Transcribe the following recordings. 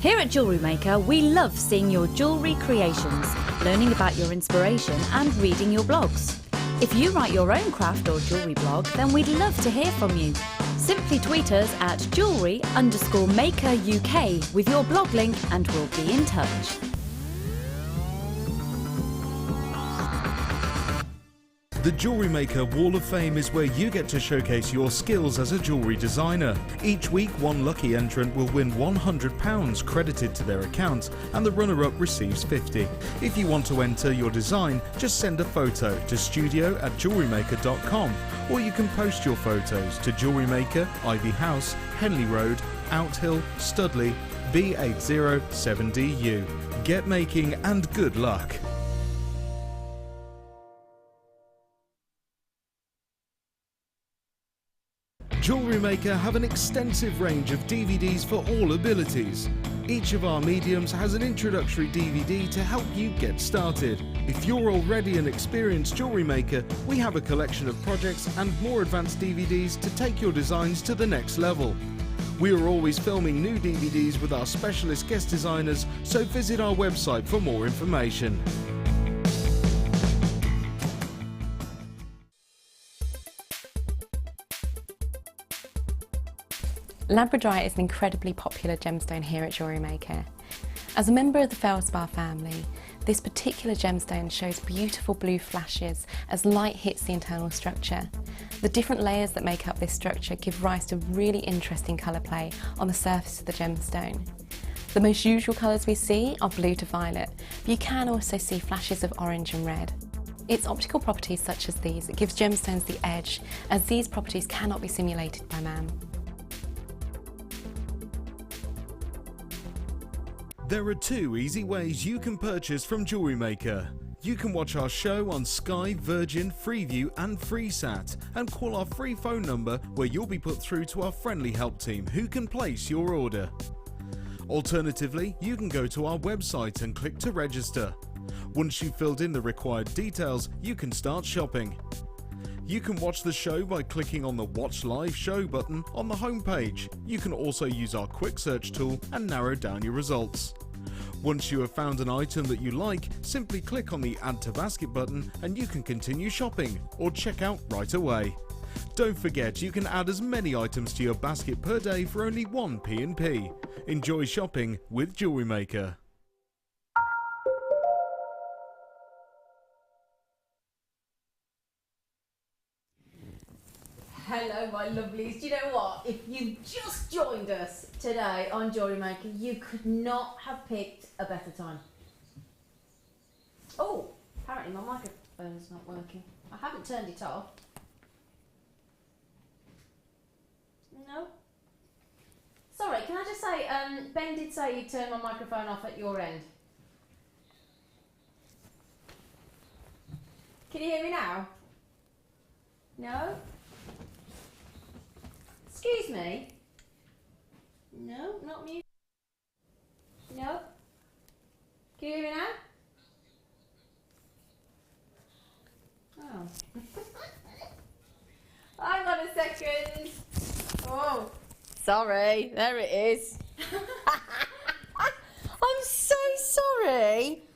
Here at Jewellery Maker, we love seeing your jewellery creations, learning about your inspiration and reading your blogs. If you write your own craft or jewellery blog, then we'd love to hear from you. Simply tweet us at jewellery_maker UK with your blog link and we'll be in touch. The Jewellery Maker Wall of Fame is where you get to showcase your skills as a jewellery designer. Each week, one lucky entrant will win £100 credited to their account and the runner-up receives £50. If you want to enter your design, just send a photo to studio@jewellerymaker.com or you can post your photos to Jewellery Maker, Ivy House, Henley Road, Outhill, Studley, B807DU. Get making and good luck. Jewellery Maker have an extensive range of DVDs for all abilities. Each of our mediums has an introductory DVD to help you get started. If you're already an experienced jewellery maker, we have a collection of projects and more advanced DVDs to take your designs to the next level. We are always filming new DVDs with our specialist guest designers, so visit our website for more information. Labradorite is an incredibly popular gemstone here at Jewellery Maker. As a member of the feldspar family, this particular gemstone shows beautiful blue flashes as light hits the internal structure. The different layers that make up this structure give rise to really interesting colour play on the surface of the gemstone. The most usual colours we see are blue to violet, but you can also see flashes of orange and red. Its optical properties such as these, it gives gemstones the edge, as these properties cannot be simulated by man. There are two easy ways you can purchase from Jewellery Maker. You can watch our show on Sky, Virgin, Freeview and FreeSat and call our free phone number where you'll be put through to our friendly help team who can place your order. Alternatively, you can go to our website and click to register. Once you've filled in the required details, you can start shopping. You can watch the show by clicking on the Watch Live Show button on the homepage. You can also use our quick search tool and narrow down your results. Once you have found an item that you like, simply click on the Add to Basket button and you can continue shopping or check out right away. Don't forget you can add as many items to your basket per day for only 1 P&P. Enjoy shopping with Jewellery Maker. Hello my lovelies, do you know what? If you've just joined us today on Jewellery Maker, you could not have picked a better time. Oh, apparently my microphone's not working. I haven't turned it off. No. Sorry, can I just say, Ben did say you'd turn my microphone off at your end. Can you hear me now? No? Excuse me? No, not mute. No. Can you hear me now? Oh. Hang on a second. Oh, sorry. There it is. I'm so sorry.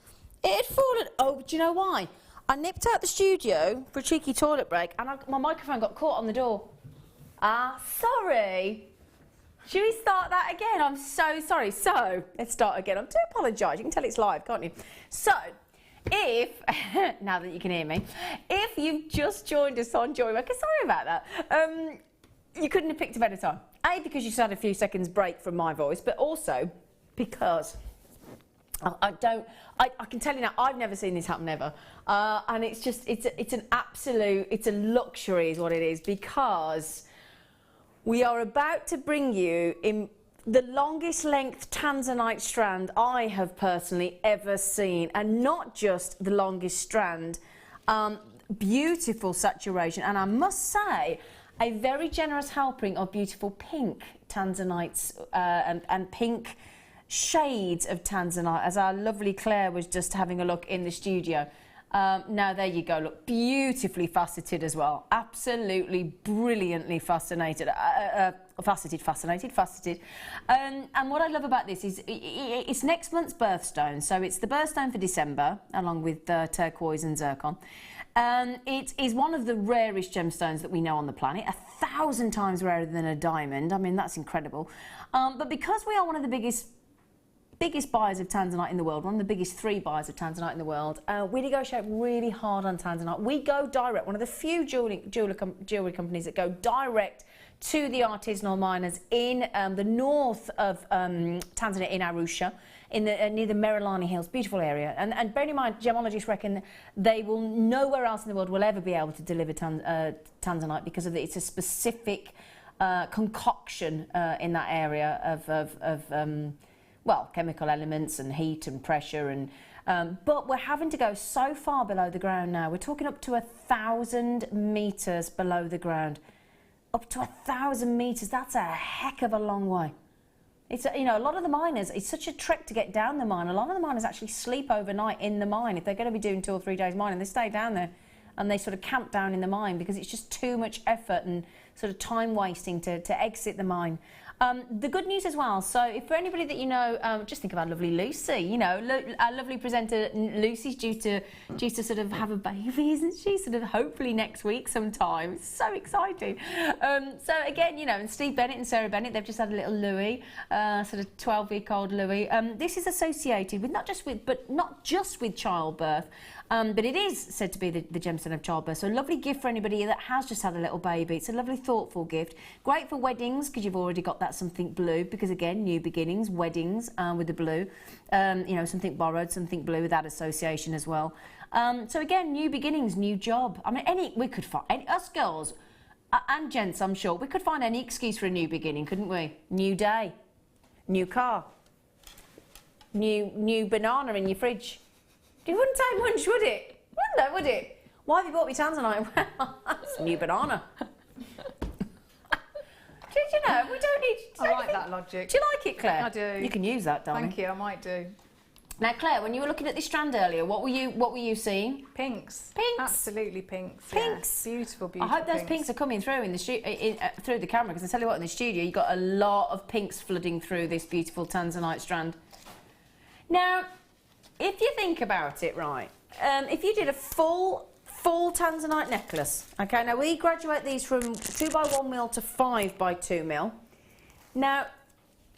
It had fallen. Oh, do you know why? I nipped out the studio for a cheeky toilet break and my microphone got caught on the door. Ah, sorry. Should we start that again? I'm so sorry. So, let's start again. I do apologise. You can tell it's live, can't you? So, if, now that you can hear me, if you've just joined us on Jewellery Maker, sorry about that, you couldn't have picked a better time. A, because you just had a few seconds break from my voice, but also because I can tell you now, I've never seen this happen ever. And it's just, it's an absolute, it's a luxury is what it is, because we are about to bring you in the longest length Tanzanite strand I have personally ever seen, and not just the longest strand, beautiful saturation, and I must say a very generous helping of beautiful pink Tanzanites and pink shades of Tanzanite, as our lovely Claire was just having a look in the studio. Now there you go, look, beautifully faceted as well, absolutely brilliantly fascinated, faceted. And what I love about this is it's next month's birthstone. So it's the birthstone for December, along with turquoise and zircon. It is one of the rarest gemstones that we know on the planet, 1,000 times rarer than a diamond. I mean, that's incredible. But because we are one of the biggest buyers of Tanzanite in the world, one of the biggest 3 buyers of Tanzanite in the world, we negotiate really hard on Tanzanite. We go direct, one of the few jewellery companies that go direct to the artisanal miners in the north of Tanzania, in Arusha, near the Merelani Hills, beautiful area. And bear in mind, gemologists reckon they will nowhere else in the world will ever be able to deliver Tanzanite because of it's a specific concoction in that area of well, chemical elements and heat and pressure, and but we're having to go so far below the ground now. We're talking up to 1,000 metres below the ground. Up to 1,000 metres, that's a heck of a long way. It's, you know, a lot of the miners, it's such a trek to get down the mine. A lot of the miners actually sleep overnight in the mine. If they're going to be doing 2 or 3 days mining, they stay down there and they sort of camp down in the mine because it's just too much effort and sort of time wasting to exit the mine. The good news as well, so if for anybody that you know, just think of our lovely Lucy, you know, our lovely presenter Lucy's due to sort of have a baby, isn't she? Sort of hopefully next week sometime. It's so exciting. So again, you know, and Steve Bennett and Sarah Bennett, they've just had a little Louis, sort of 12-week-old Louis. This is associated with not just with childbirth, but it is said to be the gemstone of childbirth. So a lovely gift for anybody that has just had a little baby. It's a lovely, thoughtful gift. Great for weddings because you've already got that something blue. Because again, new beginnings, weddings with the blue. You know, something borrowed, something blue with that association as well. So again, new beginnings, new job. I mean, we could find us girls and gents. I'm sure we could find any excuse for a new beginning, couldn't we? New day, new car, new banana in your fridge. It wouldn't take much, would it? Wouldn't it, would it? Why have you bought me Tanzanite? Well, that's a new banana. You know, we don't need... I like that logic. Do you like it, Claire? I do. You can use that, darling. Thank you, I might do. Now, Claire, when you were looking at this strand earlier, what were you seeing? Pinks. Pinks. Absolutely pinks. Pinks. Yeah. Beautiful, beautiful. I hope those pinks are coming through in the through the camera, because I tell you what, in the studio, you've got a lot of pinks flooding through this beautiful Tanzanite strand. Now, if you think about it, right, if you did a full Tanzanite necklace, okay, now we graduate these from 2x1mm to 5x2mm. Now,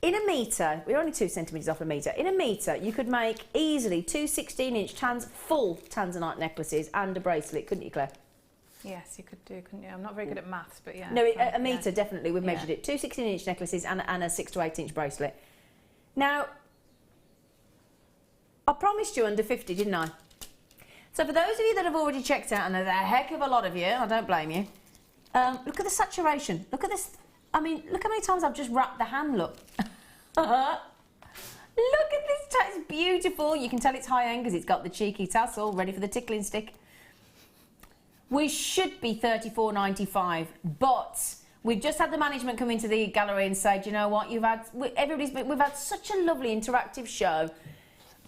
in a metre, we're only 2 centimetres off a metre, in a metre you could make easily 2 16-inch full Tanzanite necklaces and a bracelet, couldn't you, Claire? Yes, you could do, couldn't you? I'm not very good at maths, but yeah. No, a metre, definitely, we've measured it. 2 16-inch necklaces and a 6 to 8-inch bracelet. Now, I promised you under 50, didn't I? So for those of you that have already checked out, and there's a heck of a lot of you, I don't blame you, look at the saturation. Look at this. I mean, look how many times I've just wrapped the hand, look. Look at this, it's beautiful. You can tell it's high-end because it's got the cheeky tassel ready for the tickling stick. We should be $34.95, but we've just had the management come into the gallery and say, do you know what, we've had such a lovely interactive show.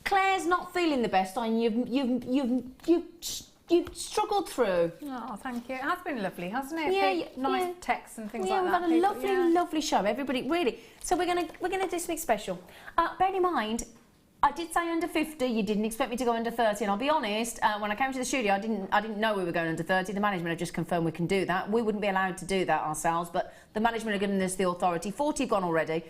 Claire's not feeling the best, and you've struggled through. Oh, thank you. It has been lovely, hasn't it? Yeah, nice texts and things like that. We've had a lovely, lovely show. Everybody, really. So we're gonna do something special. Bear in mind, I did say under 50. You didn't expect me to go under 30, and I'll be honest. When I came to the studio, I didn't know we were going under 30. The management have just confirmed we can do that. We wouldn't be allowed to do that ourselves, but the management have given us the authority. 40 have gone already.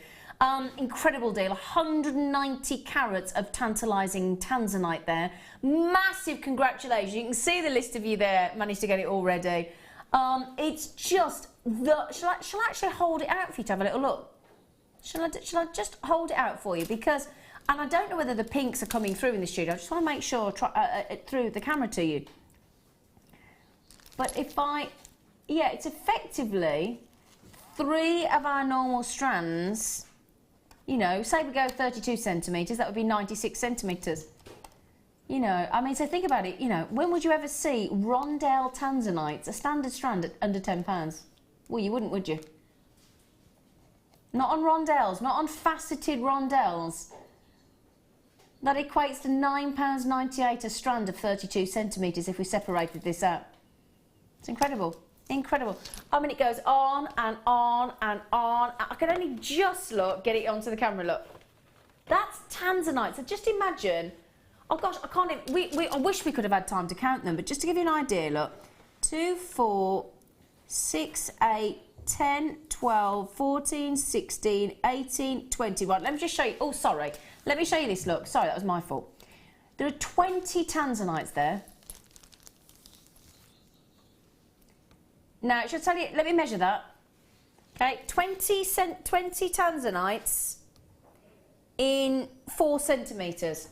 Incredible deal, 190 carats of tantalising Tanzanite there. Massive congratulations. You can see the list of you there, managed to get it already. It's just, shall I actually hold it out for you to have a little look? Shall I just hold it out for you? Because, and I don't know whether the pinks are coming through in the studio, I just want to make sure through the camera to you. But yeah, it's effectively 3 of our normal strands. You know, say we go 32 centimetres, that would be 96 centimetres. You know, I mean, so think about it, you know, when would you ever see rondelle Tanzanites, a standard strand at under £10? Well, you wouldn't, would you? Not on rondelles, not on faceted rondelles. That equates to £9.98 a strand of 32 centimetres if we separated this out. It's incredible. Incredible. I mean, it goes on and on and on. I can only just get it onto the camera, look. That's Tanzanite. So just imagine, oh gosh, I can't even, I wish we could have had time to count them, but just to give you an idea, look. 2, 4, 6, 8, 10, 12, 14, 16, 18, 21. Let me just show you, oh sorry. Let me show you this, look. Sorry, that was my fault. There are 20 Tanzanites there. Now, it should tell you, let me measure that. Okay, 20 Tanzanites in 4 centimetres.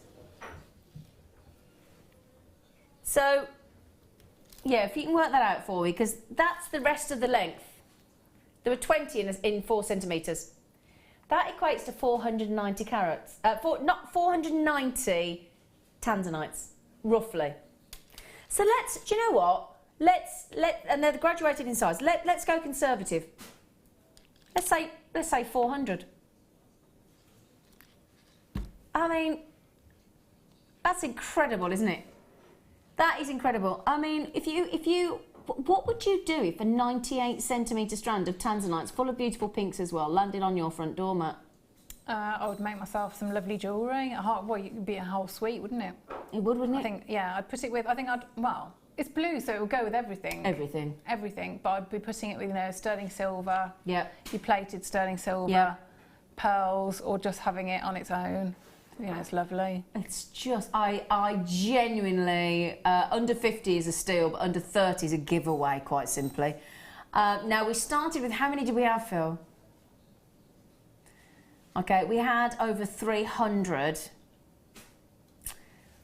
So, yeah, if you can work that out for me, because that's the rest of the length. There were 20 in 4 centimetres. That equates to 490 carats. Not 490 Tanzanites, roughly. So let's, do you know what? And they're graduated in size. Let's go conservative. Let's say 400. I mean, that's incredible, isn't it? That is incredible. I mean, what would you do if a 98 centimetre strand of Tanzanites, full of beautiful pinks as well, landed on your front door mat? I would make myself some lovely jewellery. Well, it would be a whole suite, wouldn't it? It would, wouldn't it? I think, yeah, I'd put it with, well, it's blue, so it will go with everything. Everything. Everything, but I'd be putting it with, sterling silver. Yeah. Your plated sterling silver. Yeah. Pearls, or just having it on its own. It's lovely. It's just, I genuinely, under 50 is a steal, but under 30 is a giveaway, quite simply. Now, we started with, how many did we have, Phil? Okay, we had over 300.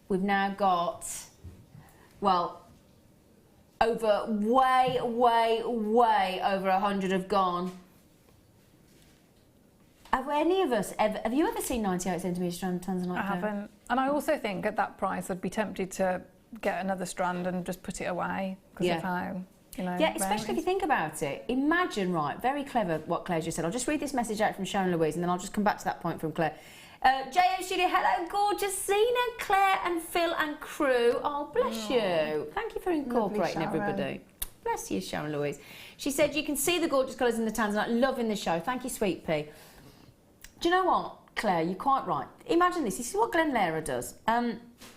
We've now got, well, way over 100 have gone. Have any of us ever, have you ever seen 98 centimetre strand Tanzanite? I haven't. And I also think at that price I'd be tempted to get another strand and just put it away because of how, Yeah, especially if you think about it. Imagine, right, very clever what Claire just said. I'll just read this message out from Sharon Louise and then I'll just come back to that point from Claire. JM Studio, hello, gorgeous Zena, Claire and Phil and crew. Oh, bless you. Thank you for incorporating everybody. Bless you, Sharon Louise. She said, you can see the gorgeous colours in the Tanzanite. Loving the show. Thank you, Sweet Pea. Do you know what, Claire, you're quite right. Imagine this is what Glen Lara does.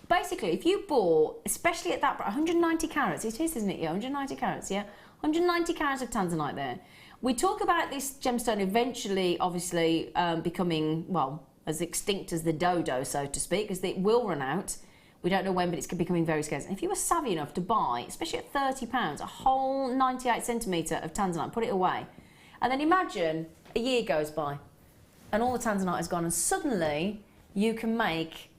Basically, if you bought, especially at that, 190 carats, it is, isn't it? Yeah, 190 carats, yeah? 190 carats of Tanzanite there. We talk about this gemstone eventually, obviously, becoming, well, as extinct as the dodo, so to speak, because it will run out. We don't know when, but it's becoming very scarce. And if you were savvy enough to buy, especially at £30, a whole 98 centimetre of Tanzanite, put it away, and then imagine a year goes by, and all the Tanzanite is gone, and suddenly you can make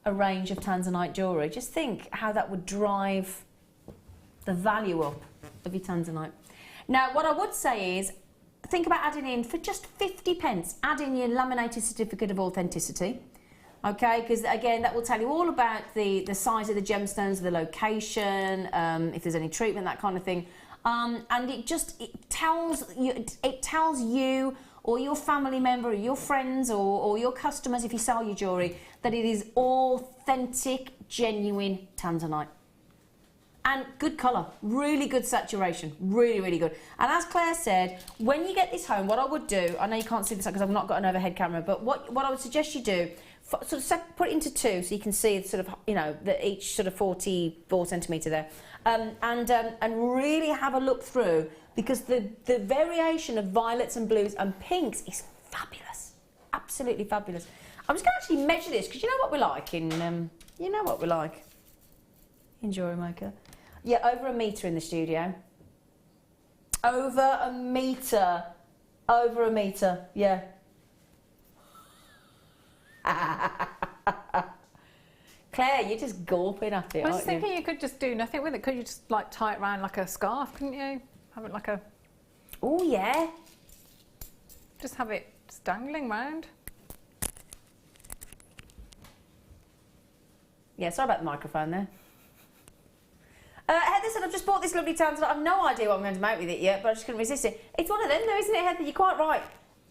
a range of Tanzanite jewellery. Just think how that would drive the value up of your Tanzanite. Now, what I would say is, think about adding in, for just 50 pence, add in your laminated certificate of authenticity. Okay, because again, that will tell you all about the size of the gemstones, the location, if there's any treatment, that kind of thing. And it tells you or your family member or your friends or your customers, if you sell your jewellery, that it is authentic, genuine Tanzanite. And good colour, really good saturation, really, really good. And as Claire said, when you get this home, what I would do, I know you can't see this because I've not got an overhead camera, but what I would suggest you do, sort of put it into two so you can see sort of, each sort of 44 centimetre there. And really have a look through, because the variation of violets and blues and pinks is fabulous, absolutely fabulous. I'm just going to actually measure this because you know what we're like in Jewellery Maker. Yeah, over a metre in the studio. Over a metre, yeah. Claire, you're just gulping at it, I was just thinking you could just do nothing with it. Could you just like tie it around like a scarf, couldn't you? Have it like a... Oh, yeah. Just have it just dangling round. Yeah, sorry about the microphone there. Heather said, I've just bought this lovely Tanzanite. I've no idea what I'm going to make with it yet, but I just couldn't resist it. It's one of them though, isn't it, Heather? You're quite right.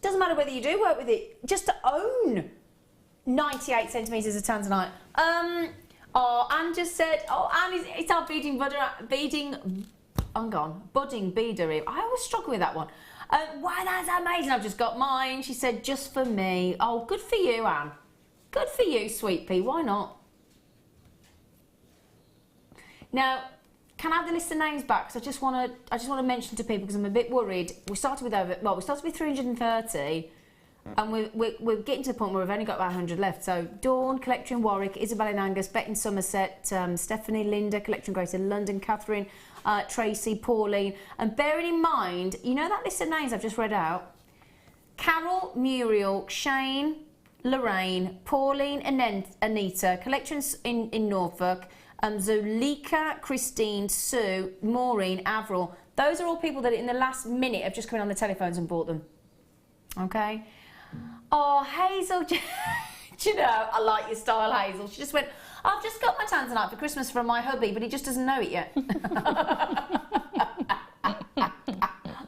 Doesn't matter whether you do work with it. Just to own 98 centimetres of Tanzanite. Anne just said, Anne, it's our beading hang on, budding beadery. I always struggle with that one. Wow, that's amazing. I've just got mine. She said, just for me. Oh, good for you, Anne. Good for you, sweet pea. Why not? Now, can I have the list of names back? Because I just want to mention to people because I'm a bit worried. We started with 330, and we're getting to the point where we've only got about 100 left. So Dawn, Collector in Warwick, Isabel in Angus, Bet in Somerset, Stephanie, Linda, Collector in Greater London, Catherine, Tracy, Pauline, and bearing in mind, you know that list of names I've just read out? Carol, Muriel, Shane, Lorraine, Pauline, and Anita, Collections in Norfolk, Zulika, Christine, Sue, Maureen, Avril. Those are all people that in the last minute have just come in on the telephones and bought them. Okay? Oh, Hazel, do you know, I like your style, Hazel. She just went, I've just got my Tanzanite for Christmas from my hubby, but he just doesn't know it yet.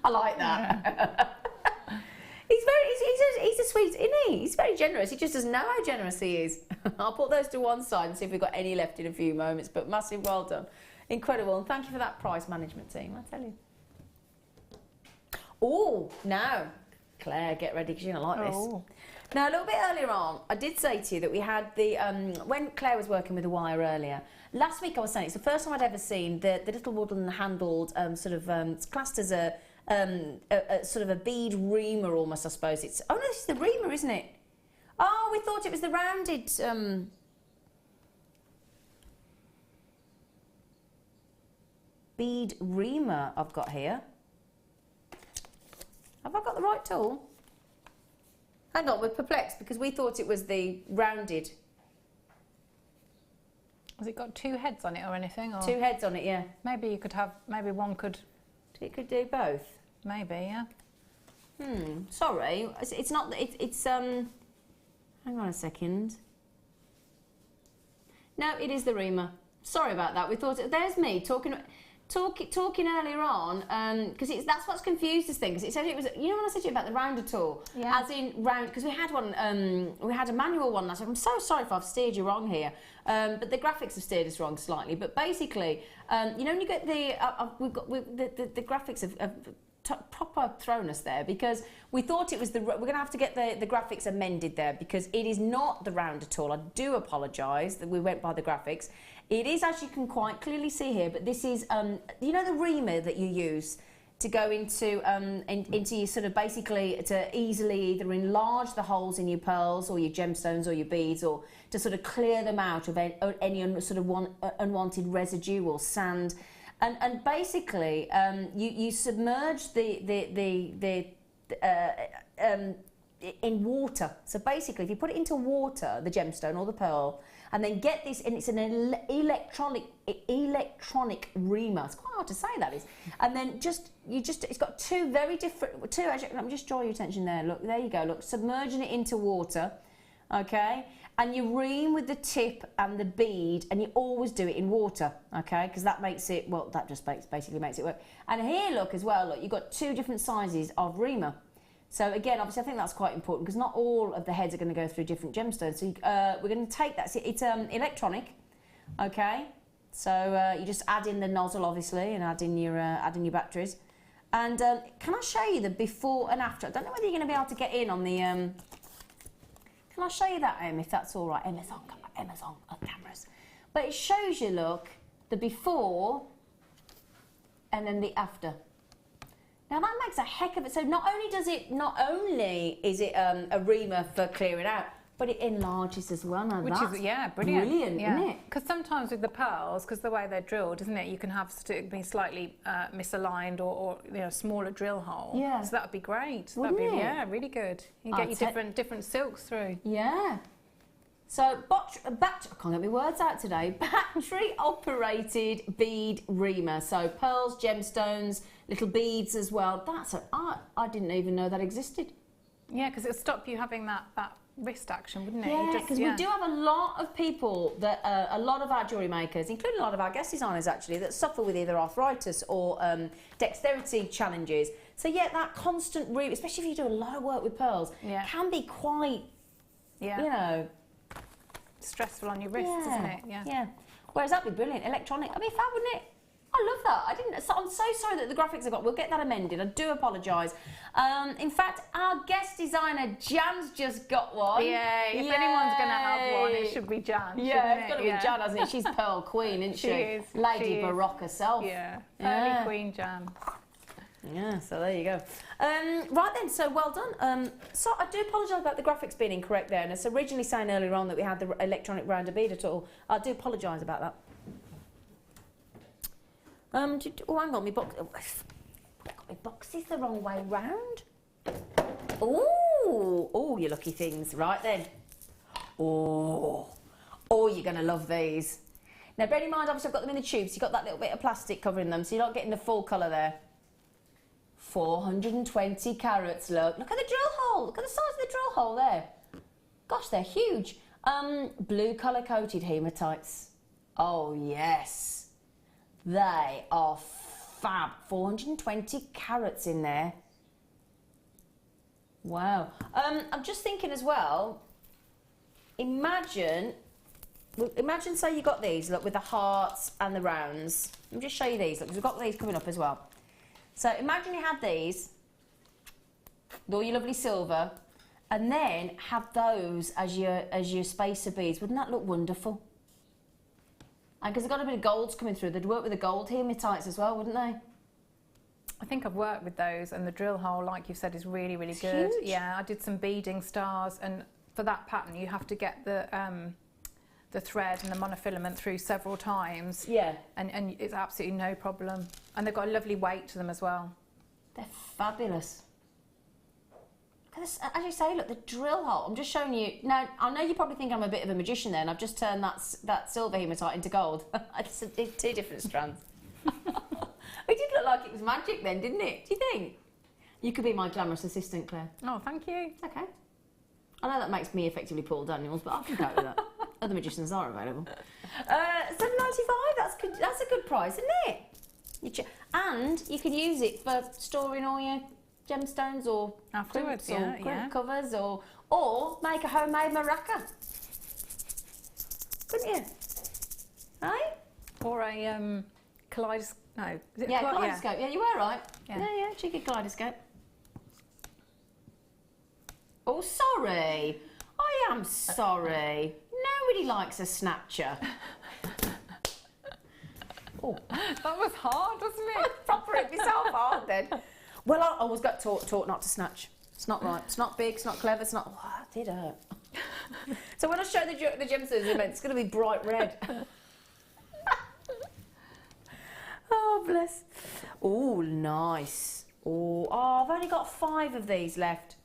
I like that. He's a sweet, isn't he? He's very generous. He just doesn't know how generous he is. I'll put those to one side and see if we've got any left in a few moments, but massive well done. Incredible, and thank you for that price management team, I tell you. Oh, now, Claire, get ready because you're going to like this. Now, a little bit earlier on, I did say to you that we had the, when Claire was working with the wire earlier, last week I was saying it's the first time I'd ever seen the little wooden handled it's classed as a sort of a bead reamer almost, I suppose. It's, oh no, this is the reamer, isn't it? Oh, we thought it was the rounded, bead reamer I've got here. Have I got the right tool? Hang on, we're perplexed because we thought it was the rounded. Has it got two heads on it or anything? Or 2 heads on it, yeah. maybe you could have, maybe one could. It could do both. Maybe, yeah. Sorry, it's not. It's hang on a second. No, it is the reamer. Sorry about that. We thought there's me talking earlier on, because that's what's confused this thing. Because it said it was, you know, when I said to you about the rounder tool, as in round, because we had one, we had a manual one last week. I'm so sorry if I've steered you wrong here, but the graphics have steered us wrong slightly. But basically, you know, when you get the, the graphics have proper thrown us there because we thought it was the. We're going to have to get the graphics amended there because it is not the rounder tool. I do apologise that we went by the graphics. It is, as you can quite clearly see here, but this is, you know, the reamer that you use to go into your sort of basically to easily either enlarge the holes in your pearls or your gemstones or your beads, or to sort of clear them out of any sort of unwanted residue or sand. And basically, you submerge in water. So basically, if you put it into water, the gemstone or the pearl, and then get this, and it's an electronic reamer. It's quite hard to say, that is. And then it's got two very different. Let me just draw your attention there. Look, there you go. Look, submerging it into water, okay. And you ream with the tip and the bead, and you always do it in water, okay? Because that makes it, well, that just basically makes it work. And here, look, as well, look, you've got 2 different sizes of reamer. So again, obviously, I think that's quite important because not all of the heads are going to go through different gemstones. So we're going to take that. It's electronic, okay? So you just add in the nozzle, obviously, and add in your batteries. And can I show you the before and after? I don't know whether you're going to be able to get in on the. Can I show you that, Em, if that's all right? Emma's on cameras. But it shows you, look, the before and then the after. Now that makes a heck of it. So not only is it a reamer for clearing out, but it enlarges as well. Now Which that's is, brilliant, isn't it? Because sometimes with the pearls, because the way they're drilled, isn't it, you can have it be slightly misaligned or you know, smaller drill hole. Yeah. So that would be great. Wouldn't it? Yeah, really good. You get your different silks through. Yeah. So I can't get my words out today. Battery operated bead reamer. So pearls, gemstones, little beads as well. I didn't even know that existed. Yeah, because it'll stop you having that wrist action, wouldn't it? Yeah, because we do have a lot of people that, a lot of our jewellery makers, including a lot of our guest designers actually, that suffer with either arthritis or dexterity challenges. So yeah, that constant ream, especially if you do a lot of work with pearls, can be quite, you know, stressful on your wrists, isn't it? Yeah. Whereas that'd be brilliant, electronic. I mean, fab, wouldn't it? I love that. I'm so sorry that the graphics have got. We'll get that amended. I do apologise. In fact, our guest designer Jan's just got one. Yeah, if anyone's going to have one, it should be Jan. Yeah, it's got to be Jan, hasn't it? She's Pearl Queen, isn't she? She is. Lady Baroque herself. Yeah, early Queen Jan. Yeah, so there you go. Right then, so well done. So I do apologise about the graphics being incorrect there, and it's originally saying earlier on that we had the electronic rounder bead at all. I do apologise about that. Oh, hang on, my box is the wrong way round. Oh, you lucky things. Right then. Oh, you're going to love these. Now, bear in mind, obviously, I've got them in the tubes. You've got that little bit of plastic covering them, so you're not getting the full colour there. 420 carats, look. Look at the drill hole. Look at the size of the drill hole there. Gosh, they're huge. Blue colour-coated hematites. Oh, yes. They are fab. 420 carats in there. Wow. I'm just thinking as well, imagine, say you got these, look, with the hearts and the rounds. Let me just show you these, look, 'cause we've got these coming up as well. So imagine you had these, with all your lovely silver, and then have those as your spacer beads. Wouldn't that look wonderful? And because they've got a bit of golds coming through, they'd work with the gold hematites as well, wouldn't they? I think I've worked with those, and the drill hole, like you said, is really, really good. Huge. Yeah, I did some beading stars, and for that pattern, you have to get the thread and the monofilament through several times. Yeah. And it's absolutely no problem. And they've got a lovely weight to them as well. They're fabulous. As you say, look, the drill hole. I'm just showing you. Now, I know you probably think I'm a bit of a magician there, and I've just turned that silver hematite into gold. It's two different strands. It did look like it was magic then, didn't it? Do you think? You could be my glamorous assistant, Claire. Oh, thank you. Okay. I know that makes me effectively Paul Daniels, but I can cope with that. Other magicians are available. $7.95. That's good. That's a good price, isn't it? And you can use it for storing all your gemstones or Afterwards, crimps or crimp covers or make a homemade maraca. Couldn't you? Right? Or a kaleidoscope. No. Is it kaleidoscope. Yeah, you were right. Yeah. Cheeky kaleidoscope. Oh, sorry. I am sorry. Nobody likes a snatcher. Oh, That was hard, wasn't I it? proper hit myself hard then. Well, I always got taught not to snatch. It's not right. It's not big. It's not clever. It's not. Oh, it did hurt. So when I show the gemstones, it's going to be bright red. Oh, bless. Oh, nice. Oh, I've only got 5 of these left.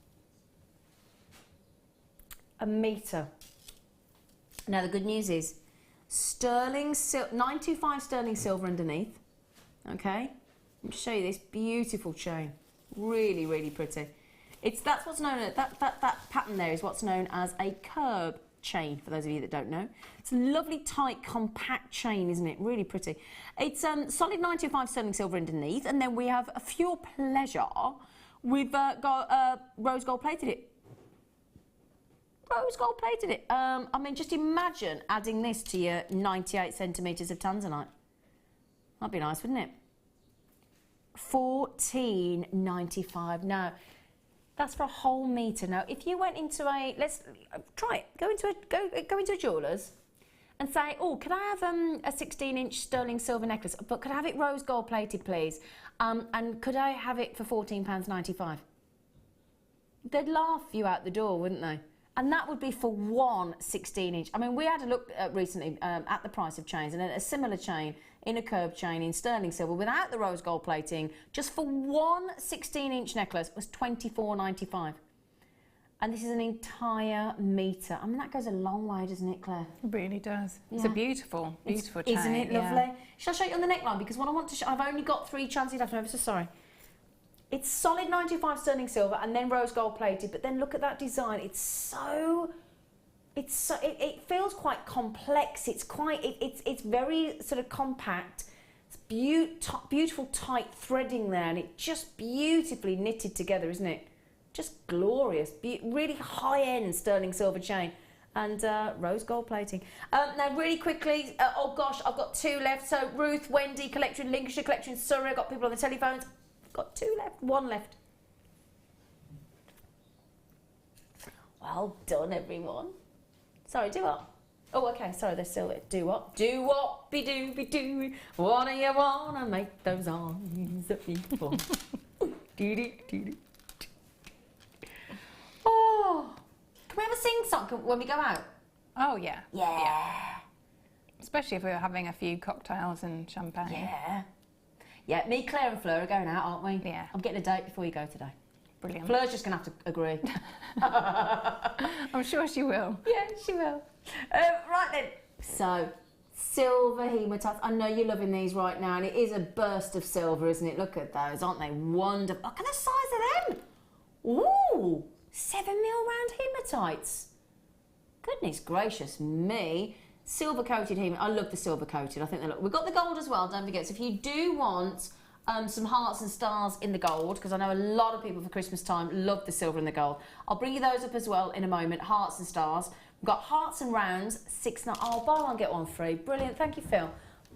A metre. Now, the good news is sterling 925 sterling silver underneath. Okay? Let me show you this beautiful chain. Really, really pretty. That's what's known as, that pattern there is what's known as a curb chain, for those of you that don't know. It's a lovely, tight, compact chain, isn't it? Really pretty. It's solid 925 sterling silver underneath, and then we have, for your pleasure, we've got rose gold plated it. Rose gold plated it. I mean, just imagine adding this to your 98 centimetres of Tanzanite. That'd be nice, wouldn't it? $14.95. Now, that's for a whole metre. Now, if you went into let's try it. Go into a jeweller's and say, oh, could I have a 16-inch sterling silver necklace? But could I have it rose gold plated, please? And could I have it for £14.95? They'd laugh you out the door, wouldn't they? And that would be for one 16-inch. I mean, we had a look recently at the price of chains, and a similar chain in a curved chain in sterling silver without the rose gold plating, just for one 16-inch necklace was $24.95. And this is an entire metre. I mean, that goes a long way, doesn't it, Claire? It really does. Yeah. It's a beautiful, beautiful chain. Isn't it lovely? Shall I show you on the neckline? Because what I want to show, I've only got 3 chances left, I'm ever so sorry. It's solid 925 sterling silver and then rose gold plated, but then look at that design. It feels quite complex. It's very sort of compact. It's beautiful tight threading there, and it just beautifully knitted together, isn't it? Just glorious. Really high-end sterling silver chain. and rose gold plating. Now, really quickly, oh gosh, I've got 2 left. So Ruth, Wendy, collector in Lincolnshire, collector in Surrey. I've got people on the telephones. Got 2 left, 1 left. Well done, everyone. Sorry, do what? Oh, okay, sorry, they're still it. Do what? Do what? Be do. What do you wanna make those eyes at me for? Oh, can we have a sing song when we go out? Oh, yeah. Yeah. Especially if we were having a few cocktails and champagne. Yeah. Yeah, me, Claire and Fleur are going out, aren't we? Yeah. I'm getting a date before you go today. Brilliant. Fleur's just going to have to agree. I'm sure she will. Yeah, she will. Right then. So, silver hematites. I know you're loving these right now, and it is a burst of silver, isn't it? Look at those, aren't they wonderful? Look at the size of them. Ooh, 7 mil round hematites. Goodness gracious me. Silver coated hematite. I love the silver coated. I think they look. We've got the gold as well, don't forget. So if you do want some hearts and stars in the gold, because I know a lot of people for Christmas time love the silver and the gold. I'll bring you those up as well in a moment, hearts and stars. We've got hearts and rounds, 6.9. Oh, buy one, get one free. Brilliant, thank you, Phil.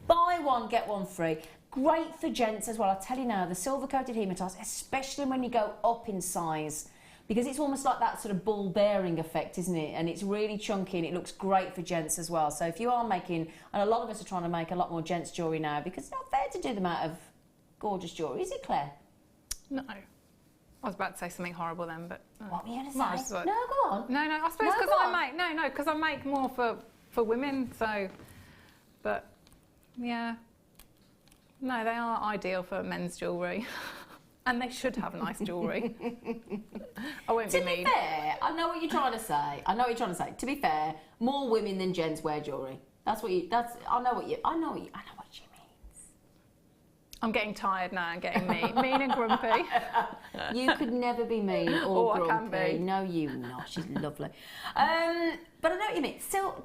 Buy one, get one free. Great for gents as well. I'll tell you now, the silver-coated hematites, especially when you go up in size, because it's almost like that sort of ball bearing effect, isn't it? And it's really chunky and it looks great for gents as well. So if you are making, and a lot of us are trying to make a lot more gents jewellery now, because it's not fair to do them out of gorgeous jewellery, is it, Claire? No. I was about to say something horrible then, but... What were you going to Might say? as well. No, go on. No, I suppose No, because go I on. make... because I make more for women, so... But, yeah. No, they are ideal for men's jewellery. And they should have nice jewellery. I won't be mean. To be fair, I know what you're trying to say. To be fair, more women than gents wear jewellery. I know what you mean. I'm getting tired now and getting mean and grumpy. You could never be mean or Oh, I grumpy. can be. No, you not. She's lovely. But I know what you mean. Still,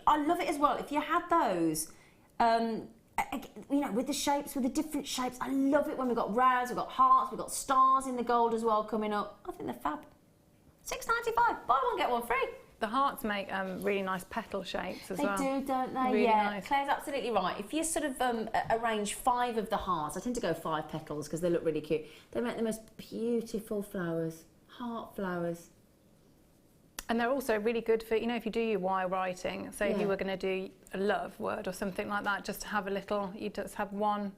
I love it as well. If you had those, with the shapes, with the different shapes, I love it when we've got rounds, we've got hearts, we've got stars in the gold as well coming up. I think they're fab. $6.95. Buy one, get one free. The hearts make really nice petal shapes as well. They do, don't they? Really yeah. nice. Claire's absolutely right. If you sort of arrange 5 of the hearts, I tend to go 5 petals because they look really cute. They make the most beautiful flowers, heart flowers. And they're also really good for, if you do your wire writing, say if you were going to do a love word or something like that, just to have a little, you just have one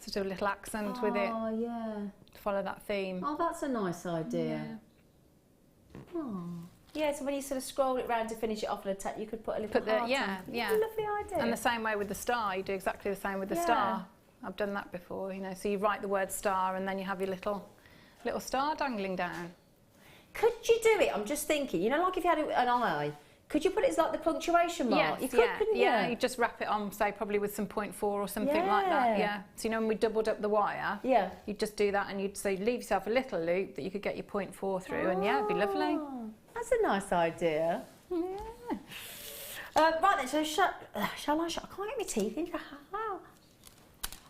sort of little accent with it. Oh, yeah. Follow that theme. Oh, that's a nice idea. Yeah. Oh. Yeah, so when you sort of scroll it round to finish it off on a tape, you could put a little heart on. Yeah. Lovely idea. And the same way with the star, you do exactly the same with the star. I've done that before, so you write the word star and then you have your little star dangling down. Could you do it? I'm just thinking, like if you had an eye, could you put it as like the punctuation mark? Yes, you could, couldn't you? Yeah, you just wrap it on, say, probably with some 0.4 or something like that, yeah. So, when we doubled up the wire, you'd just do that and you'd say, leave yourself a little loop that you could get your 0.4 through and, it'd be lovely. That's a nice idea. Yeah. Right then, so shall I? I can't get my teeth into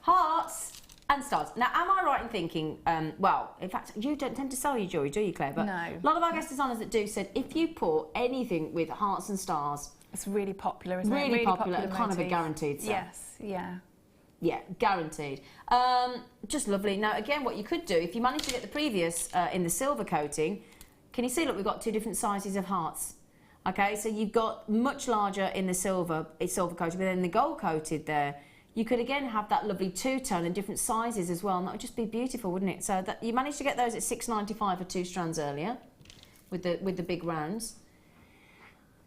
hearts and stars. Now, am I right in thinking, in fact, you don't tend to sell your jewellery, do you, Claire? But no. A lot of our guest designers that do said if you put anything with hearts and stars... It's really popular, isn't it? Really popular and kind of a guaranteed sell. Yes, yeah. Yeah, guaranteed. Just lovely. Now, again, what you could do, if you manage to get the previous in the silver coating, can you see, look, we've got 2 different sizes of hearts. Okay, so you've got much larger in the silver, it's silver coated, but then the gold coated there, you could again have that lovely 2-tone in different sizes as well, and that would just be beautiful, wouldn't it? So that you managed to get those at $6.95 for 2 strands earlier, with the big rounds.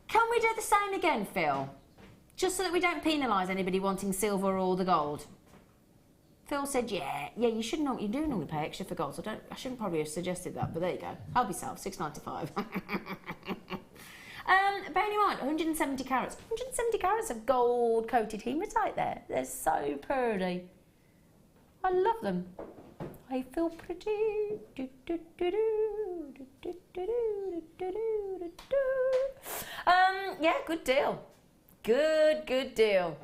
Can we do the same again, Phil? Just so that we don't penalise anybody wanting silver or the gold. Phil said, yeah, you should know. You do normally pay extra for gold, so I shouldn't probably have suggested that, but there you go. Help yourself, $6.95. Bearing in mind, 170 carats. 170 carats of gold-coated hematite there. They're so pretty. I love them. I feel pretty. Yeah, good deal. Good deal.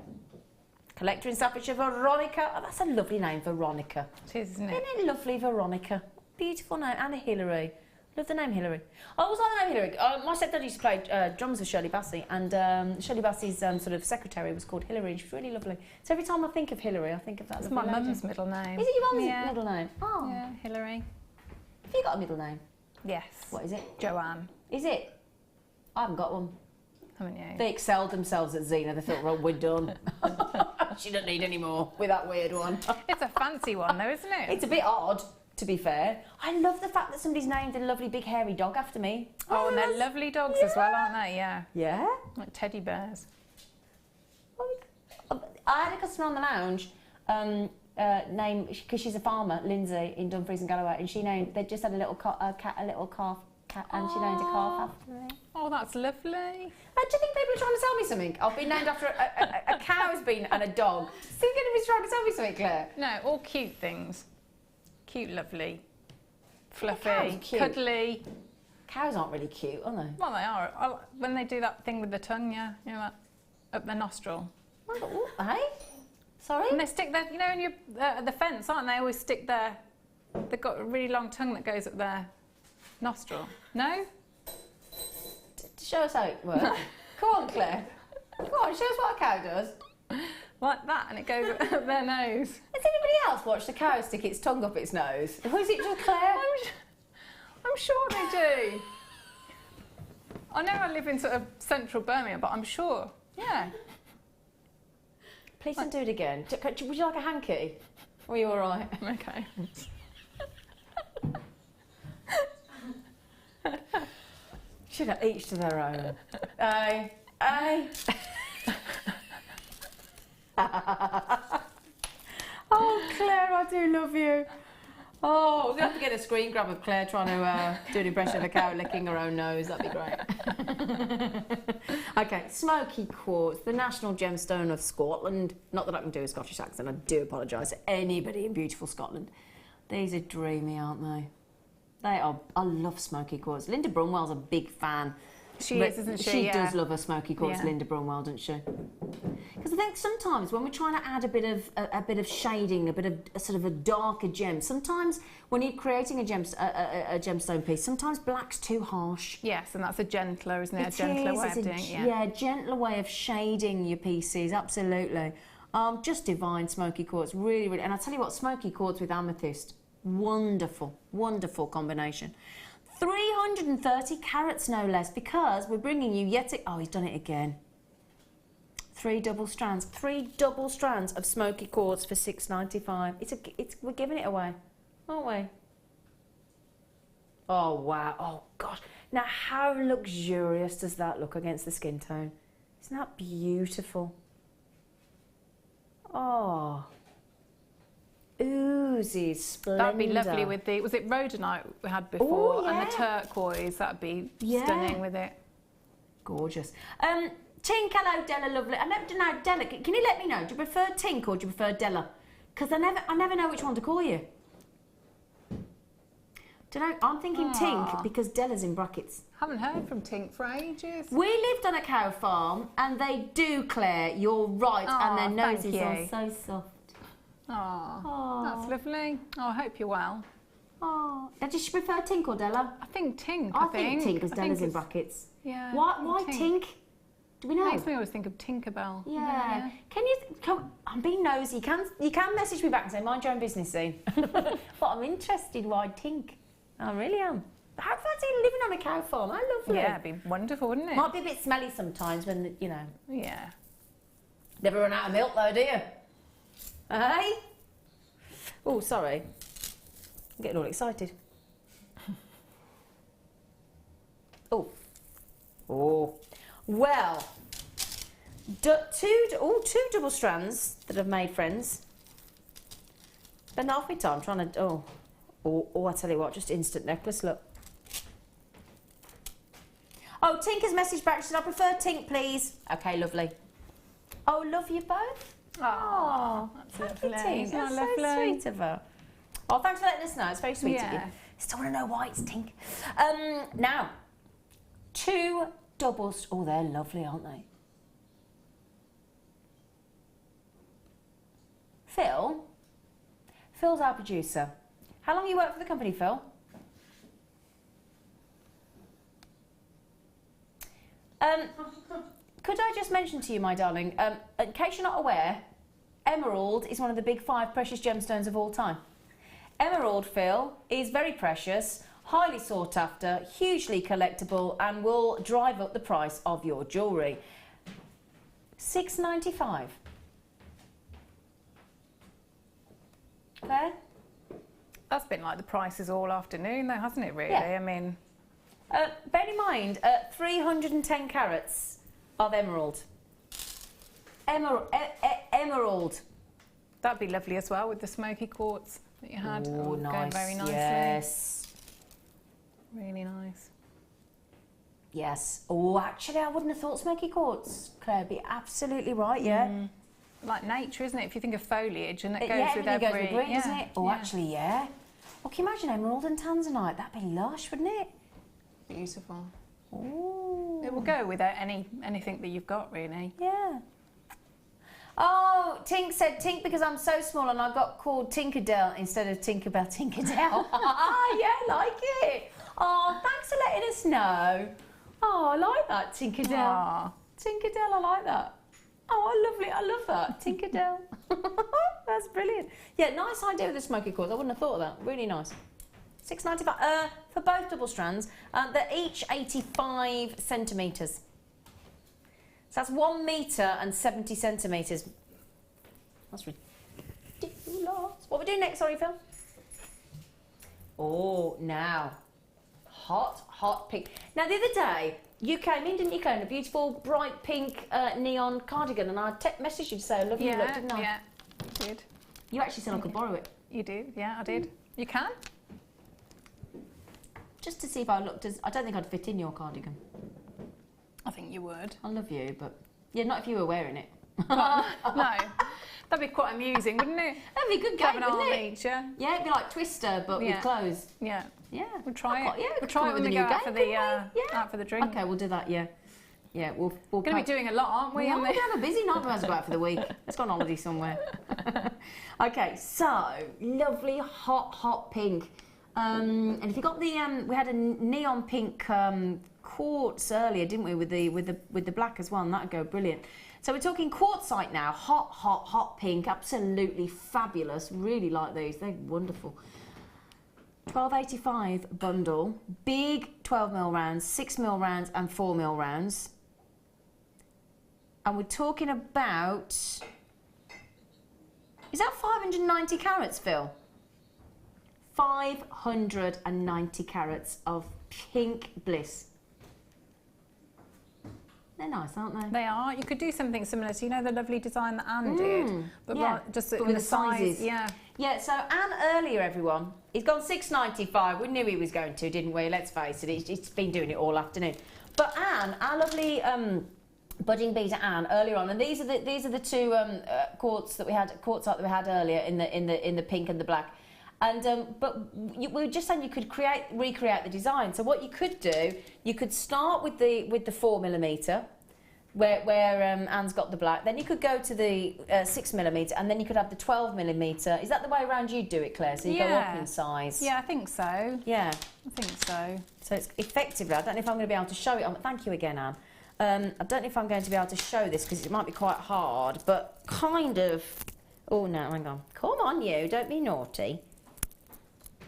Collector in Staffordshire, Veronica. Oh, that's a lovely name, Veronica. It is, isn't it? Isn't it lovely, Veronica? Beautiful name. And a Hillary. Love the name Hillary. I always like the name Hillary. My stepdad used to play drums with Shirley Bassey, and Shirley Bassey's sort of secretary was called Hillary, and she was really lovely. So every time I think of Hillary, I think of that. That's my mum's middle name. Is it your mum's middle name? Oh. Yeah, Hillary. Have you got a middle name? Yes. What is it? Joanne. Is it? I haven't got one. Haven't you? They excelled themselves at Xena. They thought, well, we're done. She doesn't need any more with that weird one. It's a fancy one though, isn't it? It's a bit odd, to be fair. I love the fact that somebody's named a lovely big hairy dog after me. Oh, and they're lovely dogs as well, aren't they? Yeah. Yeah? Like teddy bears. I had a customer on the lounge, named, because she's a farmer, Lindsay, in Dumfries and Galloway, and she named, they just had a little calf, and she named a calf after me. Oh, that's lovely. Do you think people are trying to sell me something? I've been named after a cow's been and a dog. Still going to be trying to sell me something, Claire? No, all cute things. Cute, lovely, fluffy, cow's cute. cuddly. Cows aren't really cute, are they? Well, they are. When they do that thing with the tongue, yeah, you know, up their nostril. Oh, hey? Sorry? And they stick their, you know, in your the fence, aren't they? Always stick their. They've got a really long tongue that goes up their nostril. No? Show us how it works. Come on, Claire. Come on, show us what a cow does. Like that, and it goes up their nose. Has anybody else watched a cow stick its tongue up its nose? Or is it just Claire? I'm sure they do. I know I live in sort of central Birmingham, but I'm sure. Yeah. Please don't do it again. Would you like a hanky? Or are you all right? Okay. Should have each to their own. Aye. Oh, Claire, I do love you. Oh, we're going to have to get a screen grab of Claire trying to do an impression of a cow licking her own nose. That'd be great. Okay, Smoky quartz, the national gemstone of Scotland. Not that I can do a Scottish accent. I do apologise to anybody in beautiful Scotland. These are dreamy, aren't they? They are. I love smoky quartz. Linda Brunwell's a big fan. She is, isn't she? She does love a smoky quartz, Yeah. Linda Brunwell, doesn't she? Because I think sometimes when we're trying to add a bit of shading, a bit of sort of a darker gem, sometimes when you're creating a gemstone piece, sometimes black's too harsh. Yes, and that's a gentler, isn't it? It A gentler is, way it's of a doing it. Yeah. Yeah, gentler way of shading your pieces, absolutely. Just divine smoky quartz, really, really. And I tell you what, smoky quartz with amethyst, wonderful, wonderful combination. 330 carats, no less, because we're bringing you oh, he's done it again. 3 double strands of smoky quartz for $6.95. We're giving it away, aren't we? Oh wow! Oh gosh! Now, how luxurious does that look against the skin tone? Isn't that beautiful? Oh. Oozy splendour. That'd be lovely with the, was it rhodonite we had before? Ooh, yeah. And the turquoise, that'd be Yeah. stunning with it. Gorgeous. Tink, hello Della, lovely. I don't know, Della, can you let me know, do you prefer Tink or do you prefer Della? Because I never know which one to call you. Don't know, I'm thinking Tink because Della's in brackets. Haven't heard from Tink for ages. We lived on a cow farm and they do, Claire, you're right, and their thank noses you. are so soft. Oh, that's lovely. Oh, I hope you're well. Oh, does she prefer Tink or Della? I think Tink. I think Tink because I Della's think in brackets. Yeah. Why Tink? Do we know? Makes me always think of Tinkerbell. Yeah. Can you come? I'm being nosy. You can message me back and say mind your own business, scene. But I'm interested. Why Tink? I really am. How fancy living on a cow farm? How lovely. Yeah, it'd be wonderful, wouldn't it? Might be a bit smelly sometimes when you know. Yeah. Never run out of milk though, do you? Hey? Oh, sorry. I'm getting all excited. Oh. Well, two double strands that have made friends. Spend half my time trying to. Oh, I tell you what, just instant necklace. Look. Oh, Tink has messaged back. She said, I prefer Tink, please. Okay, lovely. Oh, love you both. Oh, Thank lovely. you, Tink. Isn't that That's so lovely? sweet of her. Oh, thanks for letting us know. It's very sweet of you. Yeah. Still want to know why it's Tink. Now, 2 doubles. Oh, they're lovely, aren't they? Phil's our producer. How long have you worked for the company, Phil? Could I just mention to you, my darling, in case you're not aware, emerald is one of the big 5 precious gemstones of all time. Emerald, Phil, is very precious, highly sought after, hugely collectible, and will drive up the price of your jewellery. $6.95. Claire? That's been like the prices all afternoon, though, hasn't it? Really? Yeah. I mean, bear in mind, 310 carats of emerald. Emerald. that'd be lovely as well with the smoky quartz that you had. Oh, Go nice. very nicely. Yes. Really nice. Yes. Oh, actually, I wouldn't have thought smoky quartz. Claire, be absolutely right. Yeah. Like nature, isn't it? If you think of foliage, and it goes Yeah, with everything every. goes with green, doesn't yeah, it? Oh, yeah. actually, yeah. Well, can you imagine emerald and tanzanite? That'd be lush, wouldn't it? Beautiful. Ooh. It will go with anything that you've got, really. Yeah. Oh, Tink said Tink because I'm so small and I got called Tinkerdell instead of Tinkerbell Tinkerdell. Yeah, like it. Oh, thanks for letting us know. Oh, I like that, Tinkerdell. Aw. Tinkerdell, I like that. Oh, lovely. I love that. Tinkerdell. That's brilliant. Yeah, nice idea with the smoky quartz. I wouldn't have thought of that. Really nice. $6.95 for both double strands. They're each 85 centimetres. So that's 1 metre and 70 centimetres. That's ridiculous. What are we doing next, sorry, Phil? Oh, now. Hot, hot pink. Now, the other day, you came in, didn't you, Claire, in a beautiful bright pink neon cardigan, and I messaged you to say I love you, look, didn't I? Yeah, you did. You actually said I could borrow it. You did, yeah, I did. You can? Just to see if I looked as... I don't think I'd fit in your cardigan. I think you would. I love you, but... Yeah, not if you were wearing it. No, that'd be quite amusing, wouldn't it? That'd be a good Have game, an wouldn't arm it? each, yeah. Yeah, it'd be like Twister, but with clothes. Yeah. Yeah. We'll try it. Yeah, We'll try it when we go out for the out for the drink. Okay, we'll do that. Yeah, yeah. We're Going to be doing a lot, aren't we? We are. We have a busy night. We have to go out for the week. Let's go on holiday somewhere. Okay, so lovely hot, hot pink. And if you got the, we had a neon pink quartz earlier, didn't we? With the black as well, and that'd go brilliant. So we're talking quartzite now. Hot, hot, hot pink. Absolutely fabulous. Really like these. They're wonderful. $12.85 bundle, big 12mm rounds, 6mm rounds and 4mm rounds. And we're talking about, is that 590 carats, Phil? 590 carats of pink bliss. They're nice, aren't they? They are. You could do something similar to, you know, the lovely design that Anne did, but yeah. just But with with the the sizes. size. Yeah. Yeah, so Anne earlier, everyone, he's gone $6.95. We knew he was going to, didn't we? Let's face it, he's been doing it all afternoon. But Anne, our lovely budding beater Anne, earlier on, and these are the two quartzite that we had earlier in the pink and the black. And but we were just saying you could recreate the design. So what you could do, you could start with the 4mm, where Anne's got the black. Then you could go to the 6mm, and then you could have the 12mm. Is that the way around you'd do it, Claire? So you go up in size. Yeah, I think so. Yeah. I think so. So it's effectively. I don't know if I'm going to be able to show it. Thank you again, Anne. I don't know if I'm going to be able to show this because it might be quite hard, but kind of. Oh no, hang on. Come on, you. Don't be naughty.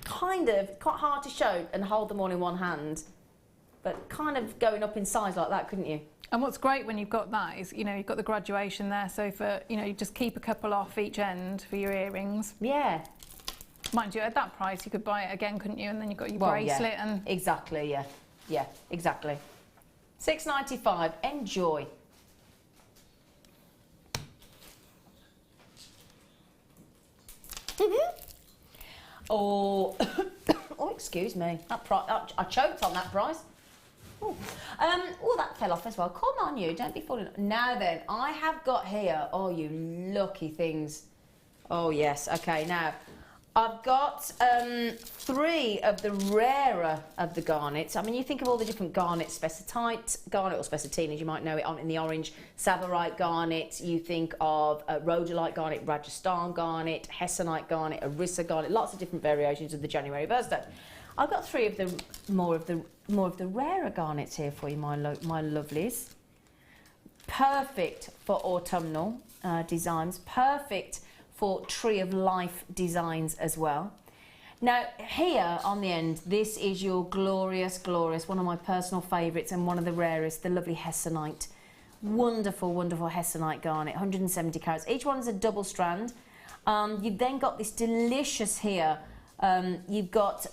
Kind of quite hard to show and hold them all in one hand, but kind of going up in size like that, couldn't you? And what's great when you've got that is, you know, you've got the graduation there. So for, you know, you just keep a couple off each end for your earrings. Yeah. Mind you, at that price, you could buy it again, couldn't you? And then you've got your Well, bracelet yeah. and. Exactly. Yeah. Yeah. Exactly. $6.95. Enjoy. Oh, oh, excuse me. I choked on that price. Oh, that fell off as well. Come on, you. Don't be falling. Now then, I have got here. Oh, you lucky things. Oh yes. Okay. Now, I've got 3 of the rarer of the garnets. I mean, you think of all the different garnets: Specitite garnet, or Specitine, as you might know it, in the orange. Savarite garnet. You think of Rhodolite garnet, Rajasthan garnet, Hessonite garnet, Orissa garnet. Lots of different variations of the January birthstone. I've got three of the more of the rarer garnets here for you, my lovelies. Perfect for autumnal designs. Perfect for tree of life designs as well. Now here on the end, this is your glorious, one of my personal favourites and one of the rarest, the lovely Hessonite. Wonderful, wonderful Hessonite garnet, 170 carats. Each one is a double strand. You've then got this delicious here. You've got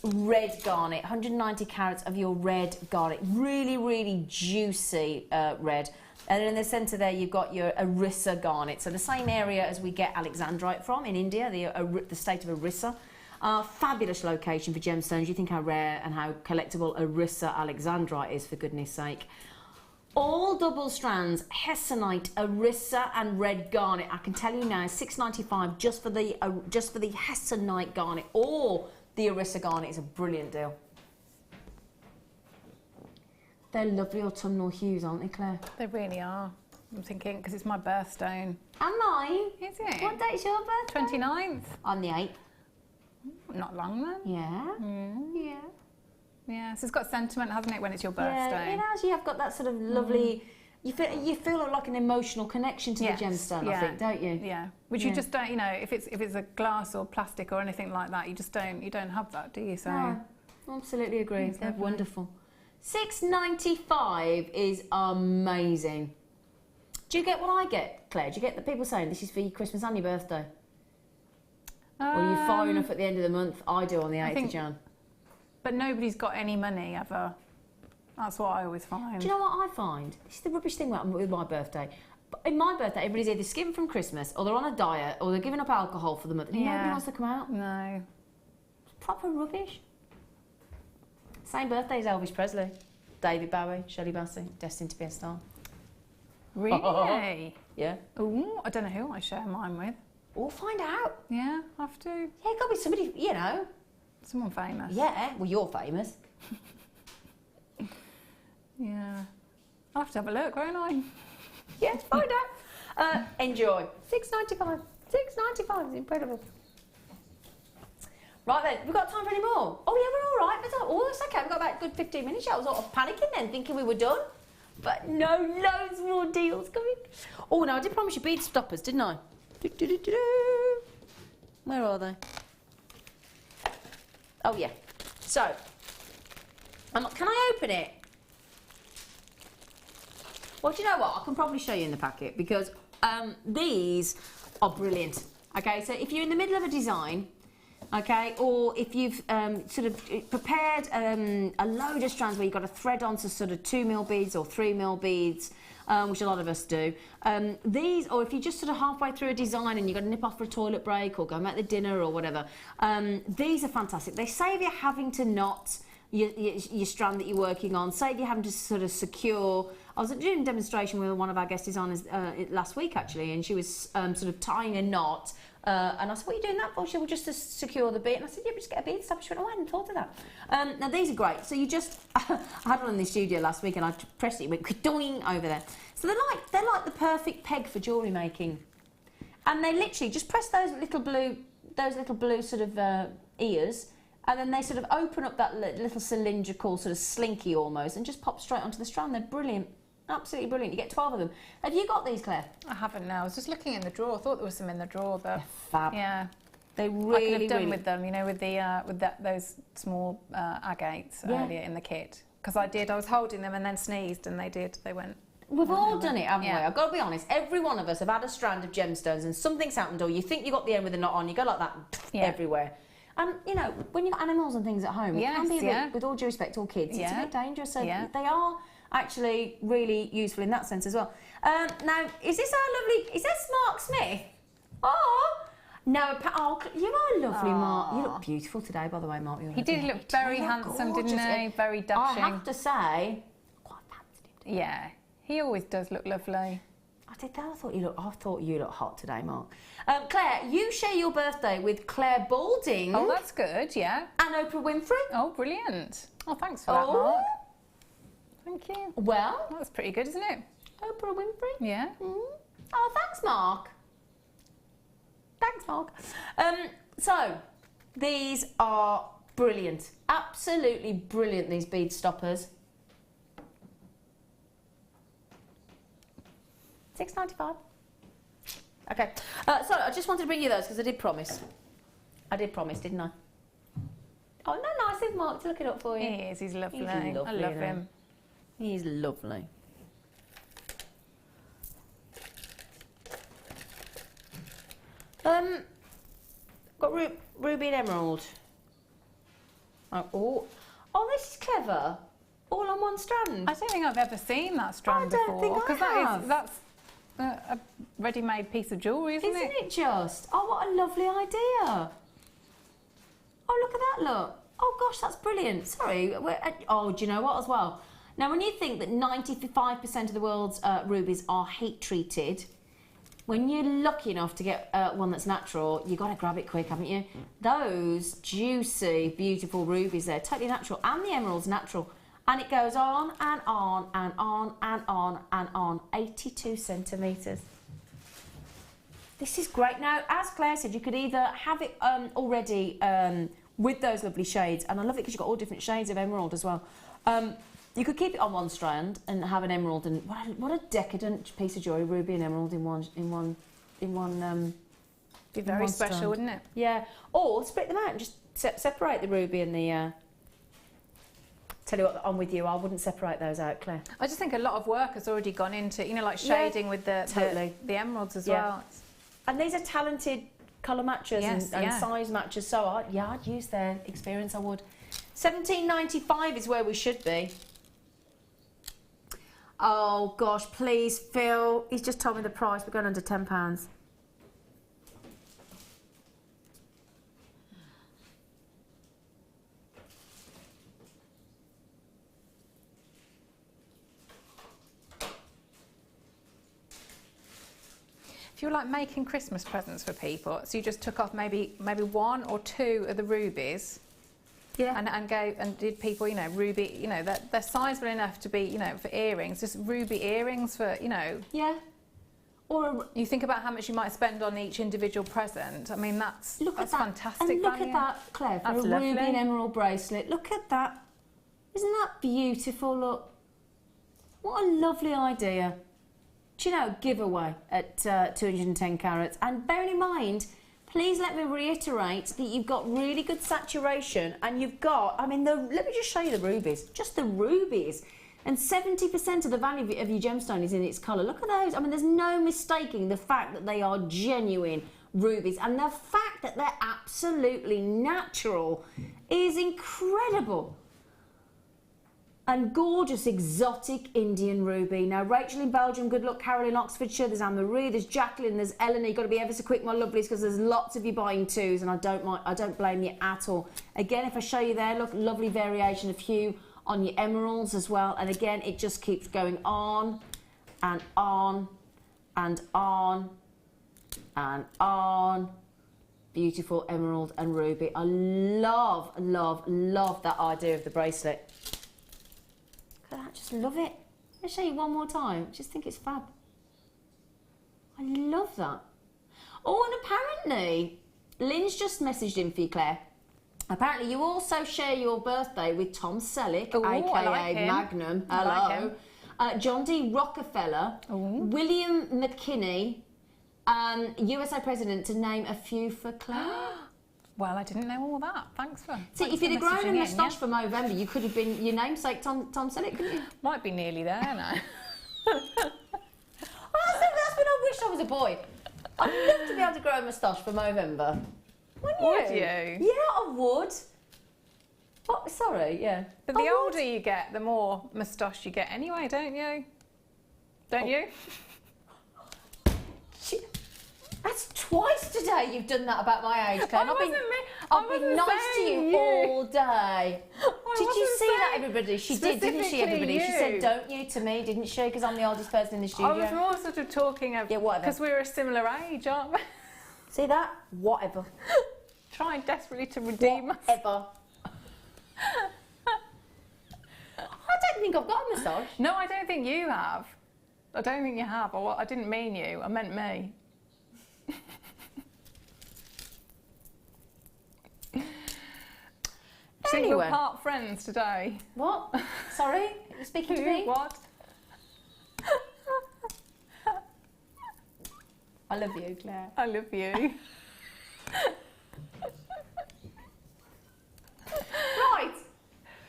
red garnet, 190 carats of your red garnet. Really, really juicy red. And then in the centre there, you've got your Orissa garnet. So the same area as we get Alexandrite from in India, the state of Orissa. Fabulous location for gemstones. You think how rare and how collectible Orissa Alexandrite is, for goodness sake. All double strands, Hessonite, Orissa and red garnet. I can tell you now, $6.95 just for the Hessonite garnet or the Orissa garnet is a brilliant deal. They're lovely autumnal hues, aren't they, Claire? They really are. I'm thinking, because it's my birthstone. And mine. Is it? What date's your birthday? 29th. On the 8th. Not long then. Yeah. Yeah. Yeah, so it's got sentiment, hasn't it, when it's your birthstone? Yeah, it has. You have got that sort of lovely... You feel like an emotional connection to the gemstone, I think, don't you? Yeah. Which you just don't, you know, if it's a glass or plastic or anything like that, you don't have that, do you? So no, absolutely agree. They're wonderful. $6.95 is amazing. Do you get what I get, Claire? Do you get the people saying this is for your Christmas and your birthday? Or are you far enough at the end of the month? I do on the 8th of Jan. But nobody's got any money ever. That's what I always find. Do you know what I find? This is the rubbish thing with my birthday. But in my birthday, everybody's either skipping from Christmas, or they're on a diet, or they're giving up alcohol for the month. And nobody wants to come out. No. It's proper rubbish. Same birthday as Elvis Presley, David Bowie, Shirley Bassey, destined to be a star. Really? Yeah. Ooh, I don't know who I share mine with. We'll find out. Yeah, I have to. Yeah, it got to be somebody, you know. Someone famous. Yeah, well, you're famous. Yeah. I'll have to have a look, won't I? Yeah, find out. Enjoy. $6.95. $6.95 is incredible. Right then, we've got time for any more. Oh yeah, we're all right. Oh, it's okay. We've got about a good 15 minutes. I was sort of panicking then, thinking we were done. But no, loads more deals coming. Oh, no, I did promise you bead stoppers, didn't I? Where are they? Oh yeah. So, can I open it? Well, do you know what? I can probably show you in the packet because these are brilliant. Okay, so if you're in the middle of a design, okay, or if you've sort of prepared a load of strands where you've got to thread onto sort of 2mm beads or 3mm beads, which a lot of us do. These, or if you're just sort of halfway through a design and you've got to nip off for a toilet break or go make the dinner or whatever, these are fantastic. They save you having to knot your strand that you're working on, save you having to sort of secure. I was doing a demonstration with one of our guest designers last week actually, and she was sort of tying a knot. And I said, what are you doing that for? She said, well, just to secure the bead. And I said, yeah, but just get a bead stopper. She went, oh, I hadn't thought of that. Now, these are great. So you just, I had one in the studio last week and I pressed it, it went doing over there. So they're like the perfect peg for jewellery making. And they literally just press those little blue sort of ears, and then they sort of open up that little cylindrical sort of slinky almost and just pop straight onto the strand. They're brilliant. Absolutely brilliant. You get 12 of them. Have you got these, Claire? I haven't now. I was just looking in the drawer. I thought there was some in the drawer, but they're fab. Yeah, they really, I could have done really... with them. You know, with the those small agates earlier in the kit. Because I was holding them and then sneezed, and they went. We've all done it, haven't we? I've got to be honest. Every one of us have had a strand of gemstones, and something's happened, or you think you got the end with a knot on, you go like that everywhere. And you know, when you've got animals and things at home, it can be a bit, with all due respect, all kids, it's a bit dangerous. So they are actually really useful in that sense as well. Now, is this Mark Smith? Oh, no, you are lovely, Mark. You look beautiful today, by the way, Mark. He did look very handsome, didn't he? Very dashing. I have to say, I quite fancied him. Yeah, he always does look lovely. I did that. I thought you look hot today, Mark. Claire, you share your birthday with Claire Balding. Oh, that's good. Yeah. And Oprah Winfrey. Oh, brilliant. Oh, thanks for that, Mark. Thank you. Well, that's pretty good, isn't it? Oprah Winfrey. Yeah. Oh, thanks, Mark. Thanks, Mark. So, these are brilliant. Absolutely brilliant, these bead stoppers. $6.95. Okay. Sorry, I just wanted to bring you those because I did promise. I did promise, didn't I? Oh, no, nice of Mark to look it up for you. He is, he's lovely. He's lovely, I love him. He's lovely. Got ruby and emerald. Oh, this is clever. All on one strand. I don't think I've ever seen that strand before. Because that's a ready-made piece of jewellery, isn't it? Isn't it just? Oh, what a lovely idea. Oh, look at that, look. Oh, gosh, that's brilliant. Sorry. Oh, do you know what as well? Now, when you think that 95% of the world's rubies are heat-treated, when you're lucky enough to get one that's natural, you've got to grab it quick, haven't you? Those juicy, beautiful rubies there, totally natural, and the emerald's natural. And it goes on and on and on and on and on. 82 centimetres. This is great. Now, as Claire said, you could either have it already with those lovely shades, and I love it because you've got all different shades of emerald as well. You could keep it on one strand and have an emerald, and what a decadent piece of jewellery, ruby and emerald in one. Be very special, strand. wouldn't it? Yeah. Or split them out and just separate the ruby and the. Tell you what, I'm with you. I wouldn't separate those out, Claire. I just think a lot of work has already gone into, you know, like shading with the emeralds as well. And these are talented colour matchers and size matchers, so I'd use their experience, I would. $17.95 is where we should be. Oh gosh, please, Phil. He's just told me the price. We're going under £10. If you're like making Christmas presents for people, so you just took off maybe one or two of the rubies. Yeah. And did people, you know, ruby, you know, they're sizable enough to be, you know, for earrings, just ruby earrings for, you know. Yeah. Or you think about how much you might spend on each individual present. I mean, that's fantastic. And look value. at that, Claire, for That's a lovely. ruby and emerald bracelet. Look at that. Isn't that beautiful? Look. What a lovely idea. Do you know, giveaway at 210 carats. And bearing in mind, please let me reiterate that you've got really good saturation and you've got, I mean, let me just show you the rubies, just the rubies. And 70% of the value of your gemstone is in its colour. Look at those. I mean, there's no mistaking the fact that they are genuine rubies. And the fact that they're absolutely natural is incredible. And gorgeous exotic Indian ruby. Now, Rachel in Belgium, good luck. Carol in Oxfordshire, there's Anne-Marie, there's Jacqueline, there's Eleanor. You've got to be ever so quick, my lovelies, because there's lots of you buying twos, and I don't blame you at all. Again, if I show you there, look, lovely variation of hue on your emeralds as well. And again, it just keeps going on and on and on and on. Beautiful emerald and ruby. I love, love, love that idea of the bracelet. I just love it. I'll show you one more time. I just think it's fab. I love that. Oh, and apparently, Lynn's just messaged in for you, Claire. Apparently, you also share your birthday with Tom Selleck, Ooh, aka I like him. Magnum. I like Hello. John D. Rockefeller, William McKinney, USA President, to name a few for Claire. Well, I didn't know all that. Thanks for. See, if you'd have grown a moustache for Movember, you could have been your namesake Tom Selleck, couldn't you? Might be nearly there now. That's when I wish I was a boy. I'd love to be able to grow a moustache for Movember. Would you? Yeah, I would. Oh, sorry, yeah. But the older you get, the more moustache you get anyway, don't you? Don't you? That's twice today you've done that about my age, Claire. I've been nice to you all day. Did you see that, everybody? She did, didn't she, everybody? She said, don't you, to me, didn't she? Because I'm the oldest person in the studio. I was more sort of talking of... Yeah, whatever. Because we're a similar age, aren't we? See that? Whatever. Trying desperately to redeem us. Whatever. I don't think I've got a moustache. No, I don't think you have. I don't think you have. Or I didn't mean you. I meant me. So anyway. we're part friends today. What? Sorry? You're speaking to me? What? I love you, Claire. I love you. Right.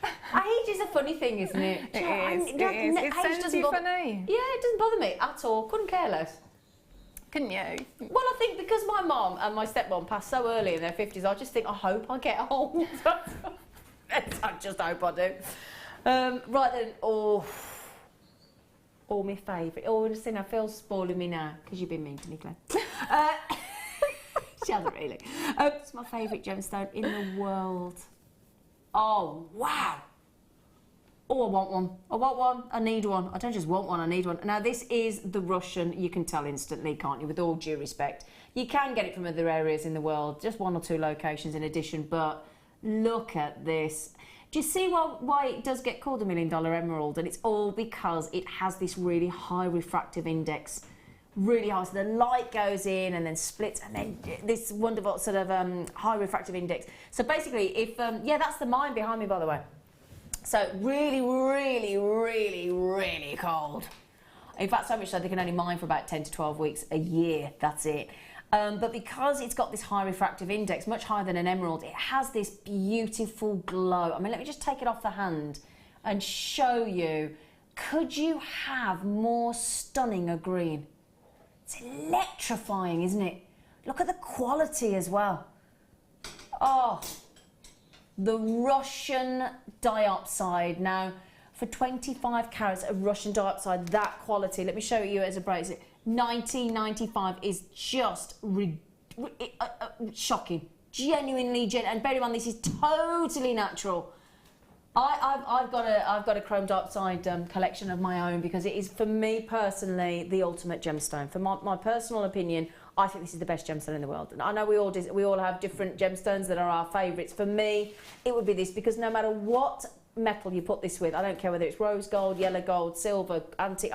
Age is a funny thing, isn't it? It is. It sends you funny. Yeah, it doesn't bother me at all. Couldn't care less. Couldn't you? Well, I think because my mum and my stepmom passed so early in their 50s, I just think, I hope I get old. I just hope I do. Right then, oh, my favourite. Oh, just think I feel spoiling me now, because you've been mean to me, Claire. She hasn't really. It's my favourite gemstone in the world. Oh, wow. Oh, I want one. I want one. I need one. I don't just want one, I need one. Now, this is the Russian. You can tell instantly, can't you, with all due respect. You can get it from other areas in the world, just 1 or 2 locations in addition, but look at this. Do you see why it does get called $1 million emerald? And it's all because it has this really high refractive index. Really high, so the light goes in and then splits, and then this wonderful sort of high refractive index. So basically, if yeah, that's the mine behind me, by the way. So really, really, really, really cold. In fact, so much so they can only mine for about 10 to 12 weeks a year. That's it. But because it's got this high refractive index, much higher than an emerald, it has this beautiful glow. I mean, let me just take it off the hand and show you. Could you have more stunning a green? It's electrifying, isn't it? Look at the quality as well. Oh, the Russian diopside. Now, for 25 carats of Russian diopside, that quality, let me show you as a bracelet, 1995 is just shocking. Genuinely, and bear in mind, this is totally natural. I've got a chrome diopside collection of my own because it is, for me personally, the ultimate gemstone. For my personal opinion, I think this is the best gemstone in the world. And I know we all have different gemstones that are our favourites. For me, it would be this, because no matter what metal you put this with, I don't care whether it's rose gold, yellow gold, silver, antique,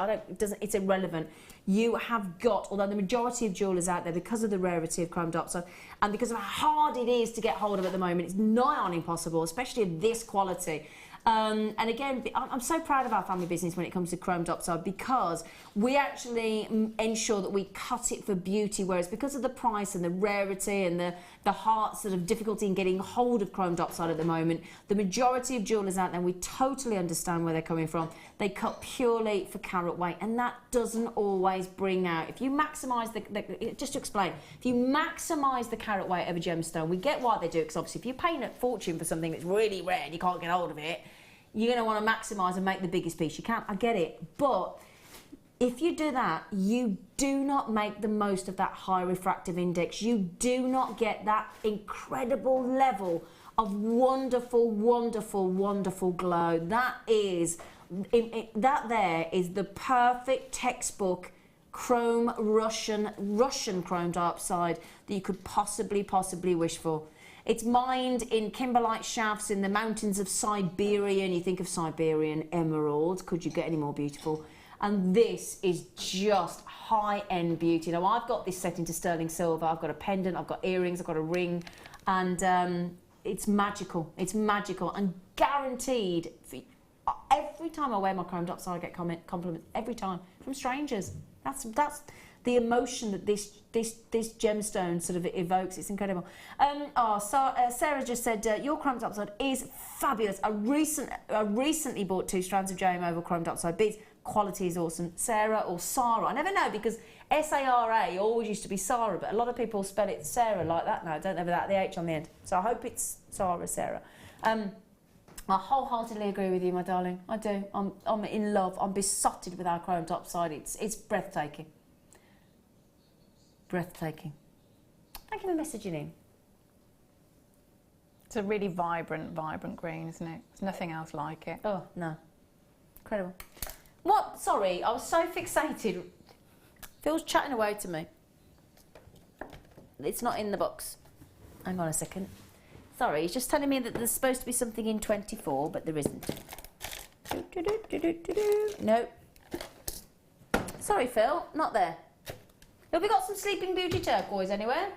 it's irrelevant. You have got, although the majority of jewellers out there, because of the rarity of chrome diopside and because of how hard it is to get hold of at the moment, it's nigh on impossible, especially of this quality. And again, I'm so proud of our family business when it comes to chrome diopside, because we actually ensure that we cut it for beauty, whereas because of the price and the rarity and the hard sort of difficulty in getting hold of chrome diopside at the moment, the majority of jewellers out there, we totally understand where they're coming from. They cut purely for carat weight, and that doesn't always bring out. If you maximise just to explain, if you maximise the carat weight of a gemstone, we get why they do it, because obviously if you're paying a fortune for something that's really rare and you can't get hold of it, you're going to want to maximise and make the biggest piece you can. I get it. But if you do that, you do not make the most of that high refractive index. You do not get that incredible level of wonderful, wonderful, wonderful glow. That there is the perfect textbook chrome Russian chrome diopside that you could possibly wish for. It's mined in kimberlite shafts in the mountains of Siberia, and you think of Siberian emerald. Could you get any more beautiful? And this is just high-end beauty. Now, I've got this set into sterling silver. I've got a pendant, I've got earrings, I've got a ring, and it's magical. It's magical and guaranteed. Every time I wear my chrome diopside, I get compliments every time from strangers. That's the emotion that this gemstone sort of evokes. It's incredible. Sarah just said your chrome diopside is fabulous. I recently bought 2 strands of JM over chrome diopside beads. Quality is awesome. Sarah or Sarah, I never know, because S-A-R-A always used to be Sarah, but a lot of people spell it Sarah like that now. Don't know without the H on the end. So I hope it's Sarah. I wholeheartedly agree with you, my darling. I do. I'm in love. I'm besotted with our chrome diopside. It's breathtaking. Breathtaking. Thank you for messaging in. It's a really vibrant green, isn't it? There's nothing else like it. Oh, no. Incredible. What? Sorry, I was so fixated. Phil's chatting away to me. It's not in the box. Hang on a second. Sorry, he's just telling me that there's supposed to be something in 24, but there isn't. No. Sorry, Phil, not there. Have we got some Sleeping Beauty turquoise anywhere?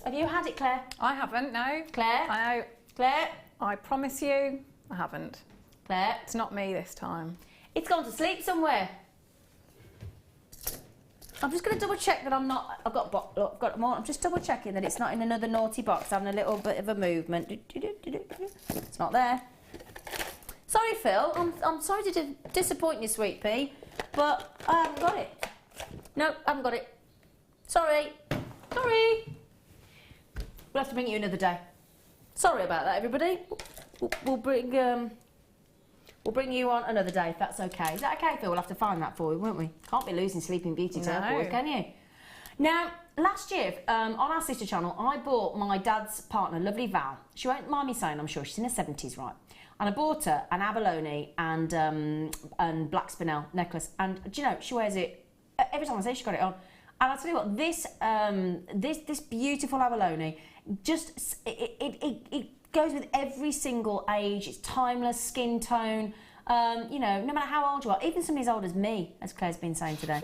Have you had it, Claire? I haven't, no. Claire? Claire? I promise you, I haven't. Claire? It's not me this time. It's gone to sleep somewhere. I'm just going to double check that I'm not. I've got more. I'm just double checking that it's not in another naughty box, having a little bit of a movement. It's not there. Sorry, Phil. I'm sorry to disappoint you, sweet pea, but I haven't got it. No, I haven't got it. Sorry. Sorry. We'll have to bring it you another day. Sorry about that, everybody. We'll bring you on another day if that's okay. Is that okay, Phil? We'll have to find that for you, won't we? Can't be losing Sleeping Beauty turquoise, can you? Now, last year on our sister channel, I bought my dad's partner, lovely Val. She won't mind me saying, I'm sure she's in her 70s, right? And I bought her an abalone and black spinel necklace. And do you know, she wears it every time I say she got it on. And I'll tell you what, this beautiful abalone, just it goes with every single age. It's timeless, skin tone. You know, no matter how old you are, even somebody as old as me, as Claire's been saying today.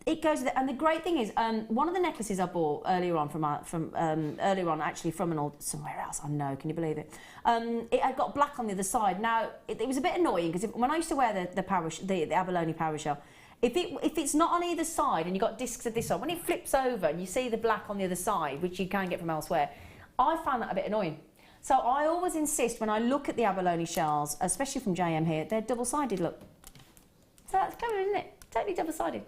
It goes with it. And the great thing is, one of the necklaces I bought earlier on actually from an old somewhere else. I know, can you believe it? It had got black on the other side. Now it was a bit annoying because when I used to wear the abalone power shell, if it's not on either side and you've got discs of this on, when it flips over and you see the black on the other side, which you can get from elsewhere, I found that a bit annoying. So I always insist when I look at the abalone shells, especially from JM here, they're double-sided, look. So that's clever, isn't it? Totally double-sided.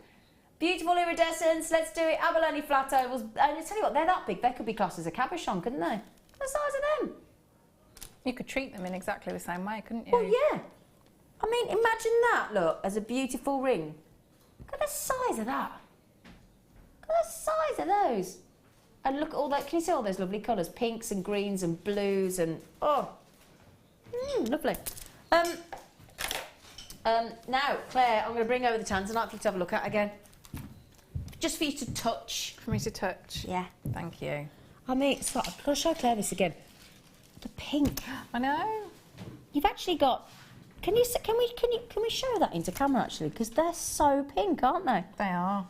Beautiful iridescence, let's do it. Abalone flat ovals. And I tell you what, they're that big, they could be classed as a cabochon, couldn't they? The size of them. You could treat them in exactly the same way, couldn't you? Well, yeah. I mean, imagine that, look, as a beautiful ring. Look at the size of that. Look at the size of those. And look at all that, can you see all those lovely colours? Pinks and greens and blues and, oh, lovely. Now, Claire, I'm going to bring over the Tanzanite for you to have a look at again. Just for you to touch. For me to touch? Yeah. Thank you. I mean, it's like, I'll show Claire this again. The pink. I know. You've actually got, can we show that into camera actually? Because they're so pink, aren't they? They are.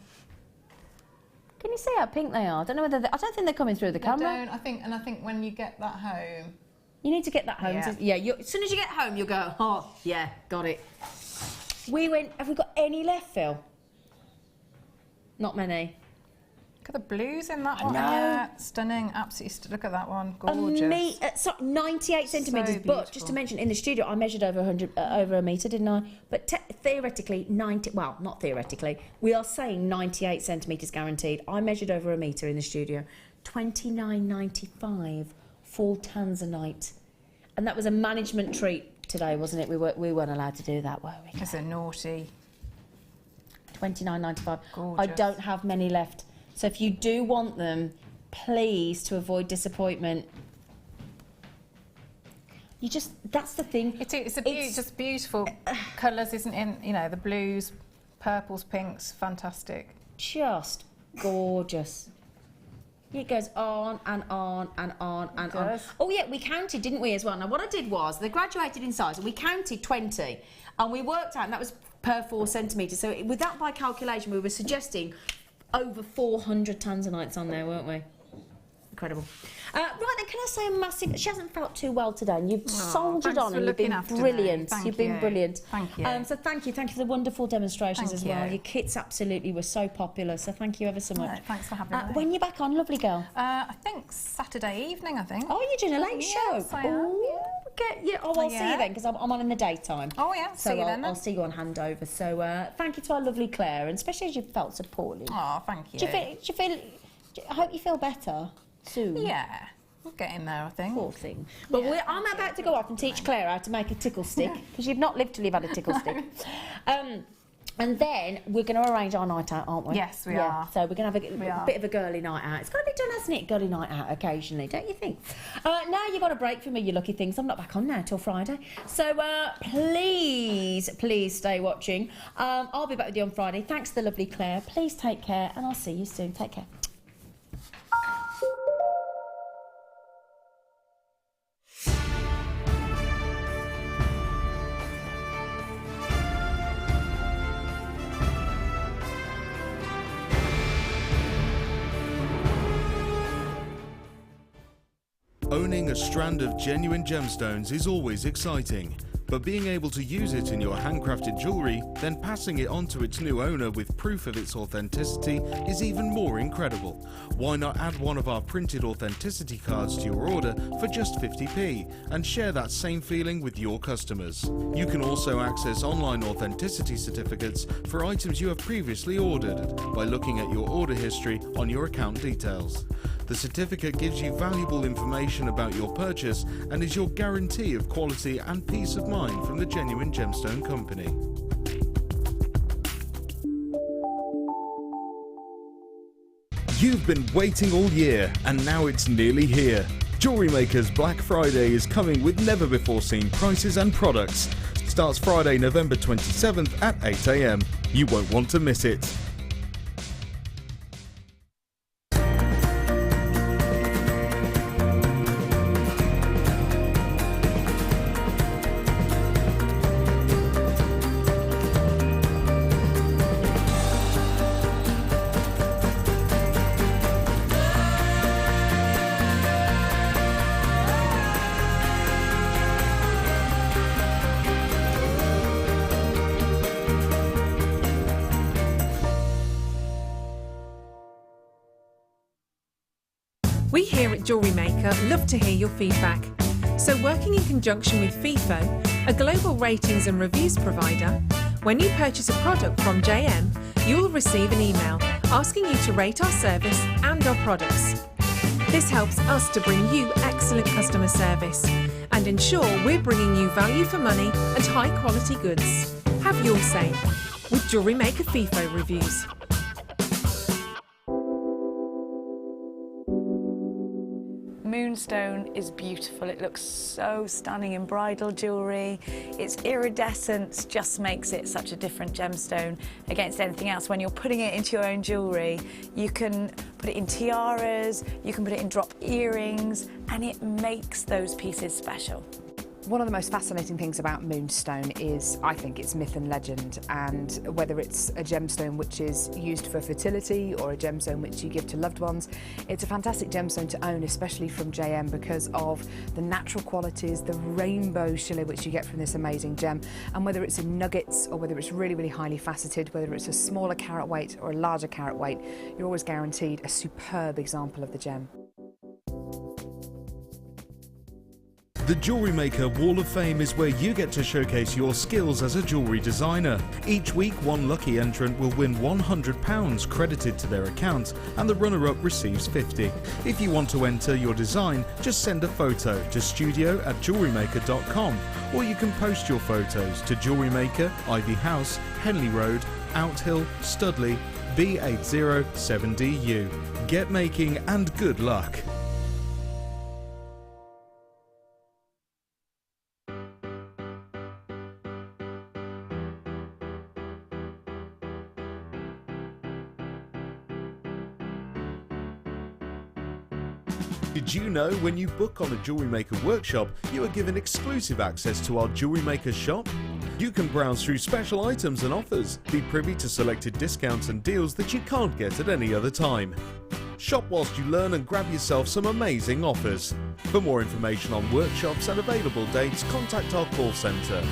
Can you see how pink they are? I don't know whether I don't think they're coming through the camera. I don't. I think when you get that home. You need to get that home. Yeah. As soon as you get home, you'll go, oh, yeah, got it. Have we got any left, Phil? Not many. Look at the blues in that one. know. Yeah, stunning. Absolutely. Look at that one. Gorgeous. 98 centimetres. But just to mention, in the studio, I measured over a metre, didn't I? But theoretically, not theoretically, we are saying 98 centimetres guaranteed. I measured over a metre in the studio. $29.95 full Tanzanite. And that was a management treat today, wasn't it? We weren't allowed to do that, were we? Because they're naughty. $29.95. Gorgeous. I don't have many left. So if you do want them, please, to avoid disappointment, that's the thing. It's just beautiful colours, isn't it? You know, the blues, purples, pinks, fantastic. Just gorgeous. It goes on and on and on and on. Oh yeah, we counted, didn't we, as well? Now what I did was, they graduated in size, and we counted 20, and we worked out, and that was per 4 centimetres. So with that by calculation, we were suggesting over 400 Tanzanites on there, weren't we? Incredible. Right then, can I say a massive... She hasn't felt too well today, and you've soldiered on, and you've been brilliant. You've been brilliant. Thank you. So thank you for the wonderful demonstrations as well. Your kits absolutely were so popular, so thank you ever so much. Thanks for having me. When you're back on, lovely girl? I think Saturday evening, I think. Oh, you're doing a late show? Yes, I am, I'll see you then, because I'm on in the daytime. Oh, yeah, so see you then. I'll see you on handover. So thank you to our lovely Claire, and especially as you felt so poorly. Oh, thank you. I hope you feel better soon. Yeah, we'll get in there, I think. Poor thing. Well, I'm about to go off and teach Claire how to make a tickle stick, because you've not lived till you've had a tickle stick. And then we're going to arrange our night out, aren't we? Yes, we are. So we're going to have a bit of a girly night out. It's got to be done, hasn't it? Girly night out occasionally, don't you think? Now you've got a break from me, you lucky things. I'm not back on now till Friday. So please stay watching. I'll be back with you on Friday. Thanks to the lovely Claire. Please take care, and I'll see you soon. Take care. Owning a strand of genuine gemstones is always exciting, but being able to use it in your handcrafted jewellery, then passing it on to its new owner with proof of its authenticity is even more incredible. Why not add one of our printed authenticity cards to your order for just 50p and share that same feeling with your customers? You can also access online authenticity certificates for items you have previously ordered by looking at your order history on your account details. The certificate gives you valuable information about your purchase and is your guarantee of quality and peace of mind from the Genuine Gemstone Company. You've been waiting all year and now it's nearly here. Jewellery Maker's Black Friday is coming with never before seen prices and products. Starts Friday, November 27th at 8 AM. You won't want to miss it. We here at Jewellery Maker love to hear your feedback. So working in conjunction with FIFO, a global ratings and reviews provider, when you purchase a product from JM, you'll receive an email asking you to rate our service and our products. This helps us to bring you excellent customer service and ensure we're bringing you value for money and high quality goods. Have your say with Jewellery Maker FIFO reviews. Moonstone is beautiful. It looks so stunning in bridal jewellery. Its iridescence just makes it such a different gemstone against anything else. When you're putting it into your own jewellery, you can put it in tiaras, you can put it in drop earrings, and it makes those pieces special. One of the most fascinating things about moonstone is, I think, its myth and legend, and whether it's a gemstone which is used for fertility or a gemstone which you give to loved ones, it's a fantastic gemstone to own, especially from JM, because of the natural qualities, the rainbow shimmer which you get from this amazing gem, and whether it's in nuggets or whether it's really, really highly faceted, whether it's a smaller carat weight or a larger carat weight, you're always guaranteed a superb example of the gem. The Jewellery Maker Wall of Fame is where you get to showcase your skills as a jewellery designer. Each week, one lucky entrant will win £100 credited to their account, and the runner-up receives £50. If you want to enter your design, just send a photo to studio@jewellerymaker.com, or you can post your photos to Jewellery Maker, Ivy House, Henley Road, Outhill, Studley, B807DU. Get making and good luck. Did you know when you book on a Jewellery Maker workshop, you are given exclusive access to our Jewellery Maker shop? You can browse through special items and offers, be privy to selected discounts and deals that you can't get at any other time. Shop whilst you learn and grab yourself some amazing offers. For more information on workshops and available dates, contact our call centre.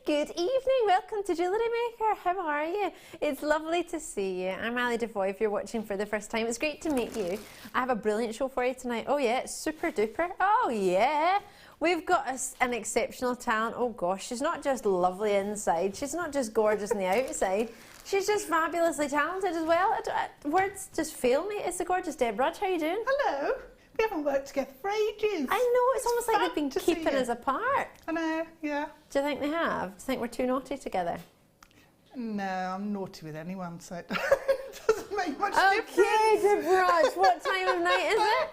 Good evening, welcome to Jewellery Maker. How are you? It's lovely to see you. I'm Defoy if you're watching for the first time. It's great to meet you. I have a brilliant show for you tonight. Oh yeah, it's super duper. Oh yeah. We've got an exceptional talent. Oh gosh, she's not just lovely inside. She's not just gorgeous on the outside. She's just fabulously talented as well. Words just fail me. It's the gorgeous Deb Rudge. How are you doing? Hello. We haven't worked together for ages. I know, it's almost like they've been keeping us apart. I know, yeah. Do you think they have? Do you think we're too naughty together? No, I'm naughty with anyone, so it doesn't make much Okay, difference. Deb Rudge, what time of night is it?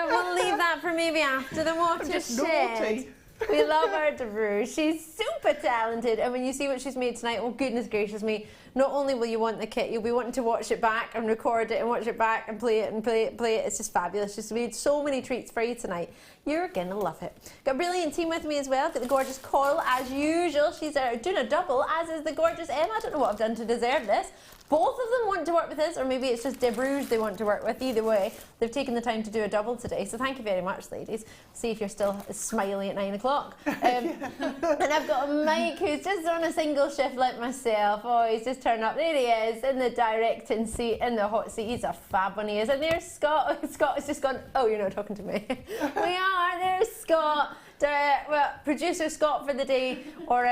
We'll leave that for maybe after the I'm just watershed. naughty. We love our Deb Rudge. She's super talented, and when you see what she's made tonight, oh goodness gracious me, not only will you want the kit, you'll be wanting to watch it back and record it and watch it back and play it and play it and play it. It's just fabulous. She's made so many treats for you tonight. You're gonna love it. Got a brilliant team with me as well. Got the gorgeous Coral as usual. She's doing a double, as is the gorgeous Emma. I don't know what I've done to deserve this. Both of them want to work with us, or maybe it's just Deb Rudge they want to work with. Either way, they've taken the time to do a double today. So thank you very much, ladies. See if you're still smiling at 9 o'clock. And I've got a Mike who's just on a single shift like myself. Oh, he's just turned up. There he is, in the directing seat, in the hot seat. He's a fab one, he is. And there's Scott. Scott has just gone, oh, you're not talking to me. We are. There's Scott. Well, producer Scott for the day, or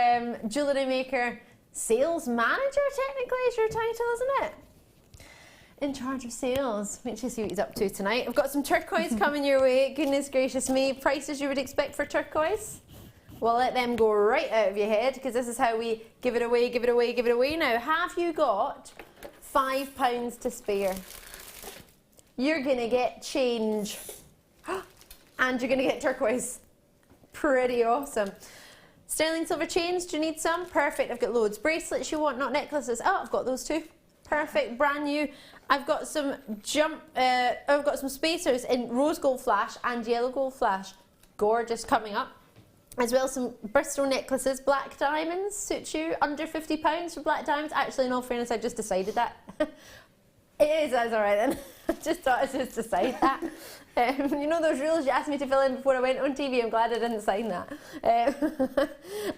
Jewellery Maker sales manager, technically, is your title, isn't it? In charge of sales. Wait till you see what he's up to tonight. I've got some turquoise coming your way. Goodness gracious me. Prices you would expect for turquoise? We'll let them go right out of your head, because this is how we give it away, give it away, give it away. Now, have you got £5 to spare? You're going to get change. And you're going to get turquoise. Pretty awesome. Sterling silver chains, do you need some? Perfect, I've got loads. Bracelets you want, not necklaces. Oh, I've got those too. Perfect, brand new. I've got some I've got some spacers in rose gold flash and yellow gold flash. Gorgeous coming up. As well as some Bristol necklaces, black diamonds, suit you, under £50 for black diamonds. Actually, in all fairness, I just decided that. It is, that's all right then. I just thought I'd just decide that. You know those rules you asked me to fill in before I went on TV? I'm glad I didn't sign that.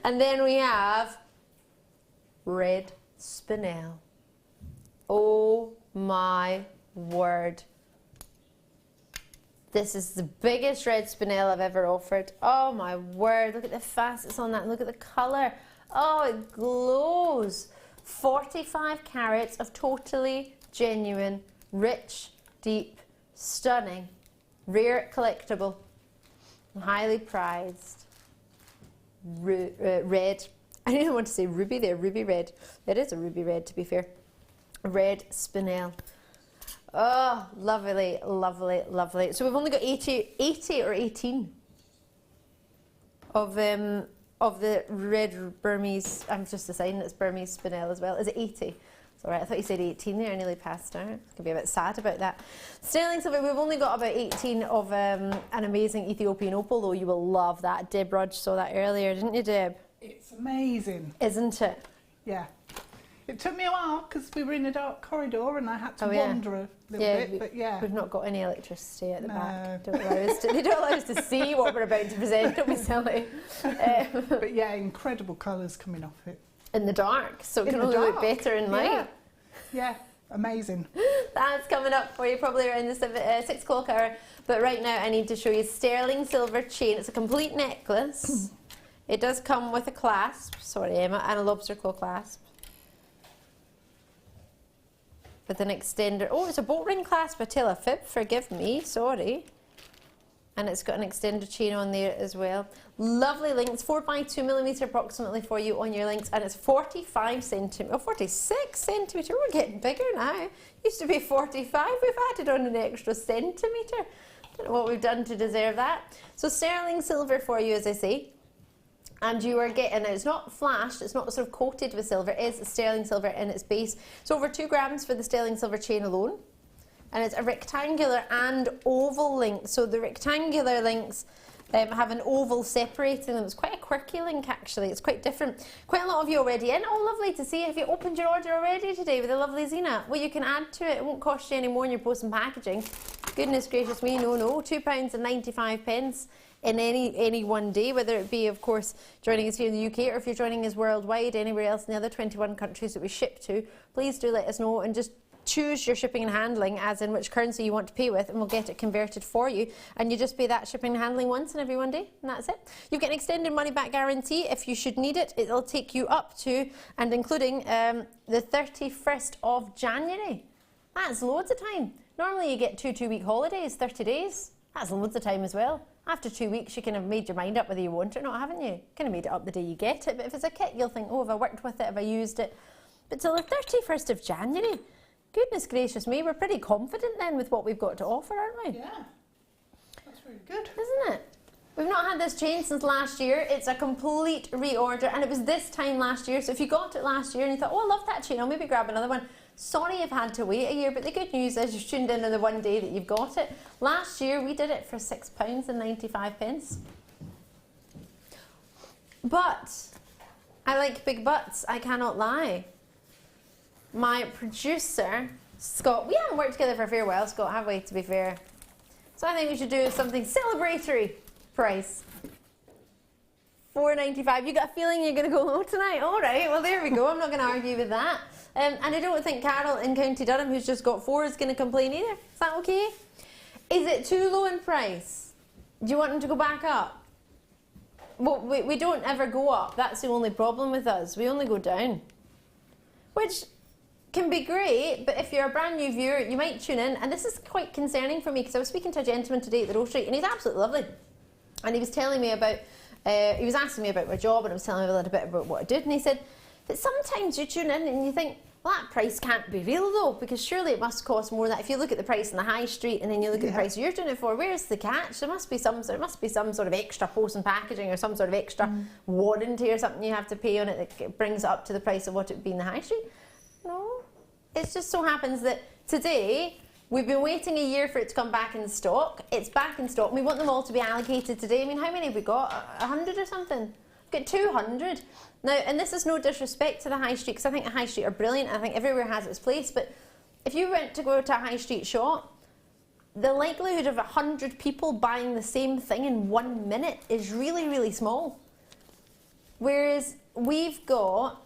And then we have red spinel. Oh my word. This is the biggest red spinel I've ever offered. Oh my word, look at the facets on that, look at the colour. Oh, it glows. 45 carats of totally genuine, rich, deep, stunning, rare collectible, highly prized, red. I didn't want to say ruby there, ruby red. It is a ruby red, to be fair. Red spinel. Oh, lovely, lovely, lovely. So we've only got 80 or 18 of the red Burmese. I'm just deciding it's Burmese spinel as well. Is it 80? It's all right. I thought you said 18 there. I nearly passed out. Could be a bit sad about that. Sterling silver. We've only got about 18 of an amazing Ethiopian opal, though. You will love that. Deb Rudge saw that earlier, didn't you, Deb? It's amazing. Isn't it? Yeah. It took me a while because we were in a dark corridor and I had to wander a little bit, but yeah. We've not got any electricity at the back. Don't allow us to, they don't allow us to see what we're about to present, don't be silly. But yeah, incredible colours coming off it. In the dark, so it can only look better in light. Yeah, amazing. That's coming up for you probably around the 6 o'clock hour. But right now I need to show you sterling silver chain. It's a complete necklace. It does come with a clasp, sorry Emma, and a lobster claw clasp. With an extender. Oh, it's a bolt ring clasp. I tell a fib, forgive me, sorry. And it's got an extender chain on there as well. Lovely links, 4x2mm approximately for you on your links, and it's 45 centimetre, 46 centimetre. We're getting bigger now. Used to be 45. We've added on an extra centimetre. Don't know what we've done to deserve that. So sterling silver for you, as I say. And you are getting, it's not flashed, it's not sort of coated with silver, it is sterling silver in its base. It's over 2 grams for the sterling silver chain alone. And it's a rectangular and oval link. So the rectangular links have an oval separating them. It's quite a quirky link actually, it's quite different. Quite a lot of you already in. Oh, lovely to see. Have you opened your order already today with the lovely Zena? Well, you can add to it, it won't cost you any more in your post and packaging. Goodness gracious me, no, £2.95 in any one day, whether it be, of course, joining us here in the UK or if you're joining us worldwide, anywhere else in the other 21 countries that we ship to, please do let us know and just choose your shipping and handling, as in which currency you want to pay with, and we'll get it converted for you. And you just pay that shipping and handling once in every one day, and that's it. You get an extended money back guarantee if you should need it. It'll take you up to and including the 31st of January. That's loads of time. Normally you get 2-week holidays, 30 days. That's loads of time as well. After 2 weeks, you can have made your mind up whether you want it or not, haven't you? Kind of made it up the day you get it. But if it's a kit, you'll think, oh, have I worked with it? Have I used it? But till the 31st of January, Goodness gracious me, we're pretty confident then with what we've got to offer, aren't we? Yeah, that's really good. Isn't it? We've not had this chain since last year. It's a complete reorder, and it was this time last year. So if you got it last year and you thought, oh, I love that chain, I'll maybe grab another one. Sorry you've had to wait a year, but the good news is you've tuned in on the one day that you've got it. Last year we did it for £6.95. But I like big butts, I cannot lie. My producer, Scott, we haven't worked together for a fair while, Scott, have we, to be fair? So I think we should do something celebratory price. £4.95. You got a feeling you're going to go low tonight? All right, well, there we go. I'm not going to argue with that. And I don't think Carol in County Durham, who's just got 4, is going to complain either. Is that okay? Is it too low in price? Do you want them to go back up? Well, we don't ever go up. That's the only problem with us. We only go down. Which can be great, but if you're a brand new viewer, you might tune in. And this is quite concerning for me because I was speaking to a gentleman today at the Roastery, and he's absolutely lovely. And he was telling me about, he was asking me about my job, and I was telling him a little bit about what I did, and he said that sometimes you tune in and you think, well, that price can't be real though, because surely it must cost more than that. If you look at the price in the high street and then you look at the price you're doing it for, where's the catch? There must be some sort of extra post and packaging or some sort of extra warranty or something you have to pay on it that brings it up to the price of what it would be in the high street. No, it just so happens that today we've been waiting a year for it to come back in stock. It's back in stock. We want them all to be allocated today. I mean, how many have we got? 100 or something? We've got 200. Now, and this is no disrespect to the high street, because I think the high street are brilliant. I think everywhere has its place. But if you went to go to a high street shop, the likelihood of 100 people buying the same thing in 1 minute is really, really small. Whereas we've got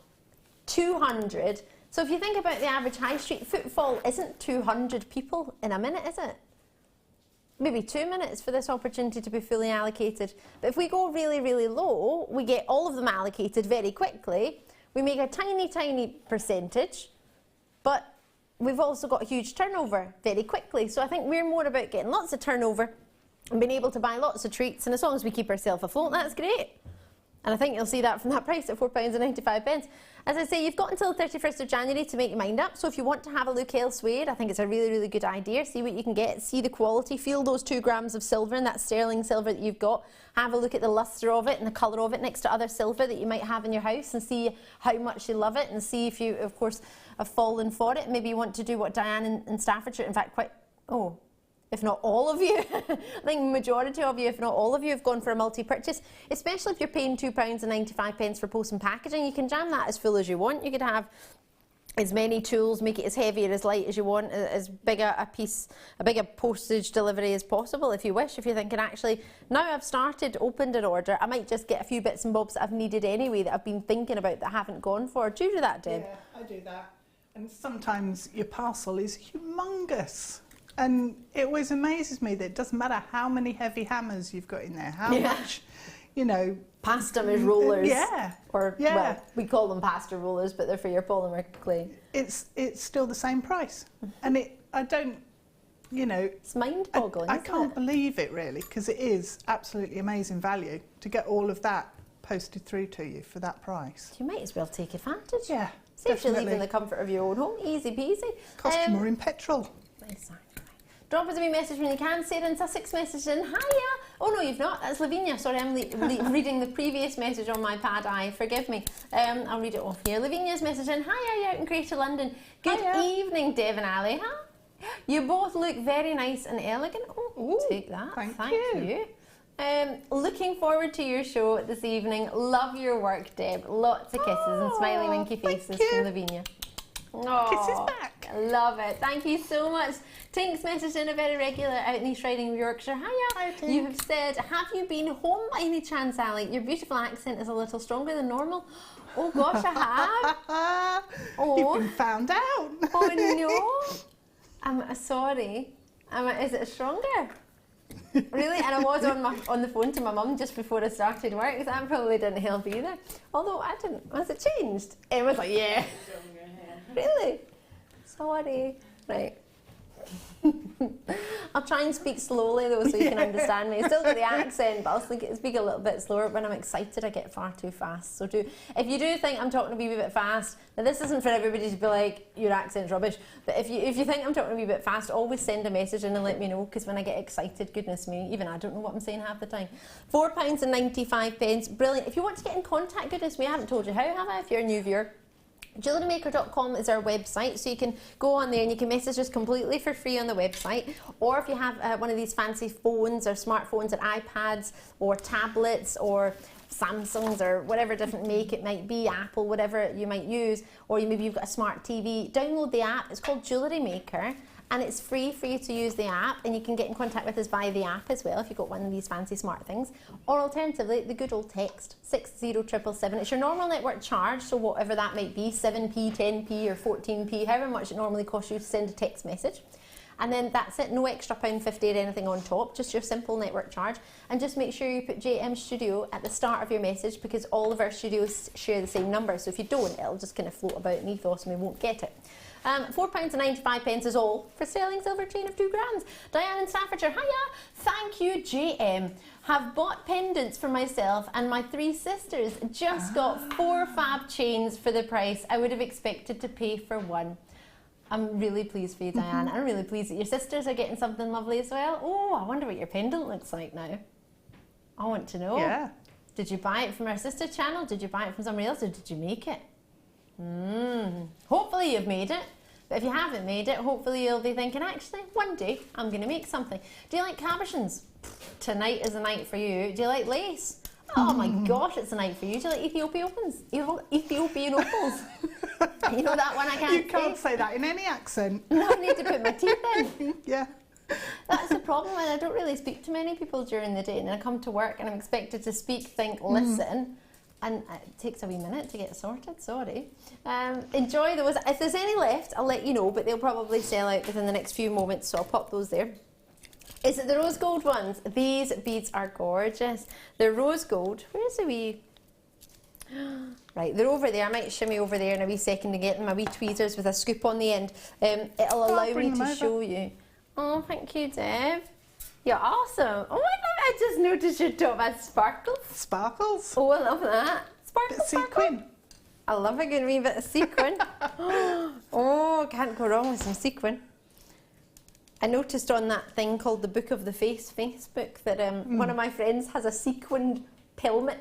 200. So if you think about the average high street footfall, isn't 200 people in a minute, is it? Maybe 2 minutes for this opportunity to be fully allocated. But if we go really, really low, we get all of them allocated very quickly. We make a tiny, tiny percentage, but we've also got huge turnover very quickly. So I think we're more about getting lots of turnover and being able to buy lots of treats. And as long as we keep ourselves afloat, that's great. And I think you'll see that from that price at £4.95. As I say, you've got until the 31st of January to make your mind up. So if you want to have a look elsewhere, I think it's a really, really good idea. See what you can get, see the quality, feel those 2 grams of silver in that sterling silver that you've got. Have a look at the lustre of it and the colour of it next to other silver that you might have in your house and see how much you love it and see if you, of course, have fallen for it. Maybe you want to do what Diane in Staffordshire, in fact, if not all of you, I think the majority of you, if not all of you, have gone for a multi-purchase, especially if you're paying £2.95 for post and packaging. You can jam that as full as you want. You could have as many tools, make it as heavy or as light as you want, as big a bigger postage delivery as possible if you wish. If you're thinking, actually, now I've opened an order, I might just get a few bits and bobs that I've needed anyway that I've been thinking about that I haven't gone for. Do you do that, Deb? Yeah, I do that. And sometimes your parcel is humongous. And it always amazes me that it doesn't matter how many heavy hammers you've got in there, how much, Pasta rollers. Yeah. Well, we call them pasta rollers, but they're for your polymer clay. It's still the same price. And it's mind-boggling, I can't believe it really, because it is absolutely amazing value to get all of that posted through to you for that price. You might as well take advantage. Yeah, Saves you leaving the comfort of your own home. Easy peasy. Cost you more in petrol. Exactly. Drop us a wee message when you can. Sarah in Sussex message in. Hiya! Oh no, you've not. That's Lavinia. Sorry, I'm reading the previous message on my pad. Forgive me. I'll read it off here. Lavinia's message in. Hiya, you're out in Greater London. Good evening, Deb and Ali. Huh? You both look very nice and elegant. Oh, take that. Thank you. Looking forward to your show this evening. Love your work, Deb. Lots of kisses and smiley winky faces from Lavinia. Oh, kisses back. I love it. Thank you so much. Tink's message in, a very regular out in East Riding, Yorkshire. Hiya. Hi, Tink. You have said, have you been home by any chance, Ali? Your beautiful accent is a little stronger than normal. Oh gosh, I have. You've been found out. Oh no. I'm sorry. Is it stronger? Really? And I was on the phone to my mum just before I started work. That probably didn't help either. Although I didn't. Has it changed? It was like, yeah. Really? Sorry. Right. I'll try and speak slowly though so you can understand me. Still got the accent, but I'll speak a little bit slower. When I'm excited, I get far too fast. So if you do think I'm talking a wee bit fast, now this isn't for everybody to be like, your accent's rubbish, but if you think I'm talking a wee bit fast, always send a message in and let me know, because when I get excited, goodness me, even I don't know what I'm saying half the time. £4.95, brilliant. If you want to get in contact, goodness me, I haven't told you how, have I, if you're a new viewer? JewelleryMaker.com is our website, so you can go on there and you can message us completely for free on the website. Or if you have one of these fancy phones or smartphones or iPads or tablets or Samsungs or whatever different make it might be, Apple, whatever you might use, or maybe you've got a smart TV, download the app. It's called Jewellery Maker. And it's free for you to use the app, and you can get in contact with us via the app as well if you've got one of these fancy smart things. Or alternatively, the good old text, 60777. It's your normal network charge, so whatever that might be, 7p, 10p or 14p, however much it normally costs you to send a text message. And then that's it, no extra £1.50 or anything on top, just your simple network charge. And just make sure you put JM Studio at the start of your message, because all of our studios share the same number, so if you don't, it'll just kind of float about in ethos and we won't get it. £4.95 is all for sterling silver chain of 2 grams. Diane in Staffordshire, hiya! Thank you, JM. Have bought pendants for myself and my 3 sisters. Just got 4 fab chains for the price I would have expected to pay for one. I'm really pleased for you, Diane. I'm really pleased that your sisters are getting something lovely as well. Oh, I wonder what your pendant looks like now. I want to know. Yeah. Did you buy it from our sister channel? Did you buy it from somebody else, or did you make it? Hopefully you've made it. But if you haven't made it, hopefully you'll be thinking, actually, one day I'm going to make something. Do you like cabochons? Tonight is a night for you. Do you like lace? Oh my gosh, it's a night for you. Do you like Ethiopian opals? You know that one I can't say? You can't say that in any accent. No, I need to put my teeth in. Yeah. That's the problem, and I don't really speak to many people during the day, and then I come to work and I'm expected to speak, think, listen. And it takes a wee minute to get sorted, sorry. Enjoy those. If there's any left, I'll let you know, but they'll probably sell out within the next few moments, so I'll pop those there. Is it the rose gold ones? These beads are gorgeous. They're rose gold. Where's the wee... Right, they're over there. I might shimmy over there in a wee second to get them, my wee tweezers with a scoop on the end. It'll allow me to show you. Oh, thank you, Deb. You're awesome. Oh my God, I just noticed your top has sparkles. Sparkles? Oh, I love that. Sparkle, Sequin. I love a good wee bit of sequin. Oh, can't go wrong with some sequin. I noticed on that thing called the Book of the Face Facebook that one of my friends has a sequined pelmet.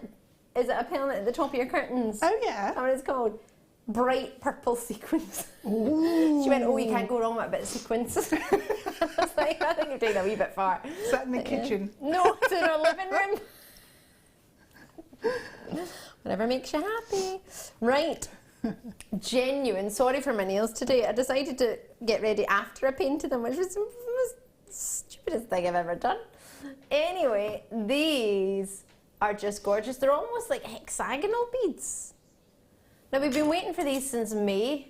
Is it a pelmet at the top of your curtains? Oh, yeah. That's what it's called. Bright purple sequins. Ooh. She went, oh, you can't go wrong with a bit of sequins. I was like, I think you're taking a wee bit far. Is that in the kitchen? No, it's in our living room. Whatever makes you happy. Right. Genuine. Sorry for my nails today. I decided to get ready after I painted them, which was the stupidest thing I've ever done. Anyway, these are just gorgeous. They're almost like hexagonal beads. Now, we've been waiting for these since May.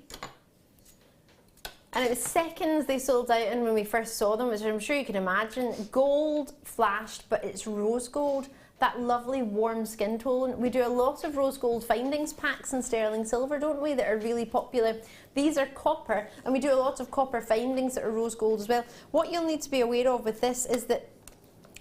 And it was seconds they sold out in when we first saw them, which I'm sure you can imagine. Gold flashed, but it's rose gold. That lovely warm skin tone. We do a lot of rose gold findings packs in sterling silver, don't we, that are really popular. These are copper, and we do a lot of copper findings that are rose gold as well. What you'll need to be aware of with this is that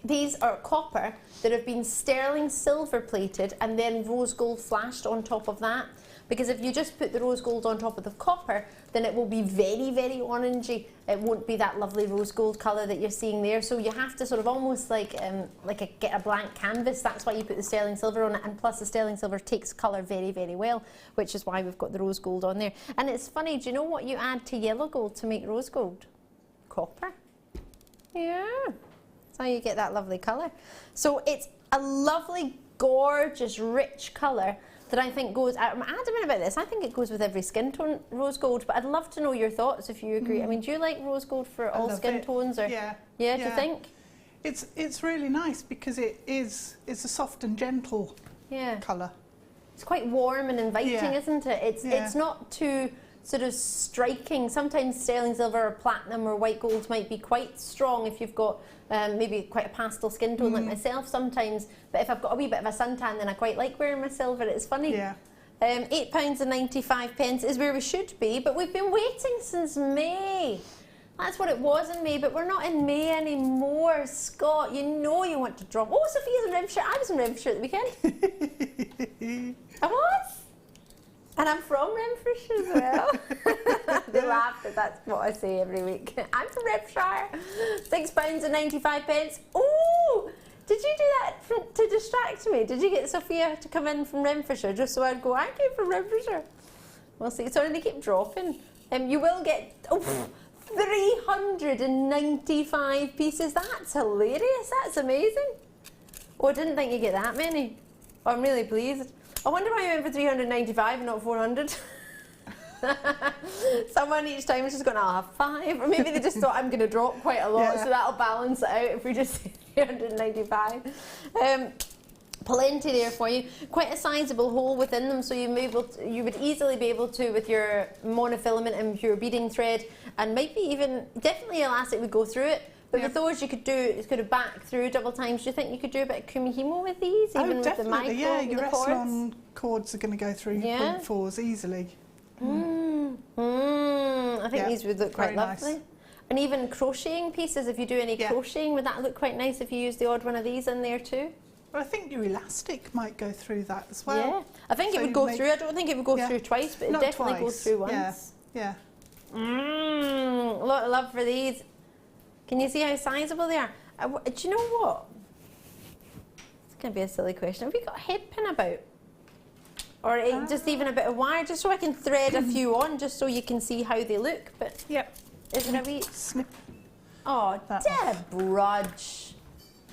these are copper that have been sterling silver plated and then rose gold flashed on top of that. Because if you just put the rose gold on top of the copper, then it will be very, very orangey. It won't be that lovely rose gold colour that you're seeing there. So you have to sort of almost get a blank canvas. That's why you put the sterling silver on it. And plus the sterling silver takes colour very, very well, which is why we've got the rose gold on there. And it's funny, do you know what you add to yellow gold to make rose gold? Copper. Yeah. That's how you get that lovely colour. So it's a lovely, gorgeous, rich colour that I think goes, I'm adamant about this, I think it goes with every skin tone, rose gold, but I'd love to know your thoughts if you agree. I mean, do you like rose gold for all skin tones? Or Yeah. Yeah, do you think? It's really nice because it's a soft and gentle colour. It's quite warm and inviting, isn't it? It's not too sort of striking. Sometimes sterling silver or platinum or white gold might be quite strong if you've got maybe quite a pastel skin tone like myself sometimes, but if I've got a wee bit of a suntan, then I quite like wearing my silver. It's funny. Yeah. £8.95 is where we should be, but we've been waiting since May. That's what it was in May, but we're not in May anymore, Scott. You know you want to drop. Oh, Sophia's in Renfrewshire. I was in Renfrewshire at the weekend. I was. And I'm from Renfrewshire as well. They laugh because that's what I say every week. I'm from Renfrewshire. £6.95. Oh, did you do that to distract me? Did you get Sophia to come in from Renfrewshire just so I'd go, I came from Renfrewshire? We'll see. Sorry, they keep dropping. You will get 395 pieces. That's hilarious. That's amazing. Oh, I didn't think you'd get that many. Oh, I'm really pleased. I wonder why I went for 395 and not 400. Someone each time is just going, I'll have 5. Or maybe they just thought I'm going to drop quite a lot, so that'll balance it out if we just say 395. Plenty there for you. Quite a sizable hole within them, so you would easily be able to, with your monofilament and your beading thread, and maybe even, definitely elastic would go through it. But with those, you could have back through double times. Do you think you could do a bit of kumihimo with these? Even with the micro, your Epsilon cords are going to go through your 0.4s easily. I think these would look quite lovely. Nice. And even crocheting pieces, if you do any crocheting, would that look quite nice if you use the odd one of these in there too? Well, I think your elastic might go through that as well. Yeah, I think it would go through. I don't think it would go through twice, but it definitely goes through once. Yeah. A lot of love for these. Can you see how sizable they are? Do you know what? It's going to be a silly question. Have you got a head pin about? Or just even a bit of wire, just so I can thread a few on, just so you can see how they look. But is it a wee snip? Oh, Deb Rudge.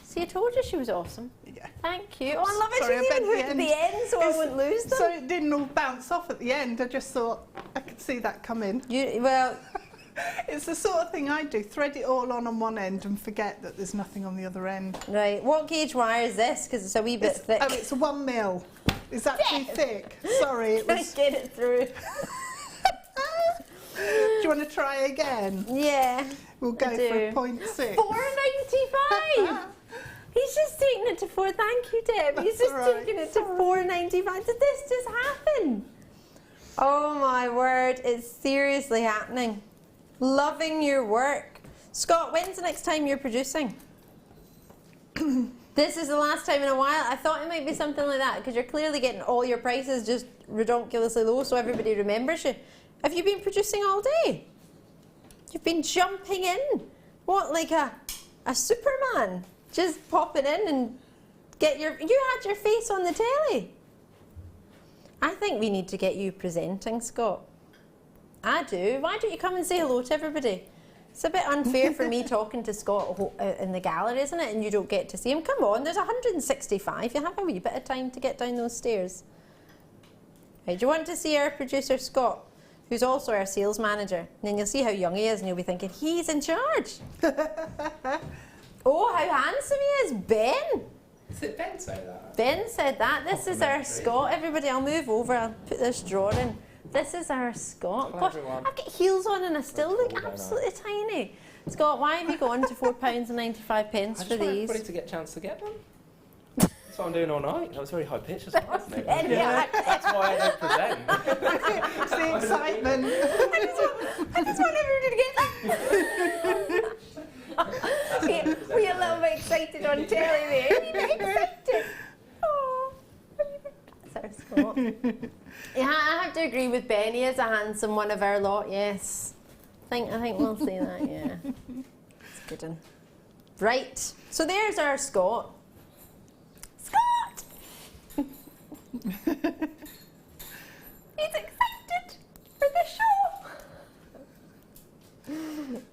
See, I told you she was awesome. Yeah. Thank you. Oh, I love it. She's even hooked at the end, so I wouldn't lose them. So it didn't all bounce off at the end. I just thought I could see that come in. Well. It's the sort of thing I do, thread it all on one end and forget that there's nothing on the other end. Right, what gauge wire is this? Because it's a wee bit thick. Oh, it's a 1 mil. Is that too thick? Sorry, it was... Get it through. Do you want to try again? Yeah. We'll go for 0.6. $4.95! He's just taking it to 4. Thank you, Deb. He's just taking it to $4.95. Did this just happen? Oh my word, it's seriously happening. Loving your work. Scott, when's the next time you're producing? This is the last time in a while. I thought it might be something like that because you're clearly getting all your prices just redonkulously low so everybody remembers you. Have you been producing all day? You've been jumping in. What, like a Superman? Just popping in and you had your face on the telly. I think we need to get you presenting, Scott. I do. Why don't you come and say hello to everybody? It's a bit unfair for me talking to Scott in the gallery, isn't it? And you don't get to see him. Come on, there's 165. You have a wee bit of time to get down those stairs. Right, do you want to see our producer, Scott, who's also our sales manager? And then you'll see how young he is and you'll be thinking, he's in charge. Oh, how handsome he is, Ben. Did Ben say that? Ben said that. This is our Scott. Everybody, I'll move over. I'll put this drawer in. This is our Scott. Gosh, I've got heels on and I still look absolutely tiny. Scott, why have you gone to £4.95 for these? I just want everybody to get a chance to get them. That's what I'm doing all night. That was very high pitched, wasn't it? That's why I don't present. It's the excitement. I just want everybody to get that. We're a little bit excited on telly there. We're excited. Oh, that's our Scott. Yeah, I have to agree with Ben. He is a handsome one of our lot, yes. I think we'll say that, yeah. It's good one. Right, so there's our Scott. Scott! He's excited for the show.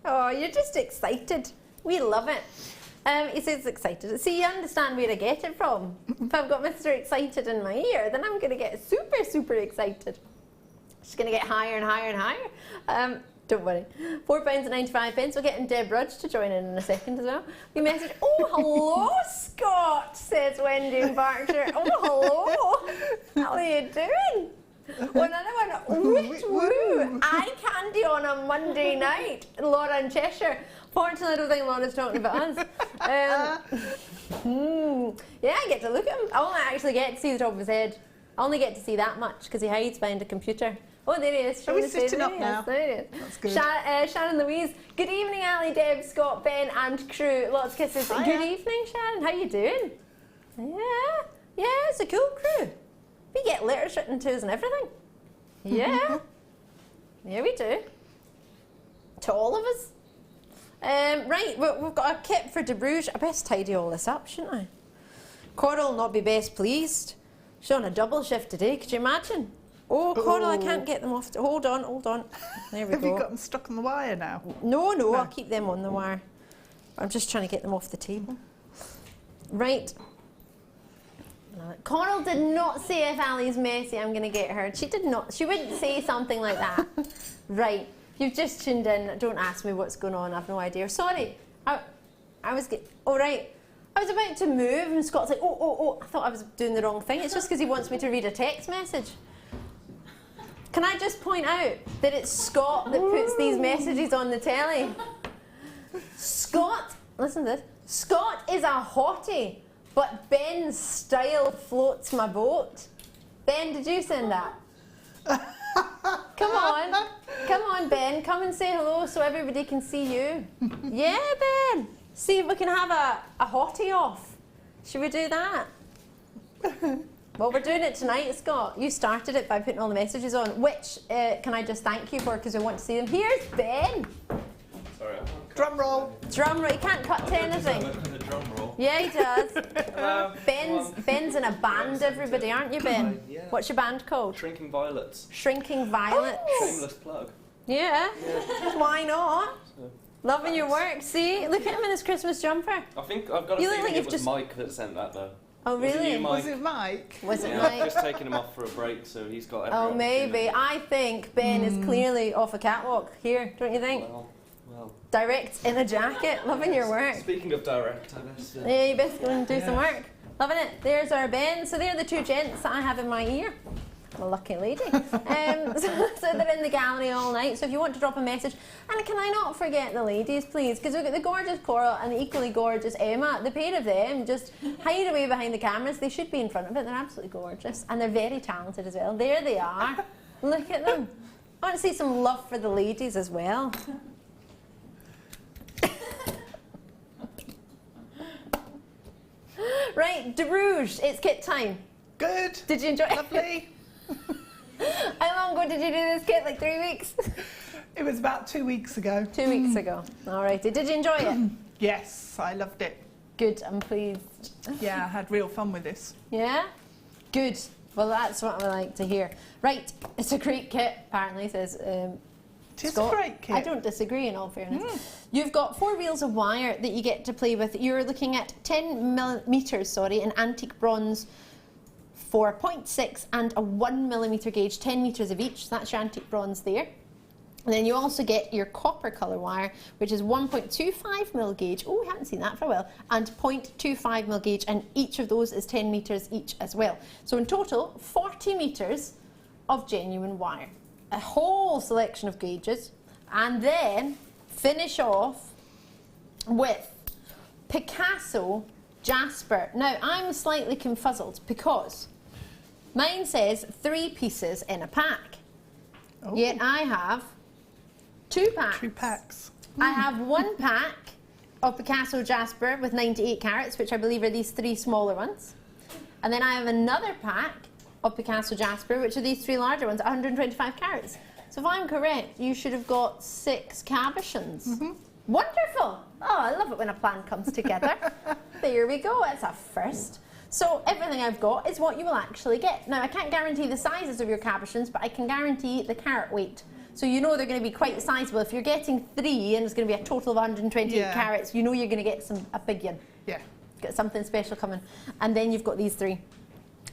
Oh, you're just excited. We love it. He says excited. See, you understand where I get it from. If I've got Mr. Excited in my ear, then I'm going to get super, super excited. She's going to get higher and higher and higher. Don't worry. £4.95. We're getting Deb Rudge to join in a second as well. We message, oh, hello, Scott, says Wendy in Berkshire. Oh, hello. How are you doing? Oh, another one, woo woo, eye candy on a Monday night. Laura in Cheshire. Fortunately, I don't think Laura's talking about us. Yeah, I get to look at him. I only actually get to see the top of his head. I only get to see that much because he hides behind a computer. Oh, there he is. Are we Showing the face. sitting up now? There he is. That's good. Shannon Louise. Good evening, Ali, Deb, Scott, Ben, and crew. Lots of kisses. Hiya. Good evening, Shannon. How you doing? Yeah, it's a cool crew. We get letters written to us and everything. Yeah. Yeah, we do. To all of us. Right, we've got a kit for Deb Rudge. I best tidy all this up, shouldn't I? Coral will not be best pleased. She's on a double shift today, could you imagine? Oh, Coral, I can't get them off. Hold on. There we Have go. you got them stuck on the wire now? No, I'll keep them on the wire. I'm just trying to get them off the table. Right. Coral did not say if Ali's messy, I'm going to get her. She did not. She wouldn't say something like that. Right. You've just tuned in. Don't ask me what's going on. I've no idea. Sorry. I was all right. I was about to move and Scott's like, oh. I thought I was doing the wrong thing. It's just because he wants me to read a text message. Can I just point out that it's Scott that puts these messages on the telly? Scott, listen to this. Scott is a hottie, but Ben's style floats my boat. Ben, did you send that? Come on, Ben. Come and say hello so everybody can see you. Yeah, Ben. See if we can have a hottie off. Should we do that? Well, we're doing it tonight, Scott. You started it by putting all the messages on, which can I just thank you for because we want to see them. Here's Ben. Sorry, I can't Drum roll. Drum roll. He can't cut to anything. the drum roll. Yeah, he does. Ben's in a band, everybody, aren't you, Ben? Yeah. What's your band called? Shrinking Violets. Shrinking Violets. Shameless plug. Yeah. Why not? So, Loving your work. See, look at him in his Christmas jumper. I think I've got a You look feeling like it you've was just- Mike that sent that though. Oh, Was it really? you, Mike? Was it Mike? Was it Yeah, Mike? I've just taken him off for a break, so he's got every Oh, maybe. opportunity. I think Ben is clearly off a catwalk here, don't you think? Well. Direct in a jacket, loving your work. Speaking of direct, I guess. Yeah, you best go and do some work. Loving it. There's our Ben. So they're the two gents that I have in my ear. I'm a lucky lady. So they're in the gallery all night. So if you want to drop a message, and can I not forget the ladies, please? Because we've got the gorgeous Coral and the equally gorgeous Emma. The pair of them just hide away behind the cameras. They should be in front of it. They're absolutely gorgeous. And they're very talented as well. There they are. Look at them. I want to see some love for the ladies as well. Right, Deb Rudge, it's kit time. Good. Did you enjoy it? Lovely. How long ago did you do this kit? Like 3 weeks? It was about 2 weeks ago. 2 weeks ago. All righty. Did you enjoy it? Yes, I loved it. Good, I'm pleased. Yeah, I had real fun with this. Yeah? Good. Well, that's what I like to hear. Right, it's a great kit, apparently, says It is Scott. a great kit. I don't disagree, in all fairness. You've got 4 reels of wire that you get to play with. You're looking at 10 millimetres, in antique bronze for 0.6 and a 1 millimetre gauge, 10 metres of each. So that's your antique bronze there. And then you also get your copper colour wire, which is 1.25 mil gauge. Oh, we haven't seen that for a while. And 0.25 mil gauge, and each of those is 10 metres each as well. So in total, 40 metres of genuine wire. A whole selection of gauges. And then finish off with Picasso Jasper. Now, I'm slightly confuzzled because mine says 3 pieces in a pack. Oh. Yet I have 2 packs. 2 packs. I have 1 pack of Picasso Jasper with 98 carats, which I believe are these 3 smaller ones. And then I have another pack of Picasso Jasper, which are these 3 larger ones, 125 carats. So if I'm correct, you should have got 6 cabochons. Wonderful! Oh, I love it when a plan comes together. There we go, it's a first. So everything I've got is what you will actually get. Now, I can't guarantee the sizes of your cabochons, but I can guarantee the carat weight. So you know they're going to be quite sizable. If you're getting 3 and it's going to be a total of 128 carats, you know you're going to get a big one. Yeah. Got something special coming. And then you've got these 3.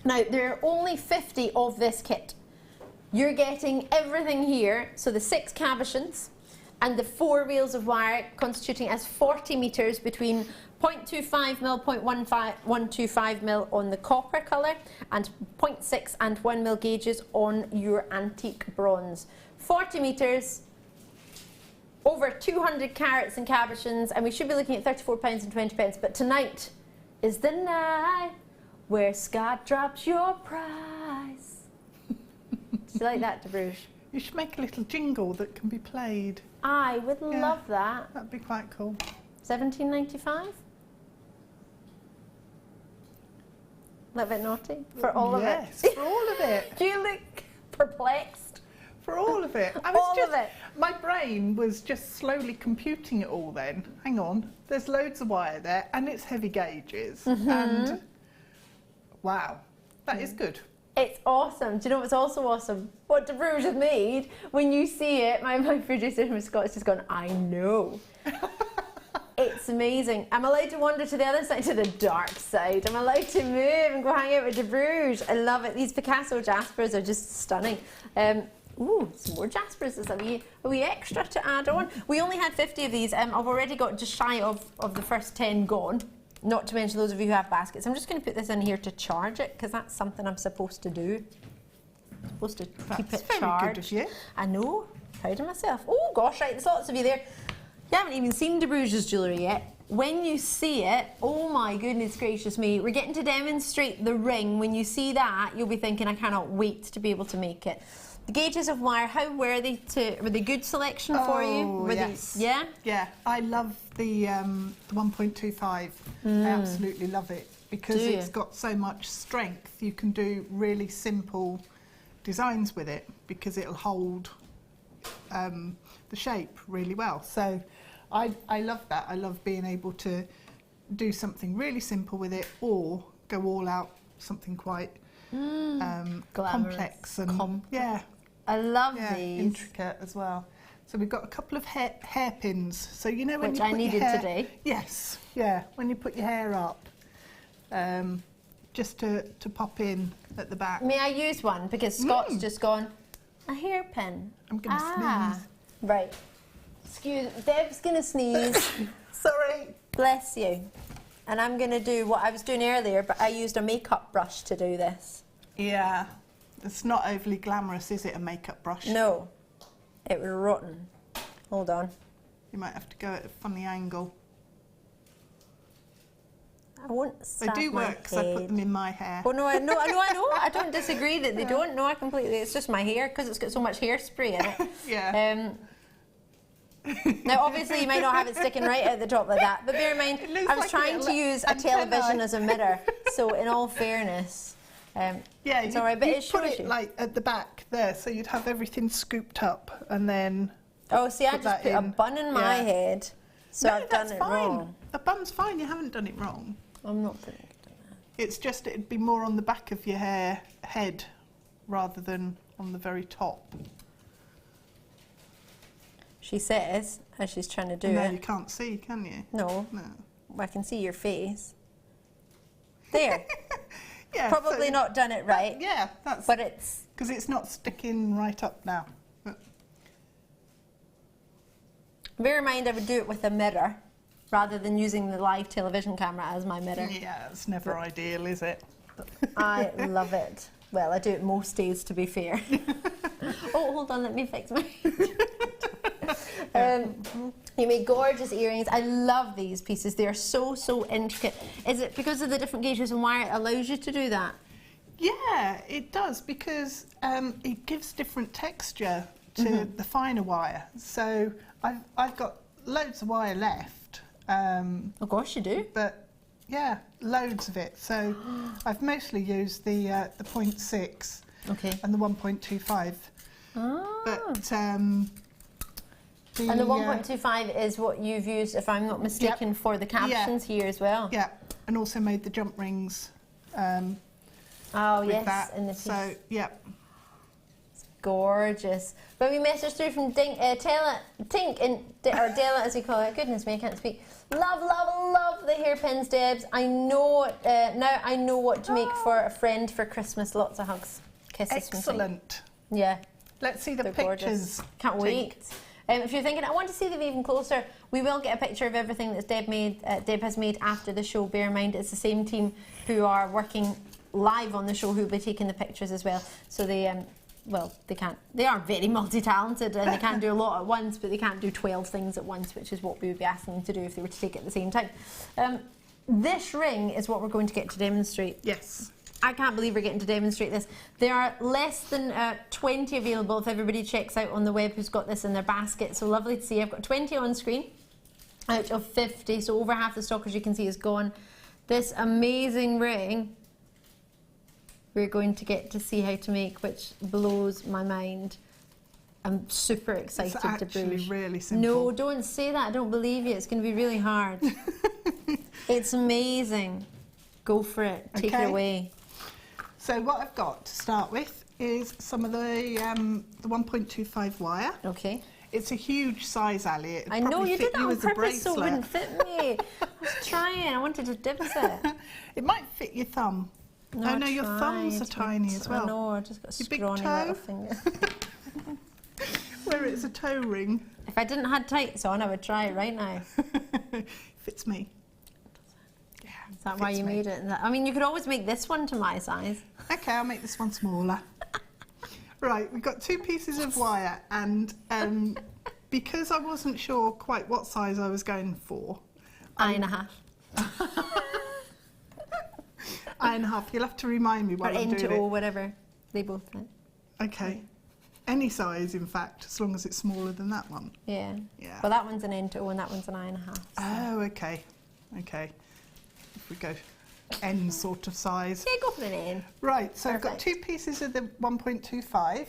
Now, there are only 50 of this kit. You're getting everything here, so the 6 cabochons and the 4 reels of wire constituting as 40 metres between 0.25 mil, 0.125 mil on the copper colour and 0.6 and 1 mil gauges on your antique bronze. 40 metres, over 200 carats and cabochons, and we should be looking at £34 and 20p, but tonight is the night where Scott drops your prize. Do you like that, Deb Rudge? You should make a little jingle that can be played. I would love that. That'd be quite cool. $17.95? A little bit naughty for all of it. Yes, for all of it. Do you look perplexed? For all of it. My brain was just slowly computing it all then. Hang on, there's loads of wire there and it's heavy gauges. And wow, that is good. It's awesome. Do you know what's also awesome? What Deb Rudge has made. When you see it, my producer from Scott's just gone, I know. It's amazing. I'm allowed to wander to the other side, to the dark side. I'm allowed to move and go hang out with Deb Rudge. I love it. These Picasso Jaspers are just stunning. Ooh, some more Jaspers. There's a wee extra to add on. We only had 50 of these. I've already got just shy of the first 10 gone. Not to mention those of you who have baskets. I'm just going to put this in here to charge it because that's something I'm supposed to do. I'm supposed to keep it charged. Good of you. I know. Proud of myself. Oh gosh, right. There's lots of you there. You haven't even seen Deb Rudge's jewellery yet. When you see it, oh my goodness gracious me, we're getting to demonstrate the ring. When you see that, you'll be thinking, I cannot wait to be able to make it. The gauges of wire, how were they good selection for you? Yes. Yeah? Yeah, I love the 1.25. I absolutely love it because it's got so much strength. You can do really simple designs with it because it'll hold the shape really well. So I love that. I love being able to do something really simple with it or go all out, something quite complex and I love these. Intricate as well. So we've got a couple of hairpins. So you know when which you put I needed your hair, today. Yes, yeah. When you put your hair up, just to pop in at the back. May I use one because Scott's just gone a hairpin. I'm going to sneeze. Right. Excuse. Deb's going to sneeze. Sorry. Bless you. And I'm going to do what I was doing earlier, but I used a makeup brush to do this. Yeah. It's not overly glamorous, is it, a makeup brush? No. It was rotten. Hold on. You might have to go at a funny angle. I won't They do work because I put them in my hair. Oh no, I know. I don't disagree that they don't. No, I completely. It's just my hair because it's got so much hairspray in it. Yeah. Now, obviously, you might not have it sticking right at the top like that, but bear in mind, I was trying to use a television as a mirror. So, in all fairness, it's all right. But it put it like at the back there, so you'd have everything scooped up, and then. Oh, see, I just put a bun in my head, so no, I've done it wrong. A bun's fine. You haven't done it wrong. I'm not putting it in there. It's just it'd be more on the back of your head rather than on the very top. She says, as she's trying to do it. No, you can't see, can you? No. No. I can see your face. There. Yeah. Probably not done it right. Yeah, that's. But it's. Because it's not sticking right up now. But bear in mind, I would do it with a mirror rather than using the live television camera as my mirror. Yeah, it's never ideal, is it? I love it. Well, I do it most days, to be fair. Oh, hold on, let me fix my. You make gorgeous earrings. I love these pieces. They are so intricate. Is it because of the different gauges and wire it allows you to do that? Yeah, it does because it gives different texture to the finer wire. So I've got loads of wire left. Of course you do. But yeah, loads of it. So I've mostly used the 0.6 and the 1.25. Ah. But and the 1.25 is what you've used, if I'm not mistaken, for the captions here as well. Yeah, and also made the jump rings. Oh with yes, that. in the so yeah, it's gorgeous. But we messaged through from Tink or Della as we call it. Goodness me, I can't speak. Love the hairpins, Debs. I know now. I know what to make for a friend for Christmas. Lots of hugs, kisses from Tink. Excellent. Yeah. Let's see the They're pictures. Gorgeous. Can't wait. If you're thinking, I want to see them even closer, we will get a picture of everything that Deb has made after the show. Bear in mind, it's the same team who are working live on the show who will be taking the pictures as well. So they, they are very multi-talented and they can do a lot at once, but they can't do 12 things at once, which is what we would be asking them to do if they were to take it at the same time. This ring is what we're going to get to demonstrate. Yes. I can't believe we're getting to demonstrate this. There are less than 20 available if everybody checks out on the web who's got this in their basket. So lovely to see. I've got 20 on screen out of 50, so over half the stock, as you can see, is gone. This amazing ring we're going to get to see how to make, which blows my mind. I'm super excited to It's actually bruise. really simple. No, don't say that. I don't believe you. It's going to be really hard. It's amazing. Go for it. Take it away. So what I've got to start with is some of the 1.25 wire. Okay. It's a huge size, Ali. I know, you did that on purpose so it bracelet. wouldn't fit me. I was trying. I wanted to dip it. It might fit your thumb. No, oh no, your thumbs are tiny as well. I know, I just got a Your big scrawny toe? little finger. Where it's a toe ring. If I didn't have tights on, I would try it right now. Fits me. Yeah, Is that why you made it? I mean, you could always make this one to my size. Okay, I'll make this one smaller. Right, we've got 2 pieces of wire, and because I wasn't sure quite what size I was going for, Eye and a half. Eye and a half. You'll have to remind me Or while I'm into doing it. or whatever. They both fit. Okay. Any size, in fact, as long as it's smaller than that one. Yeah. Yeah. Well, that one's an end to O and that one's an eye and a half. So. Oh, okay. Okay. If we go N sort of size. Yeah, go for an N. Right, so Perfect. I've got 2 pieces of the 1.25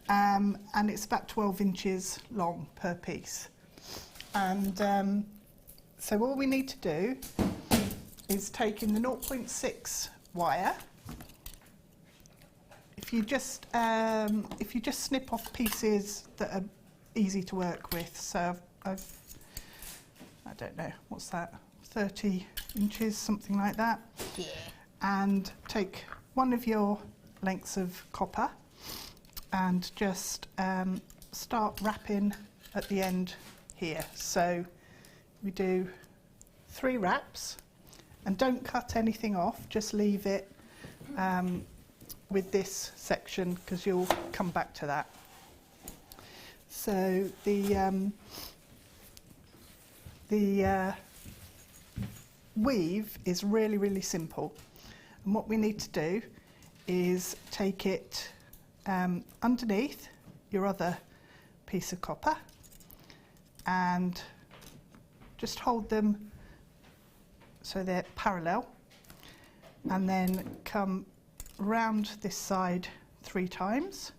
and it's about 12 inches long per piece. And so all we need to do is take in the 0.6 wire. If you just snip off pieces that are easy to work with, so I don't know, what's that, 30 inches, something like that. Yeah. And take one of your lengths of copper and just start wrapping at the end here. So we do 3 wraps, and don't cut anything off, just leave it with this section because you'll come back to that. So the weave is really, really simple. And what we need to do is take it underneath your other piece of copper and just hold them so they're parallel, and then come round this side 3 times,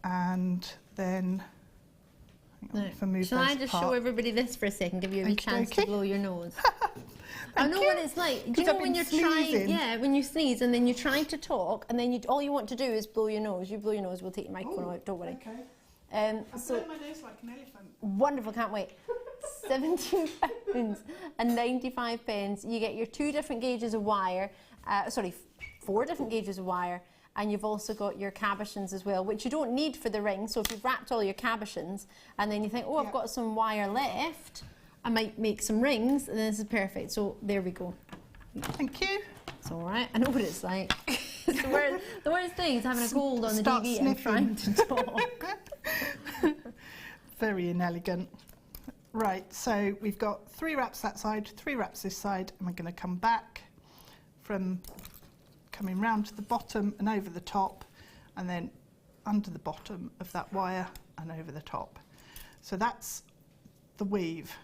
and then if I move Shall those I just apart. show everybody this for a second, give you a wee chance to Okey-dokey. blow your nose? I know what it's like. Do you 'Cause know I've when been you're trying, sneezing. yeah, when you sneeze and then you're trying to talk and then all you want to do is blow your nose. You blow your nose, we'll take your microphone out, don't worry. Okay. So my nose like an elephant. wonderful, can't wait. £17.95. You get your 2 different gauges of wire, 4 different gauges of wire, and you've also got your cabochons as well, which you don't need for the ring. So if you've wrapped all your cabochons and then you think, oh, I've got some wire left, I might make some rings, and this is perfect. So there we go. Thank you. It's all right. I know what it's like. the worst thing is having a cold on the Start TV and trying to talk. Very inelegant. Right, so we've got 3 wraps that side, 3 wraps this side, and we're going to come back from coming round to the bottom and over the top, and then under the bottom of that wire and over the top. So that's the weave,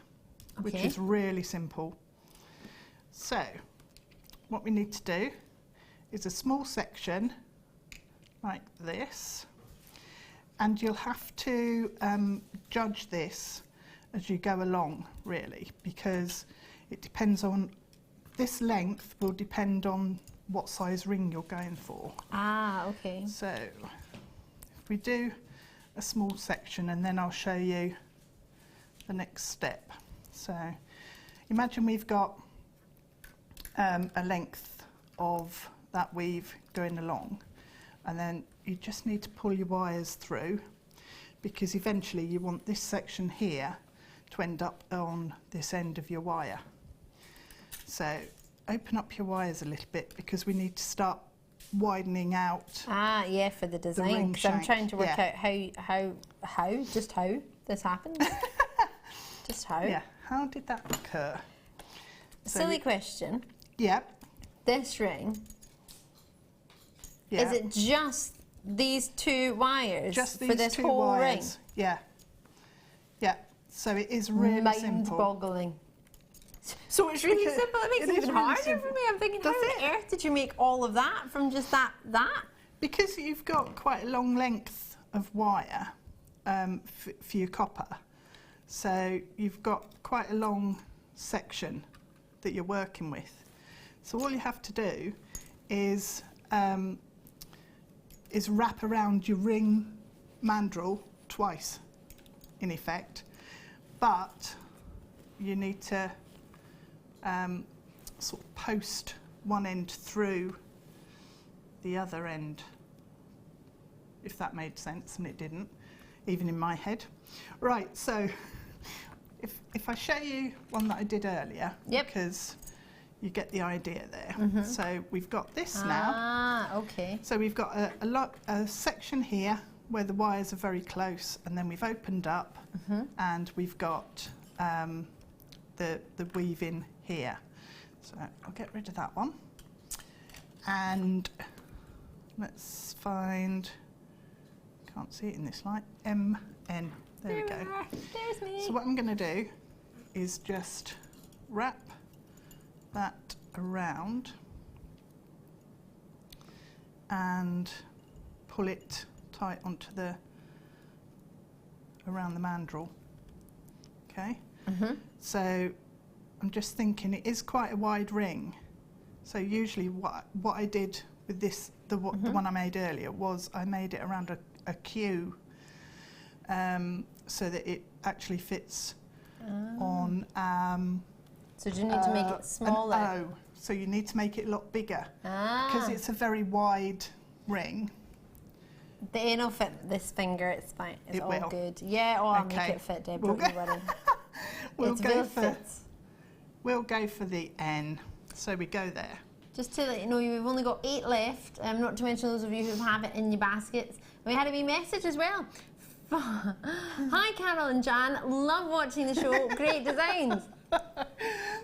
which Okay. is really simple. So what we need to do is a small section like this, and you'll have to judge this as you go along, really, because it depends on, this length will depend on what size ring you're going for. Ah, okay. So if we do a small section, and then I'll show you the next step. So imagine we've got a length of that weave going along, and then you just need to pull your wires through, because eventually you want this section here to end up on this end of your wire. So open up your wires a little bit, because we need to start widening out. Ah, yeah, for the design. ring 'Cause I'm shank, trying to work yeah. out how this happens. Just how. Yeah, how did that occur? So Silly question. Yeah. this ring, Yeah. is it just these 2 wires Just these for this 2 whole wires? Yeah. Yeah. So it is really ring? simple. Mind-boggling. So it's really Because simple. It makes it is even really harder simple. for me. I'm thinking, Does how on earth did you make all of that from just that? Because you've got quite a long length of wire for your copper, so you've got quite a long section that you're working with. So all you have to do is wrap around your ring mandrel twice, in effect, but you need to sort of post one end through the other end, if that made sense, and it didn't, even in my head. Right, so if I show you one that I did earlier, because you get the idea there. So we've got this now. Ah, okay. So we've got a section here where the wires are very close, and then we've opened up, and we've got the weaving here. So I'll get rid of that one, and let's find, can't see it in this light, MN, there we go. There's me. So what I'm going to do is just wrap that around and pull it tight onto around the mandrel. Okay. So I'm just thinking it is quite a wide ring. So usually what I did with this, the one I made earlier, was I made it around a Q, so that it actually fits on. So do you need to make it smaller? An O. So you need to make it a lot bigger because it's a very wide ring. The N will fit this finger, it's fine. It's It all will. good. Yeah, I'll make Okay. it fit, Deb, We'll don't you worry. We'll It go will for fit. we'll go for the N. So we go there. Just to let you know, we've only got 8 left, not to mention those of you who have it in your baskets. We had a wee message as well. Hi Carol and Jan, love watching the show, great designs.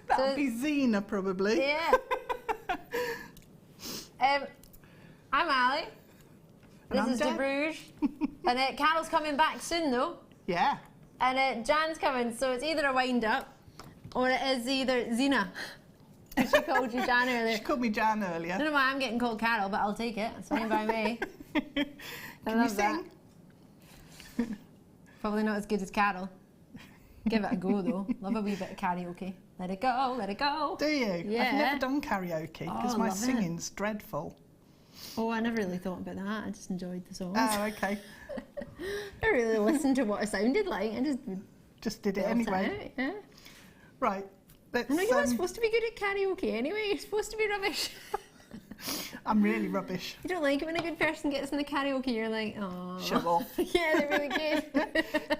That'll be Zena probably. Yeah. I'm Ali. This I'm is Deb. Deb Rudge. And Carol's coming back soon though. Yeah. And Jan's coming, so it's either a wind up or it is either Zena. She called you Jan earlier. She called me Jan I earlier. don't know why I'm getting called Carol, but I'll take it. It's fine by me. Can you sing? Probably not as good as Carol. Give it a go though. Love a wee bit of karaoke. Let it go, let it go. Do you? Yeah. I've never done karaoke because Oh, my love it. singing's dreadful. Oh, I never really thought about that. I just enjoyed the songs. Oh, okay. I really listened to what it sounded like. I just did it built anyway. out, yeah. Right. Let's, I know you're not supposed to be good at karaoke anyway. You're supposed to be rubbish. I'm really rubbish. You don't like it when a good person gets in the karaoke. You're like, oh. Show off. Yeah, they're really good.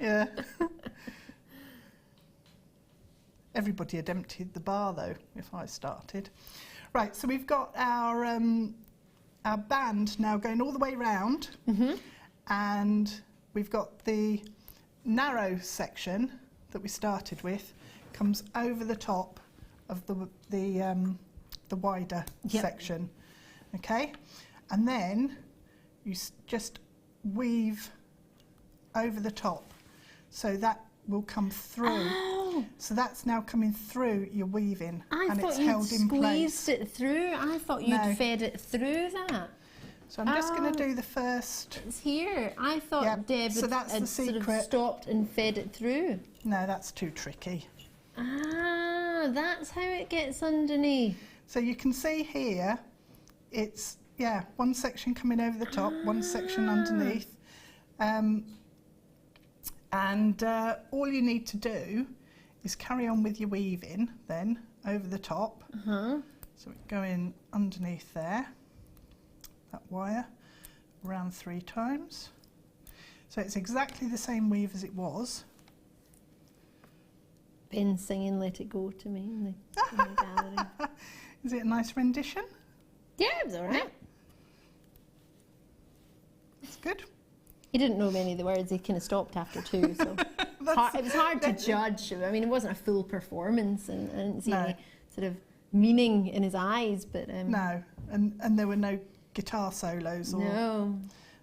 Yeah. Everybody had emptied the bar though, if I started. Right, so we've got our band now going all the way round, and we've got the narrow section that we started with comes over the top of the wider section, okay, and then you just weave over the top, so that will come through. Oh. So that's now coming through your weaving, I and thought it's you'd held in place. squeezed it through. I thought you'd No. fed it through that. So I'm just going to do the first. It's here. I thought Yep, Deb so that's the had sort of secret. stopped and fed it through. No, that's too tricky. Ah, that's how it gets underneath. So you can see here, it's, one section coming over the top, one section underneath. And all you need to do is carry on with your weaving then over the top. So we go in underneath there, that wire, around 3 times. So it's exactly the same weave as it was. Ben singing Let It Go to me in the gallery. Is it a nice rendition? Yeah, it was all right. That's good. He didn't know many of the words. He kind of stopped after 2, so it was hard to judge. I mean, it wasn't a full performance, and I didn't see No. any sort of meaning in his eyes, but no, and there were no guitar solos or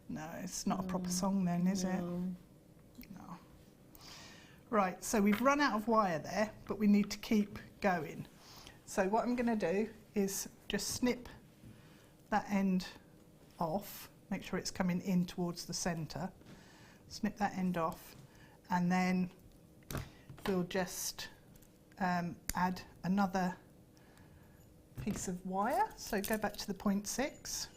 no, it's not a proper song then, is it? No. Right, so we've run out of wire there, but we need to keep going. So what I'm going to do is just snip that end off, make sure it's coming in towards the centre, snip that end off, and then we'll just add another piece of wire. So go back to the 0.6.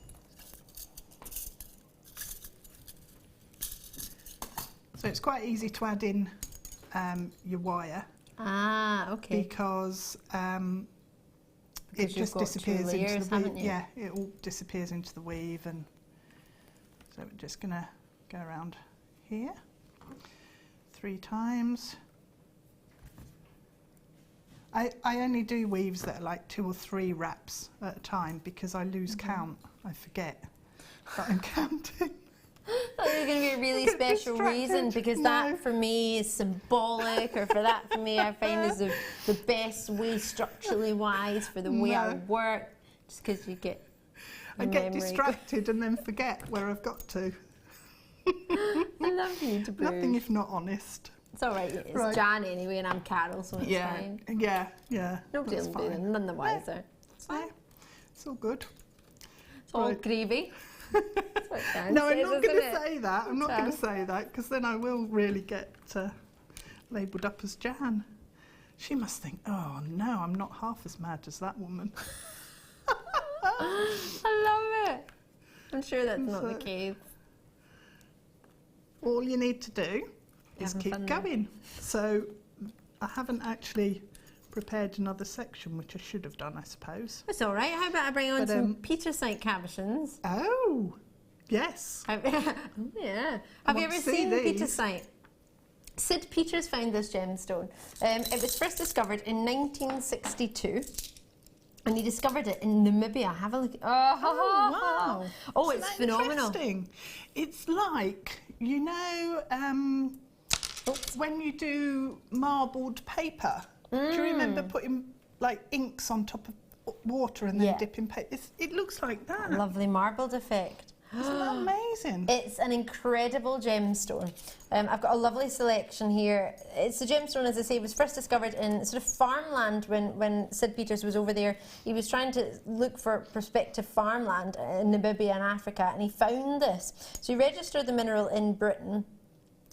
So it's quite easy to add in your wire. Ah, okay. Because it just disappears into the weave. Yeah, it all disappears into the weave, and so we're just going to go around here 3 times. I only do weaves that are like 2 or 3 wraps at a time because I lose count. I forget that I'm counting. Thought there was going to be a really special reason, because that for me is symbolic, or for that for me I find is the best way structurally wise for the way I work, just because you get I get distracted and then forget where I've got to. I love you to prove. Nothing if not honest. It's all right, it's Jan anyway and I'm Carol, so it's fine. Yeah. Nobody will do them, none the wiser. It's fine. It's all good. It's all gravy. No, I'm not going to say that. I'm not going to say that, because then I will really get labelled up as Jan. She must think, oh no, I'm not half as mad as that woman. I love it. I'm sure that's not the case. All you need to do is keep going. So I haven't actually prepared another section, which I should have done, I suppose. It's all right. How about I bring on some Pietersite cabochons? Oh, yes. Yeah. Have you ever seen Pietersite? Sid Peters found this gemstone. It was first discovered in 1962. And he discovered it in Namibia. Have a look. Oh, wow. Oh, it's phenomenal. Interesting. It's like, you know, when you do marbled paper. Do you remember putting like inks on top of water and then dipping paper? It looks like that. A lovely marbled effect. Isn't that amazing? It's an incredible gemstone. I've got a lovely selection here. It's a gemstone, as I say, was first discovered in sort of farmland when Sid Peters was over there. He was trying to look for prospective farmland in Namibia and Africa, and he found this. So he registered the mineral in Britain,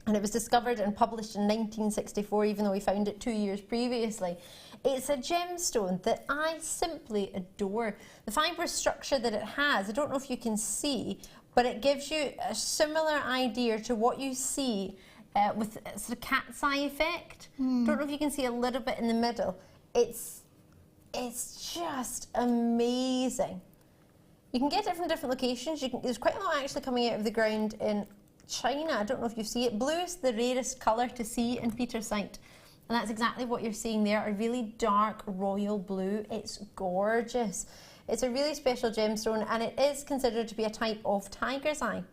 and it was discovered and published in 1964, even though he found it 2 years previously. It's a gemstone that I simply adore. The fibrous structure that it has, I don't know if you can see, but it gives you a similar idea to what you see with sort of cat's eye effect. Don't know if you can see a little bit in the middle. It's just amazing. You can get it from different locations. There's quite a lot actually coming out of the ground in China. I don't know if you see it. Blue is the rarest colour to see in Pietersite. And that's exactly what you're seeing there, a really dark royal blue. It's gorgeous. It's a really special gemstone, and it is considered to be a type of tiger's eye.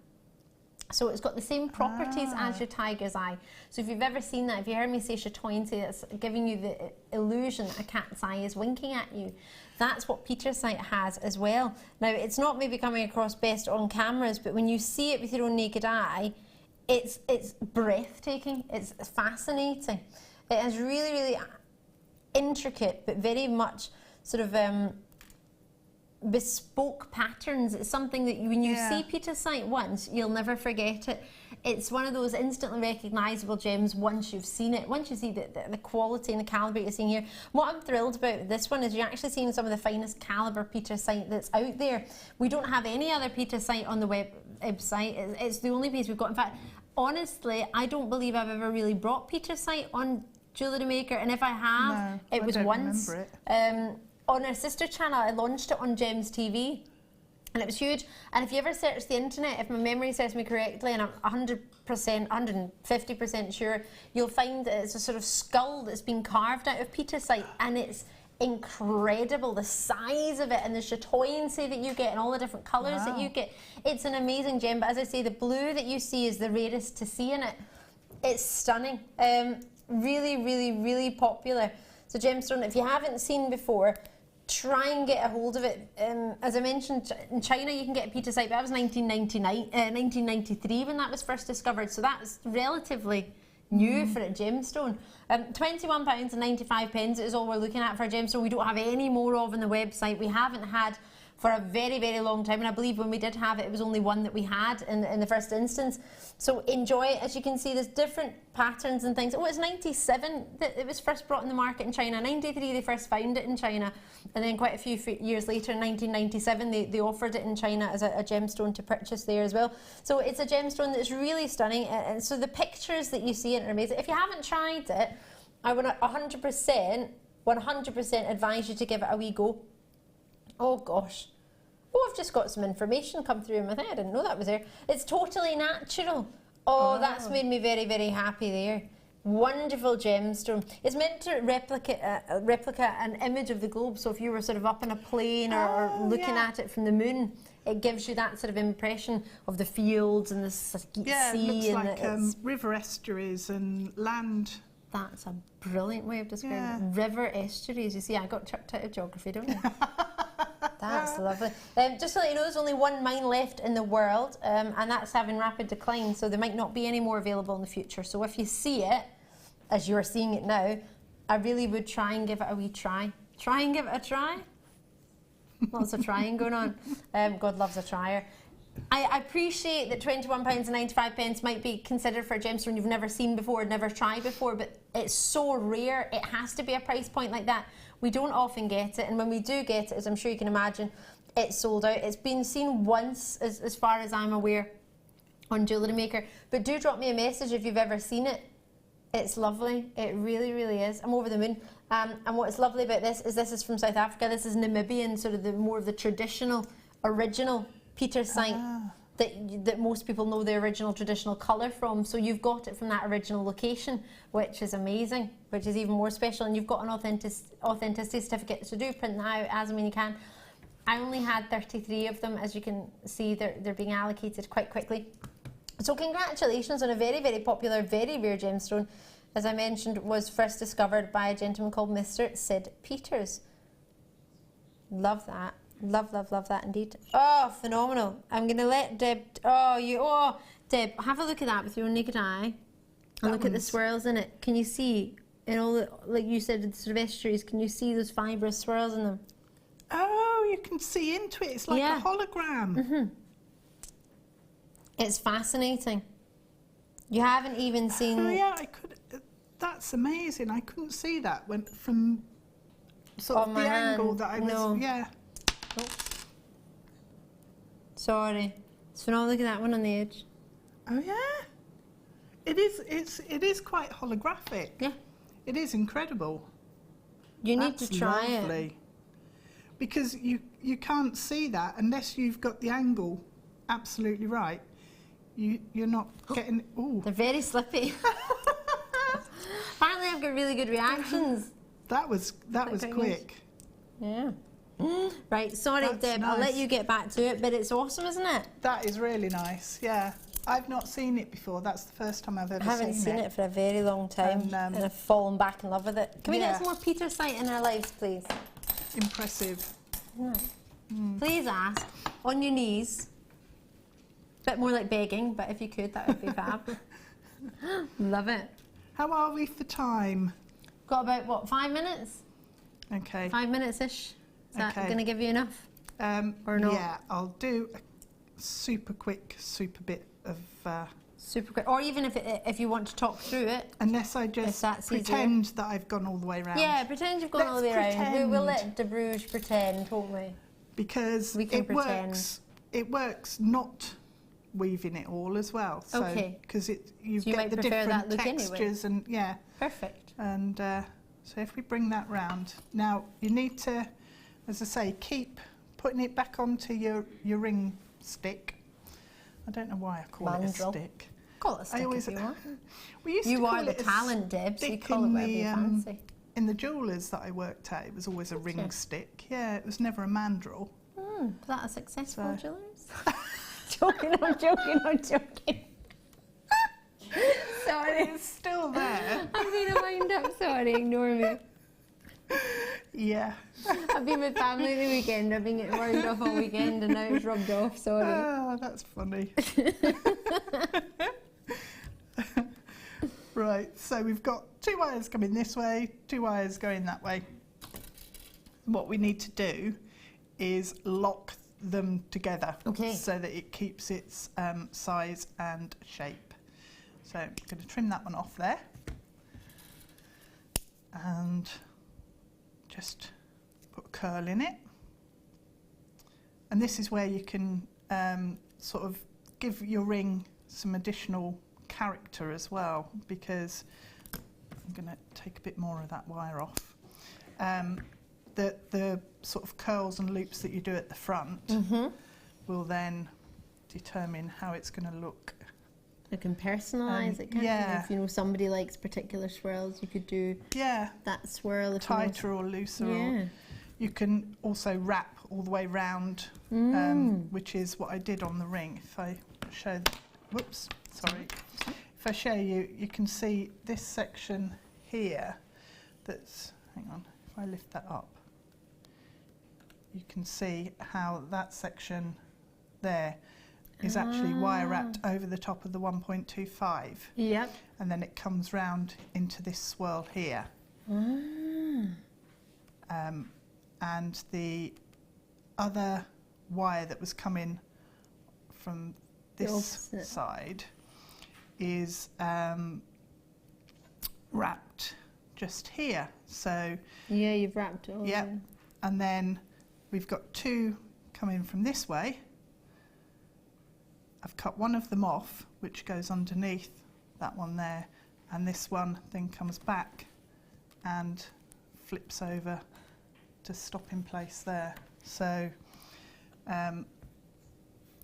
So it's got the same properties as your tiger's eye. So if you've ever seen that, if you heard me say chatoyante, that's giving you the illusion that a cat's eye is winking at you. That's what Pietersite has as well. Now, it's not maybe coming across best on cameras, but when you see it with your own naked eye, it's breathtaking, it's fascinating. It has really, really intricate, but very much sort of bespoke patterns. It's something that when you see Pietersite once, you'll never forget it. It's one of those instantly recognisable gems once you've seen it, once you see the quality and the calibre you're seeing here. What I'm thrilled about with this one is you're actually seeing some of the finest calibre Pietersite that's out there. We don't have any other Pietersite on the website. It's the only piece we've got. In fact, honestly, I don't believe I've ever really brought Pietersite on Jewellery Maker, and if I have, it was once. On our sister channel, I launched it on Gems TV, and it was huge. And if you ever search the internet, if my memory serves me correctly, and I'm 100%, 150% sure, you'll find that it's a sort of skull that's been carved out of Pietersite, and it's incredible, the size of it and the chatoyancy that you get and all the different colours that you get. It's an amazing gem, but as I say, the blue that you see is the rarest to see in it. It's stunning. Really, really, really popular. So gemstone, if you haven't seen before, try and get a hold of it. As I mentioned, in China you can get Pietersite, but that was 1993 when that was first discovered, so that's relatively new for a gemstone. £21.95 is all we're looking at for a gemstone. We don't have any more of on the website. We haven't had for a very, very long time, and I believe when we did have it, it was only one that we had in the first instance. So enjoy it. As you can see, there's different patterns and things. Oh, it's 97 that it was first brought in the market in China. 93 they first found it in China, and then quite a few years later, in 1997, they offered it in China as a gemstone to purchase there as well. So it's a gemstone that's really stunning, and so the pictures that you see it are amazing. If you haven't tried it, I would 100% advise you to give it a wee go. Oh gosh. Oh, I've just got some information come through in my thing. I didn't know that was there. It's totally natural. Oh, that's made me very, very happy there. Wonderful gemstone. It's meant to replicate an image of the globe. So if you were sort of up in a plane or looking at it from the moon, it gives you that sort of impression of the fields and the sea. Yeah, it looks like river estuaries and land. That's a brilliant way of describing it. River estuaries. You see, I got chucked out of geography, don't you? That's lovely. Just to let you know, there's only one mine left in the world, and that's having rapid decline, so there might not be any more available in the future. So if you see it, as you're seeing it now, I really would try and give it a wee try. Try and give it a try. Lots of trying going on. God loves a trier. I appreciate that £21.95 might be considered for a gemstone you've never seen before, never tried before, but it's so rare, it has to be a price point like that. We don't often get it, and when we do get it, as I'm sure you can imagine, it's sold out. It's been seen once, as far as I'm aware, on Jewellery Maker, but do drop me a message if you've ever seen it. It's lovely, it really, really is. I'm over the moon. And what's lovely about this is from South Africa. This is Namibian, sort of more of the traditional, original Pietersite that most people know the original traditional colour from. So you've got it from that original location, which is amazing, which is even more special. And you've got an authenticity certificate, so do print that out as and when you can. I only had 33 of them. As you can see, they're being allocated quite quickly. So congratulations on a very, very popular, very rare gemstone. As I mentioned, was first discovered by a gentleman called Mr. Sid Peters. Love that. Love, love, love that indeed. Oh, phenomenal. I'm going to let Deb... Deb, have a look at that with your own naked eye. And look at the swirls in it. Can you see, in all the, like you said, the sort of estuaries, can you see those fibrous swirls in them? Oh, you can see into it. It's like a hologram. Mm-hmm. It's fascinating. You haven't even seen... Oh, yeah, I could... That's amazing. I couldn't see that from sort of the angle that I was... No. Yeah. Oh. Sorry. So now look at that one on the edge. Oh yeah. It is quite holographic. Yeah. It is incredible. You need to try it. Because you can't see that unless you've got the angle absolutely right. You're not getting... Ooh. They're very slippy. Apparently I've got really good reactions. That was quick. Yeah. Right, sorry Deb, nice. I'll let you get back to it, but it's awesome, isn't it? That is really nice, yeah. I've not seen it before. That's the first time I've ever seen it. I haven't seen it for a very long time, and I've fallen back in love with it. Can we get some more Pietersite in our lives, please? Impressive. Please ask, on your knees. A bit more like begging, but if you could, that would be fab. Love it. How are we for time? Got about, what, 5 minutes? Okay. 5 minutes-ish. Is that going to give you enough? Or not? Yeah, I'll do a super quick, super bit of... super quick. Or even if you want to talk through it. Unless I just pretend that I've gone all the way around. Yeah, pretend you've gone all the way around. We'll let Deb Rudge pretend, won't we? Because it works not weaving it all as well. So, okay. Because you get the different textures anyway. and yeah. Perfect. And so if we bring that round, now you need to, as I say, keep putting it back onto your ring stick. I don't know why I call it a stick. Call it a stick if you want. We used to call are the talent, Deb, so you call it whatever you fancy. In the jewellers that I worked at, it was always a ring stick. Yeah, it was never a mandrel. Was that a successful jewellers? Joking, I'm joking. Sorry. It's still there. I'm going to wind up, sorry, ignore me. Yeah. I've been with family the weekend. I've been getting wound off all weekend and now it's rubbed off, sorry. Oh, that's funny. Right, so we've got 2 wires coming this way, 2 wires going that way. What we need to do is lock them together, okay, so that it keeps its size and shape. So I'm going to trim that one off there and just put a curl in it. And this is where you can sort of give your ring some additional character as well, because I'm going to take a bit more of that wire off. The sort of curls and loops that you do at the front will then determine how it's going to look. You can personalise it, can't you? If you know somebody likes particular swirls, you could do that swirl. If tighter or looser. Yeah. Or you can also wrap all the way round, which is what I did on the ring. If I show, whoops, sorry. If I show you, you can see this section here that's, hang on, if I lift that up, you can see how that section there is actually wire wrapped over the top of the 1.25. Yep. And then it comes round into this swirl here. And the other wire that was coming from this side is wrapped just here. So yeah, you've wrapped it all. Yep. And then we've got 2 coming from this way. I've cut one of them off, which goes underneath that one there, and this one then comes back and flips over to stop in place there. So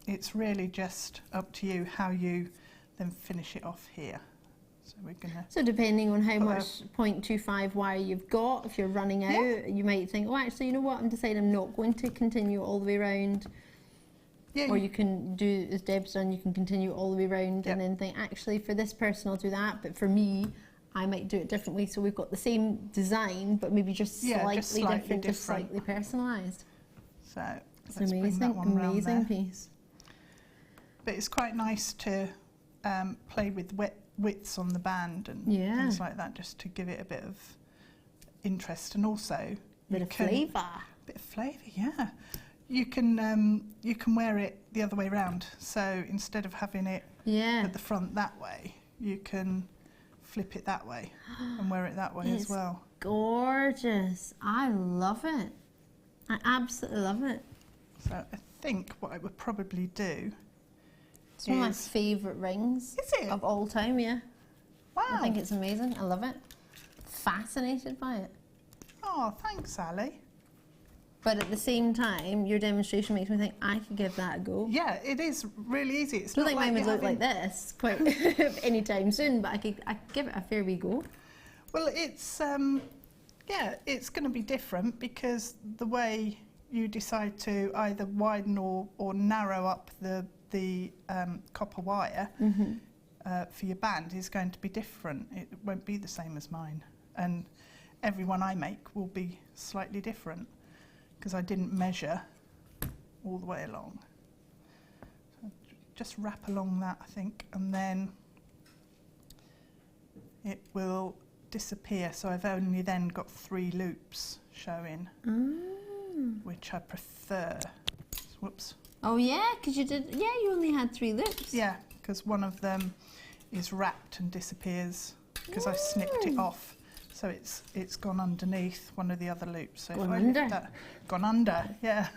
it's really just up to you how you then finish it off here. So we're gonna. So depending on how much 0.25 wire you've got, if you're running out, you might think, oh, actually, you know what? I'm deciding I'm not going to continue all the way around. Yeah, or you can do as Deb's done. You can continue all the way around, and then think, actually, for this person, I'll do that. But for me, I might do it differently. So we've got the same design, but maybe just slightly different, just slightly personalised. So it's an amazing piece. But it's quite nice to play with widths on the band and things like that, just to give it a bit of interest, and also bit of flavour. Bit of flavour, yeah. You can wear it the other way round. So instead of having it at the front that way, you can flip it that way and wear it that way as well. Gorgeous. I love it. I absolutely love it. So I think what I would probably do. It's one of my favourite rings. Is it? Of all time, yeah. Wow. I think it's amazing. I love it. Fascinated by it. Oh, thanks, Sally. But at the same time, your demonstration makes me think I could give that a go. Yeah, it is really easy. It's I don't think mine would look like this quite anytime soon, but I could give it a fair wee go. Well, it's it's going to be different because the way you decide to either widen or narrow up the copper wire for your band is going to be different. It won't be the same as mine, and every one I make will be slightly different, because I didn't measure all the way along. So just wrap along that, I think, and then it will disappear. So I've only then got 3 loops showing, which I prefer. Whoops. Oh yeah, because you only had 3 loops. Yeah, because one of them is wrapped and disappears because I snipped it off. So it's gone underneath one of the other loops. So gone under? Gone under, yeah.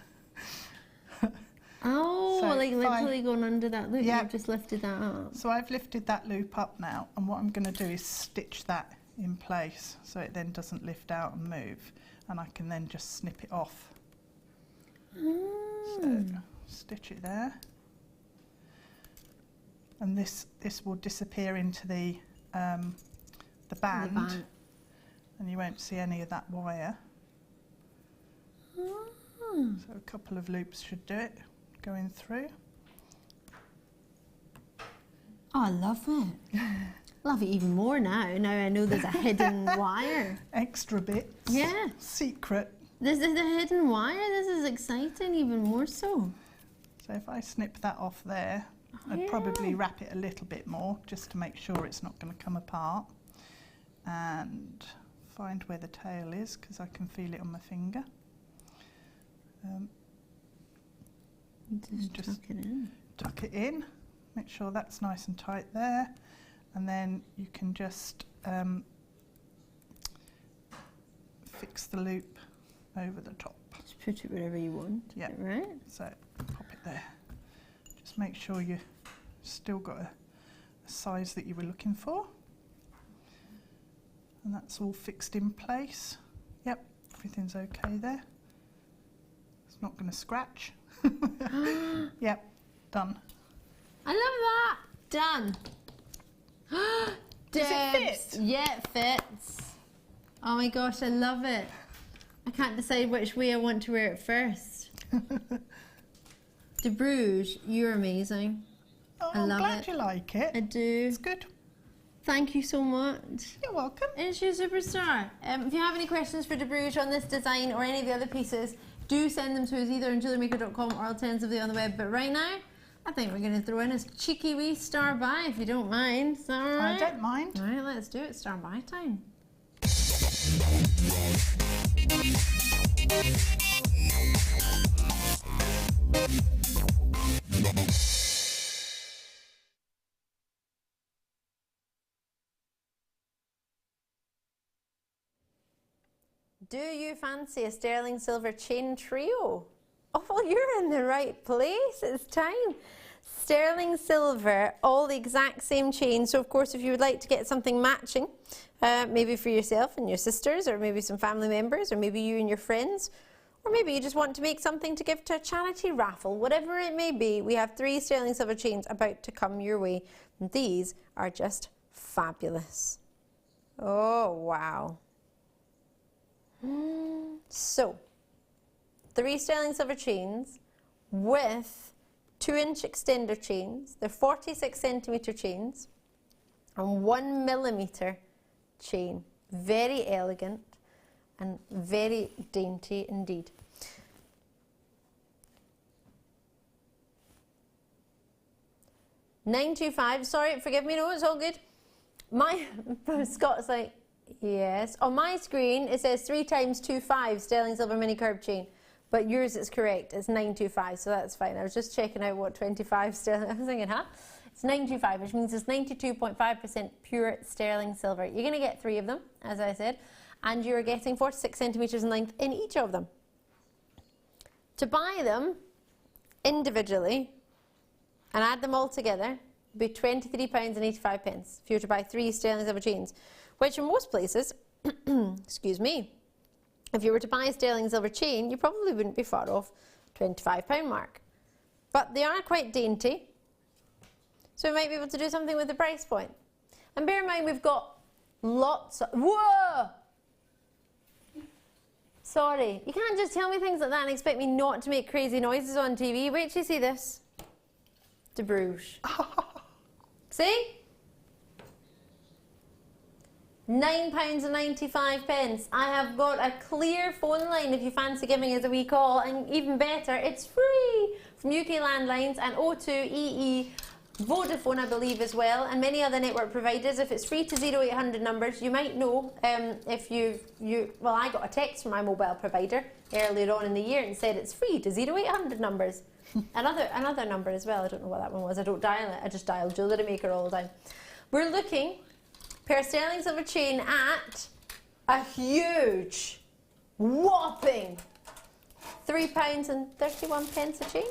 Oh, so like literally gone under that loop. Yeah. You've just lifted that up. So I've lifted that loop up now, and what I'm going to do is stitch that in place so it then doesn't lift out and move, and I can then just snip it off. So stitch it there, and this will disappear into the band. And you won't see any of that wire. So a couple of loops should do it, going through. Oh, I love it. Love it even more now. Now I know there's a hidden wire. Extra bits. Yeah. Secret. This is the hidden wire. This is exciting, even more so. So if I snip that off there, I'd probably wrap it a little bit more just to make sure it's not going to come apart. And find where the tail is because I can feel it on my finger. Just tuck it in. Tuck it in. Make sure that's nice and tight there. And then you can just fix the loop over the top. Just put it wherever you want. Yeah. Right? So pop it there. Just make sure you've still got a size that you were looking for. And that's all fixed in place. Yep, everything's okay there. It's not going to scratch. Yep, done. I love that. Done. Does it fit? Yeah, it fits. Oh my gosh, I love it. I can't decide which way I want to wear it first. Deb Rudge, you're amazing. Oh, I I'm love glad it. you like it. I do. It's good. Thank you so much. You're welcome. It's your superstar. If you have any questions for Deb Rudge on this design or any of the other pieces, do send them to us either on jewellerymaker.com or alternatively on the web. But right now, I think we're going to throw in a cheeky wee star by, if you don't mind. Is that all right? I don't mind. All right, let's do it. Star by time. Do you fancy a sterling silver chain trio? Oh, well, you're in the right place. It's time. Sterling silver, all the exact same chain. So, of course, if you would like to get something matching, maybe for yourself and your sisters, or maybe some family members, or maybe you and your friends, or maybe you just want to make something to give to a charity raffle, whatever it may be, we have 3 sterling silver chains about to come your way. And these are just fabulous. Oh, wow. So, 3 sterling silver chains with 2-inch extender chains. They're 46 centimetre chains and 1 millimetre chain. Very elegant and very dainty indeed. $925. Sorry, forgive me. No, it's all good. Scott's like, yes. On my screen, it says 3 times 25 sterling silver mini curb chain. But yours is correct. It's 925, so that's fine. I was just checking out what 25 sterling. I was thinking, huh? It's 925, which means it's 92.5% pure sterling silver. You're going to get 3 of them, as I said, and you're getting 46 centimetres in length in each of them. To buy them individually and add them all together would be £23.85 if you were to buy 3 sterling silver chains, which in most places, excuse me, if you were to buy a sterling silver chain, you probably wouldn't be far off £25 mark. But they are quite dainty, so we might be able to do something with the price point. And bear in mind, we've got lots of... Whoa! Sorry, you can't just tell me things like that and expect me not to make crazy noises on TV. Wait till you see this. Deb Rudge. See? £9.95. I have got a clear phone line if you fancy giving us a wee call, and even better, it's free from UK Landlines and O2, EE, Vodafone, I believe, as well, and many other network providers. If it's free to 0800 numbers, you might know if well, I got a text from my mobile provider earlier on in the year and said it's free to 0800 numbers. another number as well. I don't know what that one was. I don't dial it. I just dial Jewellery Maker all the time. We're looking per sterling silver chain at a huge, whopping £3.31 a chain.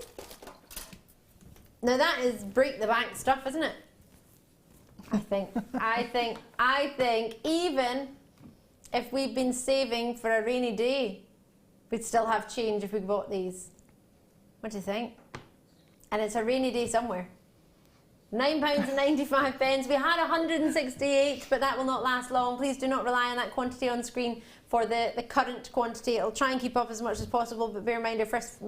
Now that is break the bank stuff, isn't it? I think even if we'd been saving for a rainy day, we'd still have change if we bought these. What do you think? And it's a rainy day somewhere. £9.95. We had 168, but that will not last long. Please do not rely on that quantity on screen for the current quantity. It'll try and keep up as much as possible, but bear in mind our first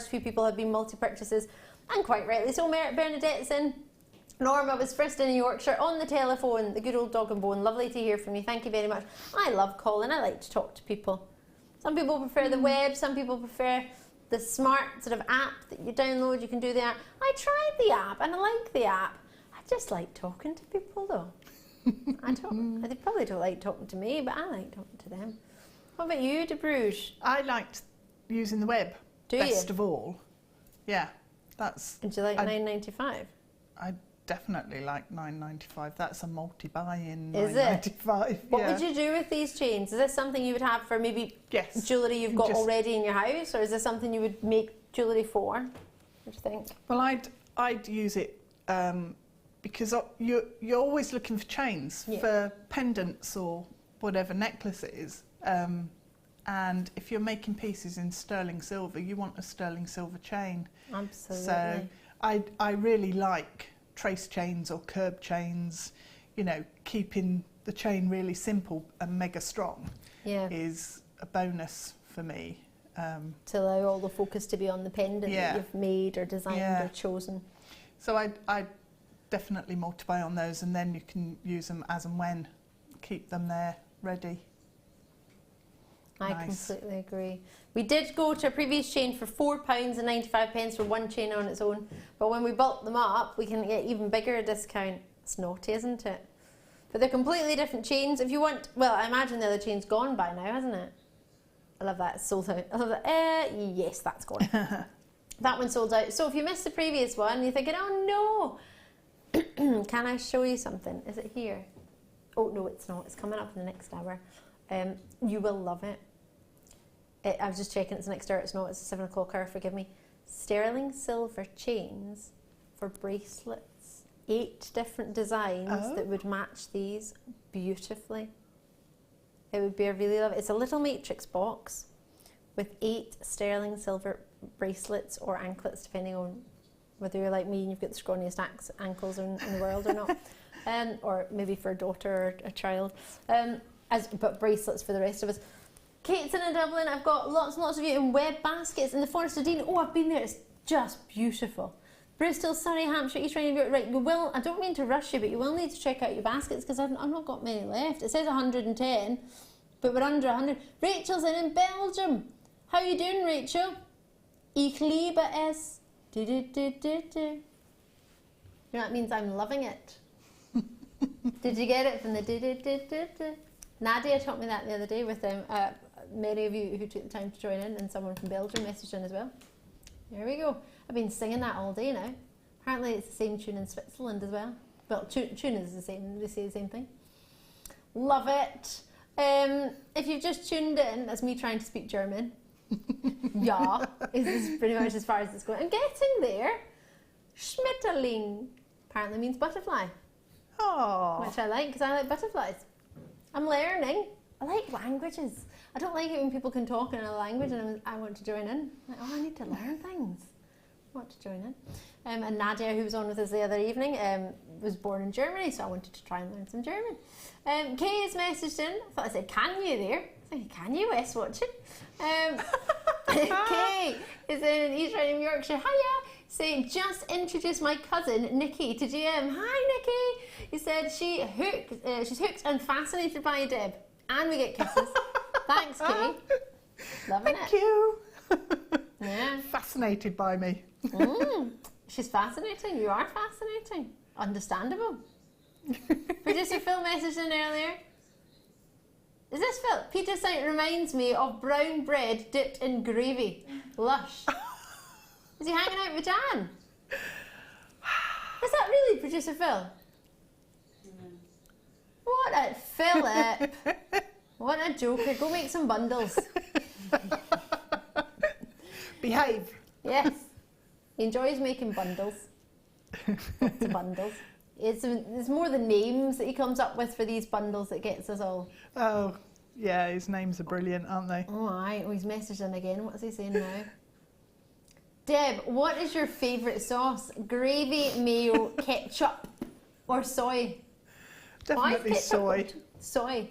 few people have been multi-purchases, and quite rightly so. Bernadette's in. Norma was first in Yorkshire on the telephone, the good old dog and bone. Lovely to hear from you. Thank you very much. I love calling. I like to talk to people. Some people prefer the web, some people prefer the smart sort of app that you download. You can do the app. I tried the app and I like the app. I just like talking to people though. They probably don't like talking to me, but I like talking to them. What about you, Deb Rudge? I liked using the web best of all. Yeah, that's. And do you like $9.95? I definitely like $9.95. That's a multi-buy in Is $9.95. it? What would you do with these chains? Is this something you would have for maybe jewellery you've got already in your house, or is this something you would make jewellery for? What do you think? Well, I'd use it because you're always looking for chains for pendants or whatever necklaces. And if you're making pieces in sterling silver, you want a sterling silver chain. Absolutely. So I really like trace chains or curb chains, you know, keeping the chain really simple and mega strong is a bonus for me. To allow all the focus to be on the pendant that you've made or designed or chosen. So I definitely multiply on those, and then you can use them as and when, keep them there ready. I completely agree. We did go to a previous chain for £4.95 for one chain on its own, but when we bulk them up, we can get even bigger a discount. It's naughty, isn't it? But they're completely different chains. If you want, well, I imagine the other chain's gone by now, hasn't it? I love that. It's sold out. I love that. Yes, that's gone. That one sold out. So if you missed the previous one, you're thinking, oh no. Can I show you something? Is it here? Oh no, it's not. It's coming up in the next hour. You will love it. I was just checking, it's the next hour. It's not. It's a 7 o'clock hour. Forgive me. Sterling silver chains for bracelets. 8 different designs that would match these beautifully. It would be a really lovely. It's a little matrix box with 8 sterling silver bracelets or anklets, depending on whether you're like me and you've got the scrawniest ankles in the world or not, or maybe for a daughter or a child. But bracelets for the rest of us. Kate's in Dublin. I've got lots and lots of you in web baskets in the Forest of Dean. Oh, I've been there. It's just beautiful. Bristol, Surrey, Hampshire, East Riding. Right, you will. I don't mean to rush you, but you will need to check out your baskets because I've not got many left. It says 110, but we're under 100. Rachel's in Belgium. How you doing, Rachel? Ich liebe es. You know that means I'm loving it. Did you get it from the Nadia taught me that the other day with many of you who took the time to join in, and someone from Belgium messaged in as well. There we go. I've been singing that all day now. Apparently it's the same tune in Switzerland as well. Well, tune is the same, they say the same thing. Love it. If you've just tuned in, that's me trying to speak German. Ja, is pretty much as far as it's going. I'm getting there. Schmetterling apparently means butterfly. Oh. Which I like, because I like butterflies. I'm learning. I like languages. I don't like it when people can talk in another language and I want to join in. Like, I need to learn things. I want to join in. And Nadia, who was on with us the other evening, was born in Germany, so I wanted to try and learn some German. Kay has messaged in. I thought I said, can you there? I said, can you, West watching? Kay is in East Riding, Yorkshire. Hiya! Saying, just introduced my cousin, Nikki, to GM. Hi, Nikki! He said she's hooked and fascinated by Deb. And we get kisses. Thanks, Kay. Loving it. Thank you. Yeah. Fascinated by me. She's fascinating. You are fascinating. Understandable. Producer Phil messaged in earlier. Is this Phil? Pietersite reminds me of brown bread dipped in gravy. Lush. Is he hanging out with Jan? Is that really Producer Phil? What a Philip. What a joker. Go make some bundles. Behave. Yes. He enjoys making bundles. Lots of bundles. It's more the names that he comes up with for these bundles that gets us all. Oh, yeah, his names are brilliant, aren't they? Oh, aye. Oh, he's messaged in again. What's he saying now? Deb, what is your favourite sauce? Gravy, mayo, ketchup, or soy? Definitely soy. Soy.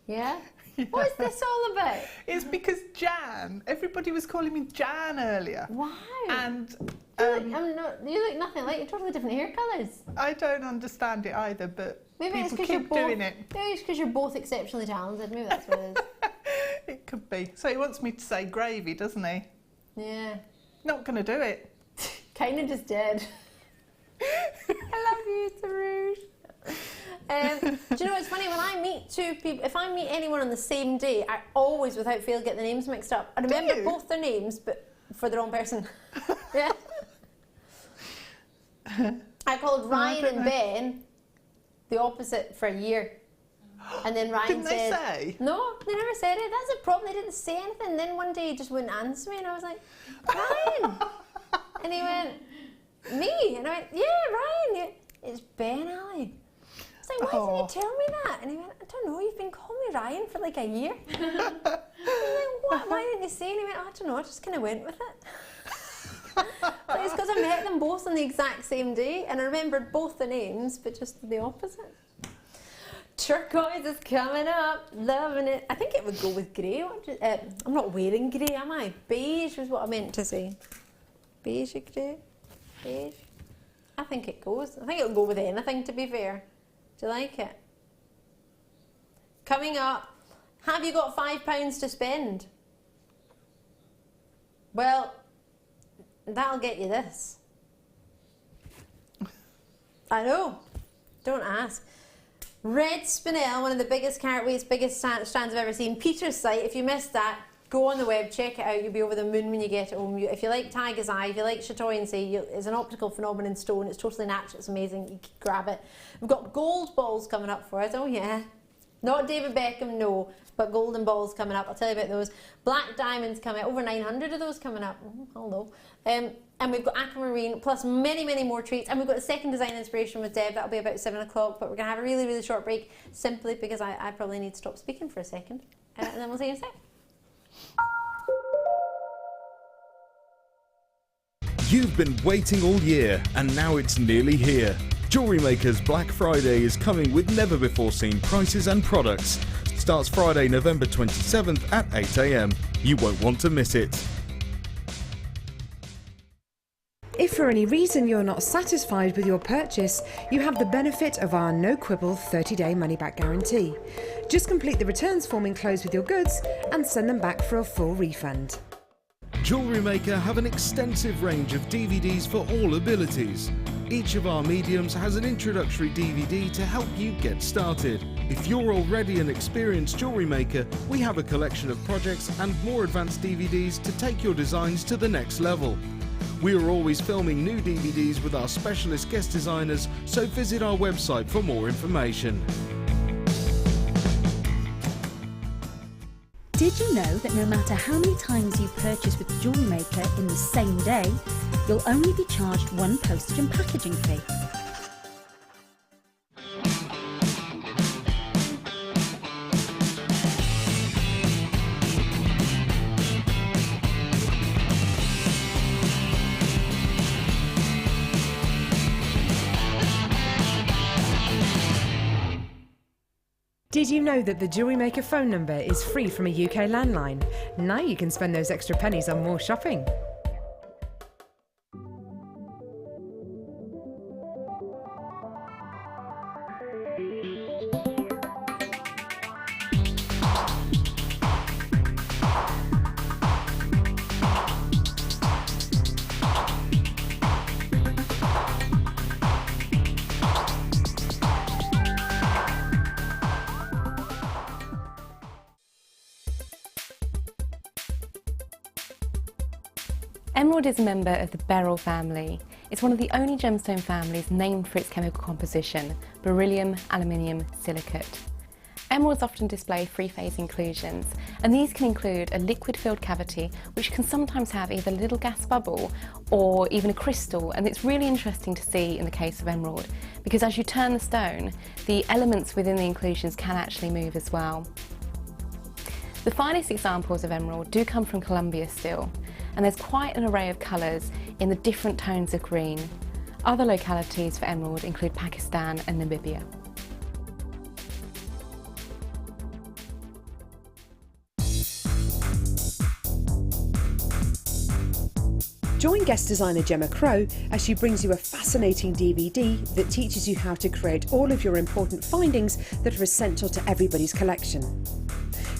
Yeah? What is this all about? It's because Jan, everybody was calling me Jan earlier. Wow. And You look nothing like, you're totally different hair colours. I don't understand it either, but Maybe it's people because you're keep both. doing it. Maybe it's because you're both exceptionally talented. Maybe that's what it is. It could be. So he wants me to say gravy, doesn't he? Yeah. Not going to do it. Kind of just did. I love you, Tarouche. Do you know what's funny? When I meet two people, if I meet anyone on the same day, I always, without fail, get the names mixed up. I remember both their names, but for the wrong person. Yeah. I called Ryan and Ben the opposite for a year. And then Ryan Didn't said... they say? No, they never said it. That's a problem. They didn't say anything. And then one day he just wouldn't answer me. And I was like, Ryan. And he went, me? And I went, yeah, Ryan. It's Ben, Ali. I was like, why didn't you tell me that? And he went, I don't know. You've been calling me Ryan for like a year. I was like, what? Why didn't you say? And he went, I don't know. I just kind of went with it. But it's because I met them both on the exact same day. And I remembered both the names, but just the opposite. Turquoise is coming up, loving it. I think it would go with grey. I'm not wearing grey, am I? Beige was what I meant to say. Beige or grey? Beige? I think it goes. I think it'll go with anything, to be fair. Do you like it? Coming up, have you got £5 to spend? Well, that'll get you this. I know. Don't ask. Red Spinel, one of the biggest carat weights, biggest strands I've ever seen. Pietersite, if you missed that, go on the web, check it out. You'll be over the moon when you get it home. If you like Tiger's Eye, if you like chatoyancy, it's an optical phenomenon stone. It's totally natural, it's amazing. You can grab it. We've got gold balls coming up for us. Oh yeah. Not David Beckham, no, but golden balls coming up. I'll tell you about those. Black diamonds coming up. Over 900 of those coming up. Hello. And we've got aquamarine, plus many, many more treats. And we've got a second design inspiration with Deb. That'll be about 7 o'clock. But we're going to have a really, really short break, simply because I probably need to stop speaking for a second. And then we'll see you in a sec. You've been waiting all year, and now it's nearly here. Jewellery Maker's Black Friday is coming with never-before-seen prices and products. Starts Friday, November 27th at 8 AM. You won't want to miss it. If for any reason you're not satisfied with your purchase, you have the benefit of our no-quibble 30-day money-back guarantee. Just complete the returns form enclosed with your goods and send them back for a full refund. Jewellery Maker have an extensive range of DVDs for all abilities. Each of our mediums has an introductory DVD to help you get started. If you're already an experienced jewellery maker, we have a collection of projects and more advanced DVDs to take your designs to the next level. We are always filming new DVDs with our specialist guest designers, so visit our website for more information. Did you know that no matter how many times you purchase with Jewellery Maker in the same day, you'll only be charged one postage and packaging fee? Did you know that the Jewellery Maker phone number is free from a UK landline? Now you can spend those extra pennies on more shopping. Emerald is a member of the beryl family. It's one of the only gemstone families named for its chemical composition, beryllium, aluminium, silicate. Emeralds often display three-phase inclusions, and these can include a liquid-filled cavity, which can sometimes have either a little gas bubble or even a crystal, and it's really interesting to see in the case of emerald, because as you turn the stone, the elements within the inclusions can actually move as well. The finest examples of emerald do come from Colombia still, and there's quite an array of colours in the different tones of green. Other localities for emerald include Pakistan and Namibia. Join guest designer Gemma Crow as she brings you a fascinating DVD that teaches you how to create all of your important findings that are essential to everybody's collection.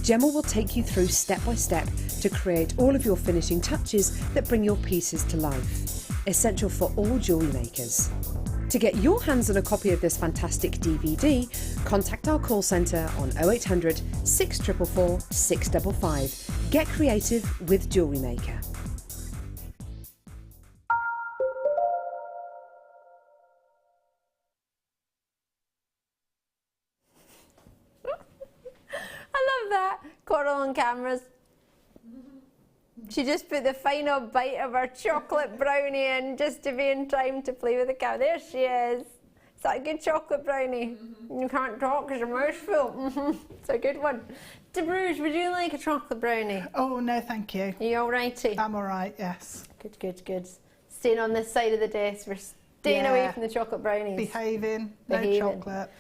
Gemma will take you through step by step to create all of your finishing touches that bring your pieces to life, essential for all jewellery makers. To get your hands on a copy of this fantastic DVD, contact our call centre on 0800 644 655. Get creative with Jewellery Maker. I love that. Coral on cameras. She just put the final bite of her chocolate brownie in just to be in time to play with the cow. There she is. Is that a good chocolate brownie? You can't talk because your mouth's full. It's a good one. Deb Rudge, would you like a chocolate brownie? Oh, no, thank you. Are you all righty? I'm all right, yes. Good, good, good. Staying on this side of the desk. We're staying away from the chocolate brownies. Behaving. No chocolate.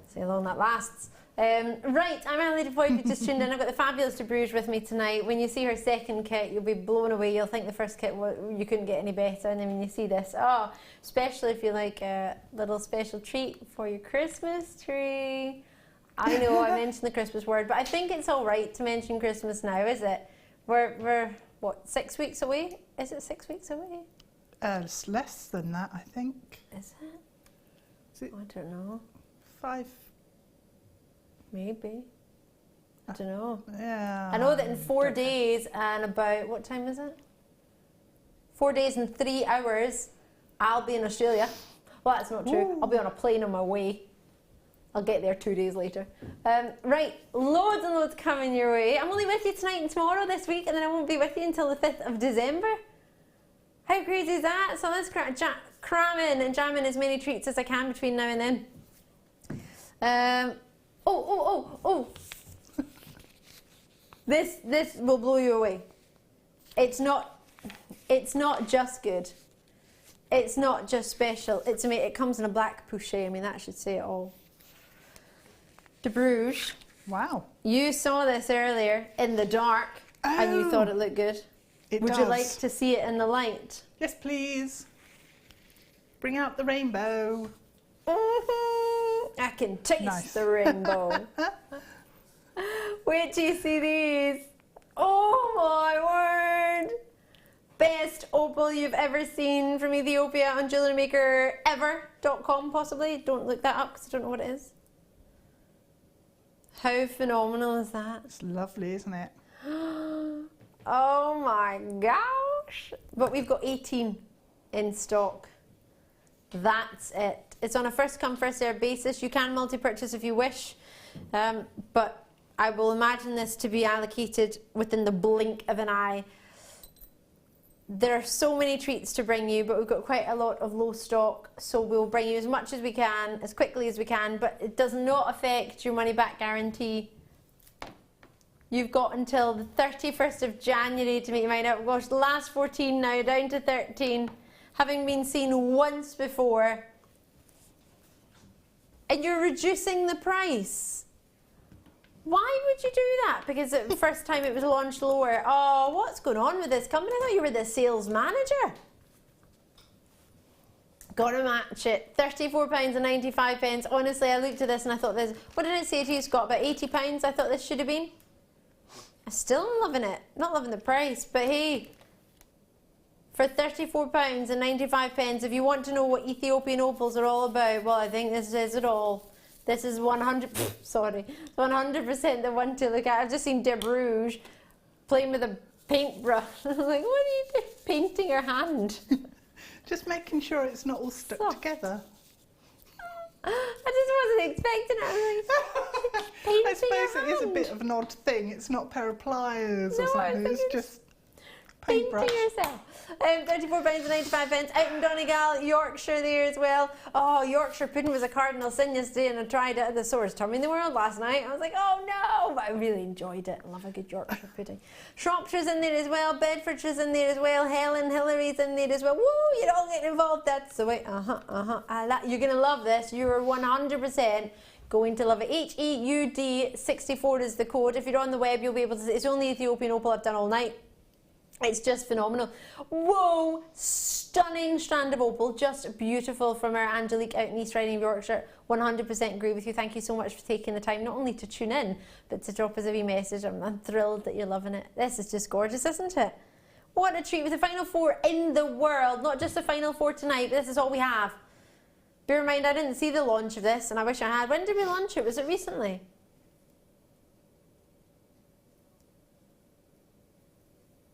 See how long that lasts. Right, I'm Emily Defoy. If you just tuned in, I've got the fabulous Deb Rudge with me tonight. When you see her second kit, you'll be blown away. You'll think the first kit, you couldn't get any better. And then when you see this, oh, especially if you like a little special treat for your Christmas tree. I know I mentioned the Christmas word, but I think it's all right to mention Christmas now, is it? We're what, 6 weeks away? Is it 6 weeks away? It's less than that, I think. Is it? I don't know. 5. Maybe. I don't know. Yeah. I know that in 4 days and about, what time is it? 4 days and 3 hours, I'll be in Australia. Well, that's not true. I'll be on a plane on my way. I'll get there 2 days later. Right, loads and loads coming your way. I'm only with you tonight and tomorrow this week, and then I won't be with you until the 5th of December. How crazy is that? So let's cram in and jam in as many treats as I can between now and then. Oh. This will blow you away. It's not just good. It's not just special. It comes in a black poché. I mean, that should say it all. Deb Rudge. Wow. You saw this earlier in the dark and you thought it looked good. Would you like to see it in the light? Yes, please. Bring out the rainbow. I can taste the rainbow. Wait till you see these. Oh my word. Best opal you've ever seen from Ethiopia on JewelleryMaker ever.com possibly. Don't look that up because I don't know what it is. How phenomenal is that? It's lovely, isn't it? Oh my gosh. But we've got 18 in stock. That's it. It's on a first come first served basis. You can multi-purchase if you wish, but I will imagine this to be allocated within the blink of an eye. There are so many treats to bring you, but we've got quite a lot of low stock, so we'll bring you as much as we can, as quickly as we can, but it does not affect your money back guarantee. You've got until the 31st of January to make your mind up. Gosh, the last 14 now, down to 13, having been seen once before. And you're reducing the price. Why would you do that? Because the first time it was launched lower. Oh, what's going on with this company? I thought you were the sales manager. Gotta match it. £34.95. Honestly, I looked at this and I thought this, what did I say to you, Scott? About £80 I thought this should have been. I still am loving it. Not loving the price, but hey. For £34.95, if you want to know what Ethiopian opals are all about, well, I think this says it all. This is 100% the one to look at. I've just seen Deb Rudge playing with a paintbrush. I'm like, what are you doing? Painting her hand. Just making sure it's not all stuck together. I just wasn't expecting it. I was like, painting I suppose her it is a hand. bit of an odd thing. It's not a pair of pliers or No, I something. think It's just paintbrush. painting yourself. £34.95 out in Donegal, Yorkshire there as well. Oh, Yorkshire pudding was a cardinal sin yesterday and I tried it at the sorest tummy in the world last night. I was like, oh no, but I really enjoyed it. I love a good Yorkshire pudding. Shropshire's in there as well, Bedfordshire's in there as well, Hillary's in there as well. Woo, you're all getting involved. That's the way. You're going to love this. You're 100% going to love it. HEUD64 is the code. If you're on the web, you'll be able to see. It's only Ethiopian opal I've done all night. It's just phenomenal. Whoa, stunning strand of opal, just beautiful from our Angelique out in East Riding of Yorkshire. 100% agree with you. Thank you so much for taking the time, not only to tune in, but to drop us a wee message. I'm thrilled that you're loving it. This is just gorgeous, isn't it? What a treat, with the final 4 in the world, not just the final 4 tonight, but this is all we have. Bear in mind, I didn't see the launch of this, and I wish I had. When did we launch it? Was it recently?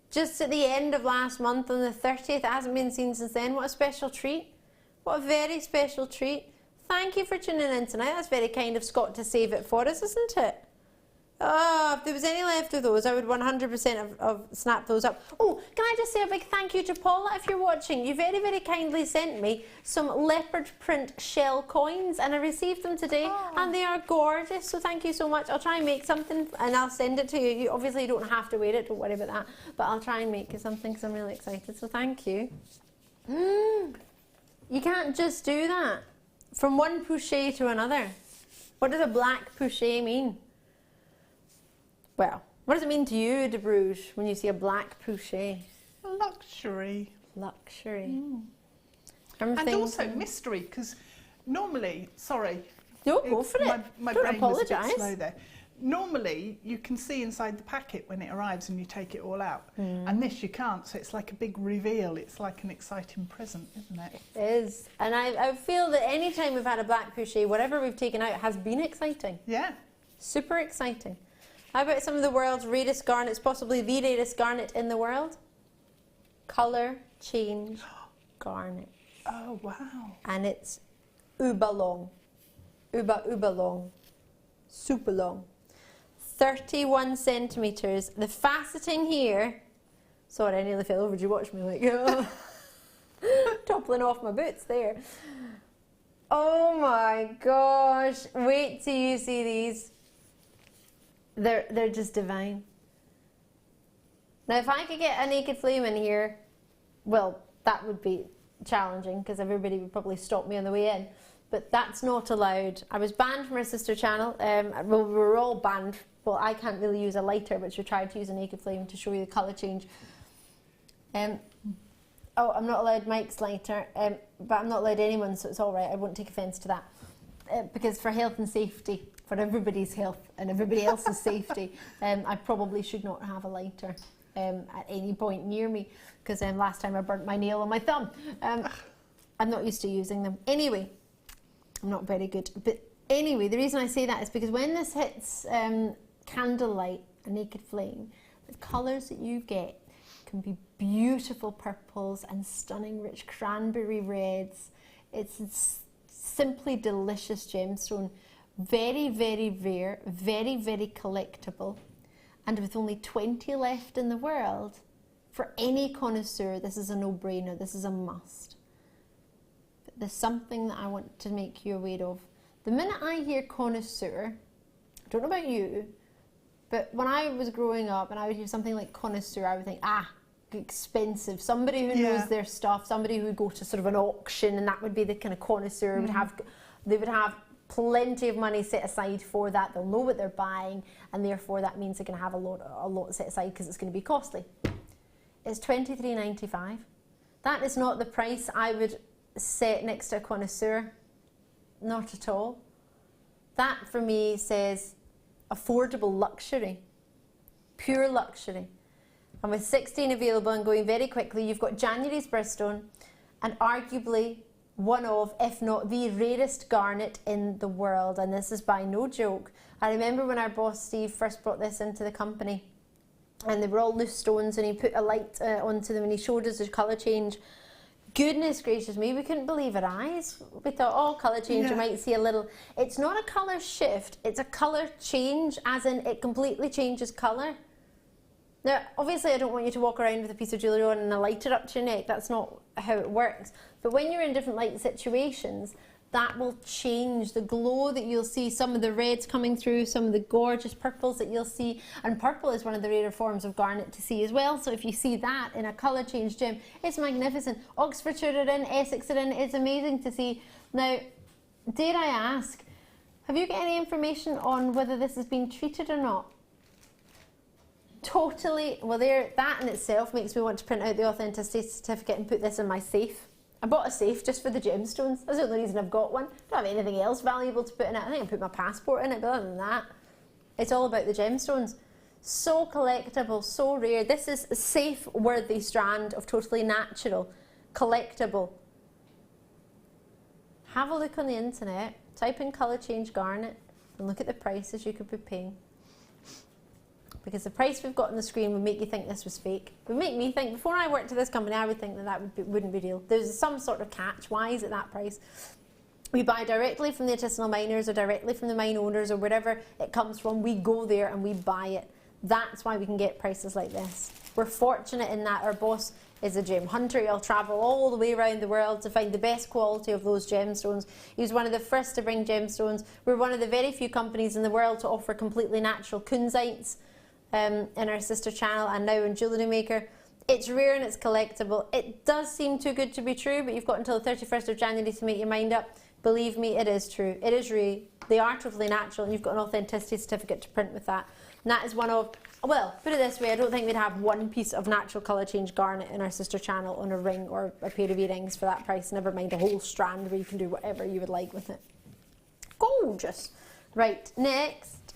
Just at the end of last month on the 30th. It hasn't been seen since then. What a special treat. What a very special treat. Thank you for tuning in tonight. That's very kind of Scott to save it for us, isn't it? Oh, if there was any left of those, I would 100% have snapped those up. Oh, can I just say a big thank you to Paula if you're watching. You very, very kindly sent me some leopard print shell coins, and I received them today, and they are gorgeous, so thank you so much. I'll try and make something and I'll send it to you. You obviously don't have to wear it, don't worry about that, but I'll try and make you something because I'm really excited, so thank you. You can't just do that from one pouchet to another. What does a black pouchet mean? Well, what does it mean to you, Deb Rudge, when you see a black pouchet? Luxury. Luxury. And also mystery, because normally, sorry. No, go for it. My Don't brain was a apologise. bit slow there. Normally, you can see inside the packet when it arrives and you take it all out. And this you can't, so it's like a big reveal. It's like an exciting present, isn't it? It is. And I feel that any time we've had a black pouchet, whatever we've taken out has been exciting. Yeah. Super exciting. How about some of the world's rarest garnets, possibly the rarest garnet in the world? Colour change garnet. Oh, wow. And it's uber long. Uber long. Super long. 31 centimetres. The faceting here, sorry, I nearly fell over. Did you watch me like, oh, toppling off my boots there. Oh my gosh. Wait till you see these. They're just divine. Now, if I could get a naked flame in here, well, that would be challenging because everybody would probably stop me on the way in. But that's not allowed. I was banned from our sister channel. Well, we were all banned. Well, I can't really use a lighter, but she tried to use a naked flame to show you the colour change. Oh, I'm not allowed Mike's lighter, but I'm not allowed anyone, so it's all right. I won't take offence to that. Because for health and safety, for everybody's health and everybody else's safety, I probably should not have a lighter at any point near me, because last time I burnt my nail on my thumb. I'm not used to using them. Anyway, I'm not very good. But anyway, the reason I say that is because when this hits candlelight, a naked flame, the colours that you get can be beautiful purples and stunning rich cranberry reds. It's simply delicious gemstone. Very, very rare, very, very collectible, and with only 20 left in the world, for any connoisseur, this is a no-brainer, this is a must. But there's something that I want to make you aware of. The minute I hear connoisseur, I don't know about you, but when I was growing up and I would hear something like connoisseur, I would think, expensive, somebody who knows their stuff, somebody who would go to sort of an auction, and that would be the kind of connoisseur. They would have plenty of money set aside for that. They'll know what they're buying, and therefore that means they're going to have a lot set aside because it's going to be costly. It's $23.95. That is not the price I would set next to a connoisseur. Not at all. That for me says affordable luxury, pure luxury. And with 16 available and going very quickly, you've got January's birthstone, and arguably one of, if not the rarest garnet in the world, and this is by no joke. I remember when our boss Steve first brought this into the company, and they were all loose stones, and he put a light onto them and he showed us the colour change. Goodness gracious me, we couldn't believe our eyes. We thought, oh, colour change, you might see a little. It's not a colour shift, it's a colour change, as in it completely changes colour. Now, obviously I don't want you to walk around with a piece of jewellery on and a lighter up to your neck, that's not how it works. But when you're in different light situations, that will change the glow that you'll see, some of the reds coming through, some of the gorgeous purples that you'll see. And purple is one of the rarer forms of garnet to see as well. So if you see that in a colour change gem, it's magnificent. Oxfordshire are in, Essex are in, it's amazing to see. Now, dare I ask, have you got any information on whether this has been treated or not? Totally, well there, that in itself makes me want to print out the authenticity certificate and put this in my safe. I bought a safe just for the gemstones. That's the only reason I've got one. I don't have anything else valuable to put in it. I think I put my passport in it, but other than that, it's all about the gemstones. So collectible, so rare. This is a safe-worthy strand of totally natural, collectible. Have a look on the internet, type in colour change garnet, and look at the prices you could be paying. Because the price we've got on the screen would make you think this was fake. It would make me think, before I worked at this company, I would think that wouldn't be real. There's some sort of catch. Why is it that price? We buy directly from the artisanal miners or directly from the mine owners or wherever it comes from. We go there and we buy it. That's why we can get prices like this. We're fortunate in that our boss is a gem hunter. He'll travel all the way around the world to find the best quality of those gemstones. He was one of the first to bring gemstones. We're one of the very few companies in the world to offer completely natural kunzites. In our sister channel and now in Jewellery Maker. It's rare and it's collectible. It does seem too good to be true, but you've got until the 31st of January to make your mind up. Believe me, it is true. It is real. They are totally natural and you've got an authenticity certificate to print with that. And that is one of, well, put it this way, I don't think we'd have one piece of natural colour change garnet in our sister channel on a ring or a pair of earrings for that price, never mind a whole strand where you can do whatever you would like with it. Gorgeous. Right, next.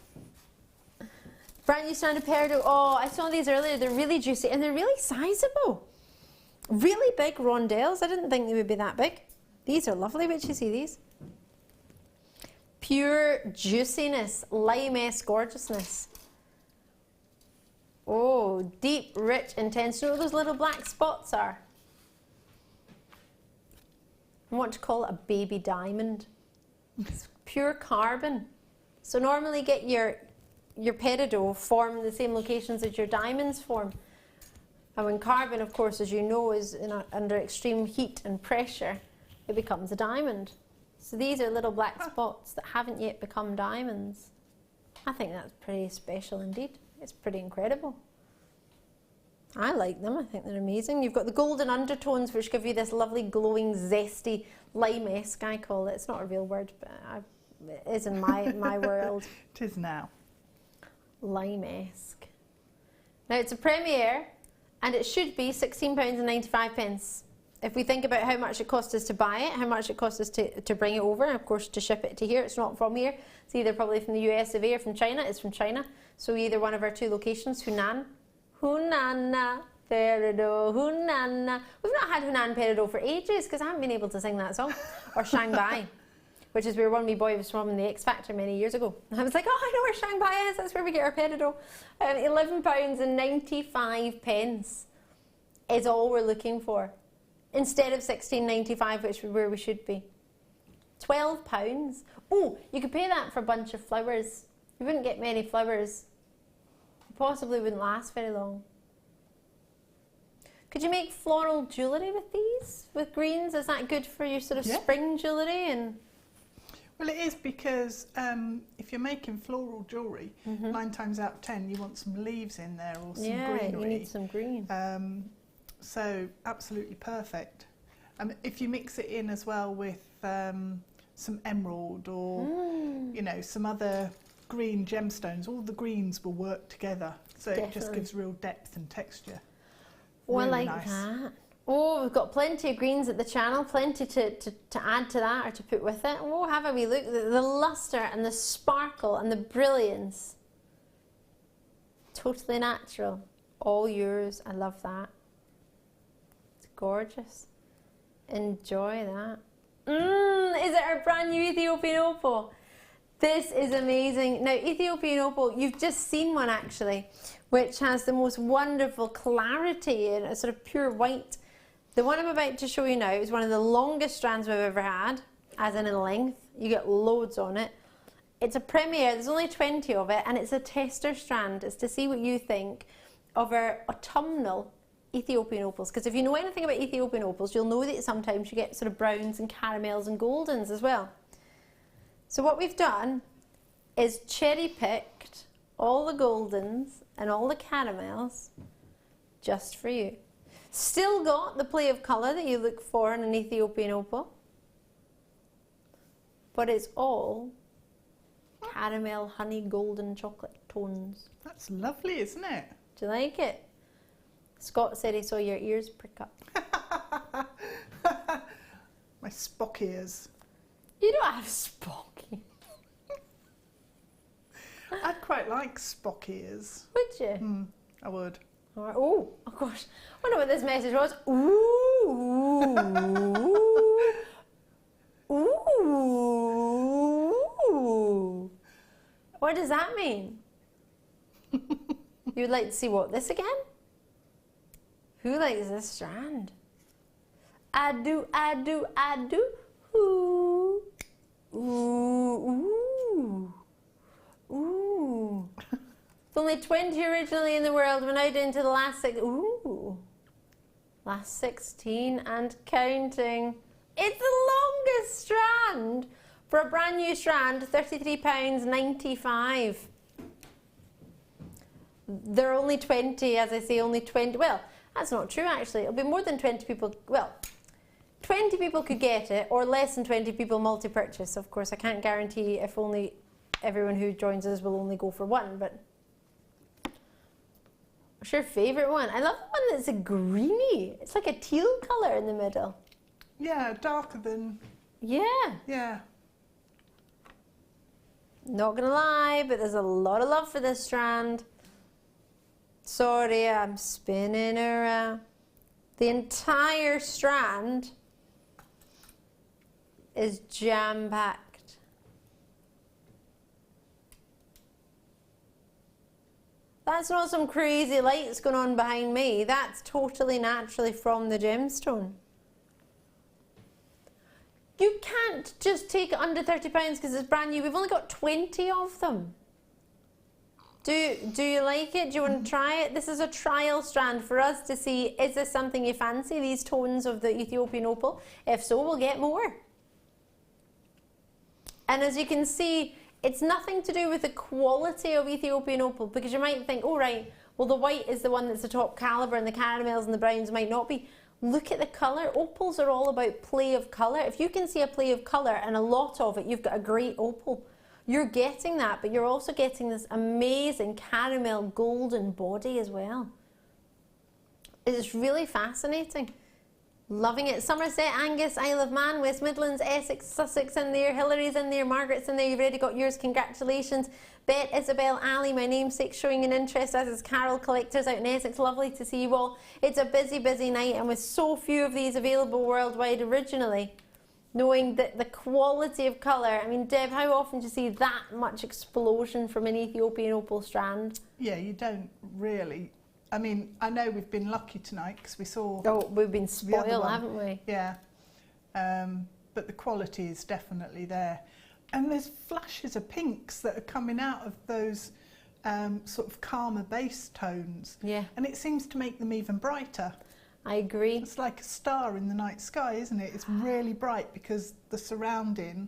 Brand new strand of Peridot. Oh, I saw these earlier. They're really juicy and they're really sizable. Really big rondelles. I didn't think they would be that big. These are lovely. Wait till you see these. Pure juiciness, lime-esque gorgeousness. Oh, deep, rich, intense. You know what those little black spots are? I want to call it a baby diamond. It's pure carbon. So normally get your peridot form in the same locations as your diamonds form. And when carbon, of course, as you know, is under extreme heat and pressure, it becomes a diamond. So these are little black spots that haven't yet become diamonds. I think that's pretty special indeed. It's pretty incredible. I like them. I think they're amazing. You've got the golden undertones, which give you this lovely, glowing, zesty, lime-esque, I call it. It's not a real word, but it is in my world. It is now. Lime-esque. Now it's a premiere and it should be £16.95. If we think about how much it cost us to buy it, how much it cost us to bring it over, and of course to ship it to here, it's not from here. It's either probably from the US of A or from China. It's from China. So either one of our two locations, Hunan, Peridot, Hunan. We've not had Hunan Peridot for ages because I haven't been able to sing that song. Or Shanghai, which is where one wee boy was from in the X Factor many years ago. And I was like, oh, I know where Shanghai is. That's where we get our Peridot. £11.95 is all we're looking for. Instead of £16.95, which is where we should be. £12. Oh, you could pay that for a bunch of flowers. You wouldn't get many flowers. It possibly wouldn't last very long. Could you make floral jewellery with these? With greens? Is that good for your sort of spring jewellery? And well, it is because if you're making floral jewellery, 9 times out of 10 you want some leaves in there or some greenery. Yeah, you need some green. So absolutely perfect. If you mix it in as well with some emerald or you know, some other green gemstones, all the greens will work together. So it just gives real depth and texture. Oh, really I like nice. that. Oh, we've got plenty of greens at the channel, plenty to add to that or to put with it. Oh, have a wee look. The lustre and the sparkle and the brilliance. Totally natural. All yours. I love that. It's gorgeous. Enjoy that. Is it our brand new Ethiopian opal? This is amazing. Now, Ethiopian opal, you've just seen one actually, which has the most wonderful clarity and a sort of pure white. The one I'm about to show you now is one of the longest strands we've ever had, as in length. You get loads on it. It's a premiere, there's only 20 of it, and it's a tester strand. It's to see what you think of our autumnal Ethiopian opals. Because if you know anything about Ethiopian opals, you'll know that sometimes you get sort of browns and caramels and goldens as well. So what we've done is cherry-picked all the goldens and all the caramels just for you. Still got the play of colour that you look for in an Ethiopian opal, but it's all caramel, honey, golden, chocolate tones. That's lovely, isn't it? Do you like it? Scott said he saw your ears prick up. My Spock ears. You don't have Spocky. I'd quite like Spock ears. Would you? I would. All right. Oh gosh. I wonder what this message was. Ooh. Ooh. What does that mean? You'd like to see what? This again? Who likes this strand? I do, I do, I do. Ooh. Ooh. Ooh. Ooh. There's only 20 originally in the world. We're now down to the last last 16 and counting. It's the longest strand. For a brand new strand, £33.95. There are only 20, as I say, only 20. Well, that's not true actually. It'll be more than 20 people. Well, 20 people could get it, or less than 20 people multi-purchase. Of course, I can't guarantee if only everyone who joins us will only go for one, but what's your favourite one? I love the one that's a greeny. It's like a teal colour in the middle. Yeah, darker than... Yeah. Yeah. Not gonna lie, but there's a lot of love for this strand. Sorry, I'm spinning around. The entire strand is jam-packed. That's not some crazy lights going on behind me. That's totally naturally from the gemstone. You can't just take it under £30 because it's brand new. We've only got 20 of them. Do you like it? Do you want to try it? This is a trial strand for us to see, is this something you fancy, these tones of the Ethiopian opal? If so, we'll get more. And as you can see, it's nothing to do with the quality of Ethiopian opal, because you might think, oh right, well the white is the one that's the top calibre and the caramels and the browns might not be. Look at the colour. Opals are all about play of colour. If you can see a play of colour and a lot of it, you've got a great opal. You're getting that, but you're also getting this amazing caramel golden body as well. It's really fascinating. Loving it. Somerset, Angus, Isle of Man, West Midlands, Essex, Sussex in there, Hillary's in there, Margaret's in there. You've already got yours. Congratulations. Bet, Isabel, Ali, my namesake, showing an interest, as is Carol, collectors out in Essex. Lovely to see you all. It's a busy, busy night, and with so few of these available worldwide originally, knowing that the quality of colour, I mean, Deb, how often do you see that much explosion from an Ethiopian opal strand? Yeah, you don't really. I mean, I know we've been lucky tonight because we saw... Oh, we've been spoiled, haven't we? Yeah. But the quality is definitely there. And there's flashes of pinks that are coming out of those sort of calmer base tones. Yeah. And it seems to make them even brighter. I agree. It's like a star in the night sky, isn't it? It's really bright because the surrounding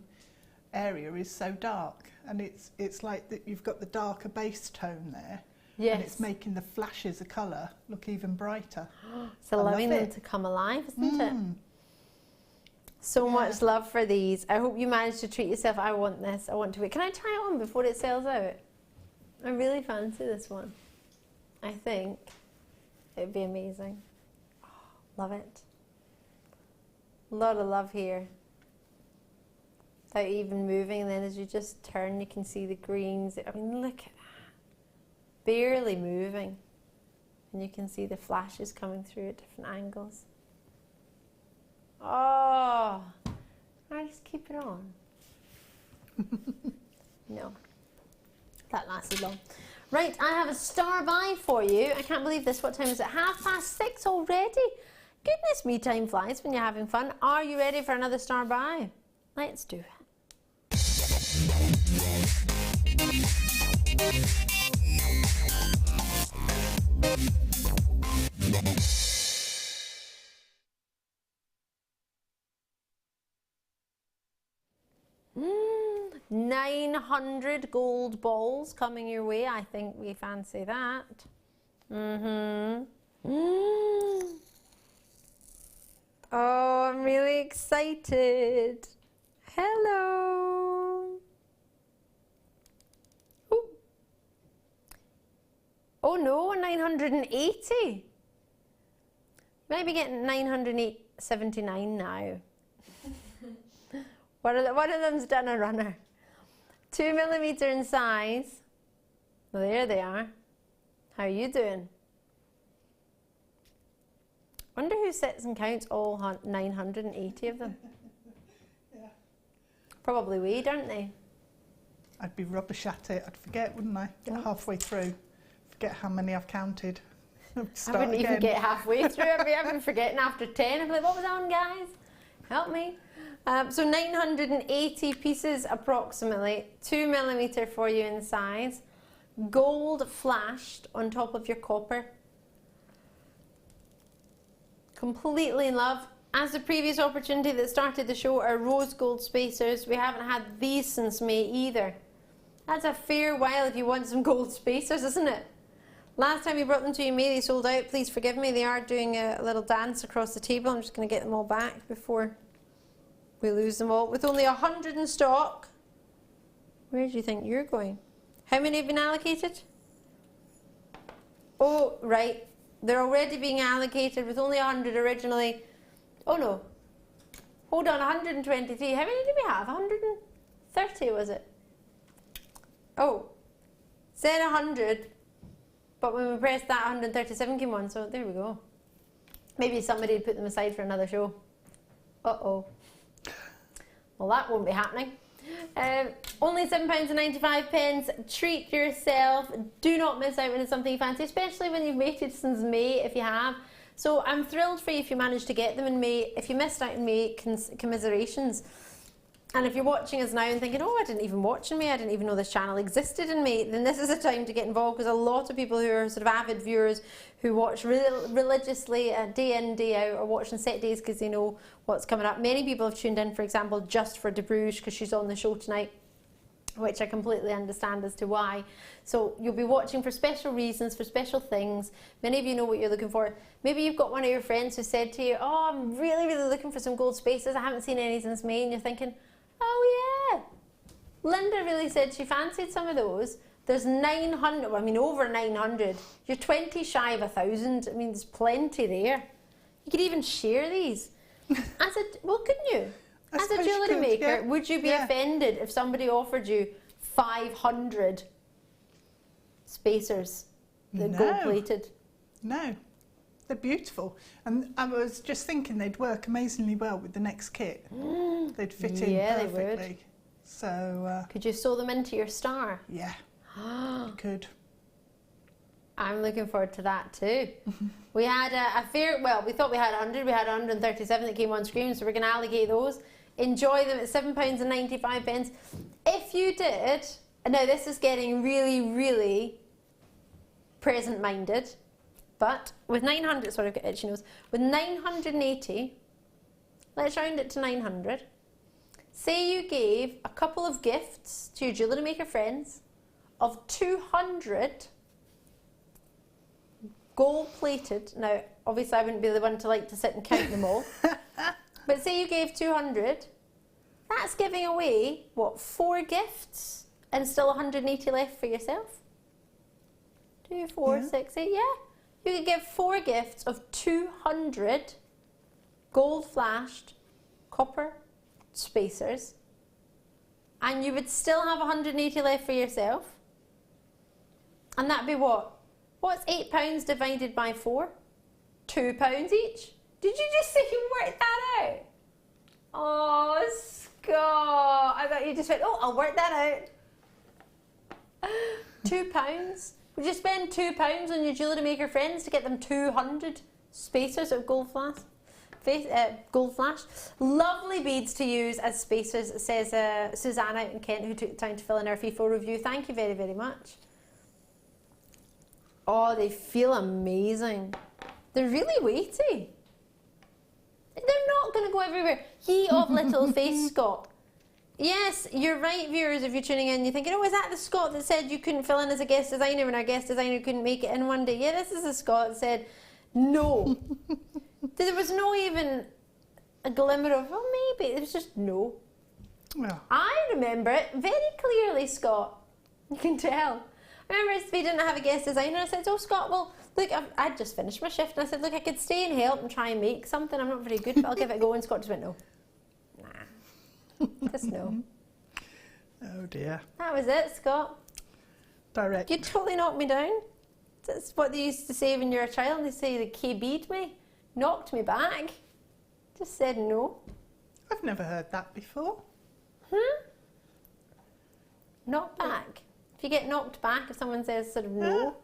area is so dark. And it's like that you've got the darker base tone there. Yes. And it's making the flashes of colour look even brighter. It's allowing them to come alive, isn't it? So much love for these. I hope you managed to treat yourself. I want this. I want to wait. Can I try it on before it sells out? I really fancy this one. I think it'd be amazing. Oh, love it. A lot of love here. Without even moving, and then as you just turn, you can see the greens. I mean, look at that. Barely moving, and you can see the flashes coming through at different angles. Oh, can I just keep it on? No, that lasted long. Right, I have a star buy for you. I can't believe this. What time is it? 6:30 already. Goodness me, time flies when you're having fun. Are you ready for another star buy? Let's do it. Mm, 900 gold balls coming your way. I think we fancy that. Oh, I'm really excited. Hello. Ooh. Oh no, 980. Maybe getting 979 now. One of them's done a runner. 2mm in size. Well, there they are. How are you doing? Wonder who sits and counts all 980 of them. Yeah. Probably we, don't they? I'd be rubbish at it. I'd forget, wouldn't I? Get halfway through, forget how many I've counted. I wouldn't even get halfway through. I'd be forgetting after 10. I'd be like, what was on, guys? Help me. So 980 pieces approximately, 2mm for you in size, gold flashed on top of your copper. Completely in love. As the previous opportunity that started the show are rose gold spacers. We haven't had these since May either. That's a fair while if you want some gold spacers, isn't it? Last time we brought them to you in May, they sold out. Please forgive me. They are doing a little dance across the table. I'm just going to get them all back before we lose them all. With only 100 in stock. Where do you think you're going? How many have been allocated? Oh, right. They're already being allocated with only 100 originally. Oh no. Hold on, 123. How many did we have? 130 was it? Oh. Said 100. But when we pressed that, 137 came on, so there we go. Maybe somebody would put them aside for another show. Uh-oh. Well, that won't be happening. Only £7.95. Treat yourself. Do not miss out when it's something you fancy, especially when you've waited since May, if you have. So I'm thrilled for you if you managed to get them in May. If you missed out in May, commiserations. And if you're watching us now and thinking, oh, I didn't even watch in May, I didn't even know this channel existed in May, then this is a time to get involved, because a lot of people who are sort of avid viewers who watch religiously day in, day out, are watching set days because they know what's coming up. Many people have tuned in, for example, just for Deb Rudge because she's on the show tonight, which I completely understand as to why. So you'll be watching for special reasons, for special things. Many of you know what you're looking for. Maybe you've got one of your friends who said to you, oh, I'm really, really looking for some gold spacers. I haven't seen any since May. And you're thinking, oh yeah, Linda really said she fancied some of those. There's 900, well, I mean over 900. You're 20 shy of 1,000. I mean, there's plenty there. You could even share these. Well, couldn't you? As a jewellery maker, yeah. Would you be offended if somebody offered you 500 spacers that are gold plated? No, they're beautiful. And I was just thinking they'd work amazingly well with the next kit. They'd fit in perfectly. They would. So could you sew them into your star? Yeah, you could. I'm looking forward to that too. We had we thought we had 100, we had 137 that came on screen, so we're going to allocate those. Enjoy them at £7.95. If you did, now this is getting really, really present-minded, but with 900, sorry, I've got itchy nose, with 980, let's round it to 900. Say you gave a couple of gifts to your Jewellery Maker friends of 200 gold-plated. Now, obviously I wouldn't be the one to like to sit and count them all. But say you gave 200, that's giving away, what, 4 gifts and still 180 left for yourself? 2, 4, 6, 8, yeah. You could give 4 gifts of 200 gold flashed copper spacers and you would still have 180 left for yourself. And that'd be what? What's £8 divided by 4? £2 each. Did you just say you worked that out? Oh, Scott. I thought you just went, oh, I'll work that out. £2. Would you spend £2 on your Jewellery Maker friends to get them 200 spacers of gold flash? Gold flash. Lovely beads to use as spacers, says Susanna out in Kent, who took the time to fill in our FIFA review. Thank you very, very much. Oh, they feel amazing. They're really weighty. They're not going to go everywhere. Ye of little faith, Scott. Yes, you're right, viewers, if you're tuning in. You're thinking, oh, is that the Scott that said you couldn't fill in as a guest designer when our guest designer couldn't make it in one day? Yeah, this is the Scott that said, no. There was no even a glimmer of, well, maybe. It was just no. Well. I remember it very clearly, Scott. You can tell. I remember we didn't have a guest designer. I said, oh, Scott, well, look, I'd just finished my shift. And I said, look, I could stay and help and try and make something. I'm not very good, but I'll give it a go. And Scott just went, no. Nah. Just no. Oh, dear. That was it, Scott. Direct. You totally knocked me down. That's what they used to say when you're a child. They say the K-bead me. Knocked me back. Just said no. I've never heard that before. Knocked back. If you get knocked back, if someone says sort of no,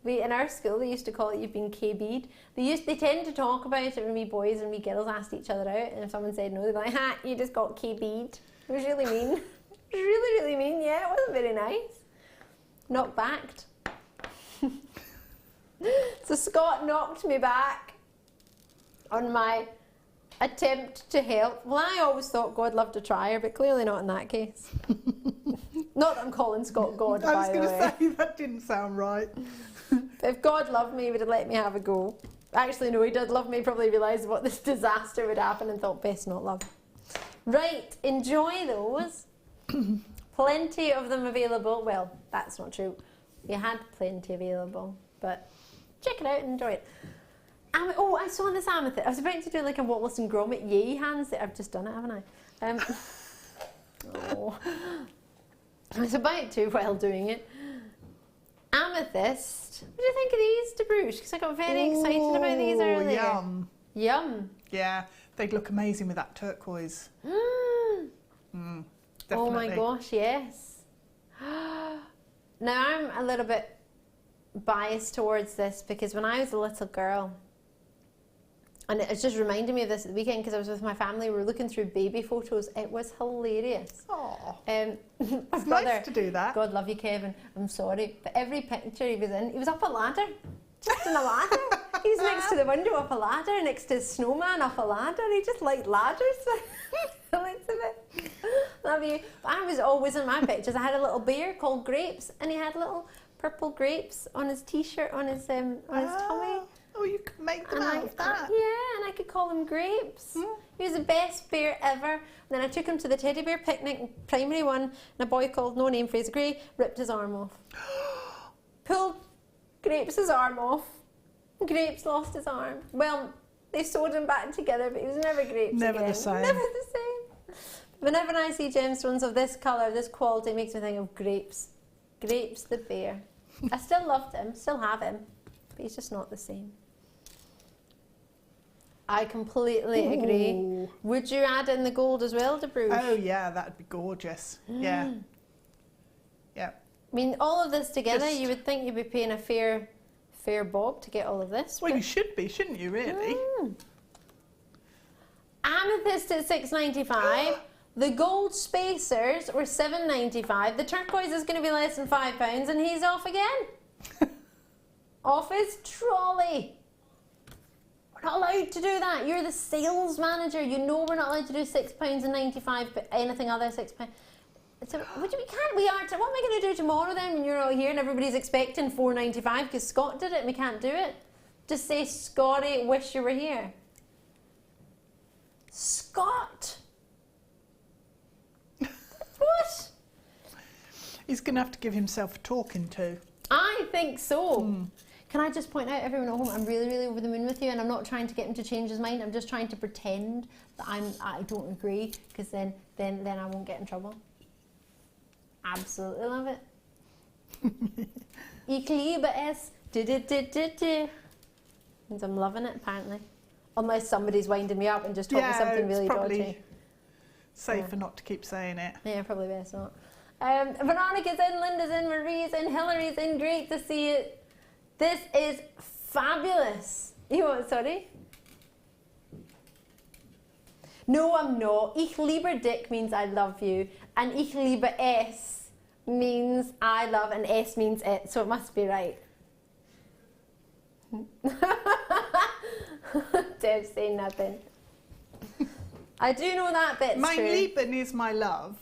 in our school they used to call it you've been K-bead. They tend to talk about it when we boys and we girls asked each other out, and if someone said no, they'd be like, ha, you just got K-bead. It was really mean. It was really, really mean, yeah, it wasn't very nice. Knocked backed. So Scott knocked me back on my attempt to help. Well, I always thought God loved a trier, but clearly not in that case. Not that I'm calling Scott God, by the way. I was going to say, that didn't sound right. If God loved me, he would have let me have a go. Actually, no, he did love me, probably realised what this disaster would happen and thought, best not love. Right, enjoy those. Plenty of them available. Well, that's not true. You had plenty available, but check it out and enjoy it. Oh, I saw this amethyst. I was about to do like a Wallace and Gromit yay hands. I've just done it, haven't I? Oh. I was about to while doing it. Amethyst. What do you think of these, Deb Rudge? Because I got very excited about these earlier. Yum. Yum. Yeah, they'd look amazing with that turquoise. Oh my gosh, yes. Now I'm a little bit biased towards this because when I was a little girl, and it's just reminded me of this at the weekend because I was with my family, we were looking through baby photos. It was hilarious. Oh, it's nice to do that. God love you, Kevin. I'm sorry, but every picture he was up a ladder, just in a ladder. He was next to the window up a ladder, next to his snowman up a ladder. He just liked ladders. Love you. But I was always in my pictures. I had a little bear called Grapes, and he had little purple grapes on his t-shirt, on his tummy. Oh, you could make them out of that. Yeah, and I could call him Grapes. He was the best bear ever. And then I took him to the teddy bear picnic, primary one, and a boy called No Name Fraser Gray ripped his arm off. Pulled Grapes' arm off. Grapes lost his arm. Well, they sewed him back together, but he was never Grapes Never again. the same. Never the same. Whenever I see gemstones of this colour, this quality, it makes me think of Grapes. Grapes the bear. I still loved him, still have him, but he's just not the same. I completely agree. Would you add in the gold as well, Deb Rudge? Oh yeah, that'd be gorgeous. Yeah. Yeah. I mean, all of this together, you would think you'd be paying a fair bob to get all of this. Well, you should be, shouldn't you, really? Amethyst at $6.95. The gold spacers were $7.95. The turquoise is going to be less than £5, and he's off again. Off his trolley. We're not allowed to do that. You're the sales manager. You know we're not allowed to do £6.95, but anything other £6. So we can't. We are. What am I going to do tomorrow then when you're all here and everybody's expecting $4.95 because Scott did it and we can't do it? Just say, Scotty, wish you were here. Scott. What? He's going to have to give himself a talking to. I think so. Can I just point out, everyone at home, I'm really, really over the moon with you, and I'm not trying to get him to change his mind. I'm just trying to pretend that I don't agree, because then I won't get in trouble. Absolutely love it. Ich liebe es. Means I'm loving it, apparently. Unless somebody's winding me up and just told me something really dodgy. Safer not to keep saying it. Yeah, probably best not. Veronica's in, Linda's in, Marie's in, Hillary's in. Great to see you. This is fabulous. You what, sorry? No, I'm not. Ich liebe dich means I love you. And ich liebe es means I love, and es means it. So it must be right. Deb's saying nothing. I do know that bit's My true. Lieben is my love.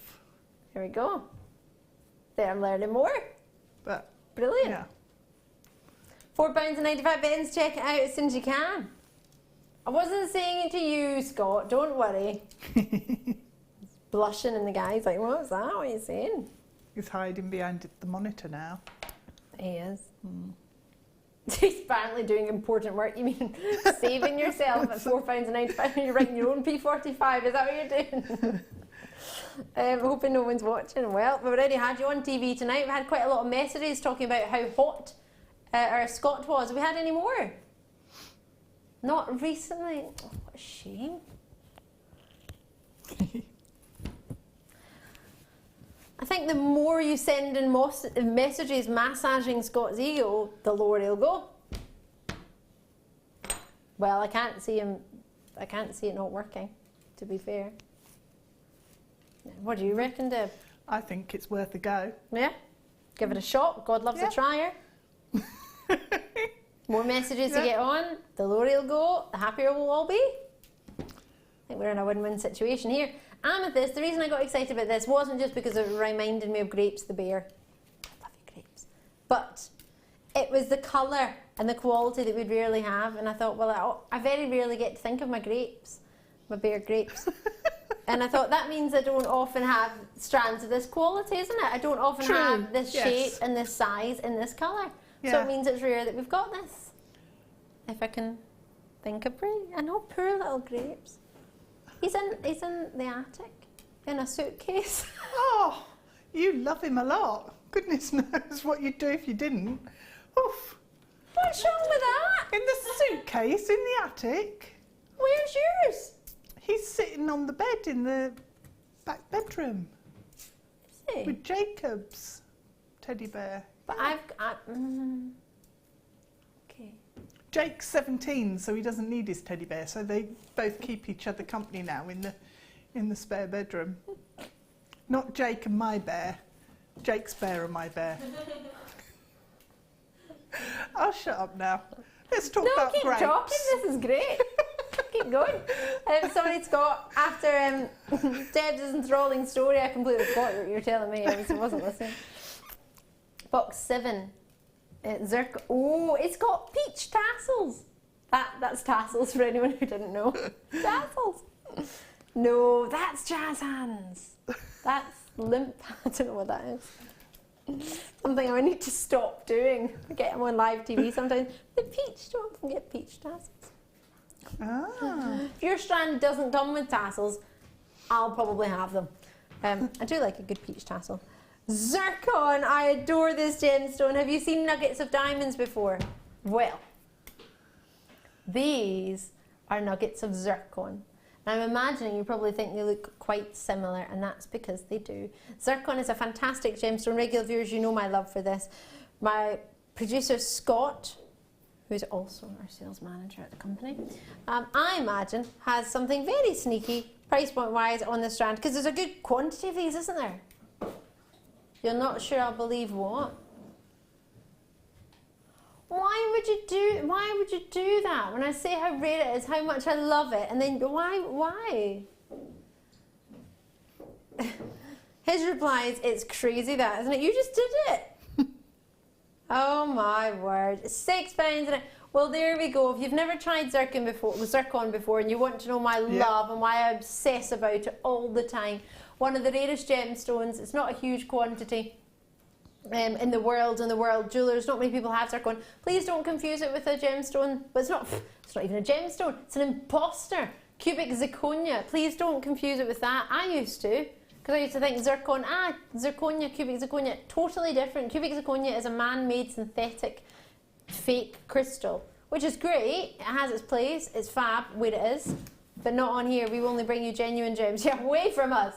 Here we go. There, I'm learning more. But brilliant. Yeah. £4.95. Check it out as soon as you can. I wasn't saying it to you, Scott. Don't worry. He's blushing, and the guy's like, "What was that? What are you saying?" He's hiding behind the monitor now. He is. He's apparently doing important work. You mean saving yourself at £4.95 and you're writing your own P45? Is that what you're doing? Hoping no one's watching. Well, we've already had you on TV tonight. We've had quite a lot of messages talking about how hot our Scot was. Have we had any more? Not recently. Oh, what a shame. I think the more you send in messages massaging Scott's ego, the lower he'll go. Well, I can't see it not working, to be fair. What do you reckon, Deb? I think it's worth a go. Yeah? Give it a shot. God loves a tryer. More messages to get on, the lower he'll go, the happier we'll all be. I think we're in a win-win situation here. Amethyst, the reason I got excited about this wasn't just because it reminded me of Grapes the Bear. I love you, Grapes. But it was the colour and the quality that we'd rarely have. And I thought, well, I very rarely get to think of my grapes, my bear grapes. And I thought, that means I don't often have strands of this quality, isn't it? I don't often have this shape and this size and this colour. Yeah. So it means it's rare that we've got this. If I can think of it. I know, poor little Grapes. He's in the attic, in a suitcase. Oh, you love him a lot. Goodness knows what you'd do if you didn't. Oof. What's wrong with that? In the suitcase, in the attic. Where's yours? He's sitting on the bed in the back bedroom. Is he? With Jacob's teddy bear. But okay. Jake's 17, so he doesn't need his teddy bear, so they both keep each other company now in the spare bedroom. Not Jake and my bear, Jake's bear and my bear. I'll shut up now. Let's talk about grapes. No, keep talking, this is great. Keep going. Somebody's got, after Deb's enthralling story, I completely forgot what you were telling me, I wasn't listening. Box 7. Zircon. Oh, it's got peach tassels. That's tassels for anyone who didn't know. Tassels. No, that's jazz hands. That's limp. I don't know what that is. Something I need to stop doing. I get them on live TV sometimes. The peach, don't often get peach tassels. Ah. If your strand doesn't come with tassels, I'll probably have them. I do like a good peach tassel. Zircon, I adore this gemstone. Have you seen nuggets of diamonds before? Well, these are nuggets of zircon. And I'm imagining you probably think they look quite similar, and that's because they do. Zircon is a fantastic gemstone. Regular viewers, you know my love for this. My producer Scott, who's also our sales manager at the company, I imagine has something very sneaky, price point wise, on the strand, because there's a good quantity of these, isn't there? You're not sure I'll believe what? Why would you do that? When I say how rare it is, how much I love it, and then why? His reply is, it's crazy that, isn't it? You just did it. Oh my word. £6. Well, there we go. If you've never tried zircon before and you want to know my love and why I obsess about it all the time, one of the rarest gemstones. It's not a huge quantity in the world. Jewellers, not many people have zircon. Please don't confuse it with a gemstone. But it's not even a gemstone. It's an imposter. Cubic zirconia. Please don't confuse it with that. I used to. Because I used to think zircon, zirconia, cubic zirconia, totally different. Cubic zirconia is a man-made synthetic fake crystal, which is great. It has its place. It's fab where it is. But not on here. We will only bring you genuine gems. Yeah, away from us.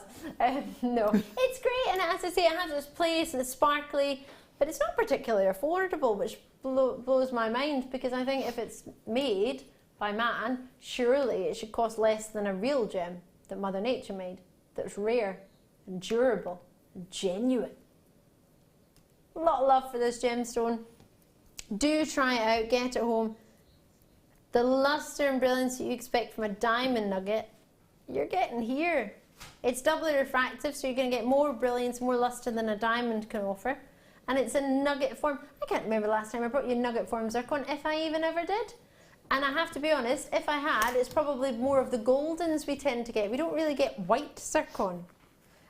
No, it's great, and as I say, it has its place and it's sparkly, but it's not particularly affordable, which blows my mind, because I think if it's made by man, surely it should cost less than a real gem that Mother Nature made, that's rare and durable and genuine. A lot of love for this gemstone. Do try it out, get it home. The luster and brilliance that you expect from a diamond nugget, you're getting here. It's doubly refractive, so you're going to get more brilliance, more luster than a diamond can offer. And it's in nugget form. I can't remember the last time I brought you nugget form zircon, if I even ever did. And I have to be honest, if I had, it's probably more of the goldens we tend to get. We don't really get white zircon.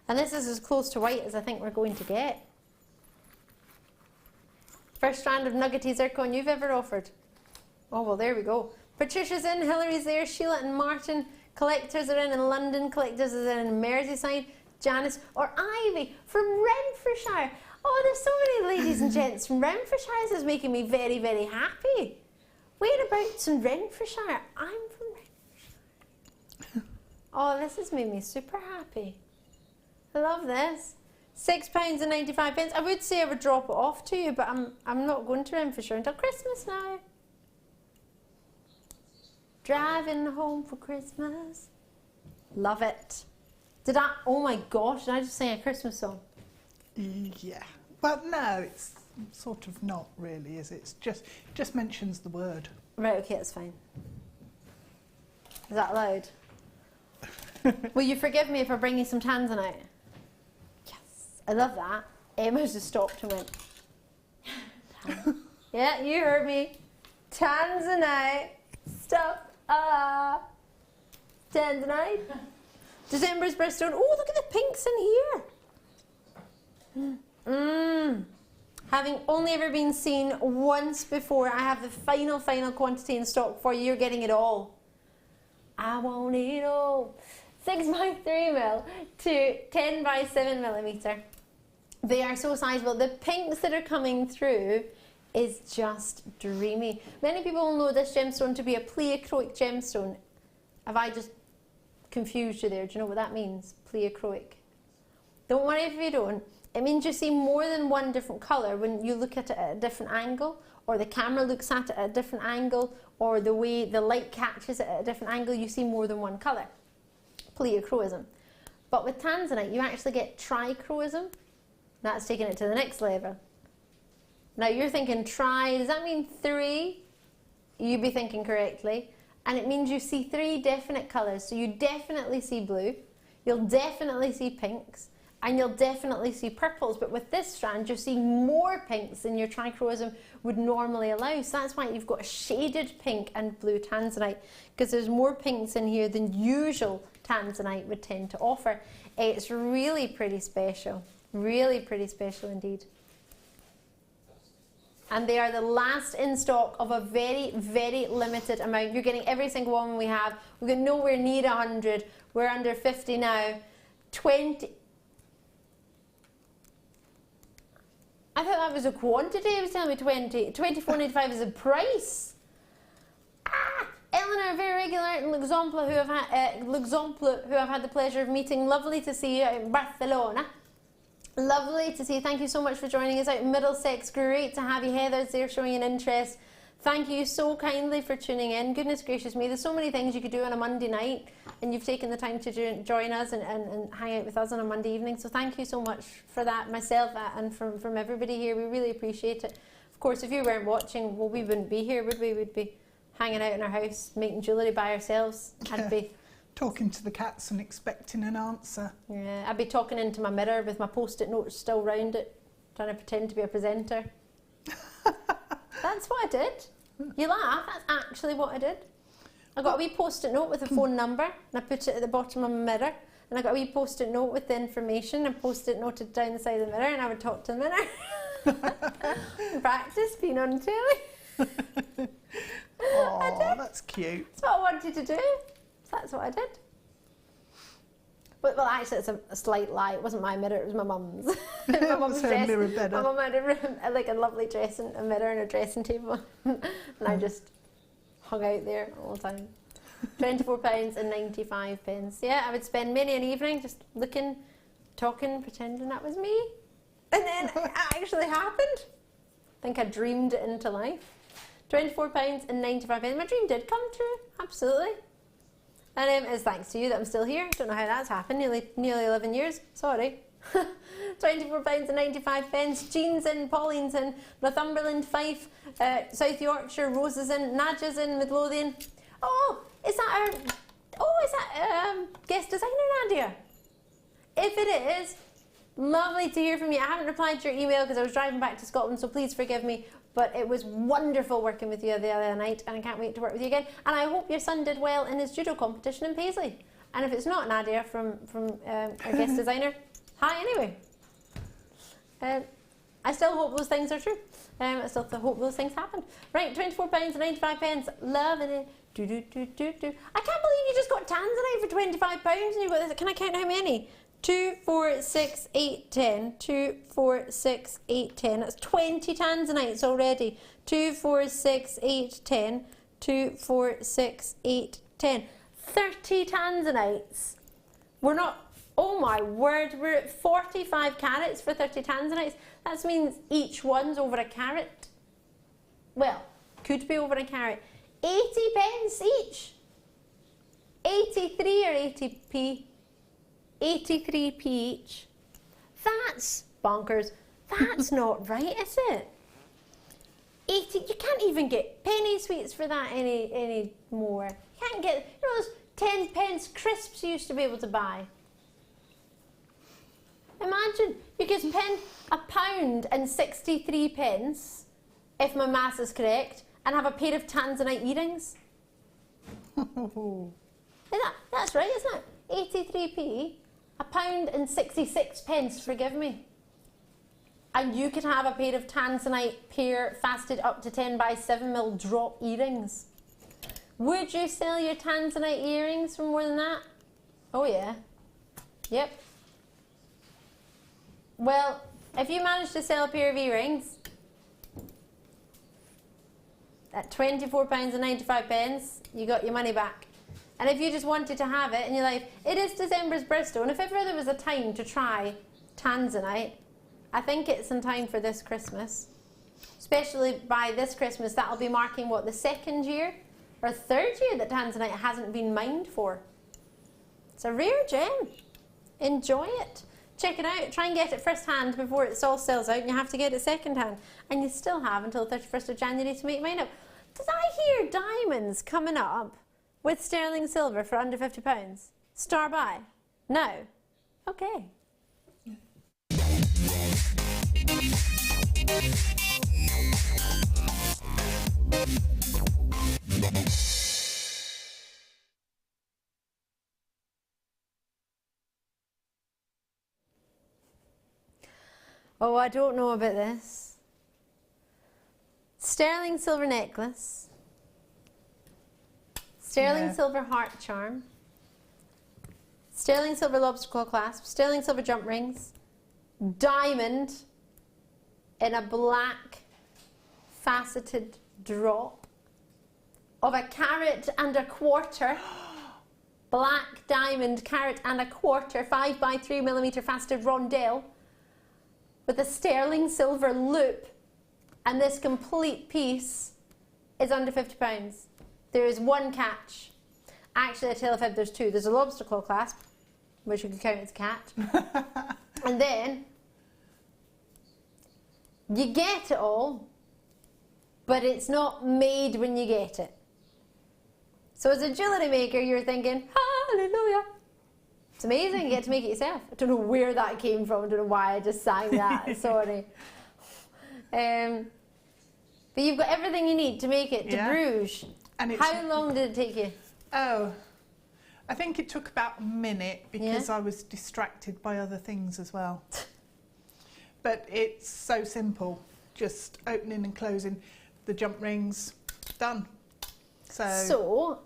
And this is as close to white as I think we're going to get. First strand of nuggety zircon you've ever offered. Oh, well, there we go. Patricia's in, Hillary's there, Sheila and Martin. Collectors are in London, collectors are in Merseyside. Janice or Ivy from Renfrewshire. Oh, there's so many ladies and gents from Renfrewshire. This is making me very, very happy. Whereabouts in Renfrewshire? I'm from Renfrewshire. Oh, this has made me super happy. I love this. £6.95. I would say I would drop it off to you, but I'm not going to Renfrewshire until Christmas now. Driving home for Christmas. Love it. Oh my gosh, did I just sing a Christmas song? Yeah. Well, no, it's sort of not really, is it? It's just mentions the word. Right, okay, that's fine. Is that allowed? Will you forgive me if I bring you some Tanzanite? Yes, I love that. Emma's just stopped and went, yeah, you heard me. Tanzanite, stuff, Tanzanite. December's birthstone. Oh, look at the pinks in here. Having only ever been seen once before, I have the final quantity in stock for you. You're getting it all. I want it all. 6x3mm to 10x7mm. They are so sizable. The pinks that are coming through is just dreamy. Many people know this gemstone to be a pleochroic gemstone. Have I just confused you there? Do you know what that means? Pleochroic. Don't worry if you don't. It means you see more than one different colour when you look at it at a different angle, or the camera looks at it at a different angle, or the way the light catches it at a different angle, you see more than one colour. Pleochroism. But with Tanzanite, you actually get trichroism. That's taking it to the next level. Now you're thinking does that mean 3? You'd be thinking correctly. And it means you see 3 definite colours. So you definitely see blue, you'll definitely see pinks, and you'll definitely see purples. But with this strand, you're seeing more pinks than your trichroism would normally allow. So that's why you've got a shaded pink and blue Tanzanite, because there's more pinks in here than usual Tanzanite would tend to offer. It's really pretty special. Really pretty special indeed. And they are the last in stock of a very, very limited amount. You're getting every single one we have. We've got nowhere near 100. We're under 50 now. 20. I thought that was a quantity. It was telling me 20. 24.95 is a price. Eleanor, very regular, and Luxempla, who I've had the pleasure of meeting. Lovely to see you out in Barcelona. Lovely to see you. Thank you so much for joining us out in Middlesex. Great to have you. Heather's there showing an interest. Thank you so kindly for tuning in. Goodness gracious me, there's so many things you could do on a Monday night, and you've taken the time to join us and hang out with us on a Monday evening. So thank you so much for that, myself and from everybody here. We really appreciate it. Of course, if you weren't watching, well, we wouldn't be here, would we? We'd be hanging out in our house, making jewellery by ourselves. I'd be talking to the cats and expecting an answer. Yeah, I'd be talking into my mirror with my post-it notes still round it, trying to pretend to be a presenter. That's what I did. You laugh, that's actually what I did. I got a wee post-it note with a phone number, and I put it at the bottom of my mirror, and I got a wee post-it note with the information, and post-it noted down the side of the mirror, and I would talk to the mirror. Practice being on telly. Oh, that's cute. That's what I wanted to do. So that's what I did. But, well, actually, it's a slight lie. It wasn't my mirror, it was my mum's. My mum's her mirror better. My mum had a lovely a mirror and a dressing table. And I just hung out there all the time. £24.95. Yeah, I would spend many an evening just looking, talking, pretending that was me. And then it actually happened. I think I dreamed it into life. £24.95. My dream did come true, absolutely. And it's thanks to you that I'm still here. Don't know how that's happened, nearly 11 years, sorry. £24.95. Jean's in, Pauline's in, Northumberland, Fife, South Yorkshire, Rose is in, Nadja's in, Midlothian. Oh, is that guest designer Nadia? If it is, lovely to hear from you. I haven't replied to your email because I was driving back to Scotland, so please forgive me. But it was wonderful working with you the other night, and I can't wait to work with you again. And I hope your son did well in his judo competition in Paisley. And if it's not Nadia from our guest designer, hi anyway. I I still hope those things are true. I still hope those things happen. Right, £24.95. Loving it. Do, do, do, do, do. I can't believe you just got Tanzanite for £25 and you got this. Can I count how many? 2, 4, 6, 8, 10. 2, 4, 6, 8, 10. That's 20 Tanzanites already. 2, 4, 6, 8, 10. 2, 4, 6, 8, 10. 30 Tanzanites. We're not, oh my word, we're at 45 carats for 30 Tanzanites. That means each one's over a carat. Well, could be over a carat. 80 pence each. 83 or 80p. 83p each. That's bonkers. That's not right, is it? 80, you can't even get penny sweets for that any more. You can't get, you know, those 10 pence crisps you used to be able to buy. Imagine, you could spend £1.63, if my maths is correct, and have a pair of Tanzanite earrings. That's right, isn't it? 83p, £1.66, forgive me. And you could have a pair of Tanzanite pear fasted up to 10 by 7mm drop earrings. Would you sell your Tanzanite earrings for more than that? Oh yeah. Yep. Well, if you manage to sell a pair of earrings at £24.95, you got your money back. And if you just wanted to have it in your life, it is December's Bristol, and if ever there was a time to try Tanzanite, I think it's in time for this Christmas. Especially by this Christmas, that'll be marking, what, the 2nd year or 3rd year that Tanzanite hasn't been mined for. It's a rare gem. Enjoy it. Check it out. Try and get it first hand before it all sells out, and you have to get it second hand. And you still have until the 31st of January to make mine up. Did I hear diamonds coming up with sterling silver for under £50? Star buy? No. Okay. Oh, I don't know about this. Sterling silver necklace. Sterling silver heart charm. Sterling silver lobster claw clasp. Sterling silver jump rings. Diamond in a black faceted drop of 1.25 carats. Black diamond 1.25 carats, 5 by 3mm faceted rondelle with a sterling silver loop, and this complete piece is under £50. There is one catch. Actually, I tell a fib, there's two. There's a lobster claw clasp, which you can count as a catch. And then you get it all, but it's not made when you get it. So as a jewellery maker, you're thinking, hallelujah. It's amazing, you get to make it yourself. I don't know where that came from, I don't know why I just sang that, sorry. But you've got everything you need to make it to Bruges. And how long did it take you? Oh, I think it took about a minute because I was distracted by other things as well. But it's so simple, just opening and closing the jump rings, done. So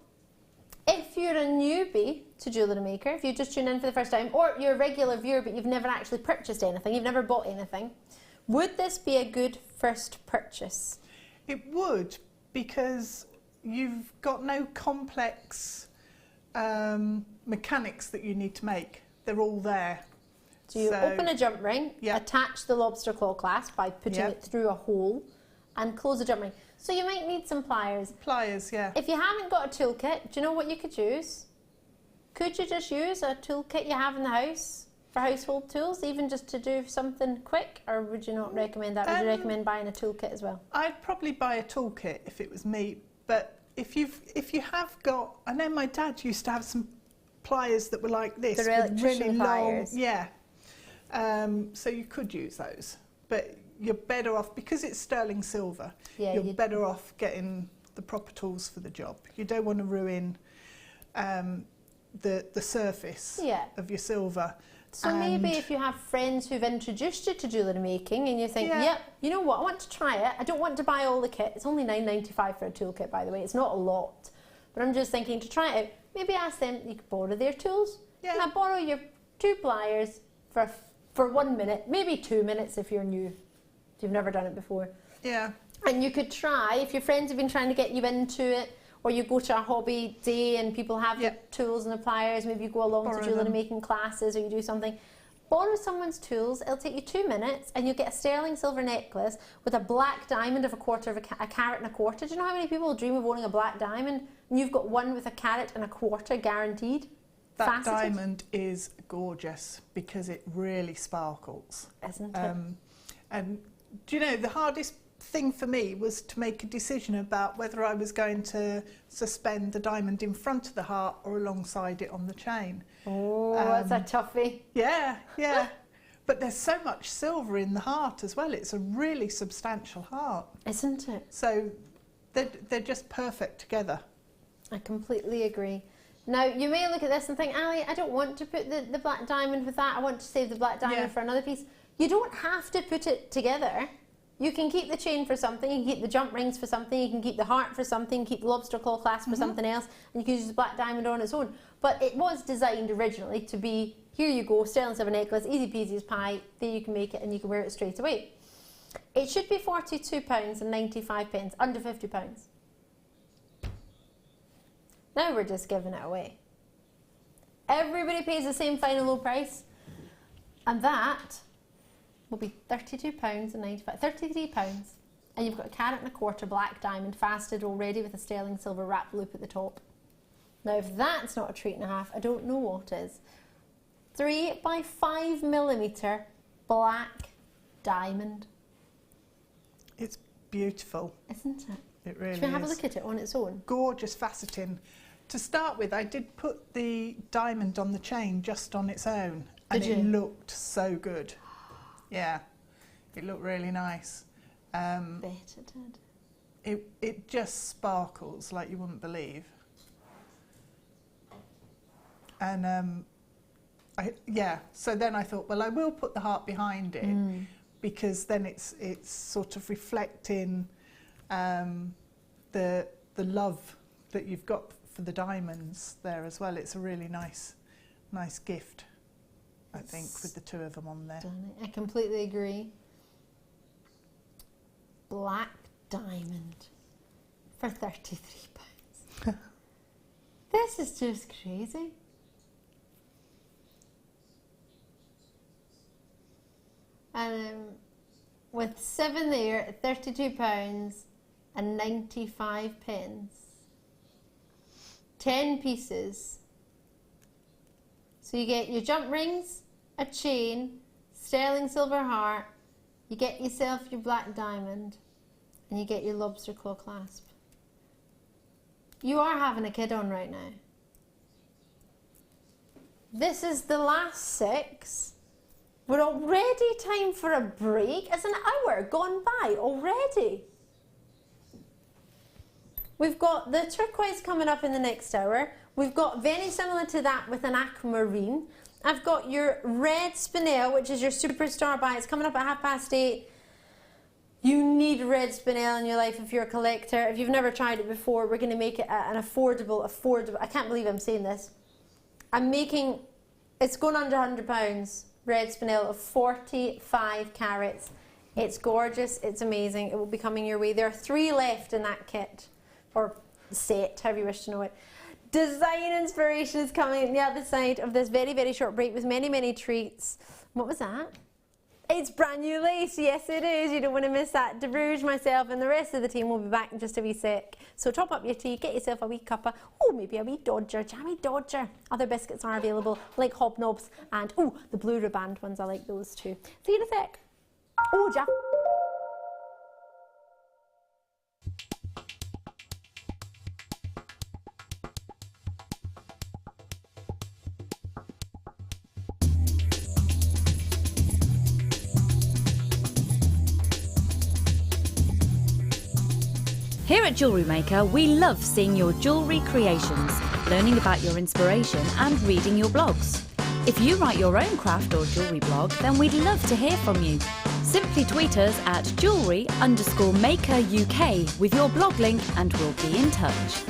if you're a newbie to Jewellery Maker, if you just tune in for the first time, or you're a regular viewer but you've never actually purchased anything, you've never bought anything, would this be a good first purchase? It would, because you've got no complex mechanics that you need to make. They're all there. So you open a jump ring, attach the lobster claw clasp by putting it through a hole, and close the jump ring. So you might need some pliers. Pliers, yeah. If you haven't got a toolkit, do you know what you could use? Could you just use a toolkit you have in the house for household tools, even just to do something quick, or would you not recommend that? Would you recommend buying a toolkit as well? I'd probably buy a toolkit if it was me, but if you have got, I know my dad used to have some pliers that were like this, the electrician pliers. Yeah. So you could use those, but you're better off, because it's sterling silver, you're better off getting the proper tools for the job. You don't want to ruin the surface of your silver. So maybe if you have friends who've introduced you to jewellery making and you think, yep, you know what, I want to try it. I don't want to buy all the kit. It's only £9.95 for a toolkit, by the way. It's not a lot. But I'm just thinking to try it out. Maybe ask them, you could borrow their tools. Yeah. Now borrow your 2 pliers for 1 minute, maybe 2 minutes if you're new. If you've never done it before. Yeah. And you could try, if your friends have been trying to get you into it, or you go to a hobby day and people have the tools and the pliers, maybe you go along to jewellery making classes or you do something. Borrow someone's tools, it'll take you 2 minutes and you'll get a sterling silver necklace with a black diamond of a carat and a quarter. Do you know how many people dream of owning a black diamond? And you've got one with a carat and a quarter guaranteed. That diamond is gorgeous because it really sparkles. Isn't it? And do you know, the hardest thing for me was to make a decision about whether I was going to suspend the diamond in front of the heart or alongside it on the chain. Oh, that's a toughie. Yeah, yeah. But there's so much silver in the heart as well. It's a really substantial heart. Isn't it? So they're just perfect together. I completely agree. Now, you may look at this and think, Ali, I don't want to put the black diamond with that. I want to save the black diamond for another piece. You don't have to put it together. You can keep the chain for something, you can keep the jump rings for something, you can keep the heart for something, keep the lobster claw clasp for something else, and you can use the black diamond on its own. But it was designed originally to be, here you go, sterling silver necklace, easy peasy as pie, there you can make it and you can wear it straight away. It should be £42.95, under £50. Now we're just giving it away. Everybody pays the same final low price, and that will be £32.95, £33, and you've got a carat and a quarter black diamond faceted already with a sterling silver wrap loop at the top. Now if that's not a treat and a half, I don't know what is. 3 by 5 millimetre black diamond. It's beautiful. Isn't it? It really is. Should we have a look at it on its own? Gorgeous faceting. To start with, I did put the diamond on the chain just on its own, and it looked so good. Yeah, it looked really nice. Bet it did. It just sparkles like you wouldn't believe. And so then I thought, well, I will put the heart behind it because then it's sort of reflecting the love that you've got for the diamonds there as well. It's a really nice gift, I think, with the 2 of them on there. I completely agree. Black diamond for £33. This is just crazy. And with 7 there at £32.95. 10 pieces. So you get your jump rings, a chain, sterling silver heart, you get yourself your black diamond, and you get your lobster claw clasp. You are having a kid on right now. This is the last 6. We're already time for a break. It's an hour gone by already. We've got the turquoise coming up in the next hour. We've got very similar to that with an aquamarine. I've got your red Spinel, which is your superstar buy. It's coming up at 8:30. You need red Spinel in your life if you're a collector. If you've never tried it before, we're going to make it an affordable, I can't believe I'm saying this. It's going under £100, red Spinel of 45 carats. It's gorgeous, it's amazing. It will be coming your way. There are 3 left in that kit. Or set, however you wish to know it. Design inspiration is coming on the other side of this very, very short break with many, many treats. What was that? It's brand new lace. Yes, it is. You don't want to miss that. Deb Rudge, myself, and the rest of the team will be back in just a wee sec. So top up your tea, get yourself a wee cuppa. Oh, maybe a wee Dodger, jammy Dodger. Other biscuits are available, like hobnobs and, the blue riband ones. I like those too. See you in a sec. Oh, Jack. Here at Jewellery Maker, we love seeing your jewellery creations, learning about your inspiration and reading your blogs. If you write your own craft or jewellery blog, then we'd love to hear from you. Simply tweet us at Jewellery_Maker UK with your blog link and we'll be in touch.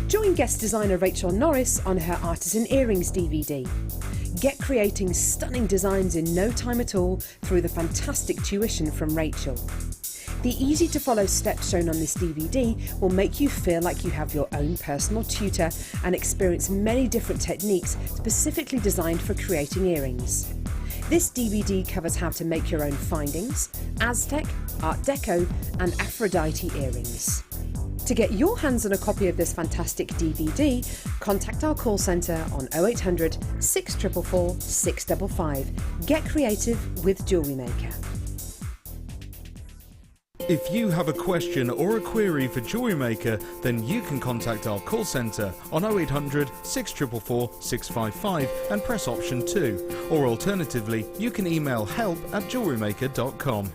Join guest designer Rachel Norris on her Artisan Earrings DVD. Get creating stunning designs in no time at all through the fantastic tuition from Rachel. The easy to follow steps shown on this DVD will make you feel like you have your own personal tutor and experience many different techniques specifically designed for creating earrings. This DVD covers how to make your own findings, Aztec, Art Deco and Aphrodite earrings. To get your hands on a copy of this fantastic DVD, contact our call centre on 0800 644 655. Get creative with Jewellery Maker. If you have a question or a query for Jewellery Maker, then you can contact our call centre on 0800 644 655 and press option 2. Or alternatively, you can email help@jewellerymaker.com.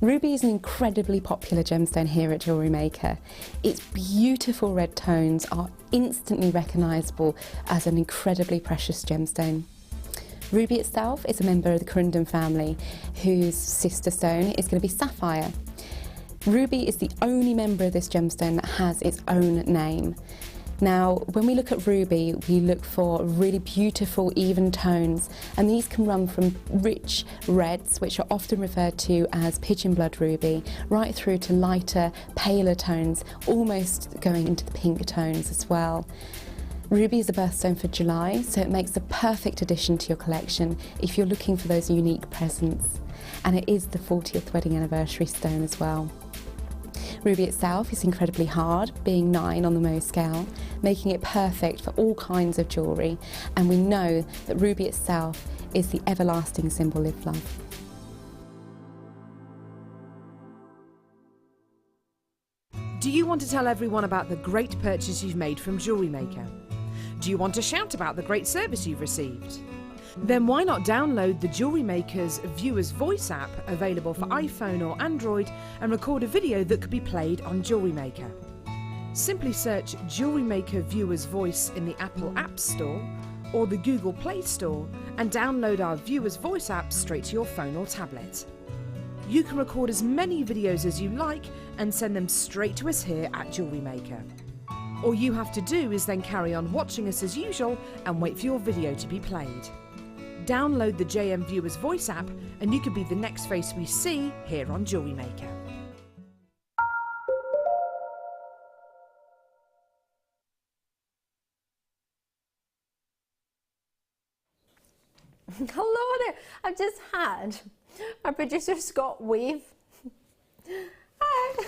Ruby is an incredibly popular gemstone here at Jewellery Maker. Its beautiful red tones are instantly recognisable as an incredibly precious gemstone. Ruby itself is a member of the Corundum family, whose sister stone is going to be sapphire. Ruby is the only member of this gemstone that has its own name. Now, when we look at ruby, we look for really beautiful, even tones, and these can run from rich reds, which are often referred to as pigeon blood ruby, right through to lighter, paler tones, almost going into the pink tones as well. Ruby is a birthstone for July, so it makes the perfect addition to your collection if you're looking for those unique presents. And it is the 40th wedding anniversary stone as well. Ruby itself is incredibly hard, being 9 on the Mohs scale, making it perfect for all kinds of jewellery, and we know that ruby itself is the everlasting symbol of love. Do you want to tell everyone about the great purchase you've made from Jewellery Maker? Do you want to shout about the great service you've received? Then why not download the Jewellery Maker's Viewer's Voice app, available for iPhone or Android, and record a video that could be played on Jewellery Maker. Simply search Jewellery Maker Viewer's Voice in the Apple App Store or the Google Play Store and download our Viewer's Voice app straight to your phone or tablet. You can record as many videos as you like and send them straight to us here at Jewellery Maker. All you have to do is then carry on watching us as usual and wait for your video to be played. Download the JM Viewer's Voice app and you could be the next face we see here on Jewellery Maker. Hello there. I've just had our producer Scott wave. Hi.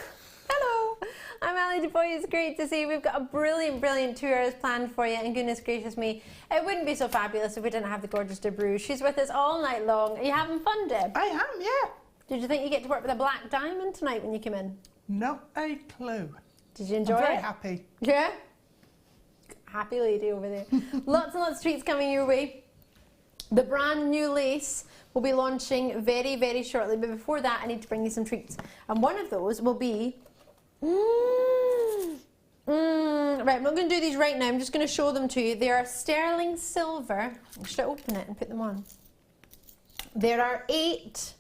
Hello. I'm Ali Defoy. It's great to see you. We've got a brilliant 2 hours planned for you, and goodness gracious me, it wouldn't be so fabulous if we didn't have the gorgeous Deb Rudge. She's with us all night long. Are you having fun, Deb? I am, yeah. Did you think you get to work with a black diamond tonight when you came in? Not a clue. Did you enjoy it? I'm very happy. Yeah? Happy lady over there. Lots and lots of treats coming your way. The brand new lace will be launching very shortly, but before that I need to bring you some treats. And one of those will be... Right, I'm not going to do these right now, I'm just going to show them to you. They are sterling silver. Should I open it and put them on? There are 8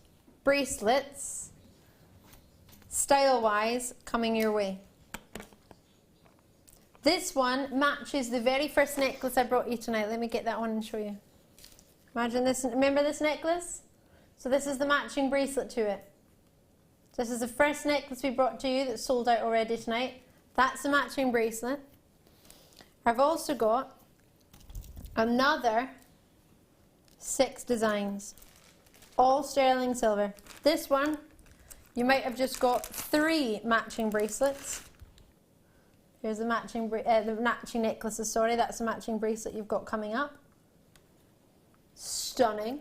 bracelets, style-wise, coming your way. This one matches the very first necklace I brought you tonight. Let me get that one and show you. Imagine this, remember this necklace? So this is the matching bracelet to it. This is the first necklace we brought to you that's sold out already tonight. That's the matching bracelet. I've also got another 6 designs, all sterling silver. This one, you might have just got 3 matching bracelets. Here's the matching necklaces, sorry, that's the matching bracelet you've got coming up. Stunning.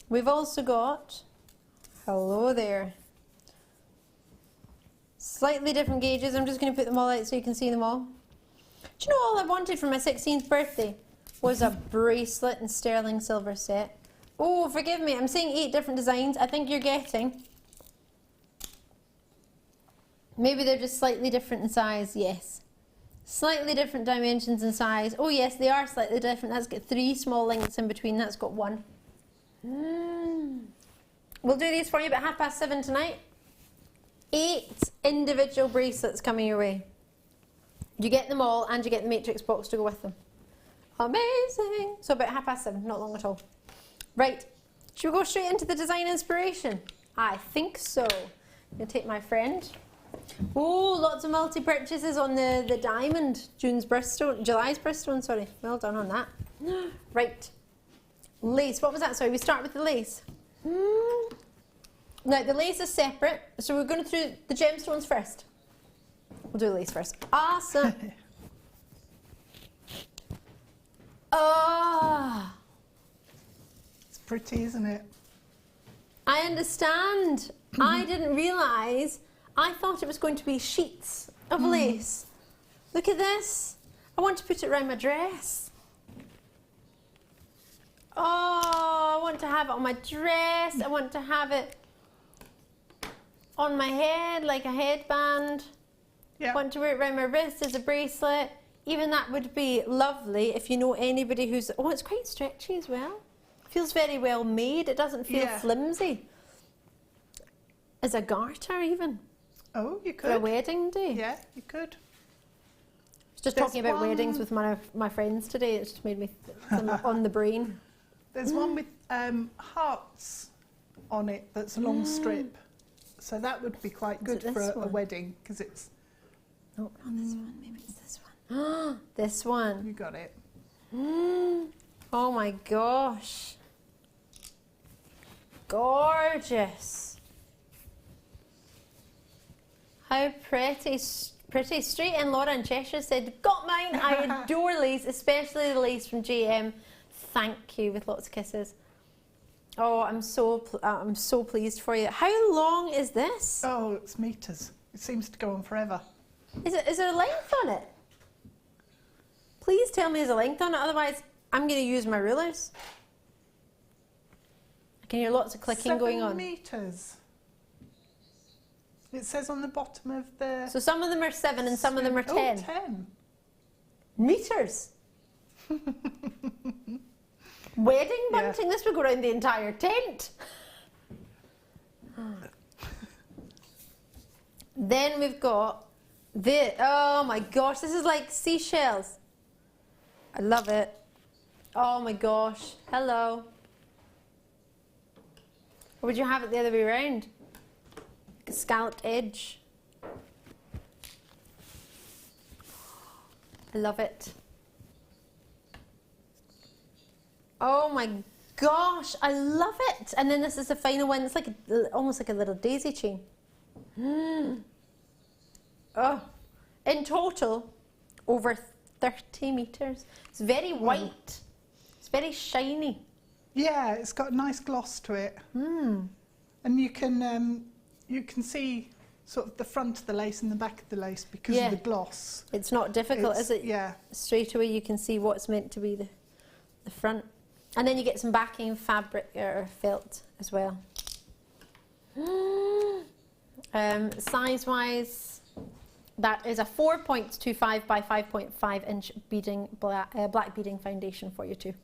We've also got, hello there, slightly different gauges. I'm just going to put them all out so you can see them all. Do you know all I wanted for my 16th birthday was a bracelet and sterling silver set? Oh, forgive me, I'm saying 8 different designs. I think you're getting, maybe they're just slightly different in size, yes. Slightly different dimensions and size. Oh yes, they are slightly different. That's got 3 small links in between, that's got 1. We'll do these for you about 7:30 tonight. 8 individual bracelets coming your way. You get them all and you get the matrix box to go with them. Amazing! So about 7:30, not long at all. Right, should we go straight into the design inspiration? I think so. I'm going to take my friend. Oh, lots of multi-purchases on the diamond. July's birthstone, sorry. Well done on that. Right. Lace, what was that? Sorry, we start with the lace. Now, the lace is separate, so we're going to do the gemstones first. We'll do the lace first. Awesome. Oh. It's pretty, isn't it? I understand. I didn't realise. I thought it was going to be sheets of lace. Look at this. I want to put it around my dress. Oh, I want to have it on my dress. I want to have it on my head like a headband. Yeah. I want to wear it around my wrist as a bracelet. Even that would be lovely if you know anybody who's... Oh, it's quite stretchy as well. Feels very well made. It doesn't feel flimsy. As a garter even. Oh, you could. For a wedding day. Yeah, you could. I was just talking about weddings with my friends today. It just made me on the brain. There's one with hearts on it that's a long strip. So that would be quite good for a wedding because it's... Oh, not this one. Maybe it's this one. This one. You got it. Oh my gosh. Gorgeous. How pretty. Pretty. Straight in, Laura in Cheshire said, got mine. I adore lace, especially the lace from JM. Thank you, with lots of kisses. Oh, I'm so pleased for you. How long is this? Oh, it's meters. It seems to go on forever. Is there a length on it? Please tell me there's a length on it, otherwise I'm going to use my rulers. I can hear lots of clicking going on. 7 meters. It says on the bottom of the... So some of them are 7 and some of them are 10. Oh, 10. Meters. Wedding bunting, this would go around the entire tent. Then we've got this. Oh my gosh, this is like seashells. I love it. Oh my gosh, hello. Or would you have it the other way around? Like a scalloped edge. I love it. Oh my gosh, I love it. And then this is the final one. It's like almost like a little daisy chain. Oh, in total, over 30 meters. It's very white. It's very shiny. Yeah, it's got a nice gloss to it. And you can see sort of the front of the lace and the back of the lace because of the gloss. It's not difficult, is it? Yeah. Straight away you can see what's meant to be the front. And then you get some backing fabric or felt as well. Size-wise, that is a 4.25 by 5.5 inch beading black beading foundation for you too.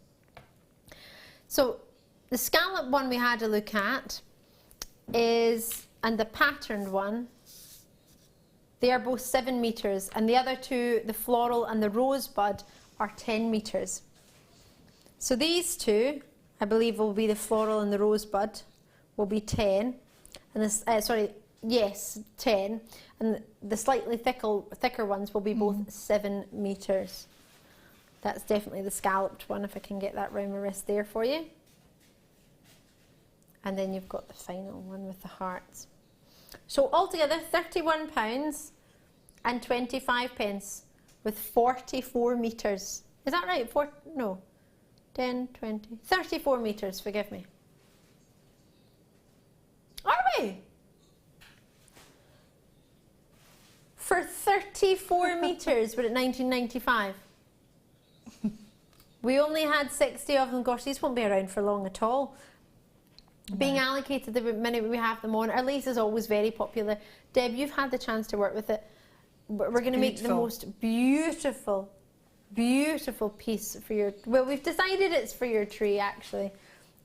So the scallop one we had a look at is, and the patterned one, they are both 7 meters, and the other two, the floral and the rosebud, are 10 meters. So these two, I believe, will be the floral and the rosebud, will be 10, and this, 10, and the slightly thicker ones will be both 7 meters. That's definitely the scalloped one, if I can get that round my wrist there for you. And then you've got the final one with the hearts. So altogether, £31 and 25 pence with 44 metres. Is that right? No. 10, 20, 34 metres, forgive me. Are we? For 34 metres, but at 1995. We only had 60 of them. Gosh, these won't be around for long at all. No. Being allocated the minute we have them on. Our lace is always very popular. Deb, you've had the chance to work with it. We're going to make the most beautiful, beautiful piece for your... Well, we've decided it's for your tree, actually.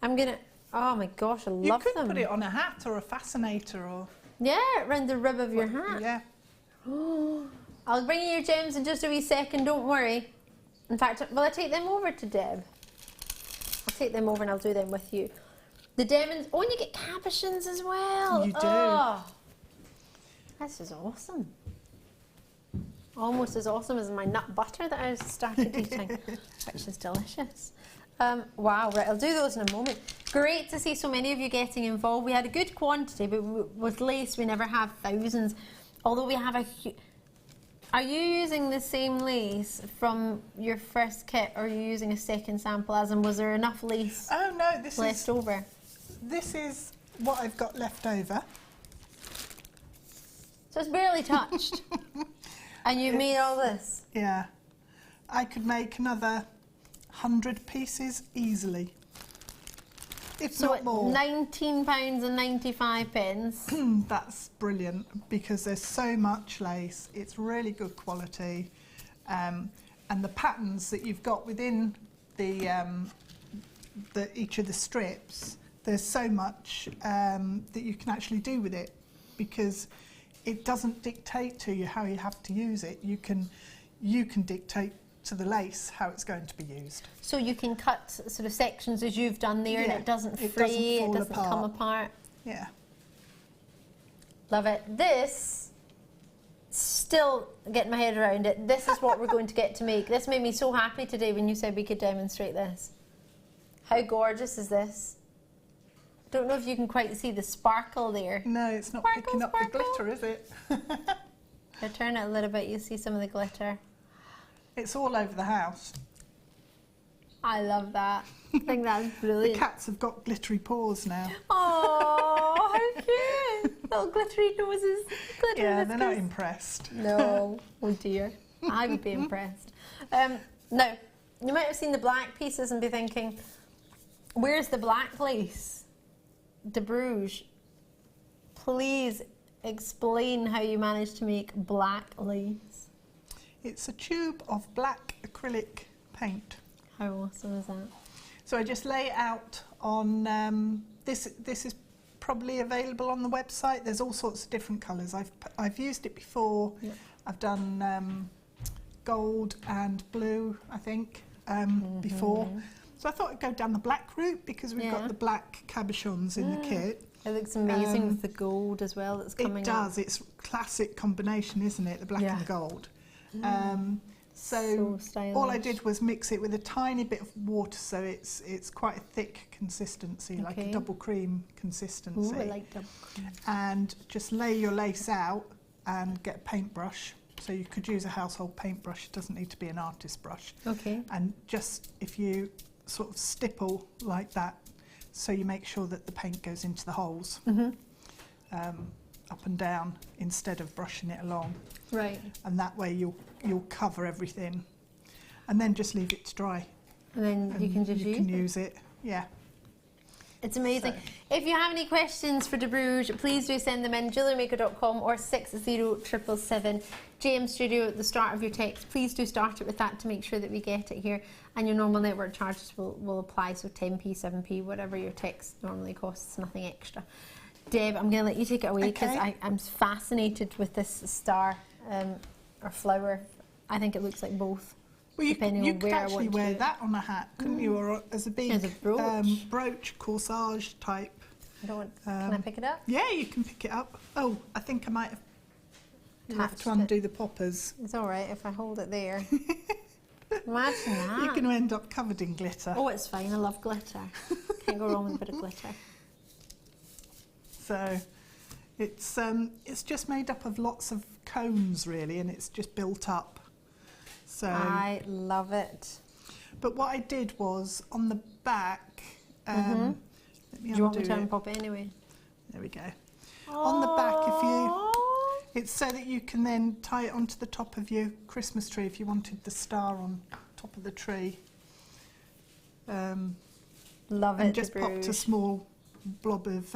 I'm going to... Oh my gosh, I love them. You could put it on a hat or a fascinator or... Yeah, around the rib of your hat. Yeah. I'll bring you your gems in just a wee second, don't worry. In fact, will I take them over to Deb? I'll take them over and I'll do them with you. The diamonds... Oh, and you get cabochons as well. You do. Oh, this is awesome. Almost as awesome as my nut butter that I started eating, which is delicious. Wow, right, I'll do those in a moment. Great to see so many of you getting involved. We had a good quantity, but with lace we never have thousands. Although we have a huge... Are you using the same lace from your first kit, or are you using a second sample, as in was there enough lace left over? This is what I've got left over. So it's barely touched. And you made all this? Yeah. I could make another 100 pieces easily. If not more. £19.95. That's brilliant, because there's so much lace. It's really good quality. And the patterns that you've got within the each of the strips, there's so much that you can actually do with it, because it doesn't dictate to you how you have to use it. You can dictate to the lace how it's going to be used. So you can cut sort of sections as you've done there, and it doesn't fray, it doesn't come apart. Yeah. Love it. This, still getting my head around it, this is what we're going to get to make. This made me so happy today when you said we could demonstrate this. How gorgeous is this? Don't know if you can quite see the sparkle there. No, it's not picking up the glitter, is it? If I turn it a little bit, you'll see some of the glitter. It's all over the house. I love that. I think that's brilliant. The cats have got glittery paws now. Oh, how cute! Little glittery noses. Yeah, they're not impressed. No. Oh dear. I would be impressed. Now, you might have seen the black pieces and be thinking, where's the black lace? Deb Rudge, please explain how you managed to make black lace. It's a tube of black acrylic paint. How awesome is that? So I just lay it out on, this is probably available on the website. There's all sorts of different colours. I've used it before. Yeah. I've done gold and blue, I think, before. So I thought I'd go down the black route, because we've got the black cabochons in the kit. It looks amazing with the gold as well that's coming It does. It's a classic combination, isn't it? The black and the gold. So all I did was mix it with a tiny bit of water, so it's quite a thick consistency, like a double cream consistency. Ooh, I like double cream. And just lay your lace out and get a paintbrush. So you could use a household paintbrush. It doesn't need to be an artist brush. Okay. And just, if you sort of stipple like that, so you make sure that the paint goes into the holes, up and down, instead of brushing it along. Right. And that way you'll cover everything, and then just leave it to dry. And then you can just use it. Yeah. It's amazing. So, if you have any questions for Deb Rudge, please do send them in, JewelleryMaker.com or 60777 JM Studio at the start of your text. Please do start it with that to make sure that we get it here, and your normal network charges will apply, so 10p, 7p, whatever your text normally costs, nothing extra. Deb, I'm going to let you take it away, because I'm fascinated with this star or flower. I think it looks like both. Well, you could actually wear that on a hat, couldn't you? Or as a big brooch, corsage type. Can I pick it up? Yeah, you can pick it up. Oh, I think I might have to undo the poppers. It's all right if I hold it there. Imagine that. You're going to end up covered in glitter. Oh, it's fine. I love glitter. Can't go wrong with a bit of glitter. So it's just made up of lots of cones, really, and it's just built up. So I love it. But what I did was on the back. Let me Do you want me undo to it. unpop it anyway? There we go. On the back, it's so that you can then tie it onto the top of your Christmas tree if you wanted the star on top of the tree. Love it. And just popped a small blob of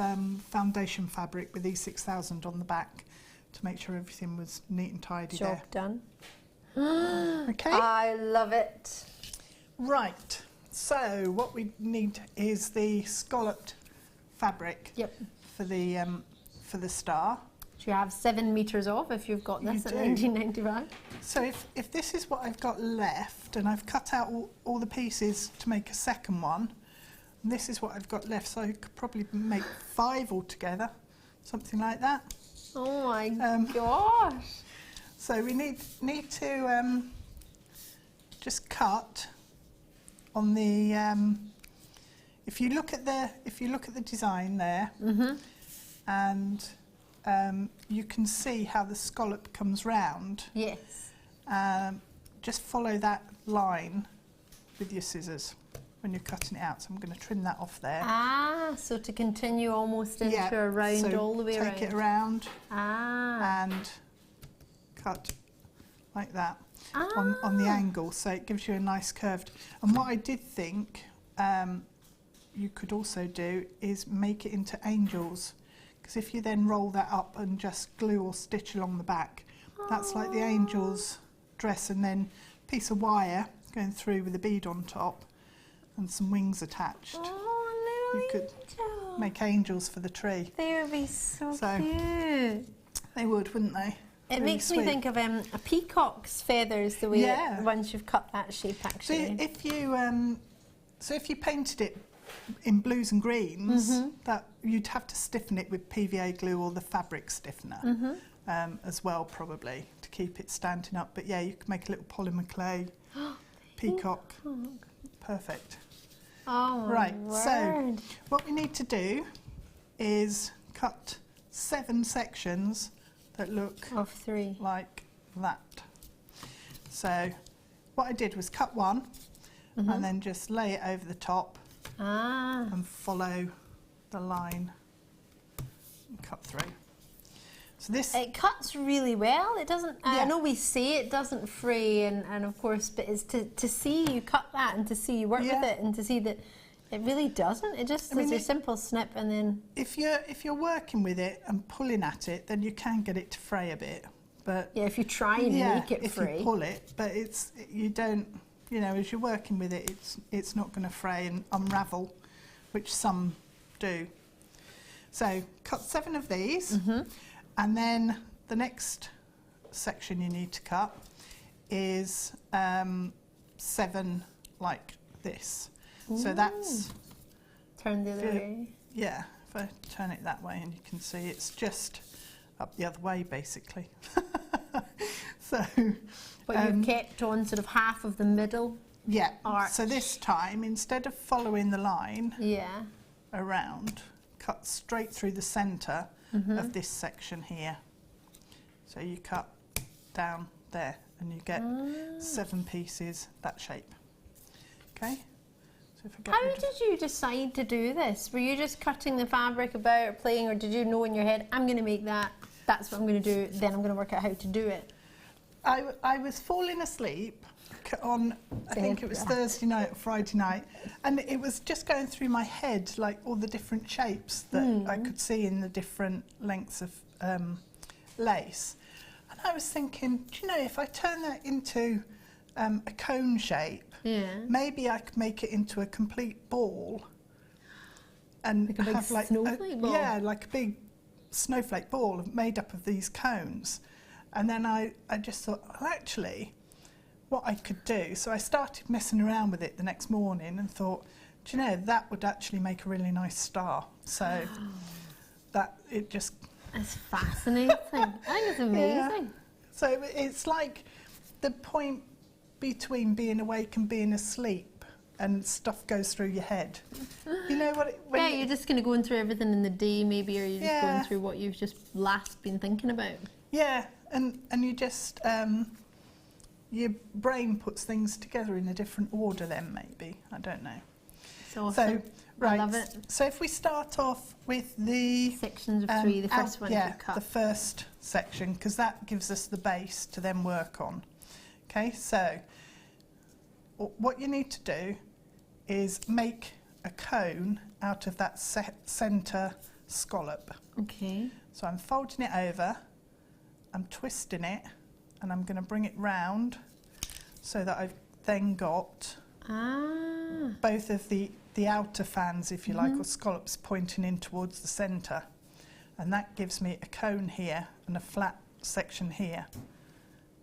foundation fabric with E6000 on the back to make sure everything was neat and tidy Job there. done. Okay. I love it. Right. So what we need is the scalloped fabric. Yep. For the star. Do you have 7 meters off if you've got this at 19.95? So if this is what I've got left, and I've cut out all the pieces to make a second one, and this is what I've got left, so I could probably make 5 altogether, something like that. Oh my gosh! So we need to just cut on the. If you look at the design there, and you can see how the scallop comes round. Yes. Just follow that line with your scissors when you're cutting it out. So I'm going to trim that off there. Ah, so to continue almost into a round so all the way around. take it around and cut like that on the angle, so it gives you a nice curved. And what I did think you could also do is make it into angels, because if you then roll that up and just glue or stitch along the back, that's like the angel's dress, and then a piece of wire going through with a bead on top and some wings attached. You could make angels for the tree. They would be so cute. They would, wouldn't they? It Really makes me sweet. think of a peacock's feathers, the way once you've cut that shape, actually. So if you painted it in blues and greens, that you'd have to stiffen it with PVA glue or the fabric stiffener as well, probably, to keep it standing up. But yeah, you can make a little polymer clay peacock. Perfect. Oh, right. word. So what we need to do is cut 7 sections that look of 3 like that. So what I did was cut one and then just lay it over the top and follow the line and cut through. So this, it cuts really well. It doesn't. I know we say it doesn't fray, and of course, but it's to see you cut that and to see you work with it and to see that it really doesn't. It just is a simple snip, and then if you're working with it and pulling at it, then you can get it to fray a bit. But yeah, if you try and make it fray, if you pull it, but you don't. You know, as you're working with it, it's not going to fray and unravel, which some do. So cut 7 of these. And then the next section you need to cut is 7 like this. Ooh. So that's... Turn the other way. Yeah, if I turn it that way, and you can see it's just up the other way, basically. So... But you've kept on sort of half of the middle arch. So this time, instead of following the line around, cut straight through the centre of this section here. So you cut down there and you get 7 pieces that shape. Okay? So if I get How did you decide to do this? Were you just cutting the fabric about, playing, or did you know in your head, I'm going to make that, that's what I'm going to do, then I'm going to work out how to do it? I was falling asleep on, I think it was Thursday night or Friday night, and it was just going through my head, like all the different shapes that I could see in the different lengths of lace. And I was thinking, do you know, if I turn that into a cone shape, maybe I could make it into a complete ball. And like a big snowflake ball? Yeah, like a big snowflake ball made up of these cones. And then I just thought, well, actually, what I could do, so I started messing around with it the next morning and thought, do you know, that would actually make a really nice star. So that it just... It's fascinating. I think it's amazing. So it's like the point between being awake and being asleep, and stuff goes through your head. You know what? Yeah, you're just kind of going through everything in the day, maybe, or you're just Yeah. going through what you've just last been thinking about. Yeah, and you just your brain puts things together in a different order. Then maybe, I don't know. It's awesome. So right, I love it. so if we start off with the Sections of 3, the first one yeah, you cut. the first section, because that gives us the base to then work on. Okay, so what you need to do is make a cone out of that centre scallop. Okay. So I'm folding it over, I'm twisting it, and I'm going to bring it round so that I've then got both of the outer fans, if you like, or scallops pointing in towards the centre. And that gives me a cone here and a flat section here.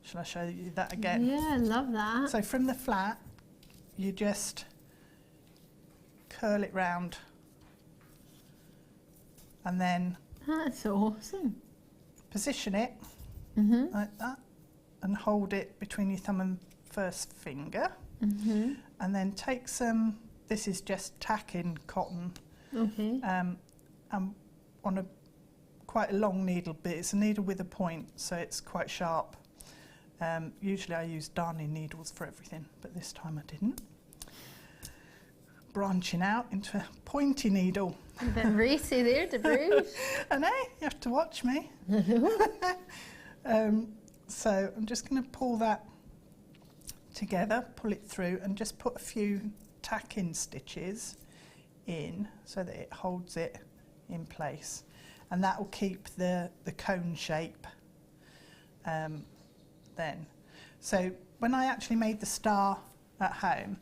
Shall I show you that again? Yeah, I love that. So from the flat, you just curl it round, and then That's awesome. position it like that, and hold it between your thumb and first finger, and then take some, this is just tacking cotton, Okay. on a quite a long needle bit. It's a needle with a point, so it's quite sharp. Usually I use darning needles for everything, but this time I didn't. Branching out into a pointy needle. A bit racy there, Deb Rudge. I know, you have to watch me. So I'm just going to pull that together, pull it through, and just put a few tack-in stitches in so that it holds it in place. And that will keep the cone shape then. So when I actually made the star at home,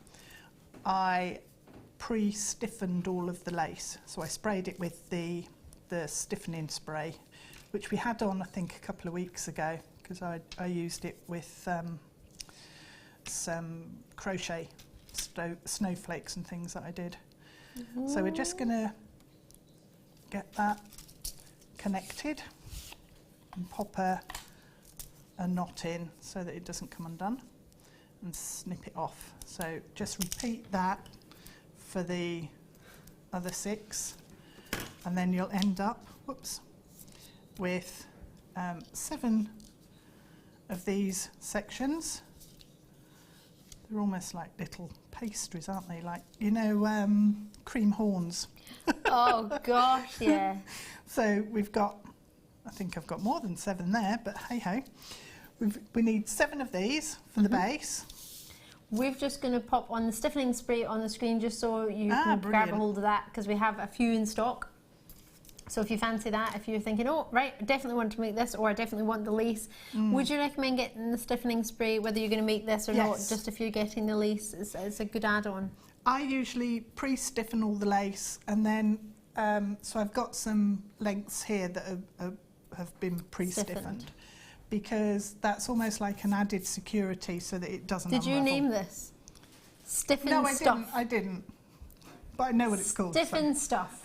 I pre-stiffened all of the lace. So I sprayed it with the stiffening spray, which we had on, I think, a couple of weeks ago, because I used it with some crochet snowflakes and things that I did. So we're just going to get that connected and pop a knot in so that it doesn't come undone, and snip it off. So just repeat that for the other 6, and then you'll end up, with 7 of these sections. They're almost like little pastries, aren't they? Like, you know, cream horns. Oh gosh, yeah. So we've got, I think I've got more than 7 there, but hey ho. We need 7 of these for the base. We're just going to pop on the stiffening spray on the screen just so you can grab a hold of that, because we have a few in stock. So if you fancy that, if you're thinking, oh, right, I definitely want to make this, or I definitely want the lace, would you recommend getting the stiffening spray, whether you're going to make this or not, just if you're getting the lace? It's a good add-on. I usually pre-stiffen all the lace, and then, so I've got some lengths here that have been pre-stiffened, because that's almost like an added security so that it doesn't Did you unravel. name this? Stiffen No, stuff. I didn't. But I know what it's called. Stiffen stuff.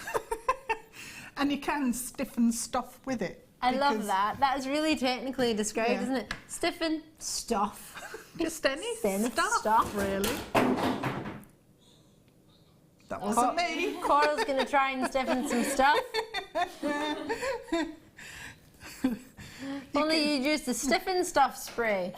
And you can stiffen stuff with it. I love that. That is really technically described, isn't it? Stiffen stuff. Just any Thin stuff, really. That wasn't me. Coral's going to try and stiffen some stuff. Only you used the stiffen stuff spray.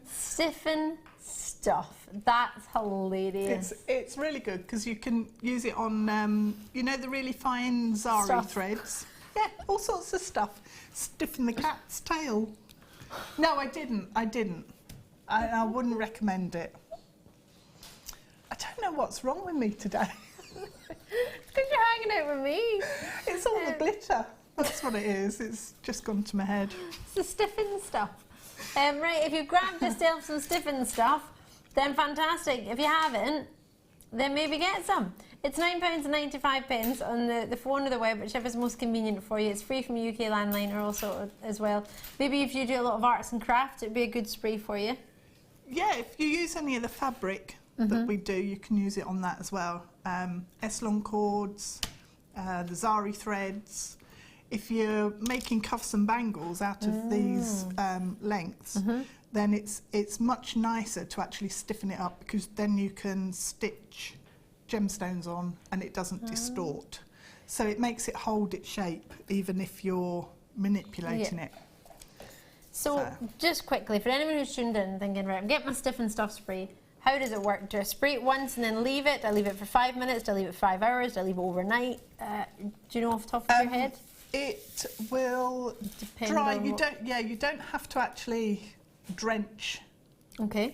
Stiffen stuff. That's hilarious. It's really good because you can use it on, you know, the really fine zari threads. Yeah, all sorts of stuff. Stiffen the cat's tail. No, I didn't. I wouldn't recommend it. I don't know what's wrong with me today. Because you're hanging out with me. It's all the glitter. That's what it is. It's just gone to my head. It's the stiffen stuff. Right, if you've grabbed yourself some stiffen stuff, then fantastic. If you haven't, then maybe get some. It's £9.95 on the phone or the web, whichever's most convenient for you. It's free from UK landline or also as well. Maybe if you do a lot of arts and crafts, it'd be a good spray for you. Yeah, if you use any of the fabric that we do, you can use it on that as well. S-long cords, the zari threads. if you're making cuffs and bangles out of these lengths, then it's much nicer to actually stiffen it up, because then you can stitch gemstones on and it doesn't distort. So it makes it hold its shape even if you're manipulating it. So just quickly, for anyone who's tuned in thinking, right, I'm getting my stiffen stuff sprayed, how does it work? Do I spray it once and then leave it? Do I leave it for 5 minutes? Do I leave it 5 hours? Do I leave it overnight? Do you know off the top of your head? It will dry. You don't have to actually drench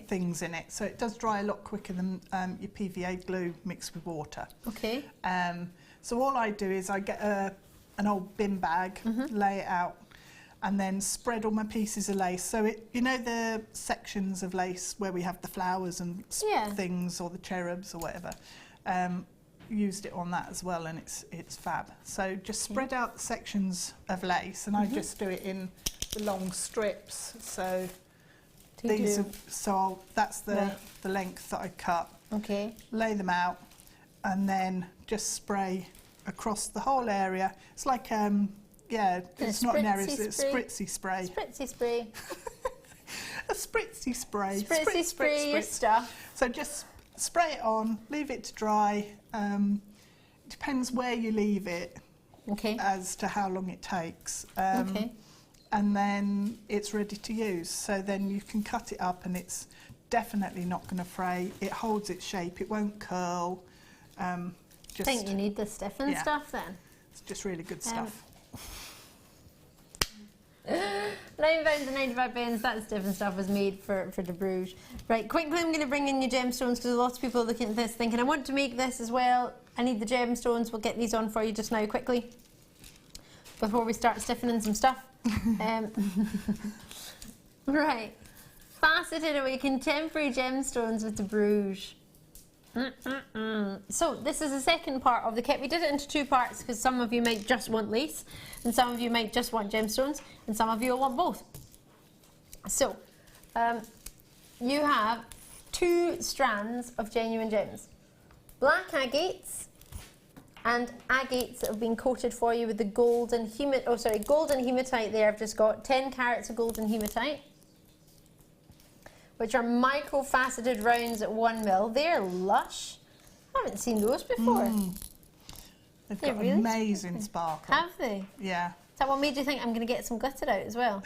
things in it, so it does dry a lot quicker than your PVA glue mixed with water. Okay. So all I do is I get an old bin bag, lay it out, and then spread all my pieces of lace. So you know the sections of lace where we have the flowers and things, or the cherubs or whatever. Used it on that as well, and it's fab. So just spread out the sections of lace, and I just do it in the long strips. So that's the length that I cut. Okay. Lay them out, and then just spray across the whole area. It's like it's not an area, it's a spritzy spray. Spritzy spray. A spritzy spray. Spritzy spray stuff. So just spray it on, leave it to dry. Depends where you leave it as to how long it takes. And then it's ready to use. So then you can cut it up, and it's definitely not going to fray. It holds its shape, it won't curl. I think you need the stiffen stuff then. It's just really good stuff. £9.95, that stiffen stuff was made for Deb Rudge. Right, quickly I'm going to bring in your gemstones, because a lot of people are looking at this thinking, I want to make this as well. I need the gemstones. We'll get these on for you just now quickly, before we start stiffening some stuff. Right, faceted away contemporary gemstones with Deb Rudge. So this is the second part of the kit. We did it into 2 parts because some of you might just want lace, and some of you might just want gemstones, and some of you will want both. So you have 2 strands of genuine gems, black agates and agates that have been coated for you with the golden hematite. There I've just got 10 carats of golden hematite, which are micro-faceted rounds at 1 mil. They're lush. I haven't seen those before. They've got really amazing sparkle. Have they? Yeah. Is that what made you think I'm going to get some glitter out as well?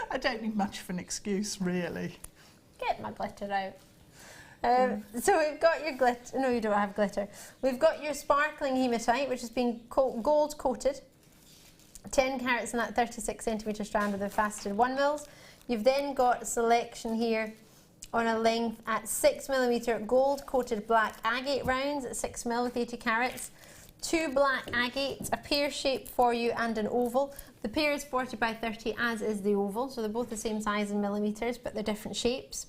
I don't need much of an excuse, really. Get my glitter out. So we've got your glitter. No, you don't have glitter. We've got your sparkling hematite, which has been gold coated. 10 carats in that 36 centimetre strand with the faceted 1 mils. You've then got a selection here on a length at 6mm gold coated black agate rounds at 6 mil with 80 carats. 2 black agates, a pear shape for you and an oval. The pear is 40 by 30, as is the oval, so they're both the same size in millimetres, but they're different shapes.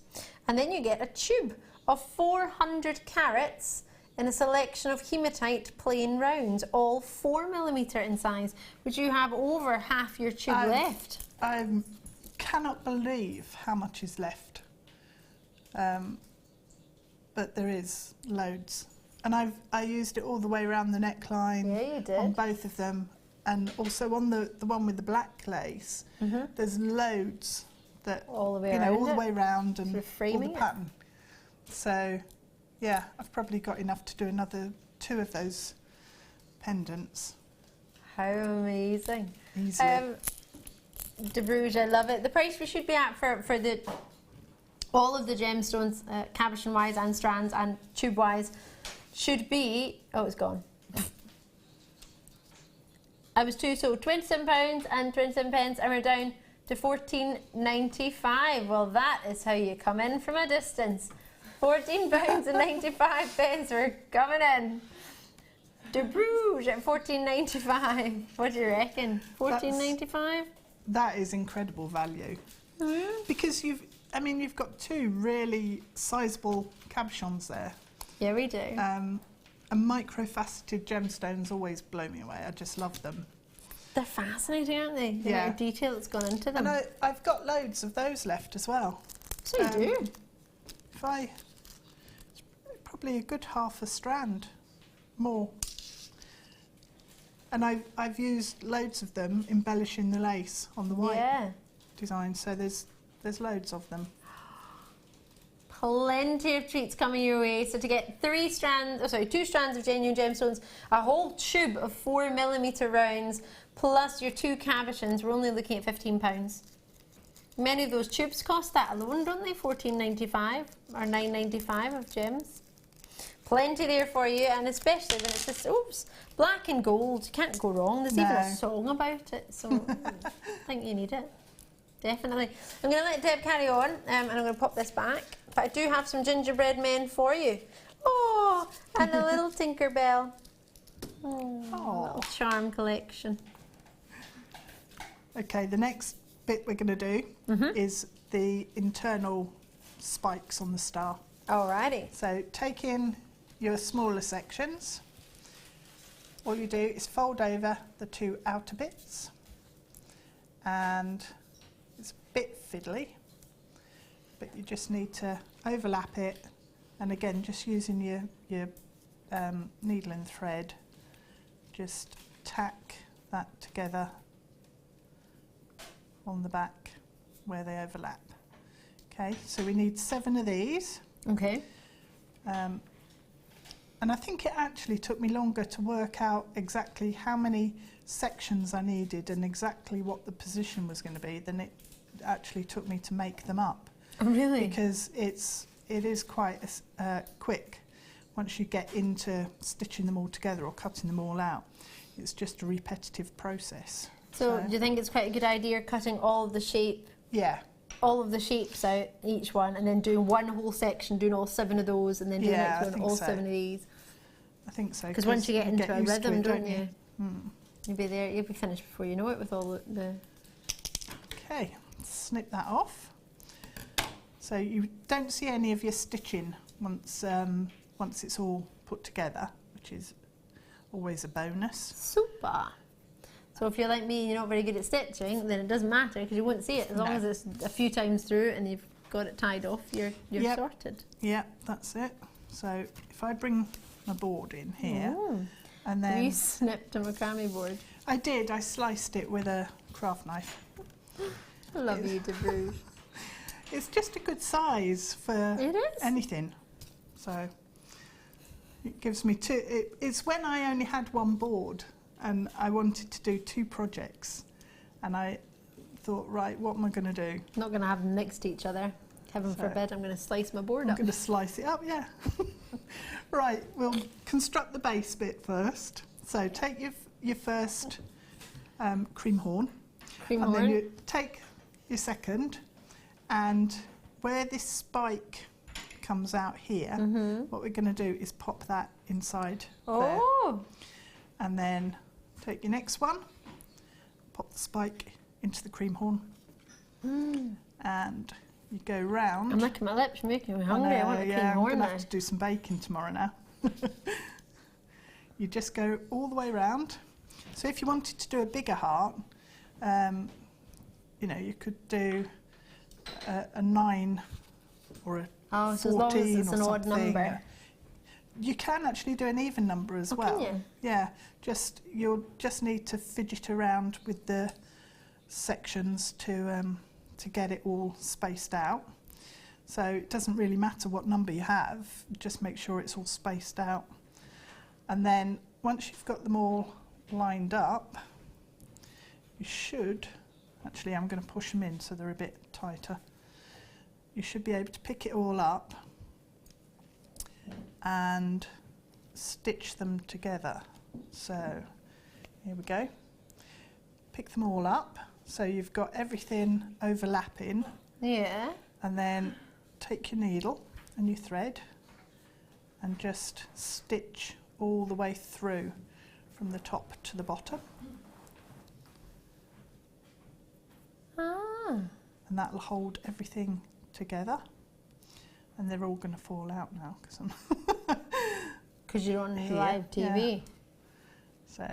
And then you get a tube of 400 carats in a selection of hematite plain rounds, all 4mm in size, which you have over half your tube left. I cannot believe how much is left, but there is loads. And I used it all the way around the neckline. Yeah, you did. On both of them, and also on the one with the black lace. There's loads that all the way around and all the pattern. So, yeah, I've probably got enough to do another 2 of those pendants. How amazing! Easily. Deb Rudge, I love it. The price we should be at for all of the gemstones, cabochon wise and strands and tube wise, should be, oh, it's gone. I was too told, £27 and 27 pence, and we're down to £14.95. Well, that is how you come in from a distance. £14 and 95 pence, we're coming in. Deb Rudge at £14.95. What do you reckon? £14.95? That is incredible value. Because you've got 2 really sizable cabochons there. Yeah, we do. And micro-faceted gemstones always blow me away. I just love them. They're fascinating, aren't they? The amount of detail that's gone into them. And I've got loads of those left as well. So you do? Probably a good half a strand more. And I've used loads of them embellishing the lace on the white design, so there's loads of them. Plenty of treats coming your way. So to get 2 strands of genuine gemstones, a whole tube of 4mm rounds, plus your 2 cabochons, we're only looking at £15. Many of those tubes cost that alone, don't they? £14.95 or £9.95 of gems. Plenty there for you, and especially when it's just, black and gold, you can't go wrong. There's even a song about it, so I think you need it. Definitely. I'm going to let Deb carry on, and I'm going to pop this back. But I do have some gingerbread men for you. Oh, and a little Tinkerbell. Little charm collection. Okay, the next bit we're going to do is the internal spikes on the star. Alrighty. So take in your smaller sections. All you do is fold over the 2 outer bits, and it's a bit fiddly, but you just need to overlap it, and again, just using your needle and thread, just tack that together on the back where they overlap. Okay, so we need 7 of these. Okay. And I think it actually took me longer to work out exactly how many sections I needed and exactly what the position was going to be than it actually took me to make them up. Oh, really? Because it is quite quick once you get into stitching them all together or cutting them all out. It's just a repetitive process. So do you think it's quite a good idea cutting all of the shape? Yeah. All of the shapes out, each one, and then doing one whole section, doing all 7 of those, and then doing the next one, all 7 of these. I think so. Because once you get into a rhythm, don't you? Mm. You'll be there. You'll be finished before you know it with all the. Okay, snip that off. So you don't see any of your stitching once it's all put together, which is always a bonus. Super. So if you're like me and you're not very good at stitching, then it doesn't matter because you won't see it. As long as it's a few times through and you've got it tied off, you're sorted. Yeah, that's it. So if I bring my board in here, and then... You snipped a macrame board. I did. I sliced it with a craft knife. I love you, Deb Rudge. It's just a good size for anything. So it gives me 2... It's when I only had 1 board and I wanted to do 2 projects, and I thought, right, what am I going to do? Not going to have them next to each other. Heaven forbid, I'm going to slice my board up. I'm going to slice it up, yeah. Right, we'll construct the base bit first. So take your first cream horn. And then you take your second, and where this spike comes out here, what we're going to do is pop that inside there. And then take your next one, pop the spike into the cream horn, and you go round. I'm licking my lips, making me hungry. I want a cream horn now. I'm going to have to do some baking tomorrow now. You just go all the way round. So if you wanted to do a bigger heart, you know, you could do a 9 or a 14 so as long as it's an odd number. You can actually do an even number as well. Can you? Yeah, you'll just need to fidget around with the sections to get it all spaced out. So it doesn't really matter what number you have, just make sure it's all spaced out. And then once you've got them all lined up, you should, actually I'm going to push them in so they're a bit tighter. You should be able to pick it all up and stitch them together. So here we go. Pick them all up so you've got everything overlapping. Yeah. And then take your needle and your thread and just stitch all the way through from the top to the bottom. And that'll hold everything together. And they're all going to fall out now because you're on live TV. Yeah. So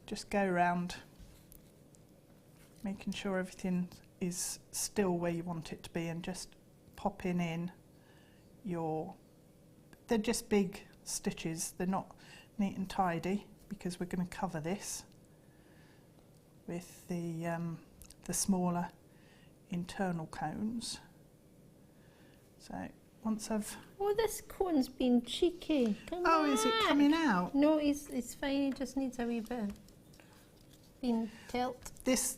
just go around making sure everything is still where you want it to be, and just popping in they're just big stitches. They're neat and tidy, because we're going to cover this with the smaller internal cones. So once I've... Oh, this cone's been cheeky. Oh, is it coming out? No, it's fine. It just needs a wee bit being tilt. This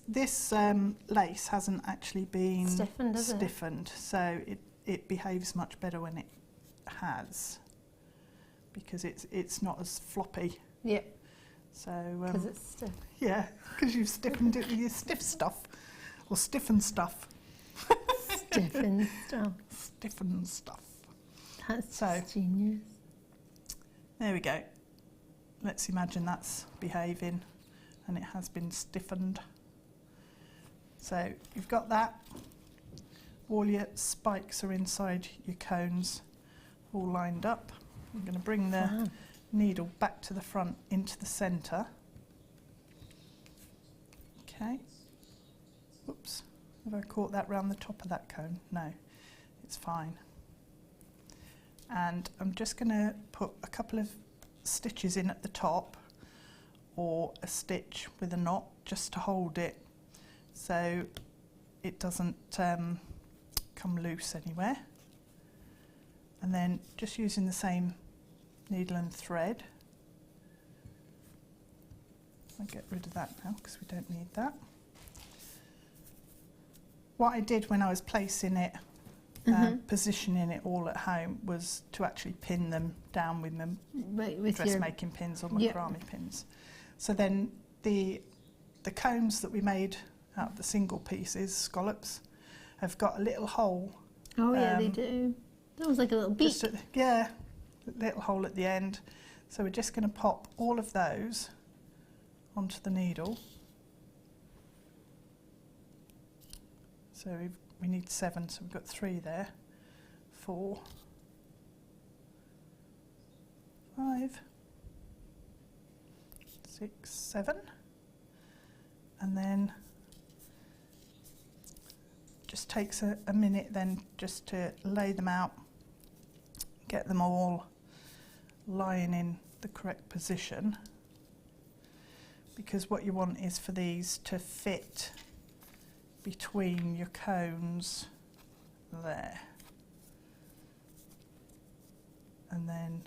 lace hasn't actually been stiffened, so it behaves much better when it has, because it's not as floppy. Yeah. So because it's stiff. Yeah, because you've stiffened it with your stiff stuff, or stiffened stuff. Stiffened stuff. Stiffened stuff. That's so genius. There we go. Let's imagine that's behaving, and it has been stiffened. So you've got that. All your spikes are inside your cones, all lined up. I'm going to bring the needle back to the front into the centre. Okay. Oops. Have I caught that round the top of that cone? No, it's fine. And I'm just going to put a couple of stitches in at the top, or a stitch with a knot, just to hold it so it doesn't come loose anywhere. And then just using the same needle and thread, I'll get rid of that now because we don't need that. What I did when I was placing it, positioning it all at home, was to actually pin them down with my dressmaking pins or macrame pins. So then the cones that we made out of the single pieces, scallops, have got a little hole. Oh yeah, they do. That was like a little beak. Yeah, a little hole at the end. So we're just going to pop all of those onto the needle. So we need 7, so we've got 3 there. 4, 5, 6, 7, and then just takes a minute then just to lay them out, get them all lying in the correct position, because what you want is for these to fit between your cones there, and then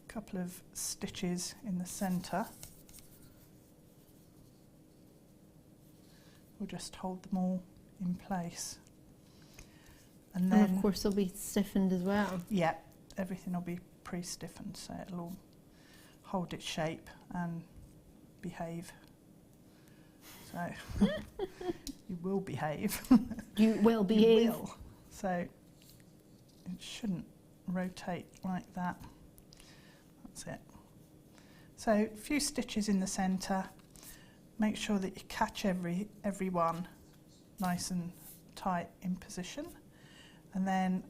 a couple of stitches in the centre will just hold them all in place, and then of course they'll be stiffened as well. Yeah, everything will be pre-stiffened, so it'll all hold its shape and behave. So you will behave. You will behave. You will. So it shouldn't rotate like that. That's it. So a few stitches in the centre. Make sure that you catch every one nice and tight in position. And then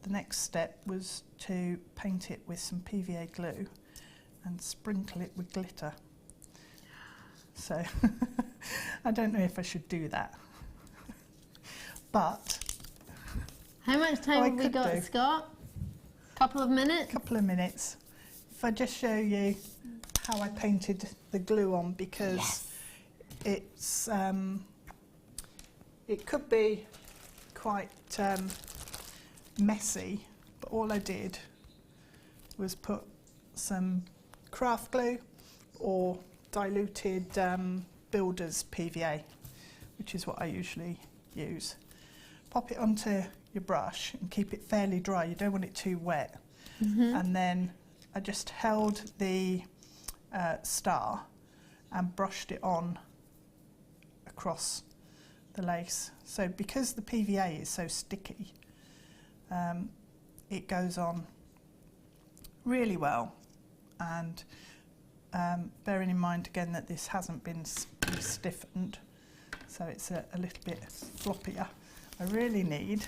the next step was to paint it with some PVA glue and sprinkle it with glitter. So I don't know if I should do that. But how much time have we got, Scott? Couple of minutes? Couple of minutes. If I just show you how I painted the glue on, because it's it could be quite messy, but all I did was put some craft glue or diluted builder's PVA, which is what I usually use. Pop it onto your brush and keep it fairly dry. You don't want it too wet. And then I just held the star and brushed it on across the lace. So because the PVA is so sticky, it goes on really well. And bearing in mind again that this hasn't been stiffened, so it's a little bit floppier. I really need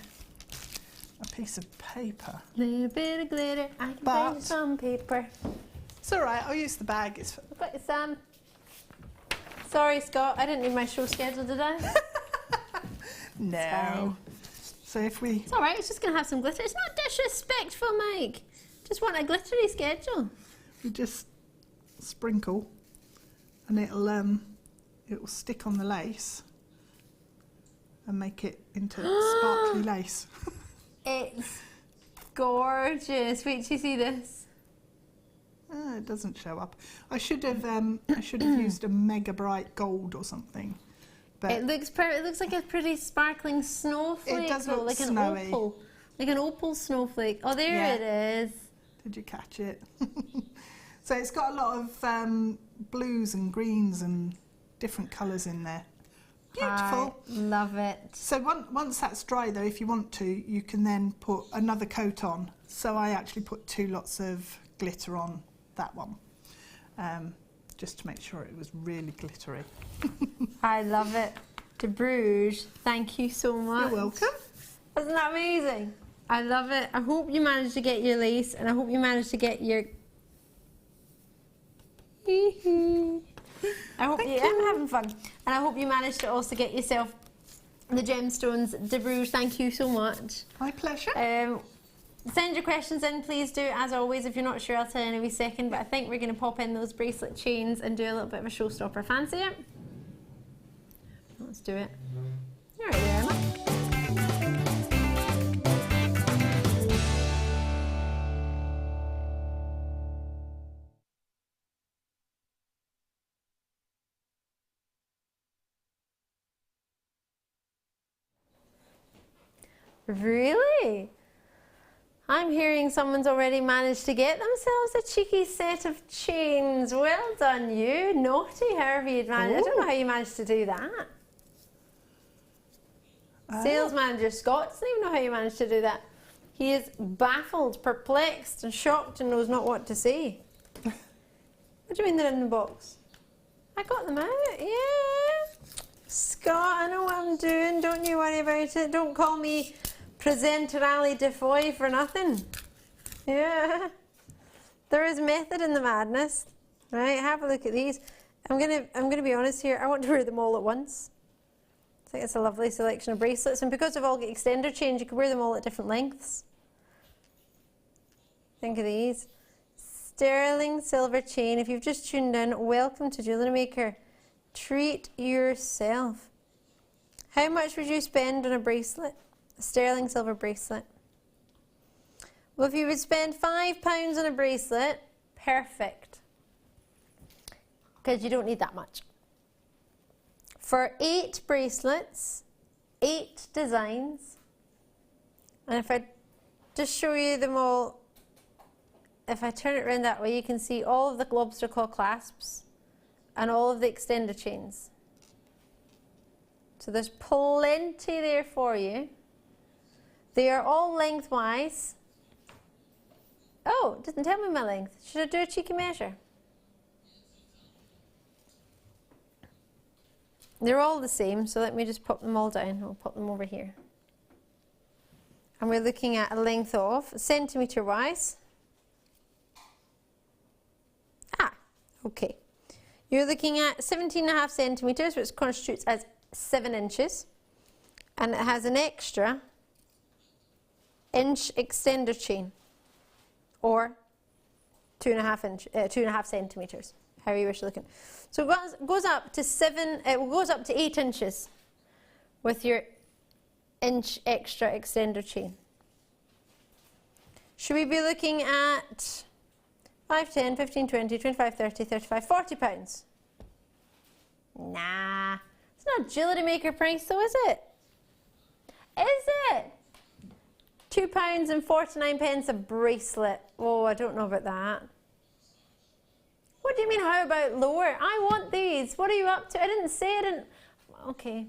a piece of paper. Little bit of glitter, I can paint some paper. It's all right, I'll use the bag. I've got your Sam. Sorry, Scott, I didn't do my show schedule, did I? No. So if we... It's all right, it's just going to have some glitter. It's not disrespectful, Mike. Just want a glittery schedule. You just sprinkle and it'll stick on the lace and make it into sparkly lace. It's gorgeous. Wait till you see this. It doesn't show up. I should have used a mega bright gold or something. But It looks it looks like a pretty sparkling snowflake. It does look like snowy. an opal. Like an opal snowflake. Oh, there Yeah. it is. Did you catch it? So it's got a lot of blues and greens and different colours in there. Beautiful. I love it. So once that's dry though, if you want to, you can then put another coat on. So I actually put 2 lots of glitter on that one, just to make sure it was really glittery. I love it. Deb Rudge, thank you so much. You're welcome. Isn't that amazing? I love it. I hope you managed to get your lace, and I hope you managed to get your... I'm having fun. And I hope you managed to also get yourself the gemstones. Deb Rudge, thank you so much. My pleasure. Send your questions in, please do. As always, if you're not sure, I'll tell you in a wee second, but I think we're going to pop in those bracelet chains and do a little bit of a showstopper. Fancy it? Let's do it. All right, there, Emma. Really? I'm hearing someone's already managed to get themselves a cheeky set of chains. Well done, you. Naughty, however you'd managed. I don't know how you managed to do that. Sales manager Scott doesn't even know how you managed to do that. He is baffled, perplexed and shocked and knows not what to say. What do you mean they're in the box? I got them out, yeah. Scott, I know what I'm doing. Don't you worry about it. Don't call me Presenter Ali Defoy for nothing. Yeah. There is method in the madness. Right, have a look at these. I'm gonna be honest here, I want to wear them all at once. I think it's a lovely selection of bracelets, and because they've all got extender chains, you can wear them all at different lengths. Think of these. Sterling silver chain. If you've just tuned in, welcome to Jewellery Maker. Treat yourself. How much would you spend on a bracelet? A sterling silver bracelet. Well, if you would spend £5 on a bracelet, perfect. Because you don't need that much. For 8 bracelets, 8 designs, and if I just show you them all, if I turn it around that way, you can see all of the lobster claw clasps and all of the extender chains. So there's plenty there for you. They are all lengthwise. Oh, it doesn't tell me my length. Should I do a cheeky measure? They're all the same, so let me just pop them all down. I'll pop them over here. And we're looking at a length of centimetre wise. Okay. You're looking at 17.5 centimetres, which constitutes as 7 inches. And it has an extra inch extender chain, or 2.5 centimetres, however you wish to look at it. So it goes up to 8 inches with your inch extra extender chain. Should we be looking at 5, 10, 15, 20, 25, 30, 35, 40 pounds? Nah, it's not Jewellery Maker price though, is it? Is it? £2.49 a bracelet. Oh, I don't know about that. What do you mean, how about lower? I want these. What are you up to? I didn't say I didn't. Okay.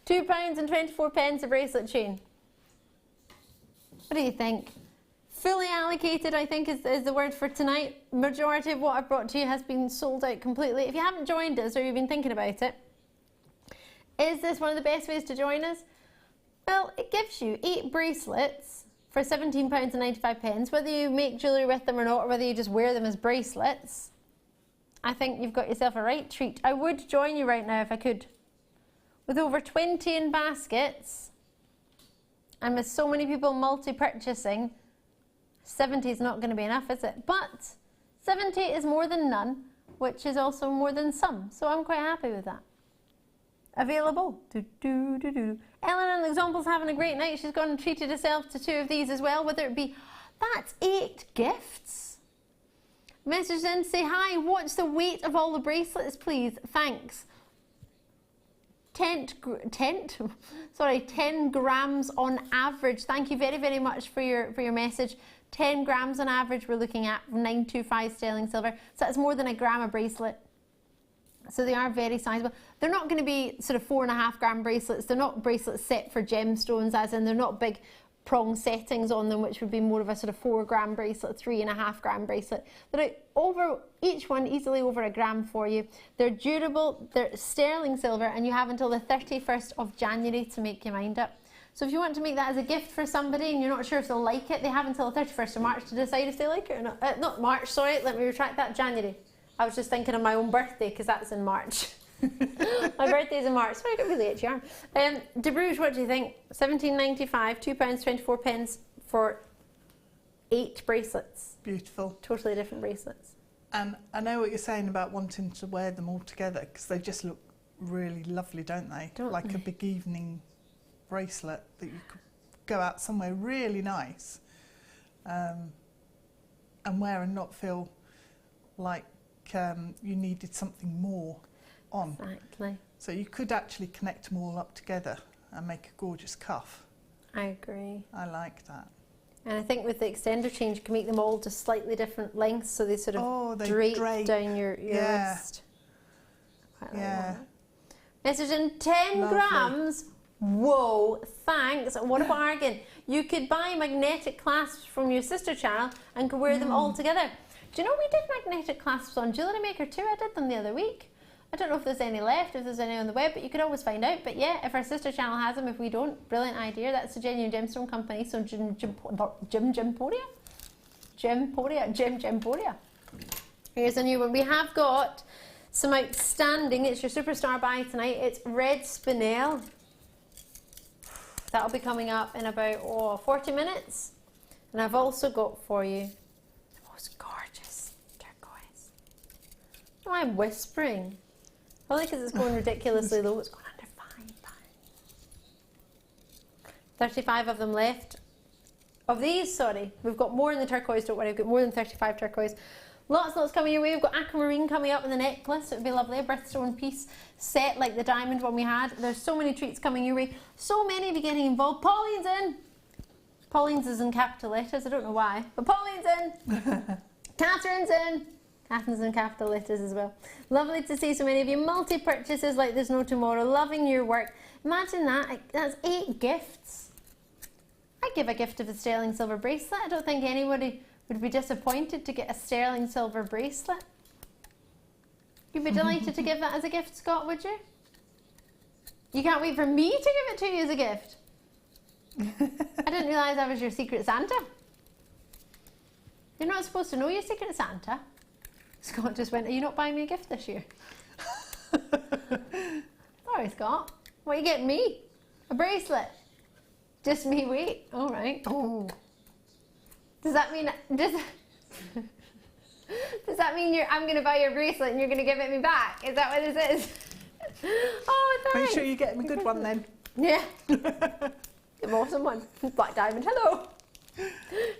£2.24 a bracelet chain. What do you think? Fully allocated, I think, is the word for tonight. Majority of what I've brought to you has been sold out completely. If you haven't joined us or you've been thinking about it, is this one of the best ways to join us? Well, it gives you 8 bracelets for £17.95, whether you make jewellery with them or not, or whether you just wear them as bracelets. I think you've got yourself a right treat. I would join you right now if I could. With over 20 in baskets And with so many people multi-purchasing, 70 is not going to be enough, is it? But 70 is more than none, which is also more than some. So I'm quite happy with that. Available. Ellen on the example's having a great night. She's gone and treated herself to 2 of these as well, whether it be, that's 8 gifts. Message in, say hi. What's the weight of all the bracelets, please? Thanks. 10 grams on average. Thank you very, very much for your message. 10 grams on average we're looking at, 925 sterling silver. So that's more than a gram a bracelet. So they are very sizable. They're not going to be sort of 4.5 gram bracelets. They're not bracelets set for gemstones, as in they're not big prong settings on them, which would be more of a sort of 4 gram bracelet, 3.5 gram bracelet. They're over, each one easily over a gram for you. They're durable, they're sterling silver, and you have until the 31st of January to make your mind up. So if you want to make that as a gift for somebody and you're not sure if they'll like it, they have until the 31st of March to decide if they like it or not. Not March, sorry, let me retract that, January. I was just thinking of my own birthday because that's in March. My birthday's in March, so I got really itchy arm. Deb Rudge, what do you think? £17.95, £2.24 for 8 bracelets. Beautiful. Totally different bracelets. And I know what you're saying about wanting to wear them all together because they just look really lovely, don't they? Like a big evening bracelet that you could go out somewhere really nice and wear and not feel like you needed something more on. Exactly. So you could actually connect them all up together and make a gorgeous cuff. I agree. I like that. And I think with the extender chain, you can make them all just slightly different lengths, so they sort of drape down your wrist. Quite like that. Message in 10 Lovely. grams. Whoa, thanks. What a bargain. You could buy magnetic clasps from your sister channel and could wear them all together. Do you know we did magnetic clasps on Jewellery Maker too? I did them the other week. I don't know if there's any left, if there's any on the web, but you could always find out. But yeah, if our sister channel has them, if we don't, brilliant idea. That's the Genuine Gemstone Company, so Gemporia. Here's a new one. We have got some outstanding, it's your superstar buy tonight. It's red Spinel. That'll be coming up in about 40 minutes. And I've also got for you the most gorgeous turquoise. Oh, I'm whispering. Probably because it's going ridiculously low. It's going under £5. 35 of them left. Of these, sorry. We've got more in the turquoise, don't worry. We've got more than 35 turquoise. Lots coming your way. We've got aquamarine coming up in the necklace. It would be lovely. A birthstone piece set like the diamond one we had. There's so many treats coming your way. So many of you getting involved. Pauline's in. Pauline's is in capital letters. I don't know why. But Pauline's in. Catherine's in. Catherine's in capital letters as well. Lovely to see so many of you. Multi-purchases like there's no tomorrow. Loving your work. Imagine that. That's 8 gifts. I'd give a gift of a sterling silver bracelet. I don't think anybody would be disappointed to get a sterling silver bracelet. You'd be delighted to give that as a gift, Scott, would you? You can't wait for me to give it to you as a gift. I didn't realise I was your secret Santa. You're not supposed to know your secret Santa. Scott just went, are you not buying me a gift this year? Sorry, Scott. What are you getting me? A bracelet. Just me wait. All right. Oh. Does that mean does that mean I'm going to buy your bracelet and you're going to give it me back? Is that what this is? Oh, thanks. Make sure you get him a good one then. Yeah. An awesome one. Black diamond. Hello.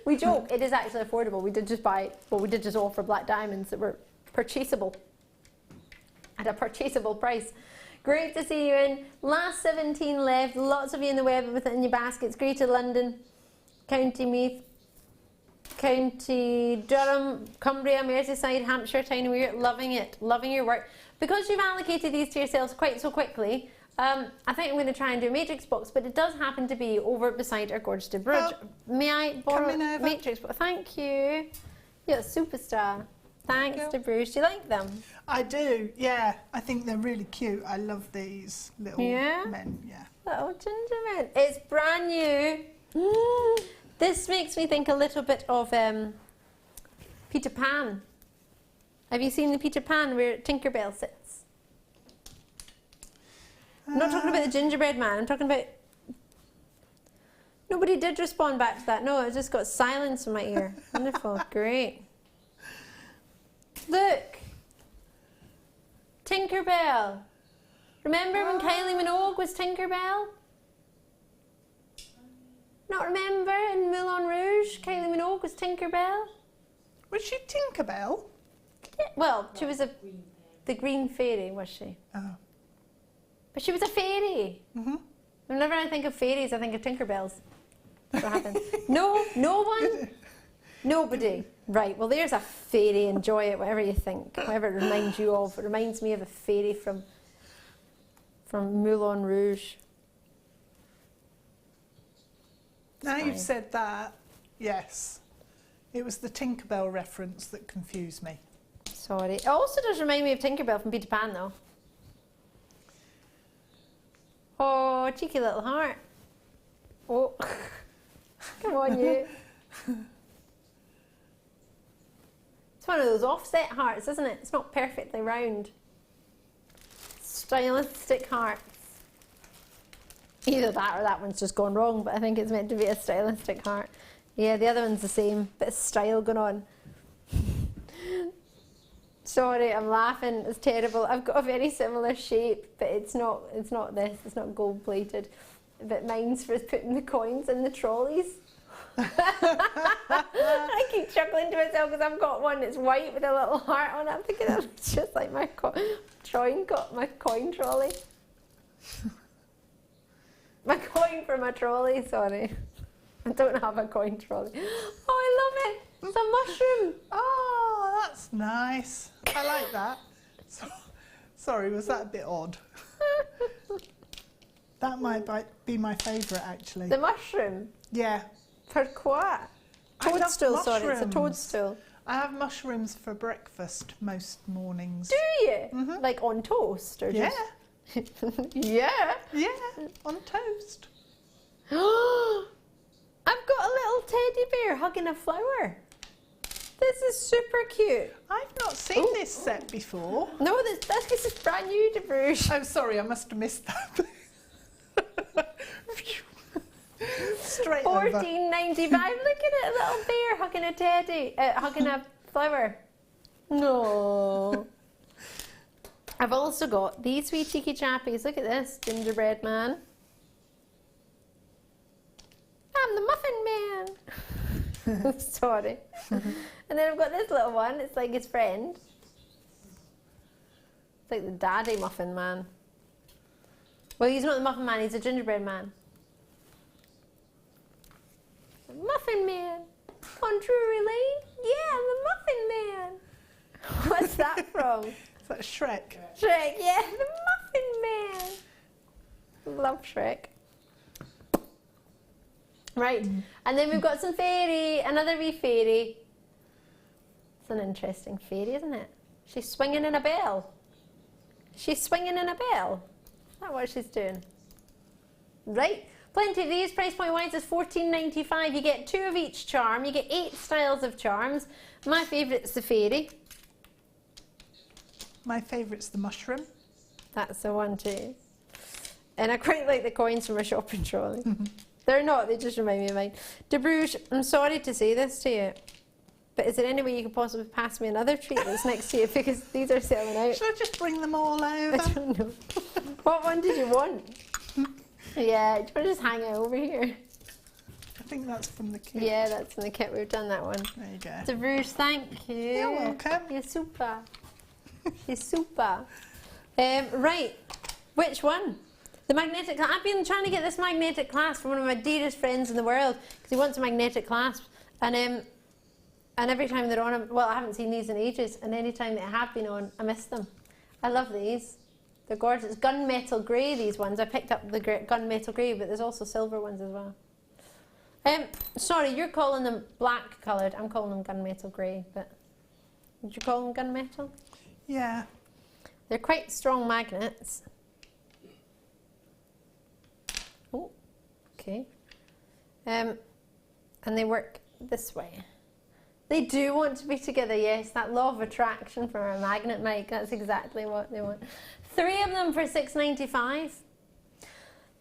We joke. It is actually affordable. We did just offer black diamonds that were purchasable at a purchasable price. Great to see you in. Last 17 left. Lots of you in the web with it in your baskets. Greater London, County Meath, County Durham, Cumbria, Merseyside, Hampshire, Tyne-and-Wear. Loving it. Loving your work. Because you've allocated these to yourselves quite so quickly, I think I'm going to try and do a matrix box, but it does happen to be over beside our gorgeous Deb Rudge. May I borrow a matrix box? Thank you. You're a superstar. Thanks, Deb Rudge. Do you like them? I do, yeah. I think they're really cute. I love these little men, yeah. Little ginger men. It's brand new. This makes me think a little bit of Peter Pan. Have you seen the Peter Pan where Tinkerbell sits? I'm not talking about the gingerbread man. I'm talking about... Nobody did respond back to that. No, I just got silence in my ear. Wonderful, great. Look, Tinkerbell. Remember when Kylie Minogue was Tinkerbell? Not remember in Moulin Rouge, Kylie Minogue was Tinkerbell? Was she Tinkerbell? Yeah, well, she was the green fairy, was she? Oh. But she was a fairy. Mm-hmm. Whenever I think of fairies, I think of Tinkerbells. That's what happens. No one? Nobody. Right, well there's a fairy, enjoy it, whatever you think, whatever it reminds you of. It reminds me of a fairy from Moulin Rouge. Now you've said that, yes. It was the Tinkerbell reference that confused me. Sorry. It also does remind me of Tinkerbell from Peter Pan though. Oh, cheeky little heart. Oh, come on you. It's one of those offset hearts, isn't it? It's not perfectly round. Stylistic hearts. Either that or that one's just gone wrong, but I think it's meant to be a stylistic heart. Yeah, the other one's the same, bit of style going on. Sorry, I'm laughing, it's terrible. I've got a very similar shape, but it's not this, it's not gold plated. But mine's for putting the coins in the trolleys. I keep chuckling to myself because I've got one that's white with a little heart on it. I'm thinking it's just like my coin trolley. My coin for my trolley, sorry. I don't have a coin trolley. Oh, I love it. It's a mushroom. Oh, that's nice. I like that. Sorry, was that a bit odd? That might be my favourite, actually. The mushroom? Yeah. Pourquoi? Toadstool, sorry, it's a toadstool. I have mushrooms for breakfast most mornings. Do you? Mm-hmm. Like on toast or yeah. just... Yeah. Yeah, on toast. I've got a little teddy bear hugging a flower. This is super cute. I've not seen this set before. No, this is brand new, Deb Rudge. Oh, sorry, I must have missed that. Straight over. $14.95. Look at it, a little bear hugging a teddy, hugging a flower. No. I've also got these wee cheeky chappies. Look at this, gingerbread man. I'm the muffin man. Sorry. And then I've got this little one. It's like his friend. It's like the daddy muffin man. Well, he's not the muffin man. He's a gingerbread man. The muffin man. On Drury Lane? Yeah, I'm the muffin man. What's that from? Is that Shrek? Shrek, yeah, the muffin man. Love Shrek. Right, and then we've got some fairy, another wee fairy. It's an interesting fairy, isn't it? She's swinging in a bell. She's swinging in a bell. Is that what she's doing? Right, plenty of these. Price point wise is $14.95. You get 2 of each charm. You get 8 styles of charms. My favourite's the fairy. My favourite's the mushroom. That's the one too. And I quite like the coins from a shopping trolley. They're not, they just remind me of mine. Deb Rudge, I'm sorry to say this to you, but is there any way you could possibly pass me another treat that's next to you, because these are selling out? Should I just bring them all over? I don't know. What one did you want? Yeah, do you want to just hang it over here? I think that's from the kit. Yeah, that's from the kit, we've done that one. There you go. Deb Rudge, thank you. You're welcome. You're super. You're super. Right, which one? The magnetic clasp. I've been trying to get this magnetic clasp from one of my dearest friends in the world because he wants a magnetic clasp, and every time they're on, well, I haven't seen these in ages, and any time they have been on, I miss them. I love these. They're gorgeous. Gunmetal grey, these ones. I picked up the gunmetal grey, but there's also silver ones as well. Sorry, you're calling them black coloured. I'm calling them gunmetal grey, but would you call them gunmetal? Yeah. They're quite strong magnets. Oh, okay. And they work this way. They do want to be together, yes. That law of attraction from our magnet, Mike. That's exactly what they want. 3 of them for $6.95.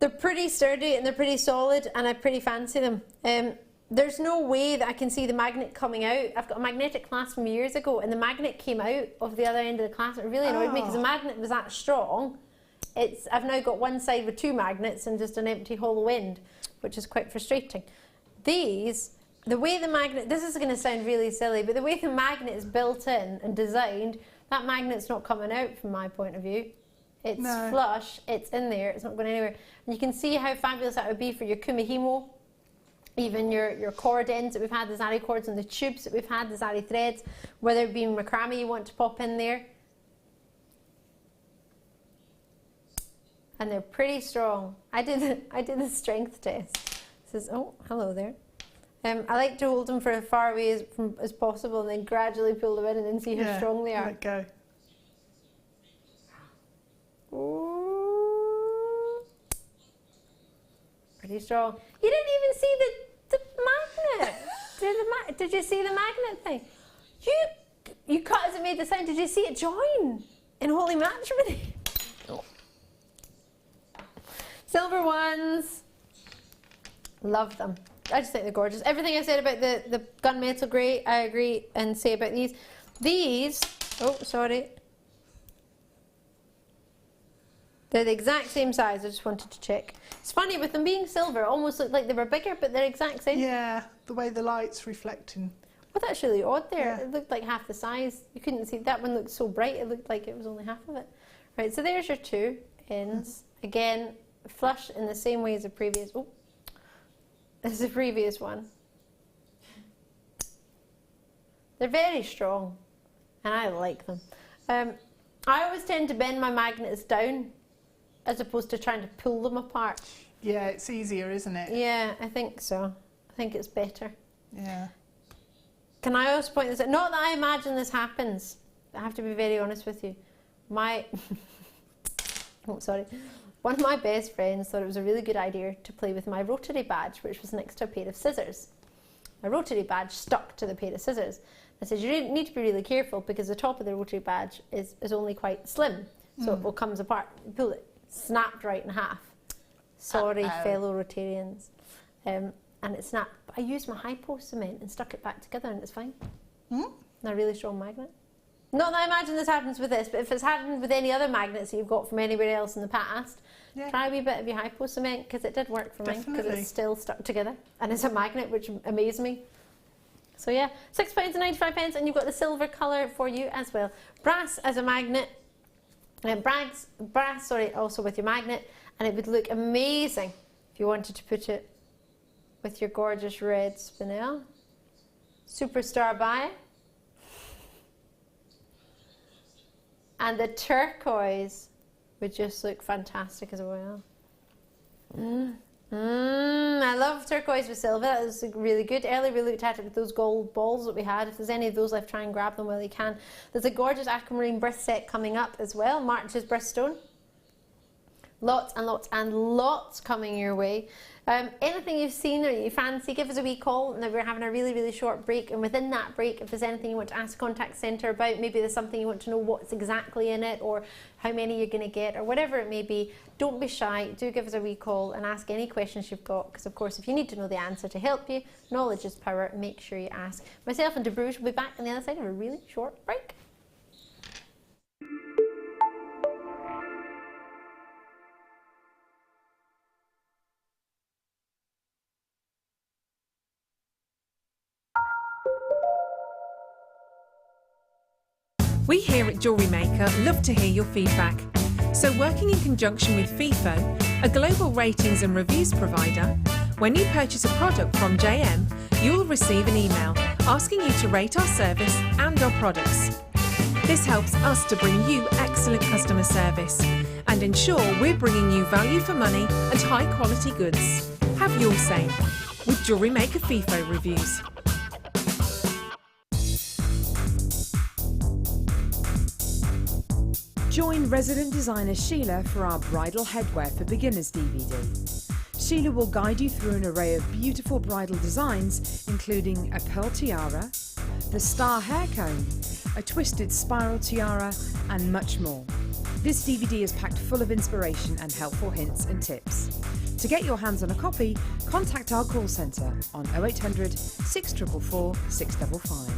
They're pretty sturdy and they're pretty solid, and I pretty fancy them. There's no way that I can see the magnet coming out. I've got a magnetic clasp from years ago, and the magnet came out of the other end of the clasp. It really annoyed me because the magnet was that strong. I've now got one side with 2 magnets and just an empty hollow end, which is quite frustrating. These, the way the magnet, this is going to sound really silly, but the way the magnet is built in and designed, that magnet's not coming out from my point of view. It's flush, it's in there, it's not going anywhere. And you can see how fabulous that would be for your kumihimo, even your cord ends that we've had, the zari cords and the tubes that we've had, the zari threads, whether it be macrame you want to pop in there. And they're pretty strong. I did the strength test. It says, oh, hello there. I like to hold them for as far away as possible and then gradually pull them in and then see how strong they are. Let go. Ooh. Pretty strong. You didn't even see the magnet. Did you see the magnet thing? You cut as it made the sound. Did you see it join in holy matrimony? Oh. Silver ones. Love them. I just think they're gorgeous. Everything I said about the gunmetal grey, I agree and say about these. These, oh, sorry. They're the exact same size, I just wanted to check. It's funny, with them being silver, it almost looked like they were bigger, but they're exact same. Yeah, the way the light's reflecting. Well, that's really odd there. Yeah. It looked like half the size. You couldn't see, that one looked so bright, it looked like it was only half of it. Right, so there's your 2 ends. Again, flush in the same way as the previous, as the previous one. They're very strong, and I like them. I always tend to bend my magnets down, as opposed to trying to pull them apart. Yeah, it's easier, isn't it? Yeah, I think so. I think it's better. Yeah. Can I also point this out? Not that I imagine this happens. I have to be very honest with you. Oh, sorry. One of my best friends thought it was a really good idea to play with my rotary badge, which was next to a pair of scissors. My rotary badge stuck to the pair of scissors. I said, you need to be really careful because the top of the rotary badge is only quite slim, so it all comes apart. You pull it, snapped right in half. Sorry, fellow Rotarians. And it snapped. But I used my hypo cement and stuck it back together and it's fine. And a really strong magnet. Not that I imagine this happens with this, but if it's happened with any other magnets that you've got from anywhere else in the past, try a wee bit of your hypo cement, because it did work for mine, because it's still stuck together. And it's a magnet, which amazed me. So yeah, £6.95, and you've got the silver colour for you as well. Brass as a magnet, brass, also with your magnet, and it would look amazing if you wanted to put it with your gorgeous red spinel. Superstar buy. And the turquoise would just look fantastic as well. I love turquoise with silver. That was really good. Earlier we looked at it with those gold balls that we had. If there's any of those left, try and grab them while you can. There's a gorgeous aquamarine birth set coming up as well. March's birthstone. Lots and lots and lots coming your way. Anything you've seen or you fancy, give us a wee call. Now we're having a really, really short break, and within that break, if there's anything you want to ask contact centre about, maybe there's something you want to know what's exactly in it or how many you're going to get or whatever it may be, don't be shy. Do give us a wee call and ask any questions you've got, because of course if you need to know the answer to help you, knowledge is power. Make sure you ask. Myself and Deb Rudge will be back on the other side of a really short break. We here at Jewellery Maker love to hear your feedback. So working in conjunction with FIFO, a global ratings and reviews provider, when you purchase a product from JM, you'll receive an email asking you to rate our service and our products. This helps us to bring you excellent customer service and ensure we're bringing you value for money and high quality goods. Have your say with Jewellery Maker FIFO reviews. Join resident designer Sheila for our Bridal Headwear for Beginners DVD. Sheila will guide you through an array of beautiful bridal designs, including a pearl tiara, the star hair comb, a twisted spiral tiara, and much more. This DVD is packed full of inspiration and helpful hints and tips. To get your hands on a copy, contact our call centre on 0800 644 655.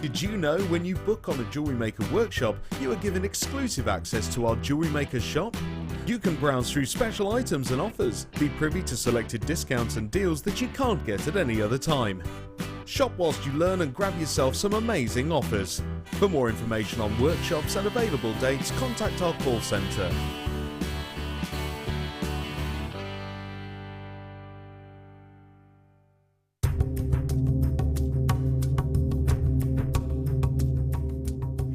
Did you know when you book on a Jewellery Maker workshop, you are given exclusive access to our Jewellery Maker shop? You can browse through special items and offers, be privy to selected discounts and deals that you can't get at any other time. Shop whilst you learn and grab yourself some amazing offers. For more information on workshops and available dates, contact our call centre.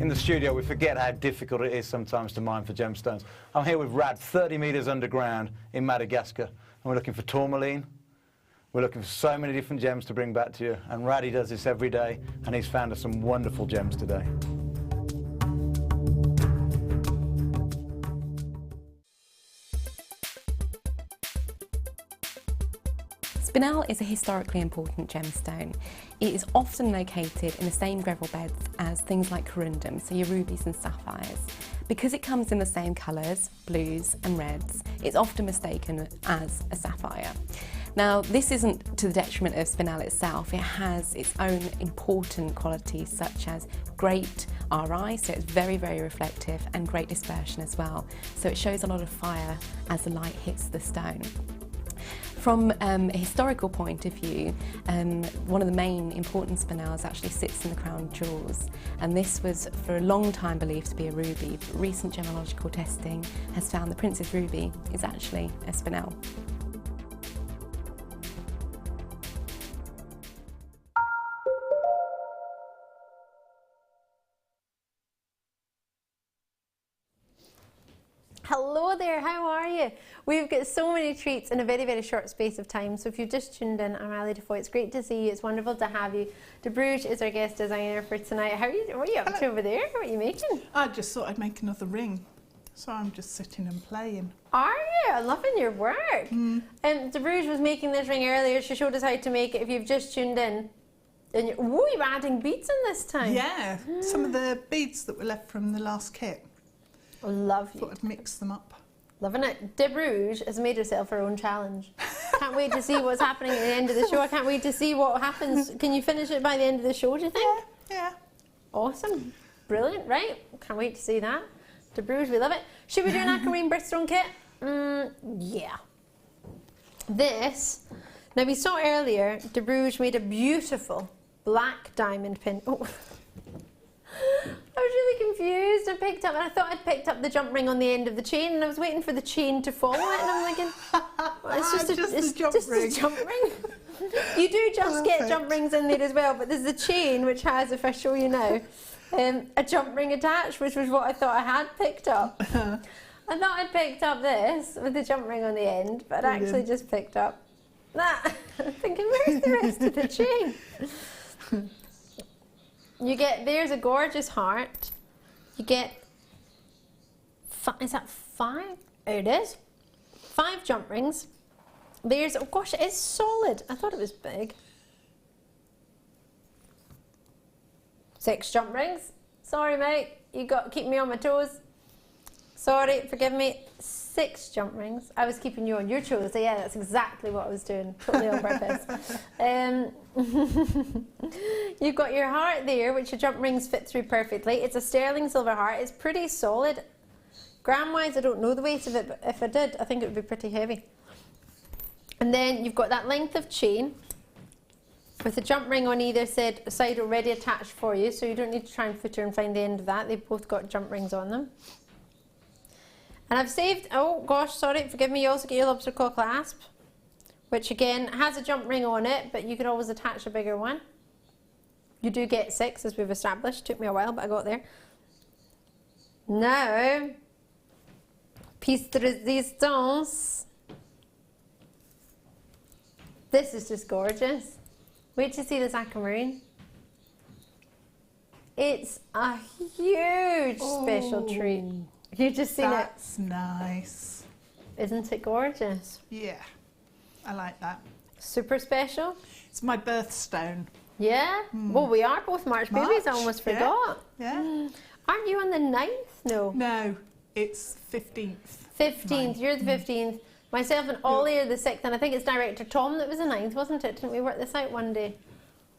In the studio, we forget how difficult it is sometimes to mine for gemstones. I'm here with Rad, 30 metres underground in Madagascar, and we're looking for tourmaline. We're looking for so many different gems to bring back to you, and Raddy does this every day, and he's found us some wonderful gems today. Spinel is a historically important gemstone. It is often located in the same gravel beds as things like corundum, so your rubies and sapphires. Because it comes in the same colours, blues and reds, it's often mistaken as a sapphire. Now, this isn't to the detriment of Spinel itself. It has its own important qualities such as great RI, so it's very, very reflective, and great dispersion as well. So it shows a lot of fire as the light hits the stone. From a historical point of view, one of the main important spinels actually sits in the crown jewels, and this was for a long time believed to be a ruby, but recent gemological testing has found the Princess Ruby is actually a spinel. Hello there, how are you? We've got so many treats in a very, very short space of time. So if you've just tuned in, I'm Ali Defoy. It's great to see you. It's wonderful to have you. Deb Rudge is our guest designer for tonight. What are you up to over there? What are you making? I just thought I'd make another ring. So I'm just sitting and playing. Are you? I'm loving your work. Deb Rudge was making this ring earlier. She showed us how to make it if you've just tuned in. And you're adding beads in this time. Yeah, some of the beads that were left from the last kit. Lovely. Thought I'd mix them up. Loving it. Deb Rudge has made herself her own challenge. Can't wait to see what's happening at the end of the show. I can't wait to see what happens. Can you finish it by the end of the show, do you think? Yeah. Awesome. Brilliant, right? Can't wait to see that. Deb Rudge, we love it. Should we do an aquamarine birthstone kit? Yeah. This, now we saw earlier, Deb Rudge made a beautiful black diamond pin. Oh. I was really confused. I thought I'd picked up the jump ring on the end of the chain, and I was waiting for the chain to follow it, and I'm thinking, well, it's just a jump ring. You do just get jump rings in there as well, but there's a chain which has, if I show you now, a jump ring attached, which was what I thought I had picked up. I thought I'd picked up this with the jump ring on the end, but I actually just picked up that. I'm thinking, where's the rest of the chain? You get, there's a gorgeous heart. You get, is that 5? Oh, it is. 5 jump rings. There's, oh gosh, it is solid. I thought it was big. 6 jump rings. Sorry, mate. You got to keep me on my toes. Sorry, forgive me. 6 jump rings. I was keeping you on your toes. So yeah, that's exactly what I was doing. Totally on purpose. You've got your heart there, which your jump rings fit through perfectly. It's a sterling silver heart. It's pretty solid. Gram-wise, I don't know the weight of it, but if I did, I think it would be pretty heavy. And then you've got that length of chain with a jump ring on either side already attached for you, so you don't need to try and footer and find the end of that. They've both got jump rings on them. And I've saved, oh gosh, sorry, forgive me, you also get your lobster claw clasp, which again has a jump ring on it, but you can always attach a bigger one. You do get 6, as we've established. Took me a while, but I got there. Now, piece de resistance. This is just gorgeous. Wait to see this aquamarine. It's a huge special treat. You've just seen it. That's nice. Isn't it gorgeous? Yeah, I like that. Super special. It's my birthstone. Yeah? Well, we are both March babies, I almost forgot. Yeah. Aren't you on the 9th? No. No, it's 15th. 15th, you're the 15th. Myself and Ollie are the 6th, and I think it's director Tom that was the 9th, wasn't it? Didn't we work this out one day?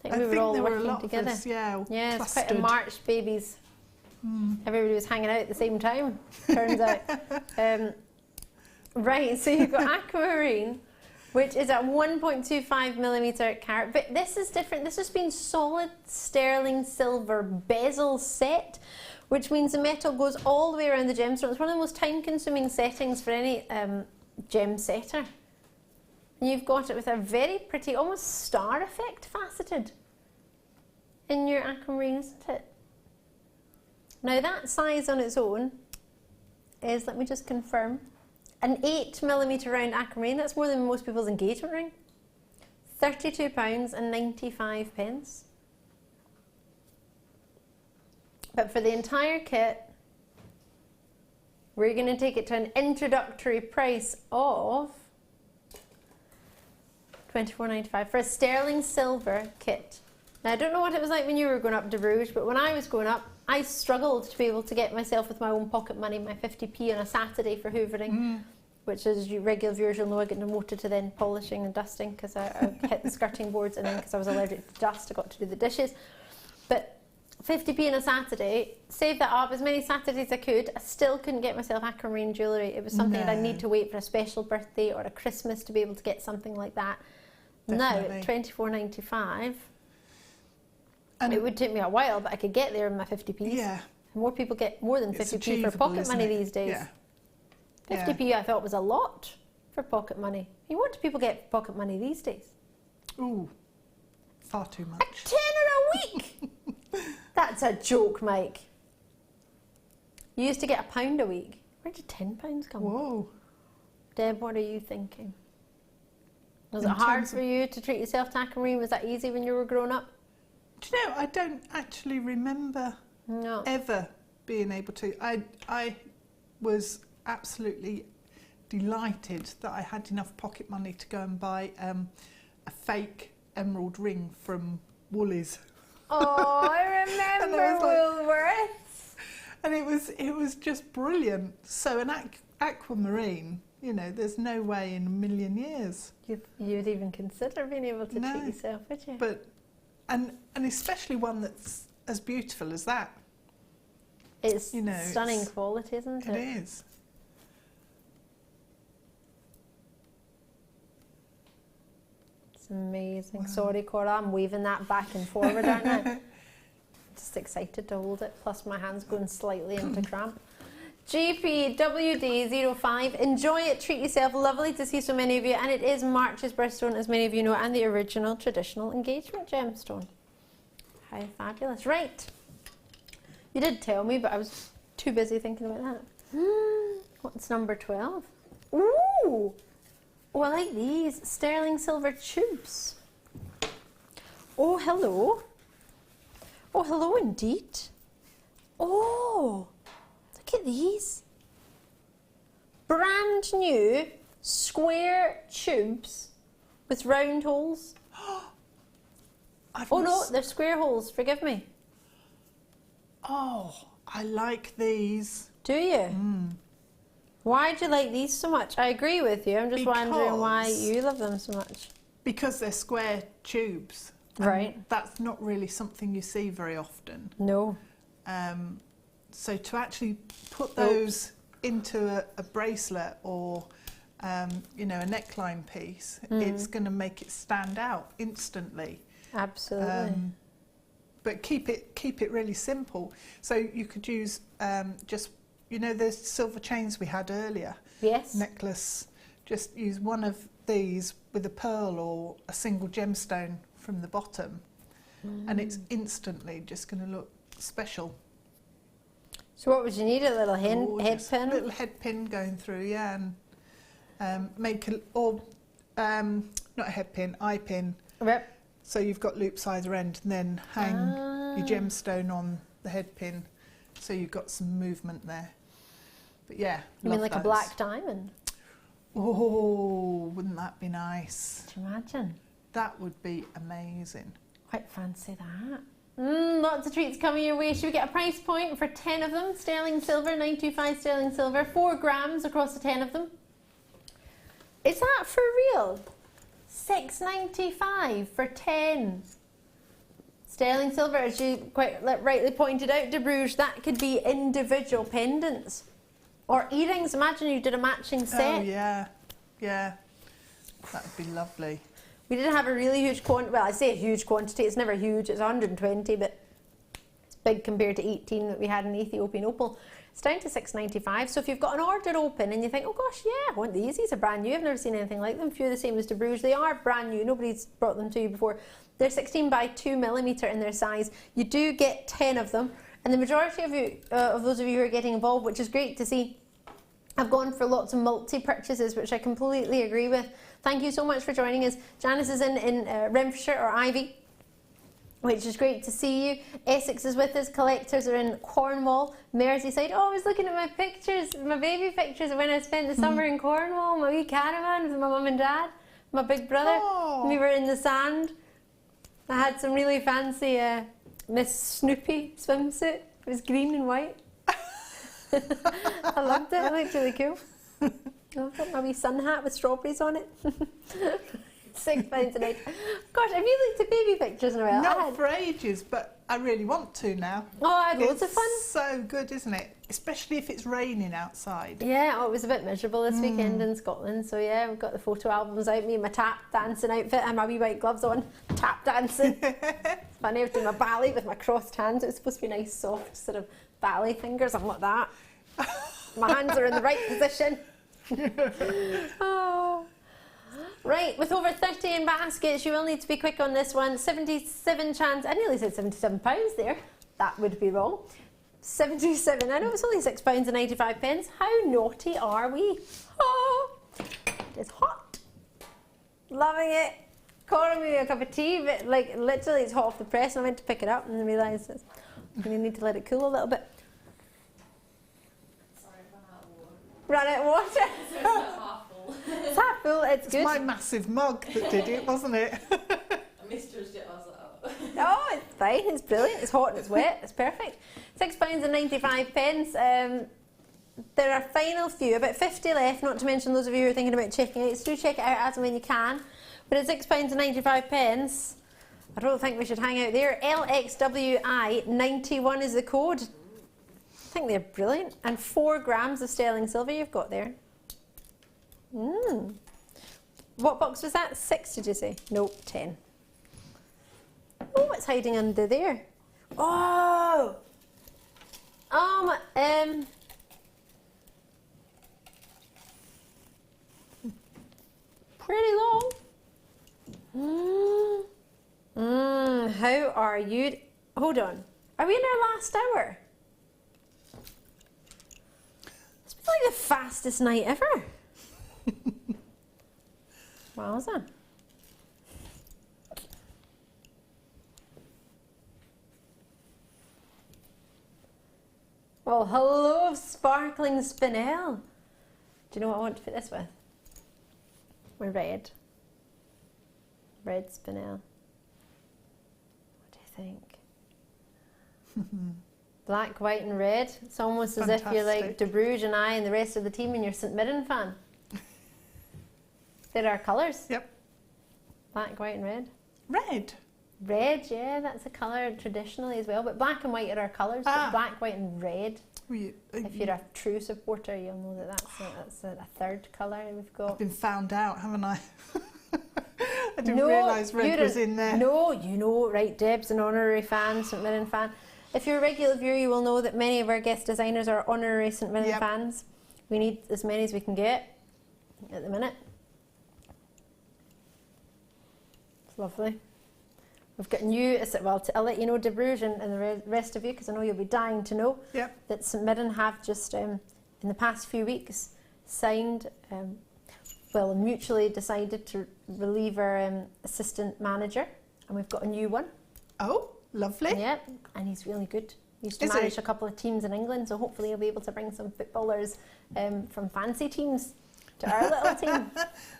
I think we were all there were working a lot together. Of us, yeah, yeah, it's clustered. quite a March babies. Everybody was hanging out at the same time, turns out. Right, so you've got aquamarine, which is a 1.25mm carat. But this is different. This has been solid sterling silver bezel set, which means the metal goes all the way around the gemstone. It's one of the most time-consuming settings for any gem setter. And you've got it with a very pretty, almost star effect faceted in your aquamarine, isn't it? Now that size on its own is, let me just confirm, an 8mm round aquamarine. That's more than most people's engagement ring. £32.95. But for the entire kit, we're going to take it to an introductory price of £24.95 for a sterling silver kit. Now I don't know what it was like when you were going up to Bruges, but when I was going up, I struggled to be able to get myself with my own pocket money, my 50p on a Saturday for hoovering, which as you regular viewers will know, I get demoted to then polishing and dusting because I hit the skirting boards, and then because I was allergic to dust I got to do the dishes. But 50p on a Saturday, saved that up as many Saturdays as I could. I still couldn't get myself aquamarine jewellery. It was something that I'd need to wait for a special birthday or a Christmas to be able to get something like that. Definitely. Now at £24.95, and it would take me a while, but I could get there in my 50p's. Yeah. More people get more than 50p for pocket money these days. Yeah. 50p I thought was a lot for pocket money. What do people get for pocket money these days? Ooh, far too much. A tenner a week! That's a joke, Mike. You used to get £1 a week. Where did £10 come Whoa. from? Deb, what are you thinking? Was it hard for you to treat yourself to aquamarine? Was that easy when you were growing up? Do you know, I don't actually remember ever being able to. I was absolutely delighted that I had enough pocket money to go and buy a fake emerald ring from Woolies. Oh, I remember Woolworths. And it was just brilliant. So an aquamarine, you know, there's no way in a million years you'd even consider being able to treat yourself, would you? But and especially one that's as beautiful as that. It's stunning quality, isn't it? It is. It's amazing. Wow. Sorry, Cora, I'm waving that back and forward, aren't I? Just excited to hold it, plus my hand's going slightly into cramp. GPWD05, enjoy it, treat yourself. Lovely to see so many of you, and it is March's birthstone, as many of you know, and the original traditional engagement gemstone. How fabulous. Right, you did tell me, but I was too busy thinking about that. What's number 12? Ooh, oh, I like these sterling silver tubes. Oh, hello. Oh, hello indeed. Oh, look at these. Brand new square tubes with round holes. Oh no, they're square holes, forgive me. Oh, I like these. Do you? Why do you like these so much? I agree with you, I'm just wondering why you love them so much. Because they're square tubes. Right. That's not really something you see very often. No. So to actually put those into a bracelet or you know, a neckline piece, it's going to make it stand out instantly. Absolutely. But keep it really simple. So you could use just, you know, the silver chains we had earlier. Yes. Necklace. Just use one of these with a pearl or a single gemstone from the bottom, and it's instantly just going to look special. So what would you need? A little head pin? A little head pin going through, yeah, and make not a head pin, eye pin. Yep. So you've got loops either end, and then hang your gemstone on the head pin, so you've got some movement there. But yeah, you mean like a black diamond? Oh, wouldn't that be nice? Do you imagine? That would be amazing. Quite fancy that. Lots of treats coming your way. Should we get a price point for 10 of them? Sterling silver, 925 sterling silver, 4 grams across the 10 of them. Is that for real? $6.95 for 10. Sterling silver, as you quite rightly pointed out, Deb Rudge, that could be individual pendants. Or earrings. Imagine you did a matching set. Oh, yeah. Yeah. That would be lovely. We did have a really huge quantity. Well, I say a huge quantity. It's never huge. It's 120, but it's big compared to 18 that we had in the Ethiopian opal. It's down to $6.95. So if you've got an order open and you think, oh gosh, yeah, I want these. These are brand new. I've never seen anything like them. A few the same as Deb Rudge. They are brand new. Nobody's brought them to you before. They're 16 by 2mm in their size. You do get 10 of them. And the majority of you, of those of you who are getting involved, which is great to see, have gone for lots of multi-purchases, which I completely agree with. Thank you so much for joining us. Janice is in Renfrewshire or Ivy, which is great to see you. Essex is with us. Collectors are in Cornwall, Merseyside. Oh, I was looking at my pictures, my baby pictures of when I spent the summer in Cornwall, my wee caravan with my mum and dad, my big brother. Oh. We were in the sand. I had some really fancy Miss Snoopy swimsuit. It was green and white. I loved it. It looked really cool. I loved it. My wee sun hat with strawberries on it. £6 a night. Gosh, have you looked at baby pictures in a while? Not for ages, but I really want to now. Oh, I had loads of fun. So good, isn't it? Especially if it's raining outside. Yeah, oh, it was a bit miserable this weekend in Scotland. So yeah, we've got the photo albums out. Me in my tap dancing outfit and my wee white gloves on. Tap dancing. It's funny, I was doing my ballet with my crossed hands. It was supposed to be nice, soft sort of ballet fingers. I'm like that. My hands are in the right position. Oh. Right, with over 30 in baskets, you will need to be quick on this one. 77 chance. I nearly said £77 there. That would be wrong. 77. I know it's only £6.95. How naughty are we? Oh, it's hot. Loving it. Pouring me a cup of tea, but like literally it's hot off the press, and I went to pick it up and realised I'm going to need to let it cool a little bit. Sorry, Run out of water. It's half full. It's half full. It's good. It's my massive mug that did it, wasn't it? I misjudged it. I was like, oh. Oh, it's fine. It's brilliant. It's hot and it's wet. It's perfect. £6.95. There are final few, about 50 left, not to mention those of you who are thinking about checking it. So do check it out as and when you can. But at £6.95, I don't think we should hang out there. LXWI 91 is the code. I think they're brilliant. And 4 grams of sterling silver you've got there. What box was that? 6, did you say? Nope, 10. Oh, what's hiding under there? Oh! Pretty long. How are you? Hold on. Are we in our last hour? It's been like the fastest night ever. Wowza. Well, hello, sparkling Spinel. Do you know what I want to put this with? We're red. Red Spinel. What do you think? Black, white and red. It's almost as if you're like Deb Rudge and I and the rest of the team and you're St Mirren fan. They're our colours. Yep. Black, white and red. Red? Red, yeah, that's a colour traditionally as well. But black and white are our colours, but black, white and red. If you're a true supporter, you'll know that that's a third colour we've got. I've been found out, haven't I? I didn't realise red was in there. No, you know, right, Deb's an honorary fan, St Mirren fan. If you're a regular viewer, you will know that many of our guest designers are honorary St Mirren fans. We need as many as we can get at the minute. It's lovely. We've got new, well, I'll let you know, Deb Rudge and the rest of you, because I know you'll be dying to know, that St Mirren have just, in the past few weeks, signed, well, mutually decided to relieve our assistant manager, and we've got a new one. Oh, lovely. Yeah, and he's really good. He used to manage a couple of teams in England, so hopefully he'll be able to bring some footballers from fancy teams to our little team.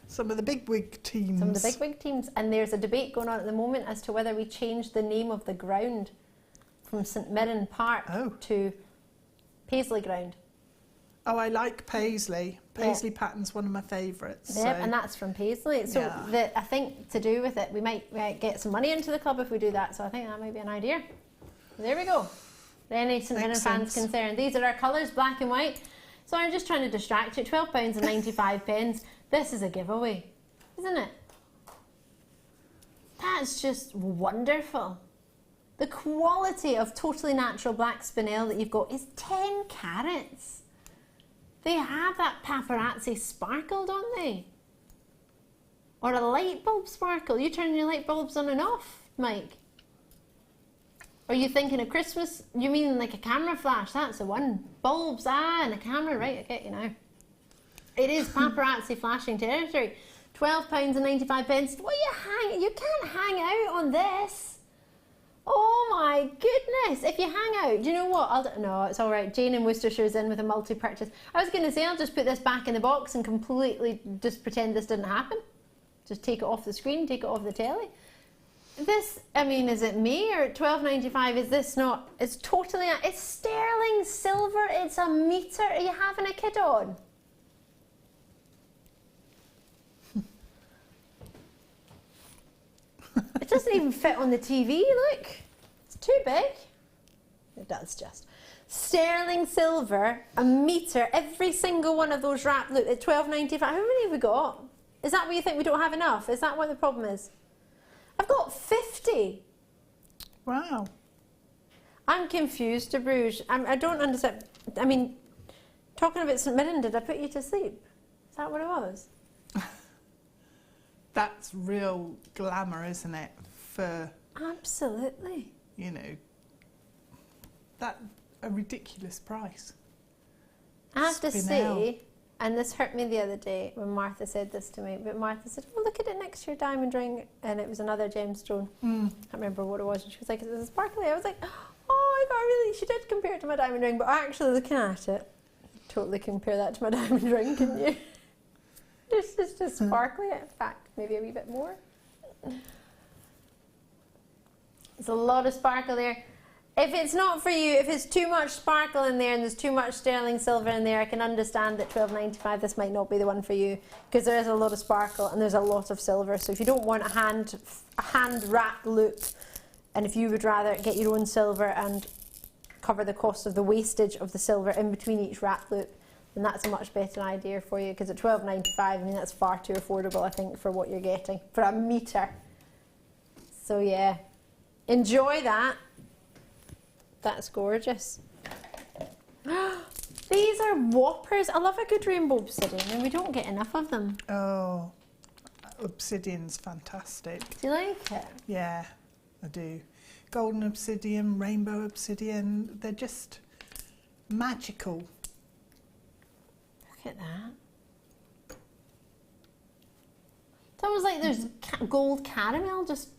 Some of the big wig teams. Some of the big wig teams. And there's a debate going on at the moment as to whether we change the name of the ground from St Mirren Park to Paisley Ground. Oh, I like Paisley. Paisley pattern's one of my favourites. Yeah, and that's from Paisley. So I think to do with it, we might get some money into the club if we do that. So I think that might be an idea. There we go. Any St Mirren fans concerned. These are our colours, black and white. So I'm just trying to distract you. £12.95. This is a giveaway, isn't it? That's just wonderful. The quality of totally natural black spinel that you've got is 10 carats. They have that paparazzi sparkle, don't they? Or a light bulb sparkle. You turn your light bulbs on and off, Mike. Are you thinking of Christmas? You mean like a camera flash? That's the one. Bulbs, and a camera, right, I get you now. It is paparazzi flashing territory. £12.95. Well, you can't hang out on this. Oh my goodness, if you hang out, do you know what? No, it's all right. Jane in Worcestershire's in with a multi-purchase. I was going to say, I'll just put this back in the box and completely just pretend this didn't happen. Just take it off the screen, take it off the telly. This, I mean, is it me or £12.95? Is this not? It's totally, it's sterling silver. It's a metre. Are you having a kid on? It doesn't even fit on the TV, look. It's too big. It does just. Sterling silver, a metre, every single one of those wrapped, look, at £12.95. How many have we got? Is that what you think we don't have enough? Is that what the problem is? I've got 50. Wow. I'm confused, Deb Rudge. I don't understand. I mean, talking about St Mirren, did I put you to sleep? Is that what it was? That's real glamour, isn't it? For absolutely, you know, that a ridiculous price. I have to say, and this hurt me the other day when Martha said this to me. But Martha said, "Oh, look at it next to your diamond ring," and it was another gemstone. I can't remember what it was. And she was like, "Is it sparkly?" I was like, "Oh, I got really." She did compare it to my diamond ring, but actually looking at it, totally compare that to my diamond ring, couldn't you? It's just sparkly. In fact, maybe a wee bit more. There's a lot of sparkle there. If it's not for you, if it's too much sparkle in there and there's too much sterling silver in there, I can understand that £12.95 this might not be the one for you, because there is a lot of sparkle and there's a lot of silver. So if you don't want a hand wrapped loop, and if you would rather get your own silver and cover the cost of the wastage of the silver in between each wrap loop, then that's a much better idea for you, because at £12.95, I mean, that's far too affordable, I think, for what you're getting for a metre. So yeah, enjoy that. That's gorgeous. These are whoppers. I love a good rainbow obsidian, and we don't get enough of them. Oh, obsidian's fantastic. Do you like it? Yeah, I do. Golden obsidian, rainbow obsidian, they're just magical. Look at that. It's almost like there's gold caramel just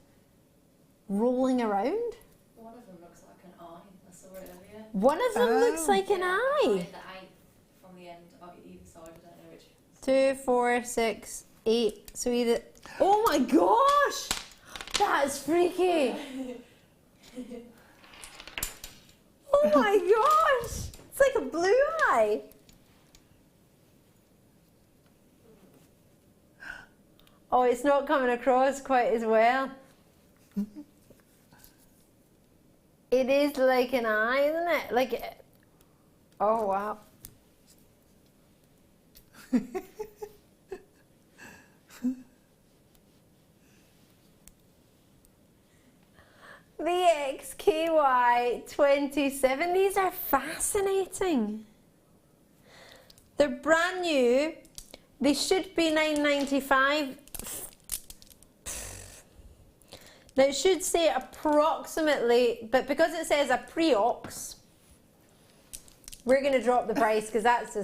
rolling around. One of them looks like an eye. I saw it earlier. One of them looks like an eye. The 8 from the end, either side, I don't know which. 2, 4, 6, 8. So either. Oh my gosh! That's freaky! Oh my gosh! It's like a blue eye. Oh, it's not coming across quite as well. It is like an eye, isn't it? Like, oh wow. The XKY27, these are fascinating. They're brand new. They should be £9.95. Now it should say approximately, but because it says a pre-ox, we're going to drop the price, because that's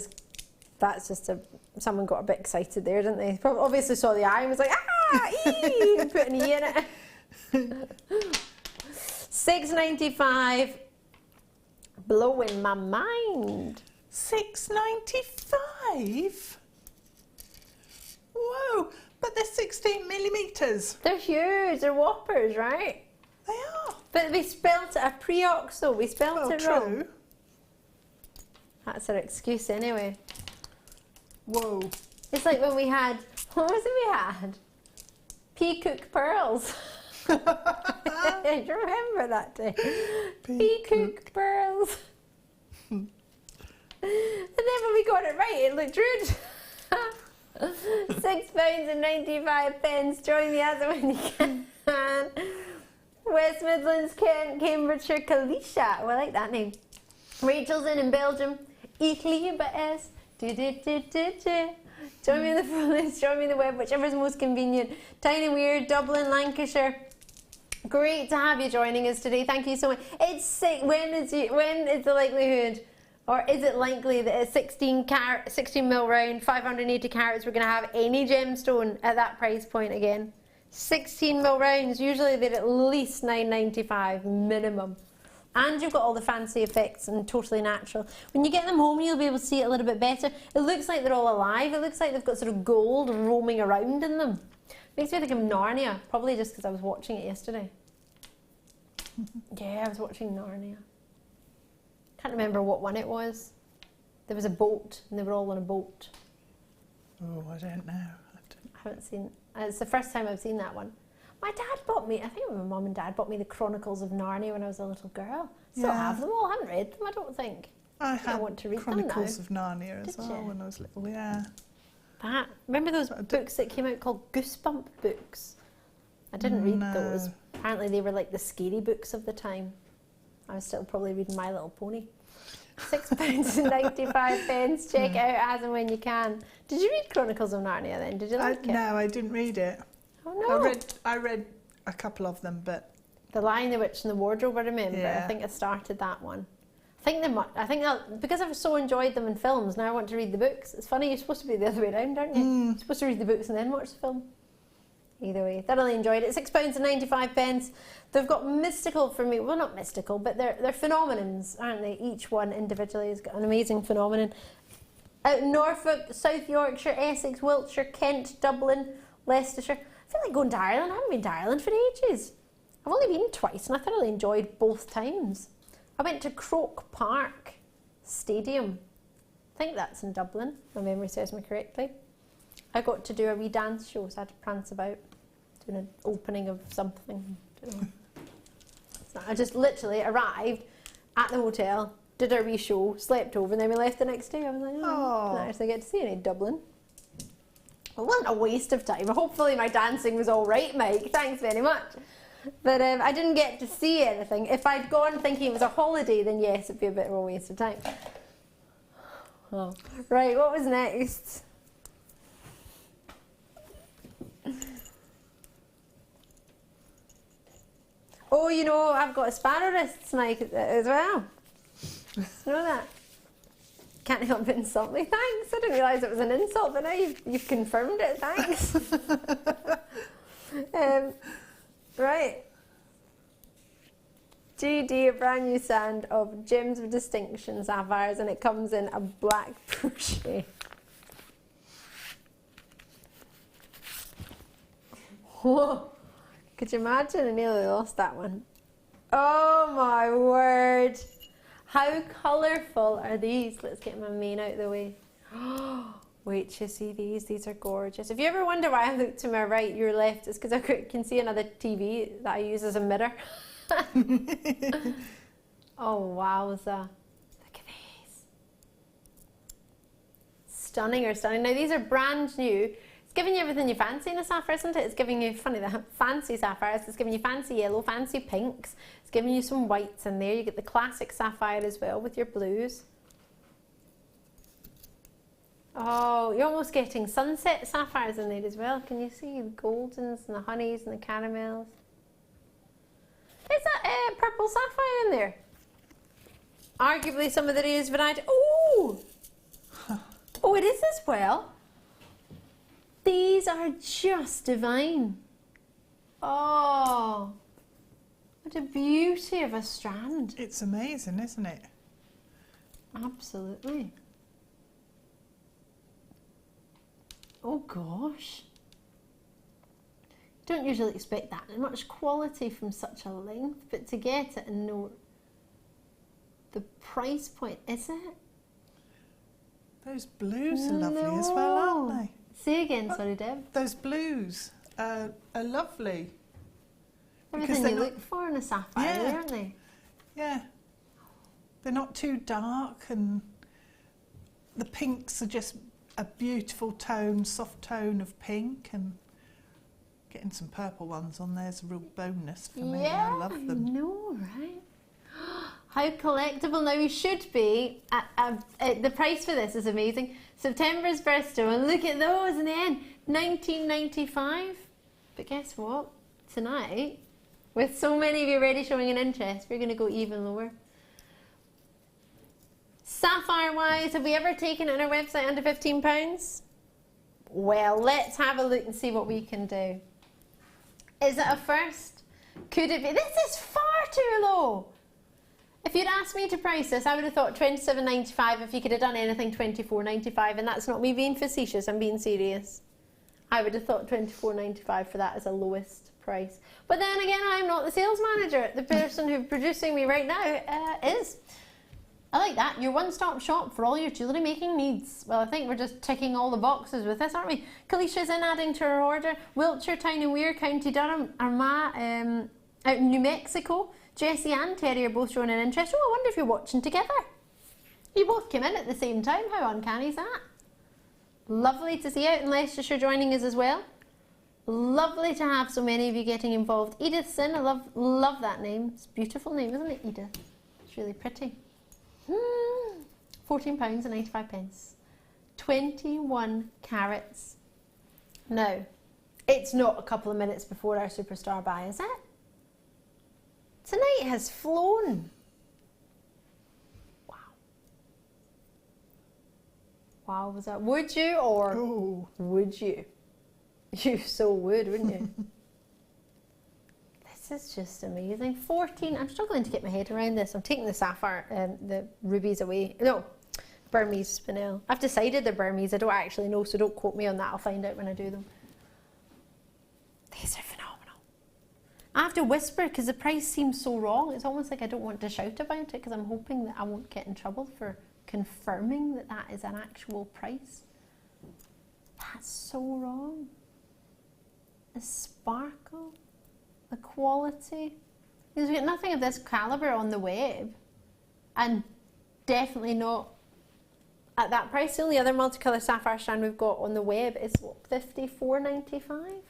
just someone got a bit excited there, didn't they? Probably obviously saw the eye and was like, ah, ee, and put an E in it. £6.95, blowing my mind. £6.95? Whoa, but they're 16 millimetres. They're huge, they're whoppers, right? They are. But we spelt it a pre-ox though, we spelt it wrong. True. That's our excuse anyway. Whoa. It's like when we had, what was it we had? Peacock pearls. Do you remember that day? Peacock pearls. And then when we got it right, it looked rude. £6.95. Join me as when you can. West Midlands, Kent, Cambridgeshire, Kalisha. Oh, I like that name. Rachel's in Belgium. Ich liebe es. Join me in the phone list, join me in the web, whichever's most convenient. Tiny Weird, Dublin, Lancashire. Great to have you joining us today. Thank you so much. It's sick. When is the likelihood, or is it likely that at 16 mil round, 580 carats, we're going to have any gemstone at that price point again? 16 mil rounds, usually they're at least £9.95 minimum. And you've got all the fancy effects and totally natural. When you get them home, you'll be able to see it a little bit better. It looks like they're all alive. It looks like they've got sort of gold roaming around in them. Makes me think of Narnia, probably just because I was watching it yesterday. Yeah, I was watching Narnia. Can't remember what one it was. There was a boat, and they were all on a boat. Oh, I don't know. I haven't seen. It's the first time I've seen that one. My dad bought me, I think my mum and dad bought me the Chronicles of Narnia when I was a little girl. Still have them all. I haven't read them, I don't think. I want to read Chronicles them now. of Narnia as well when I was little, yeah. Remember those books that came out called Goosebump books? I didn't read those. Apparently they were like the scary books of the time. I was still probably reading My Little Pony. £6.95. Check out as and when you can. Did you read Chronicles of Narnia then? Did you like it? No, I didn't read it. Oh no. I read a couple of them, but The Lion, the Witch and the Wardrobe, I remember. Yeah. I think I started that one. Because I've so enjoyed them in films, now I want to read the books. It's funny, you're supposed to be the other way around, aren't you? You're supposed to read the books and then watch the film. Either way, thoroughly enjoyed it. £6.95. They've got mystical for me. Well, not mystical, but they're phenomenons, aren't they? Each one individually has got an amazing phenomenon. Out in Norfolk, South Yorkshire, Essex, Wiltshire, Kent, Dublin, Leicestershire. I feel like going to Ireland. I haven't been to Ireland for ages. I've only been twice and I thoroughly enjoyed both times. I went to Croke Park Stadium. I think that's in Dublin, if my memory serves me correctly. I got to do a wee dance show, so I had to prance about, doing an opening of something. So I just literally arrived at the hotel, did a wee show, slept over, and then we left the next day. I was like, oh, I didn't actually get to see any Dublin. It wasn't a waste of time. Hopefully my dancing was all right, Mike. Thanks very much. But I didn't get to see anything. If I'd gone thinking it was a holiday, then yes, it'd be a bit of a waste of time. Oh. Right, what was next? Oh, you know, I've got a sparrow wrists, Mike, as well. You know that? Can't help but insult me. Thanks. I didn't realise it was an insult, but now you've confirmed it. Thanks. Right. GD, a brand new sand of Gems of Distinction sapphires, and it comes in a black brochet. Whoa. Could you imagine? I nearly lost that one. Oh my word. How colourful are these? Let's get my main out of the way. Wait till you see these. These are gorgeous. If you ever wonder why I look to my right, your left, it's because I can see another TV that I use as a mirror. Oh, wowza. Look at these. Stunning or stunning. Now, these are brand new. It's giving you everything you fancy in a sapphire, isn't it? It's giving you, funny, the fancy sapphires. It's giving you fancy yellow, fancy pinks. It's giving you some whites in there. You get the classic sapphire as well with your blues. Oh, you're almost getting sunset sapphires in there as well. Can you see the goldens and the honeys and the caramels? Is that purple sapphire in there? Arguably some of the rarest variety. Oh! Oh, it is as well. These are just divine. Oh, what a beauty of a strand. It's amazing, isn't it? Absolutely. Oh gosh. Don't usually expect that much quality from such a length, but to get it and know the price point, is it? Those blues are lovely as well, aren't they? Say again, sorry, Deb. Those blues are lovely. Everything you look for in a sapphire, aren't they? Yeah. They're not too dark, and the pinks are just a beautiful tone, soft tone of pink, and getting some purple ones on there's a real bonus for me. I love them. I know, right? How collectible. Now you should be. The price for this is amazing. September's birthstone, and look at those in the end. $19.95. But guess what? Tonight, with so many of you already showing an interest, we're going to go even lower. Sapphire wise, have we ever taken it on our website under £15? Well, let's have a look and see what we can do. Is it a first? Could it be? This is far too low. If you'd asked me to price this, I would have thought $27.95. If you could have done anything, $24.95, and that's not me being facetious, I'm being serious. I would have thought $24.95 for that as a lowest price. But then again, I'm not the sales manager. The person who's producing me right now is. I like that. Your one-stop shop for all your jewellery making needs. Well, I think we're just ticking all the boxes with this, aren't we? Kalicia's in adding to her order. Wiltshire, Town and Weir, County Durham, Armagh, out in New Mexico. Jessie and Terry are both showing an interest. Oh, I wonder if you're watching together. You both came in at the same time. How uncanny is that? Lovely to see you out in Leicestershire joining us as well. Lovely to have so many of you getting involved. Edith's in. I love that name. It's a beautiful name, isn't it, Edith? It's really pretty. £14.95. 21 carats. Now, it's not a couple of minutes before our superstar buy, is it? Tonight has flown. Wow. Wow, was that? Would you or would you? You so would, wouldn't you? This is just amazing. 14. I'm struggling to get my head around this. I'm taking the sapphire and the rubies away. No, Burmese Spinel. I've decided they're Burmese. I don't actually know, so don't quote me on that. I'll find out when I do them. These are phenomenal. I have to whisper because the price seems so wrong. It's almost like I don't want to shout about it because I'm hoping that I won't get in trouble for confirming that that is an actual price. That's so wrong. The sparkle, the quality. Because we get nothing of this calibre on the web, and definitely not at that price. The only other multicolour sapphire strand we've got on the web is what, $54.95.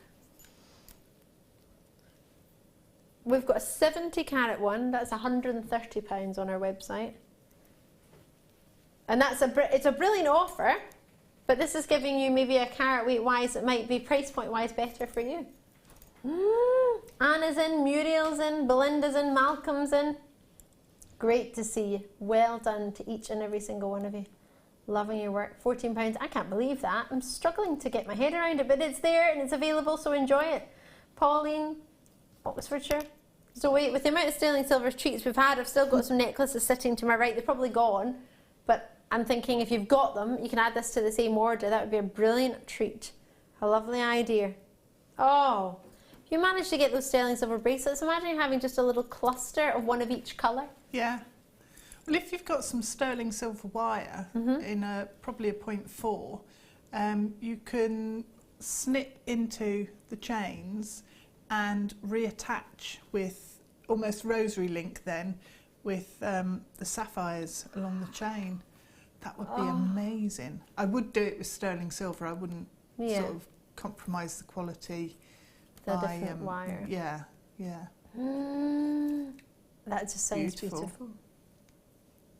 We've got a 70 carat one, that's £130 on our website. And that's it's a brilliant offer, but this is giving you maybe a carat weight wise, it might be price point wise better for you. Anna's in, Muriel's in, Belinda's in, Malcolm's in. Great to see you. Well done to each and every single one of you. Loving your work. £14, I can't believe that. I'm struggling to get my head around it, but it's there and it's available, so enjoy it. Pauline, Oxfordshire. Zoe, with the amount of sterling silver treats we've had, I've still got some necklaces sitting to my right. They're probably gone, but I'm thinking if you've got them, you can add this to the same order. That would be a brilliant treat. A lovely idea. Oh, if you managed to get those sterling silver bracelets, imagine having just a little cluster of one of each colour. Yeah. Well, if you've got some sterling silver wire in probably a 0.4, you can snip into the chains and reattach with almost rosary link then with the sapphires along the chain. That would be amazing. I would do it with sterling silver. I wouldn't sort of compromise the quality. The different wire. Yeah, yeah. That just sounds beautiful.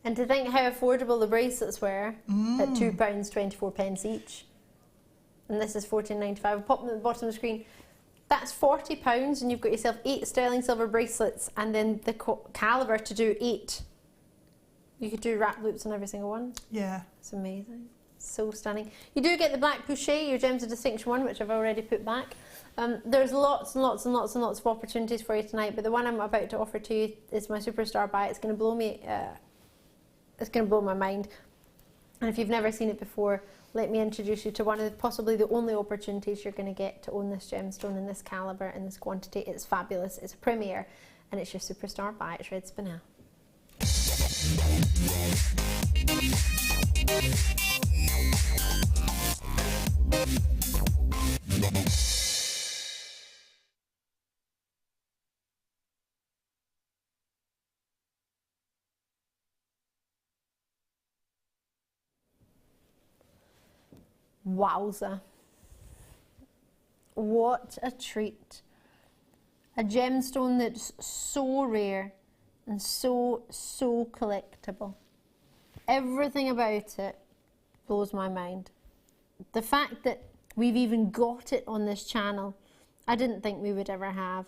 And to think how affordable the bracelets were at £2.24 each. And this is $14.95. I'll pop them at the bottom of the screen. That's £40 and you've got yourself 8 sterling silver bracelets and then the calibre to do 8. You could do wrap loops on every single one. Yeah. It's amazing. So stunning. You do get the black poché, your Gems of Distinction one, which I've already put back. There's lots and lots and lots and lots of opportunities for you tonight, but the one I'm about to offer to you is my superstar buy. It's going to blow me, it's going to blow my mind. And if you've never seen it before, let me introduce you to one of possibly the only opportunities you're going to get to own this gemstone in this calibre, in this quantity. It's fabulous, it's a premiere, and it's your superstar buy. It's Red Spinel. Wowza. What a treat. A gemstone that's so rare and so collectible. Everything about it blows my mind. The fact that we've even got it on this channel, I didn't think we would ever have.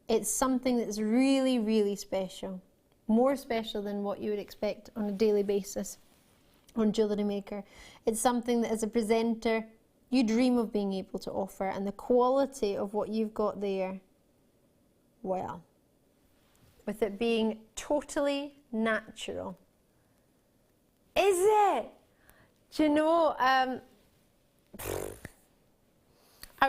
It's something that's really special. More special than what you would expect on a daily basis on Jewellery Maker. It's something that as a presenter you dream of being able to offer, and the quality of what you've got there, well, with it being totally natural. Is it? Do you know, I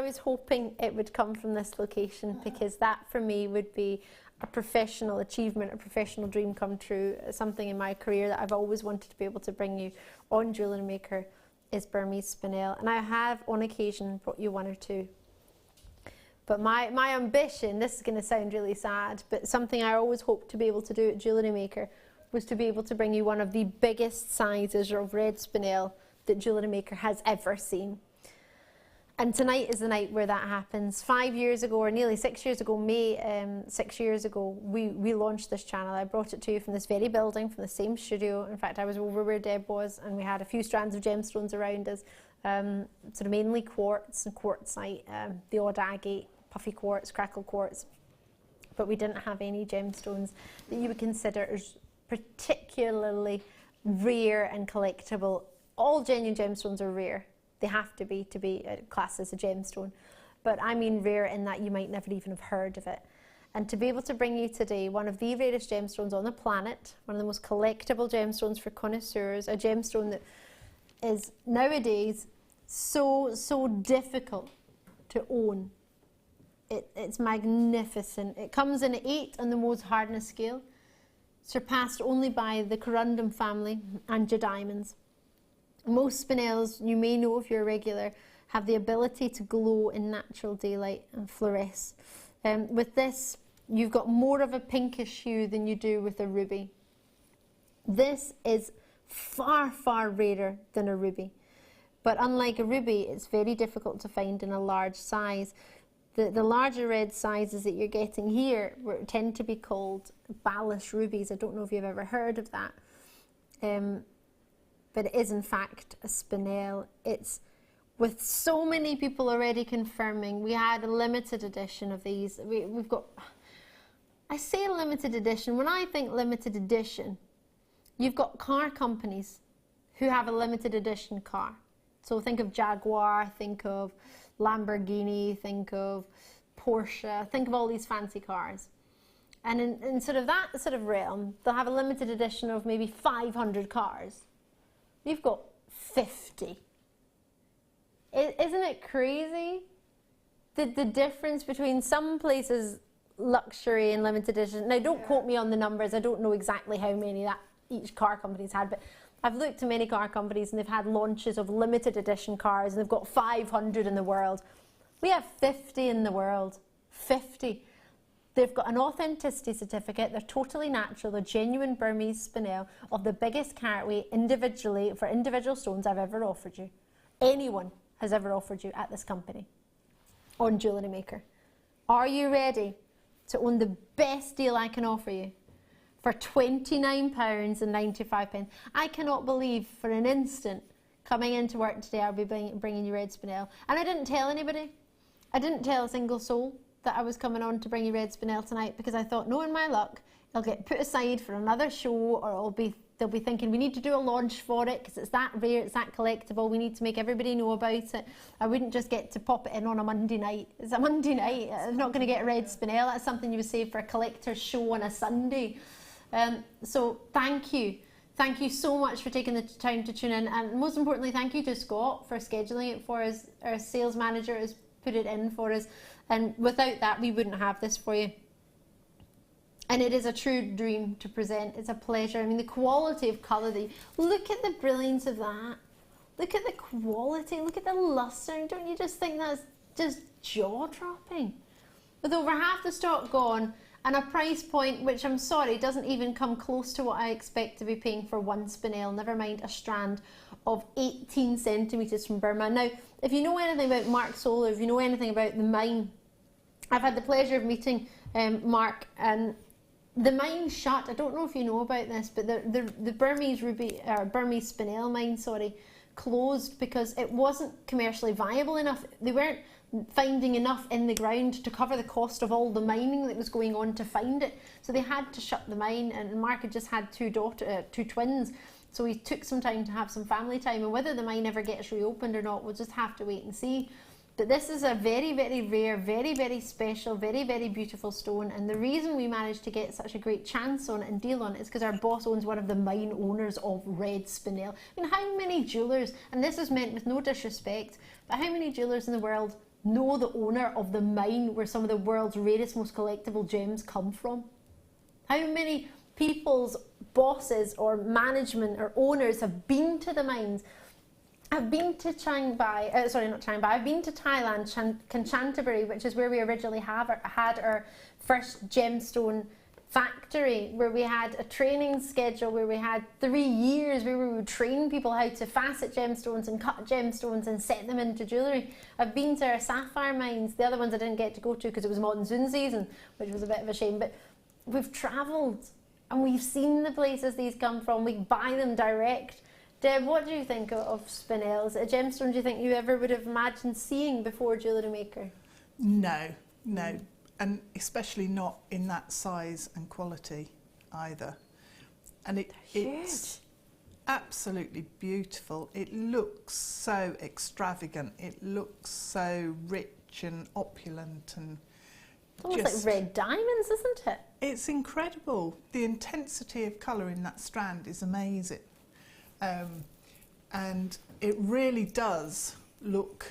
was hoping it would come from this location, because that for me would be a professional achievement, a professional dream come true. Something in my career that I've always wanted to be able to bring you on Jewellery Maker is Burmese Spinel, and I have on occasion brought you one or two. But my ambition, this is going to sound really sad, but something I always hoped to be able to do at Jewellery Maker was to be able to bring you one of the biggest sizes of red spinel that Jewellery Maker has ever seen. And tonight is the night where that happens. 5 years ago, or nearly 6 years ago, May 6 years ago, we launched this channel. I brought it to you from this very building, from the same studio. In fact, I was over where Deb was, and we had a few strands of gemstones around us, sort of mainly quartz and quartzite, the odd agate, puffy quartz, crackle quartz. But we didn't have any gemstones that you would consider as particularly rare and collectible. All genuine gemstones are rare. They have to be classed as a gemstone. But I mean rare in that you might never even have heard of it. And to be able to bring you today one of the rarest gemstones on the planet, one of the most collectible gemstones for connoisseurs, a gemstone that is nowadays so difficult to own. It's magnificent. It comes in at 8 on the Mohs hardness scale, surpassed only by the corundum family and your diamonds. Most spinels, you may know if you're a regular, have the ability to glow in natural daylight and fluoresce. With this, you've got more of a pinkish hue than you do with a ruby. This is far rarer than a ruby. But unlike a ruby, it's very difficult to find in a large size. The larger red sizes that you're getting here tend to be called ballast rubies. I don't know if you've ever heard of that. But it is in fact a spinel. It's, with so many people already confirming, we had a limited edition of these. We've got, I say limited edition, when I think limited edition, you've got car companies who have a limited edition car. So think of Jaguar, think of Lamborghini, think of Porsche, think of all these fancy cars. And in sort of that sort of realm, they'll have a limited edition of maybe 500 cars. You've got 50. Isn't it crazy? The difference between some places luxury and limited edition. Now don't quote me on the numbers, I don't know exactly how many that each car company's had, but I've looked at many car companies and they've had launches of limited edition cars and they've got 500 in the world. We have 50 in the world. 50. They've got an authenticity certificate, they're totally natural, they're genuine Burmese spinel of the biggest carat weight individually for individual stones I've ever offered you. Anyone has ever offered you at this company on Jewellery Maker. Are you ready to own the best deal I can offer you? For £29.95. I cannot believe for an instant coming into work today I'll be bringing you red spinel. And I didn't tell anybody. I didn't tell a single soul that I was coming on to bring you red spinel tonight, because I thought, knowing my luck, it'll get put aside for another show, or they'll be thinking we need to do a launch for it because it's that rare, it's that collectible, we need to make everybody know about it. I wouldn't just get to pop it in on a Monday night. It's a Monday night, I'm not going to get a red spinel. That's something you would save for a collector's show on a Sunday. So thank you thank you so much for taking the time to tune in, and most importantly, thank you to Scott for scheduling it for us. Our sales manager has put it in for us, and without that, we wouldn't have this for you. And it is a true dream to present. It's a pleasure. I mean, the quality of colour, look at the brilliance of that. Look at the quality, look at the lustre. Don't you just think that's just jaw-dropping? With over half the stock gone, and a price point which, I'm sorry, doesn't even come close to what I expect to be paying for one Spinel, never mind a strand of 18 centimetres from Burma. Now, if you know anything about Mark Solar, if you know anything about the mine, I've had the pleasure of meeting Mark, and the mine shut. I don't know if you know about this, but the Burmese Burmese Spinel mine, closed because it wasn't commercially viable enough. They weren't finding enough in the ground to cover the cost of all the mining that was going on to find it. So they had to shut the mine, and Mark had just had two twins. So he took some time to have some family time, and whether the mine ever gets reopened or not, we'll just have to wait and see. But this is a very, very rare, very, very special, very, very beautiful stone, and the reason we managed to get such a great chance on it and deal on it is because our boss owns one of the mine owners of red Spinel. I mean, how many jewellers, and this is meant with no disrespect, but how many jewellers in the world know the owner of the mine where some of the world's rarest, most collectible gems come from? How many people's bosses or management or owners have been to the mines? I've been to I've been to Thailand, Kanchanaburi, which is where we originally had our first gemstone factory, where we had a training schedule, where we had 3 years where we would train people how to facet gemstones and cut gemstones and set them into jewellery. I've been to our sapphire mines, the other ones I didn't get to go to because it was monsoon season, which was a bit of a shame, but we've travelled and we've seen the places these come from, we buy them direct. Deb, what do you think of Spinels? A gemstone do you think you ever would have imagined seeing before Jewellery Maker? No, and especially not in that size and quality either. And it's absolutely beautiful. It looks so extravagant. It looks so rich and opulent and almost like red diamonds, isn't it? It's incredible. The intensity of colour in that strand is amazing. And it really does look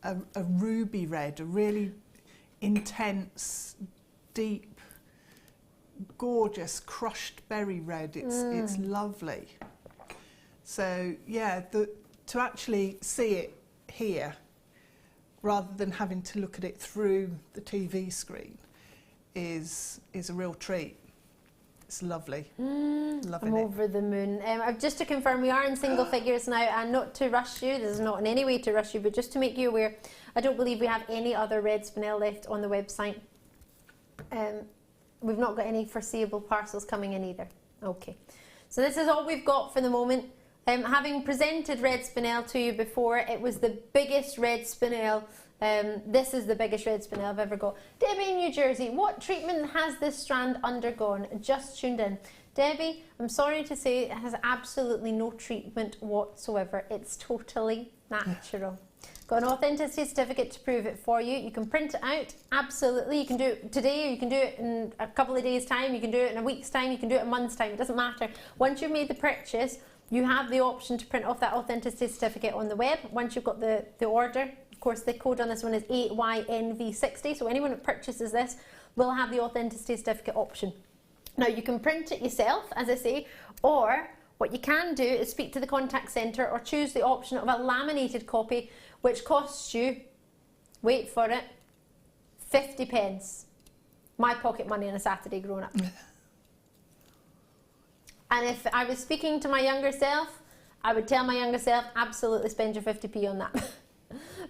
a ruby red, a really intense, deep, gorgeous, crushed berry red. It's lovely. So yeah, to actually see it here, rather than having to look at it through the TV screen, is a real treat. It's lovely. Loving I'm it. over the moon. Just to confirm, we are in single figures now, and not to rush you, this is not in any way to rush you, but just to make you aware, I don't believe we have any other red Spinel left on the website. We've not got any foreseeable parcels coming in either. Okay, so this is all we've got for the moment. Having presented red Spinel to you before, it was the biggest red Spinel. This is the biggest red Spinel I've ever got. Debbie in New Jersey, what treatment has this strand undergone? Just tuned in. Debbie, I'm sorry to say it has absolutely no treatment whatsoever. It's totally natural. Got an authenticity certificate to prove it for you. You can print it out, absolutely. You can do it today, or you can do it in a couple of days' time, you can do it in a week's time, you can do it in a month's time, it doesn't matter. Once you've made the purchase, you have the option to print off that authenticity certificate on the web. Once you've got the order, of course the code on this one is 8YNV60, so anyone that purchases this will have the authenticity certificate option. Now you can print it yourself, as I say, or what you can do is speak to the contact centre or choose the option of a laminated copy, which costs you, wait for it, 50 pence. My pocket money on a Saturday growing up. And if I was speaking to my younger self, I would tell my younger self, absolutely spend your 50p on that.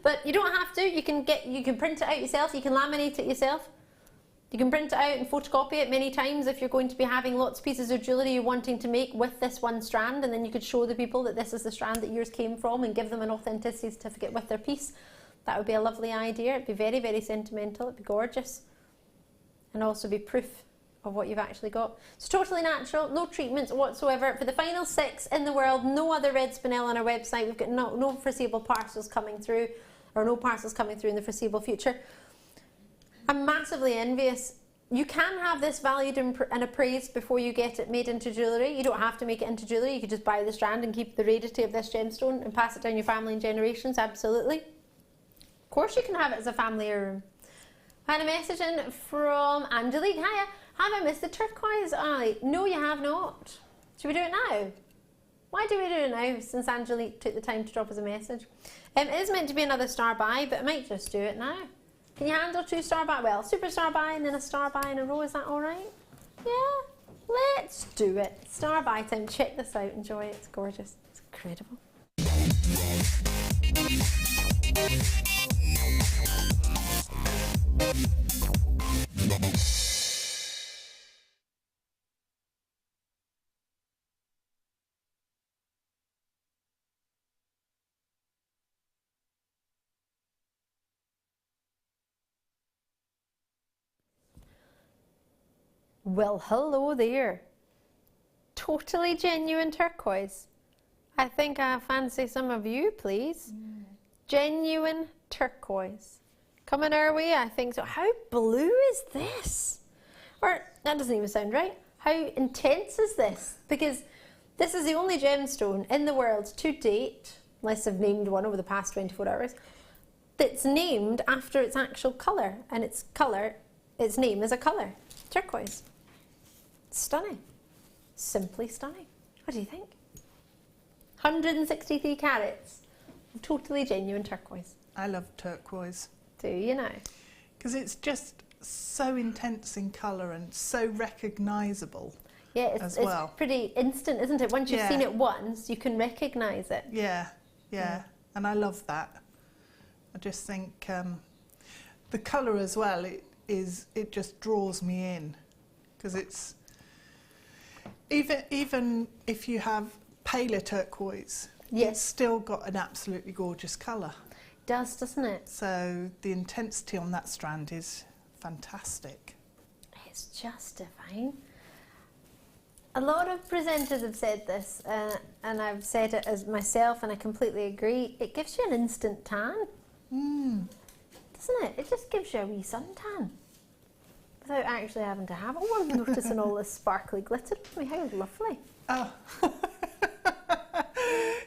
But you don't have to. You can print it out yourself. You can laminate it yourself. You can print it out and photocopy it many times if you're going to be having lots of pieces of jewellery you're wanting to make with this one strand, and then you could show the people that this is the strand that yours came from and give them an authenticity certificate with their piece. That would be a lovely idea. It'd be very, very sentimental. It'd be gorgeous. And also be proof of what you've actually got. It's totally natural, no treatments whatsoever. For the final 6 in the world, no other red Spinel on our website. We've got no foreseeable parcels coming through, or no parcels coming through in the foreseeable future. I'm massively envious You can have this valued and appraised before you get it made into jewellery. You don't have to make it into jewellery. You could just buy the strand and keep the rarity of this gemstone and pass it down your family and generations, absolutely. Of course you can have it as a family heirloom. I had a message in from Angelique. Hiya, have I missed the turquoise, Ali? No, you have not. Should we do it now? Why do we do it now, since Angelique took the time to drop us a message? It is meant to be another star buy, but I might just do it now. Can you handle 2 star buy? Well, super star buy and then a star buy in a row, is that all right? Yeah, let's do it. Star buy time, check this out, enjoy it, it's gorgeous, it's incredible. Well, hello there. Totally genuine turquoise. I think I fancy some of you, please. Genuine turquoise. Coming our way, I think so. How blue is this? Or, that doesn't even sound right. How intense is this? Because this is the only gemstone in the world to date, unless I've named one over the past 24 hours, that's named after its actual colour. And its name is a colour. Turquoise. Stunning. Simply stunning. What do you think? 163 carats of totally genuine turquoise. I love turquoise. Do you know? Because it's just so intense in colour and so recognisable. Yeah, it's pretty instant, isn't it? Once you've seen it once, you can recognise it. Yeah, and I love that. I just think the colour as well, it just draws me in, because it's even if you have paler turquoise, it's still got an absolutely gorgeous colour. It does, doesn't it? So the intensity on that strand is fantastic. It's just divine. A lot of presenters have said this, and I've said it as myself, and I completely agree. It gives you an instant tan. Doesn't it? It just gives you a wee suntan. Without actually having to have it. Oh, I'm noticing all this sparkly glitter on me. How lovely. Oh.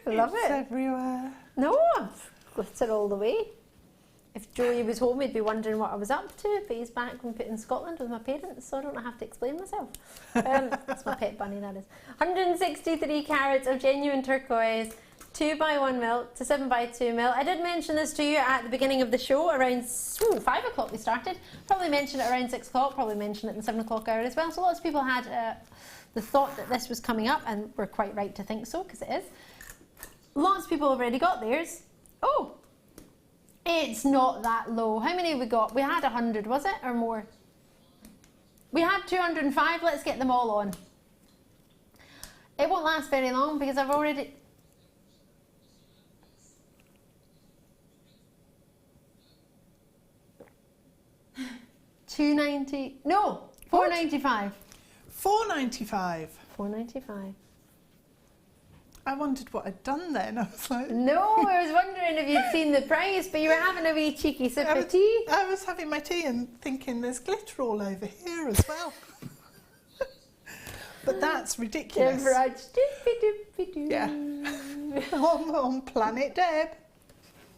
Love it's it. Everywhere. No, glitter all the way. If Joey was home, he'd be wondering what I was up to, but he's back in Scotland with my parents, so I don't have to explain myself. That's my pet bunny, that is. 163 carats of genuine turquoise, 2x1 to 7x2 mil. I did mention this to you at the beginning of the show, around 5 o'clock we started. Probably mentioned it around 6 o'clock, probably mentioned it in the 7 o'clock hour as well. So lots of people had the thought that this was coming up, and we're quite right to think so, because it is. Lots of people have already got theirs. Oh, it's not that low. How many have we got? We had 100, was it, or more? We had 205. Let's get them all on. It won't last very long because I've already... $290. No, $495. $495. $495. I wondered what I'd done then. I was like... No, I was wondering if you'd seen the price, but you were having a wee cheeky sip of tea. I was having my tea and thinking there's glitter all over here as well. But that's ridiculous. Deb Rudge. Yeah. on Planet Deb.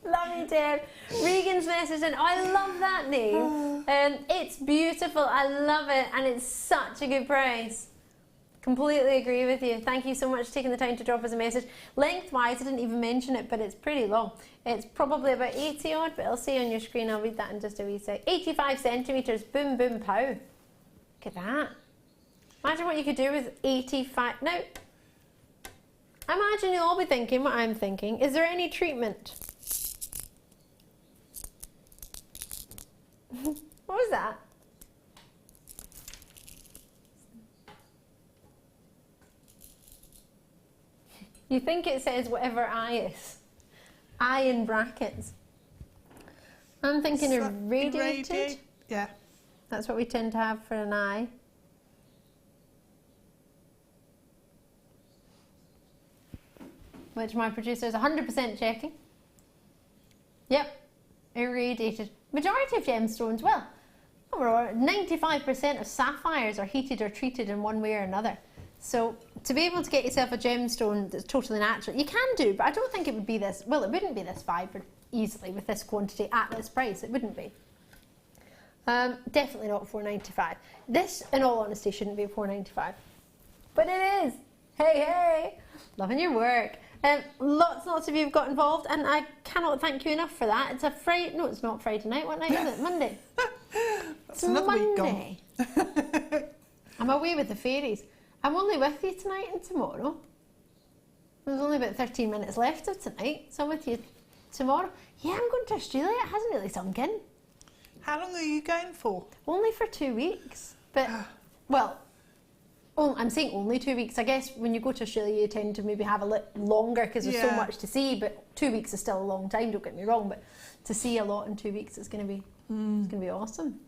Love you, Deb. Regan's message, and I love that name. It's beautiful. I love it, and it's such a good price. Completely agree with you. Thank you so much for taking the time to drop us a message. Lengthwise, I didn't even mention it, but it's pretty long. It's probably about 80 odd, but I'll see on your screen. I'll read that in just a wee sec. 85 centimetres. Boom, boom, pow. Look at that. Imagine what you could do with 85. Now, I imagine you'll all be thinking what I'm thinking. Is there any treatment? What was that? You think it says whatever I is. I in brackets. I'm thinking irradiated. Yeah. That's what we tend to have for an eye. Which my producer is 100% checking. Yep. Irradiated. Majority of gemstones, well, 95% of sapphires are heated or treated in one way or another. So to be able to get yourself a gemstone that's totally natural, you can do, but I don't think it would be this, well, it wouldn't be this vibrant easily with this quantity at this price. It wouldn't be. Definitely not $4.95. This, in all honesty, shouldn't be $4.95. But it is. Hey, hey. Loving your work. Lots of you have got involved, and I cannot thank you enough for that. It's a Friday. No, it's not Friday night. What night is it? Monday. That's another Monday. week gone. I'm away with the fairies. I'm only with you tonight and tomorrow. There's only about 13 minutes left of tonight, so I'm with you tomorrow. Yeah, I'm going to Australia. It hasn't really sunk in. How long are you going for? Only for 2 weeks. But, well, I'm saying only 2 weeks. I guess when you go to Australia, you tend to maybe have a little longer because there's so much to see. But 2 weeks is still a long time. Don't get me wrong. But to see a lot in 2 weeks, it's going to be awesome.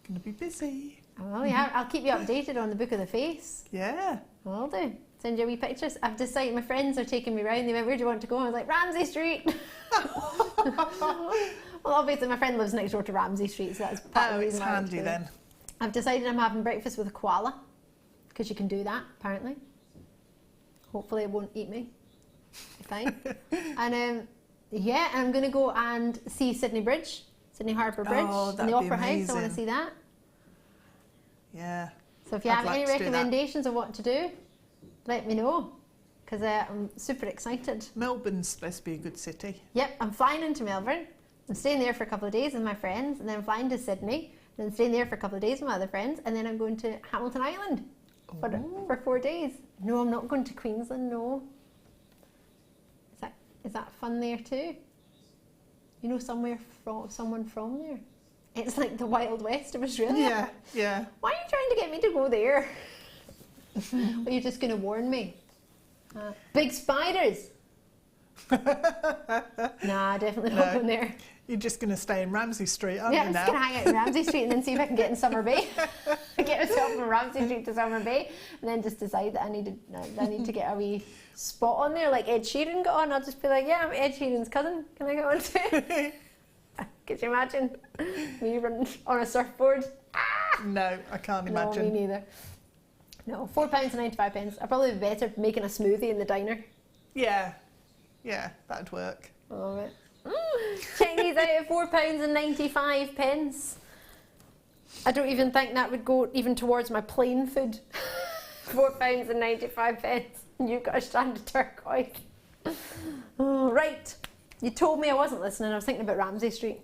Going to be busy. Oh yeah, I'll keep you updated on the Book of the Face. Yeah. I'll do. Send you wee pictures. I've decided, my friends are taking me round. They went, where do you want to go? I was like, Ramsay Street. Well, obviously my friend lives next door to Ramsay Street, so that's part of the reason why I want to handy go. then. I've decided I'm having breakfast with a koala, because you can do that, apparently. Hopefully it won't eat me. Fine. And yeah, I'm going to go and see Sydney Bridge, Sydney Harbour Bridge, in the Opera House. I want to see that. Yeah. So if you have any recommendations of what to do, let me know, because I'm super excited. Melbourne's supposed to be a good city. Yep, I'm flying into Melbourne. I'm staying there for a couple of days with my friends, and then I'm flying to Sydney, and then staying there for a couple of days with my other friends, and then I'm going to Hamilton Island for 4 days. No, I'm not going to Queensland, no. Is that fun there too? You know someone from there? It's like the Wild West of Australia. Yeah, yeah. Why are you trying to get me to go there? Are you just going to warn me? Big spiders! Nah, definitely not going there. You're just going to stay in Ramsay Street, aren't Yeah, you I'm now? just going to hang out in Ramsay Street and then see if I can get in Summer Bay. Get myself from Ramsay Street to Summer Bay, and then just decide that I need to get a wee spot on there, like Ed Sheeran got on. I'll just be like, yeah, I'm Ed Sheeran's cousin. Can I go on too? Could you imagine me running on a surfboard? No, I can't imagine. No, me neither. No, £4.95. I'd probably be better making a smoothie in the diner. Yeah, yeah, that'd work. All right. Check these out at £4.95. I don't even think that would go even towards my plain food. £4.95. And you've got a strand of turquoise. Oh, right. You told me I wasn't listening. I was thinking about Ramsay Street.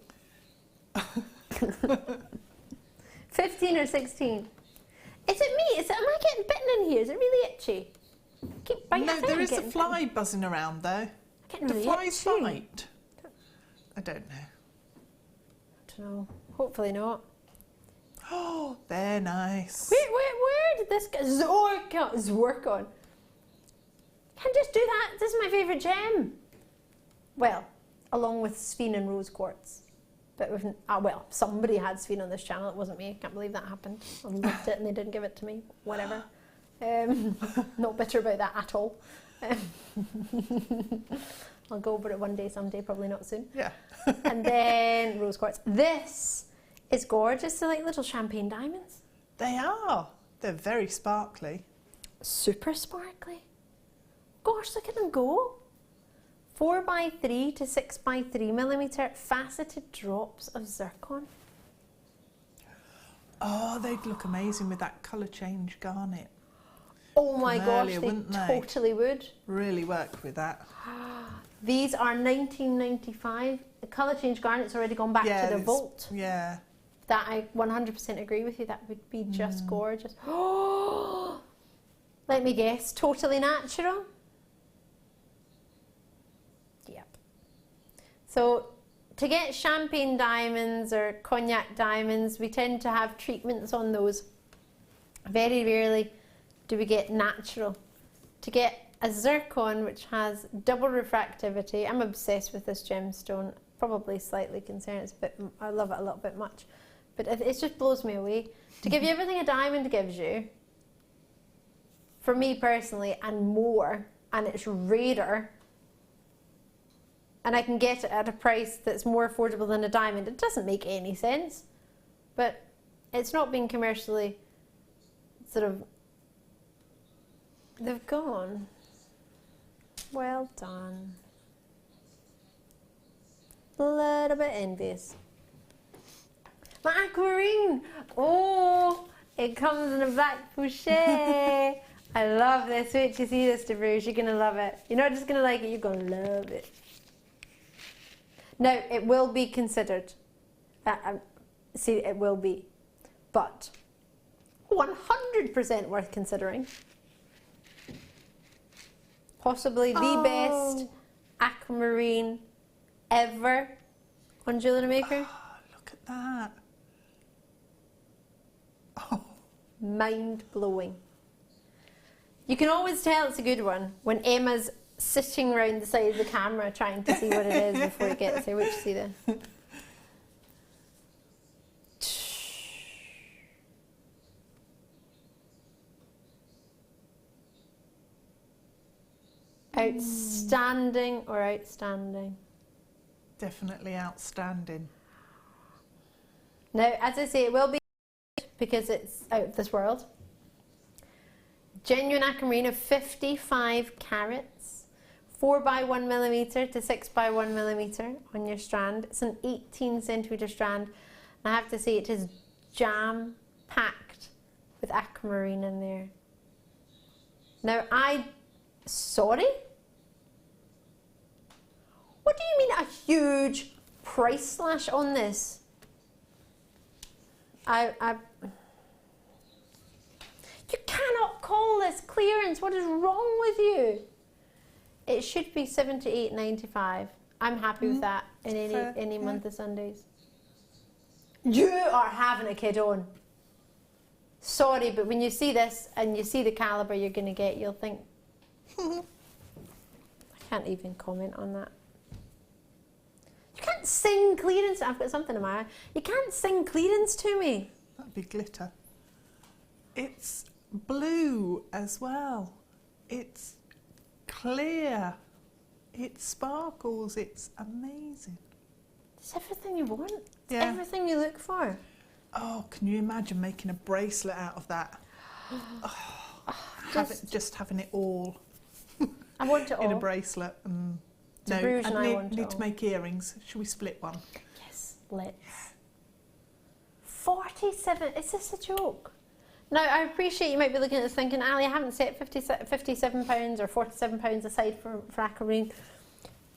15 or 16? Is it me? Am I getting bitten in here? Is it really itchy? Keep biting. No, there is a fly buzzing around though. Getting the really flies itchy. bite. I don't know. I don't know. Hopefully not. Oh, they're nice. Where did this get Zircon? Can't just do that. This is my favourite gem. Well, along with Spinel and rose quartz. But with, well, somebody had Spinel on this channel. It wasn't me. I can't believe that happened. I loved it and they didn't give it to me. Whatever. Not bitter about that at all. I'll go over it one day, someday, probably not soon. Yeah. And then rose quartz. This is gorgeous. They're like little champagne diamonds. They are. They're very sparkly. Super sparkly. Gosh, look at them go. 4x3 to 6x3 millimetre faceted drops of zircon. Oh, they'd look amazing with that colour change garnet. Oh my gosh, Earlier, they wouldn't they? totally would. Really work with that. These are 1995. The colour change garnet's already gone back to the vault. Yeah. That I 100% agree with you. That would be just gorgeous. Oh, let me guess. Totally natural. Yep. So to get champagne diamonds or cognac diamonds, we tend to have treatments on those. Very rarely do we get natural. To get a zircon, which has double refractivity, I'm obsessed with this gemstone. Probably slightly concerned. It's a bit, I love it a little bit much, but it just blows me away. To give you everything a diamond gives you, for me personally, and more, and it's rarer, and I can get it at a price that's more affordable than a diamond. It doesn't make any sense, but It's not been commercially sort of, they've gone. Well done. A little bit envious. My aquamarine! Oh, it comes in a black pochette. I love this. Wait till you see this, Deb Rudge. You're going to love it. You're not just going to like it, you're going to love it. Now, it will be considered. See, it will be. But 100% worth considering. Possibly the best aquamarine ever on Jewellery Maker. Oh, look at that. Oh. Mind blowing. You can always tell it's a good one when Emma's sitting around the side of the camera trying to see what it is before it gets here. Which see this? Outstanding or outstanding? Definitely outstanding. Now, as I say, it will be because it's out of this world. Genuine aquamarine of 55 carats, 4x1mm to 6x1mm on your strand. It's an 18cm strand. And I have to say, it is jam-packed with aquamarine in there. Now, sorry? What do you mean a huge price slash on this? You cannot call this clearance. What is wrong with you? It should be £78.95. I'm happy with that in any month of Sundays. You are having a kid on. Sorry, but when you see this and you see the calibre you're going to get, you'll think, I can't even comment on that. You can't sing clearance. I've got something in my eye. You can't sing clearance to me. That'd be glitter. It's blue as well. It's clear. It sparkles. It's amazing. It's everything you want. It's Yeah. everything you look for. Oh, can you imagine making a bracelet out of that? Just having it all. I want it all. In a bracelet. No, I need to make earrings. Should we split one? Yes, let's. 47, is this a joke? Now, I appreciate you might be looking at this thinking, Ali, I haven't set £57 or £47 aside for aquamarine.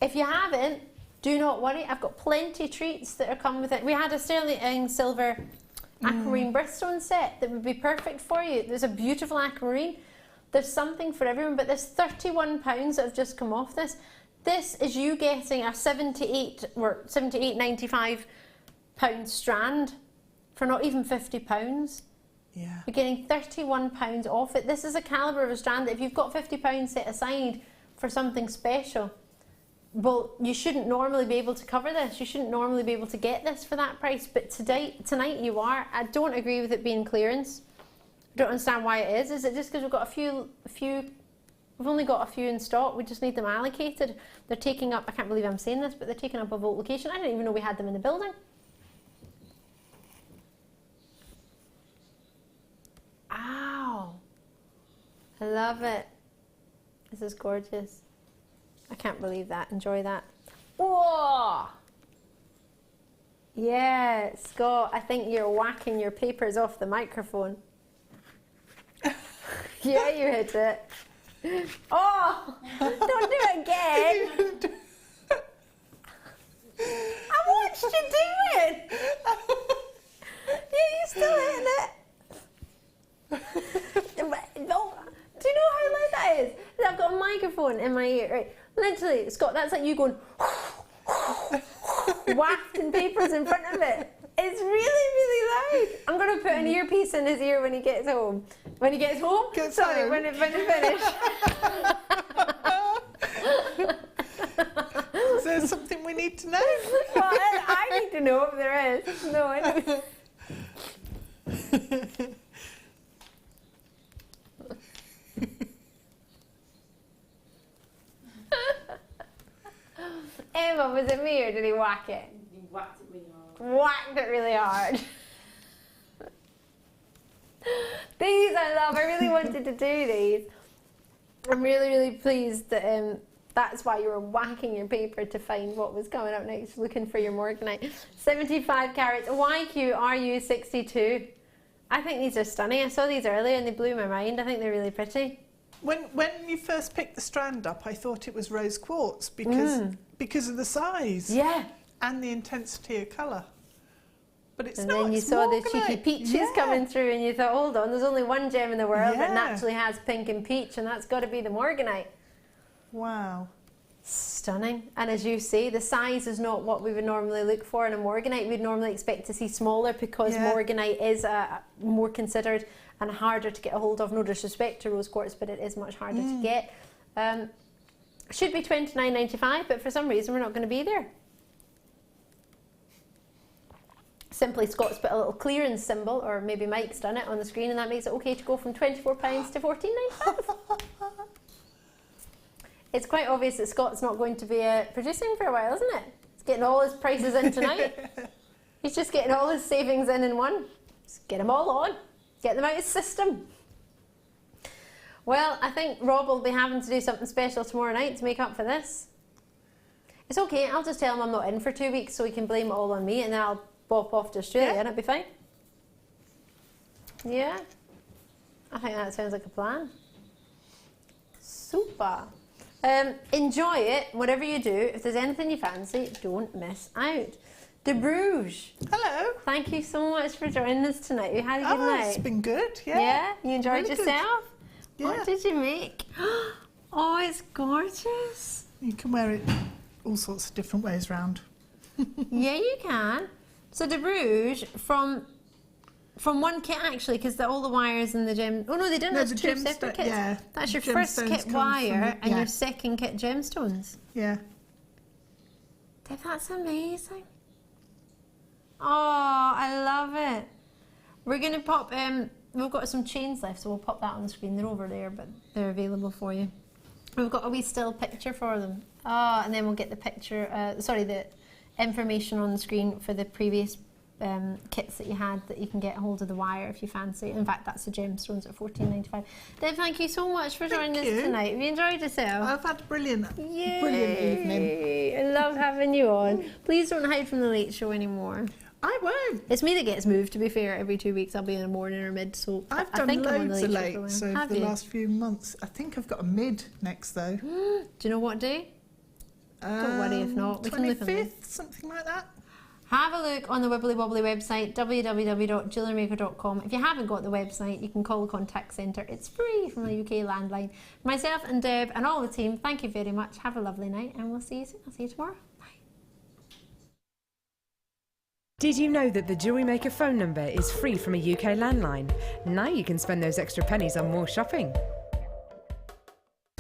If you haven't, do not worry. I've got plenty of treats that are coming with it. We had a sterling silver aquamarine birthstone set that would be perfect for you. There's a beautiful aquamarine. There's something for everyone, but there's £31 that have just come off this. This is you getting a £78.95 strand for not even £50. Yeah. You're getting £31 off it. This is a calibre of a strand that if you've got £50 set aside for something special, well, you shouldn't normally be able to cover this. You shouldn't normally be able to get this for that price, but tonight you are. I don't agree with it being clearance. I don't understand why it is. Is it just because we've got we've only got a few in stock, we just need them allocated. They're taking up, I can't believe I'm saying this, but they're taking up a vault location. I didn't even know we had them in the building. Ow. I love it. This is gorgeous. I can't believe that. Enjoy that. Whoa! Yeah, Scott, I think you're whacking your papers off the microphone. Yeah, you hit it. Oh! Don't do it again! I watched you do it! Yeah, you're still hitting it. No, do you know how loud that is? I've got a microphone in my ear, right? Literally, Scott, that's like you going wafting papers in front of it. It's really, really loud. I'm going to put an earpiece in his ear when he gets home. When he gets home? Sorry, when it's finished. Is there something we need to know? Well, I need to know if there is. No, I don't. Emma, was it me or did he whack it? You whacked it really hard. Whacked it really hard. These I love. I really wanted to do these. I'm really, really pleased that that's why you were whacking your paper to find what was coming up next, looking for your morganite. 75 carats, YQRU62. I think these are stunning. I saw these earlier and they blew my mind. I think they're really pretty. When you first picked the strand up, I thought it was rose quartz because of the size. Yeah. And the intensity of colour. But it's and not. Then you saw the cheeky peaches coming through and you thought, hold on, there's only one gem in the world that naturally has pink and peach, and that's got to be the morganite. Wow. Stunning. And as you say, the size is not what we would normally look for in a morganite. We'd normally expect to see smaller because morganite is more considered and harder to get a hold of. No disrespect to rose quartz, but it is much harder to get. Should be $29.95, but for some reason we're not going to be there. Simply Scott's put a little clearance symbol, or maybe Mike's done it on the screen, and that makes it okay to go from £24 to $14.95. It's quite obvious that Scott's not going to be producing for a while, isn't it? He's getting all his prices in tonight. He's just getting all his savings in one. Just get them all on. Get them out of his system. Well, I think Rob will be having to do something special tomorrow night to make up for this. It's okay, I'll just tell him I'm not in for 2 weeks so he can blame it all on me, and then I'll bop off to Australia and it'll be fine. Yeah? I think that sounds like a plan. Super. Enjoy it, whatever you do. If there's anything you fancy, don't miss out. Deb Rudge. Hello. Thank you so much for joining us tonight. We had a good night. It's been good, yeah. Yeah? You enjoyed really yourself? Yeah. What did you make? Oh, it's gorgeous. You can wear it all sorts of different ways round. Yeah, you can. So Deb Rudge, from one kit actually, because all the wires and the gem. Oh no, they didn't. That's two separate kits. Yeah, that's your first kit wire and your second kit gemstones. Yeah. Deb, that's amazing. Oh, I love it. We're gonna pop. We've got some chains left, so we'll pop that on the screen. They're over there, but they're available for you. We've got a wee still picture for them. Oh, and then we'll get the picture. The information on the screen for the previous kits that you had, that you can get hold of the wire if you fancy. In fact, that's the gemstones at $14.95. Deb, thank you so much for joining us tonight. Have you enjoyed yourself? I've had a brilliant evening. I love having you on. Please don't hide from the late show anymore. I won't. It's me that gets moved, to be fair. Every 2 weeks I'll be in a morning or mid, so I've done loads of lates over the last few months. I think I've got a mid next though. Do you know what day? Don't worry if not. We can look on this. 25th, something like that. Have a look on the Wibbly Wobbly website, www.JewelleryMaker.com. If you haven't got the website, you can call the contact centre. It's free from the UK landline. Myself and Deb and all the team, thank you very much. Have a lovely night, and we'll see you soon. I'll see you tomorrow. Did you know that the Jewellery Maker phone number is free from a UK landline? Now you can spend those extra pennies on more shopping.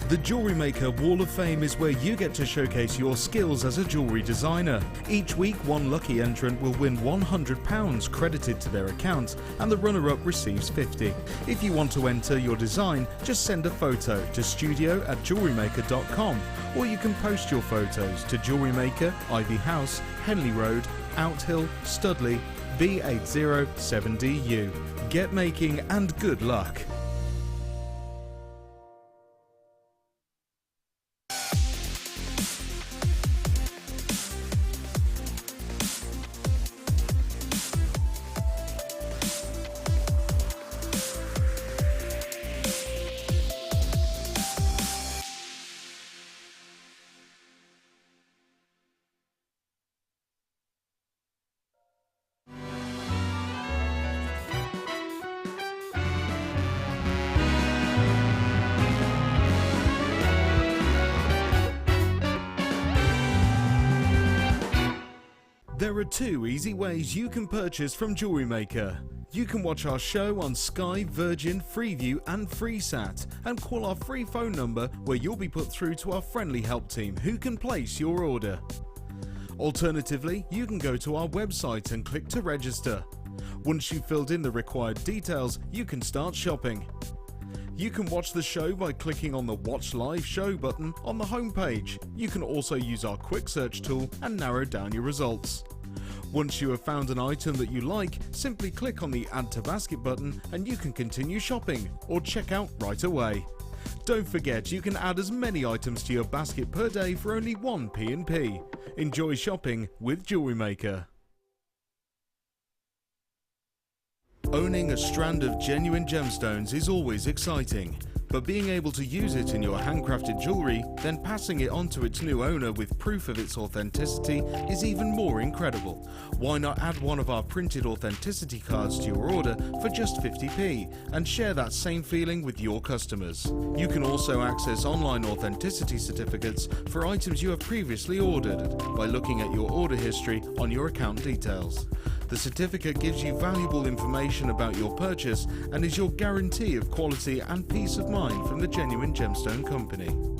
The Jewellery Maker Wall of Fame is where you get to showcase your skills as a jewellery designer. Each week, one lucky entrant will win £100 credited to their account, and the runner-up receives £50. If you want to enter your design, just send a photo to studio@jewellerymaker.com, or you can post your photos to Jewellery Maker, Ivy House, Henley Road, Outhill, Studley, B807DU. Get making and good luck. There are 2 easy ways you can purchase from Jewellery Maker. You can watch our show on Sky, Virgin, Freeview and Freesat, and call our free phone number where you'll be put through to our friendly help team who can place your order. Alternatively, you can go to our website and click to register. Once you've filled in the required details, you can start shopping. You can watch the show by clicking on the Watch Live Show button on the homepage. You can also use our quick search tool and narrow down your results. Once you have found an item that you like, simply click on the Add to Basket button and you can continue shopping or check out right away. Don't forget you can add as many items to your basket per day for only 1 P&P. Enjoy shopping with Jewellery Maker. Owning a strand of genuine gemstones is always exciting, but being able to use it in your handcrafted jewellery, then passing it on to its new owner with proof of its authenticity is even more incredible. Why not add one of our printed authenticity cards to your order for just 50p and share that same feeling with your customers? You can also access online authenticity certificates for items you have previously ordered by looking at your order history on your account details. The certificate gives you valuable information about your purchase and is your guarantee of quality and peace of mind from the Genuine Gemstone Company.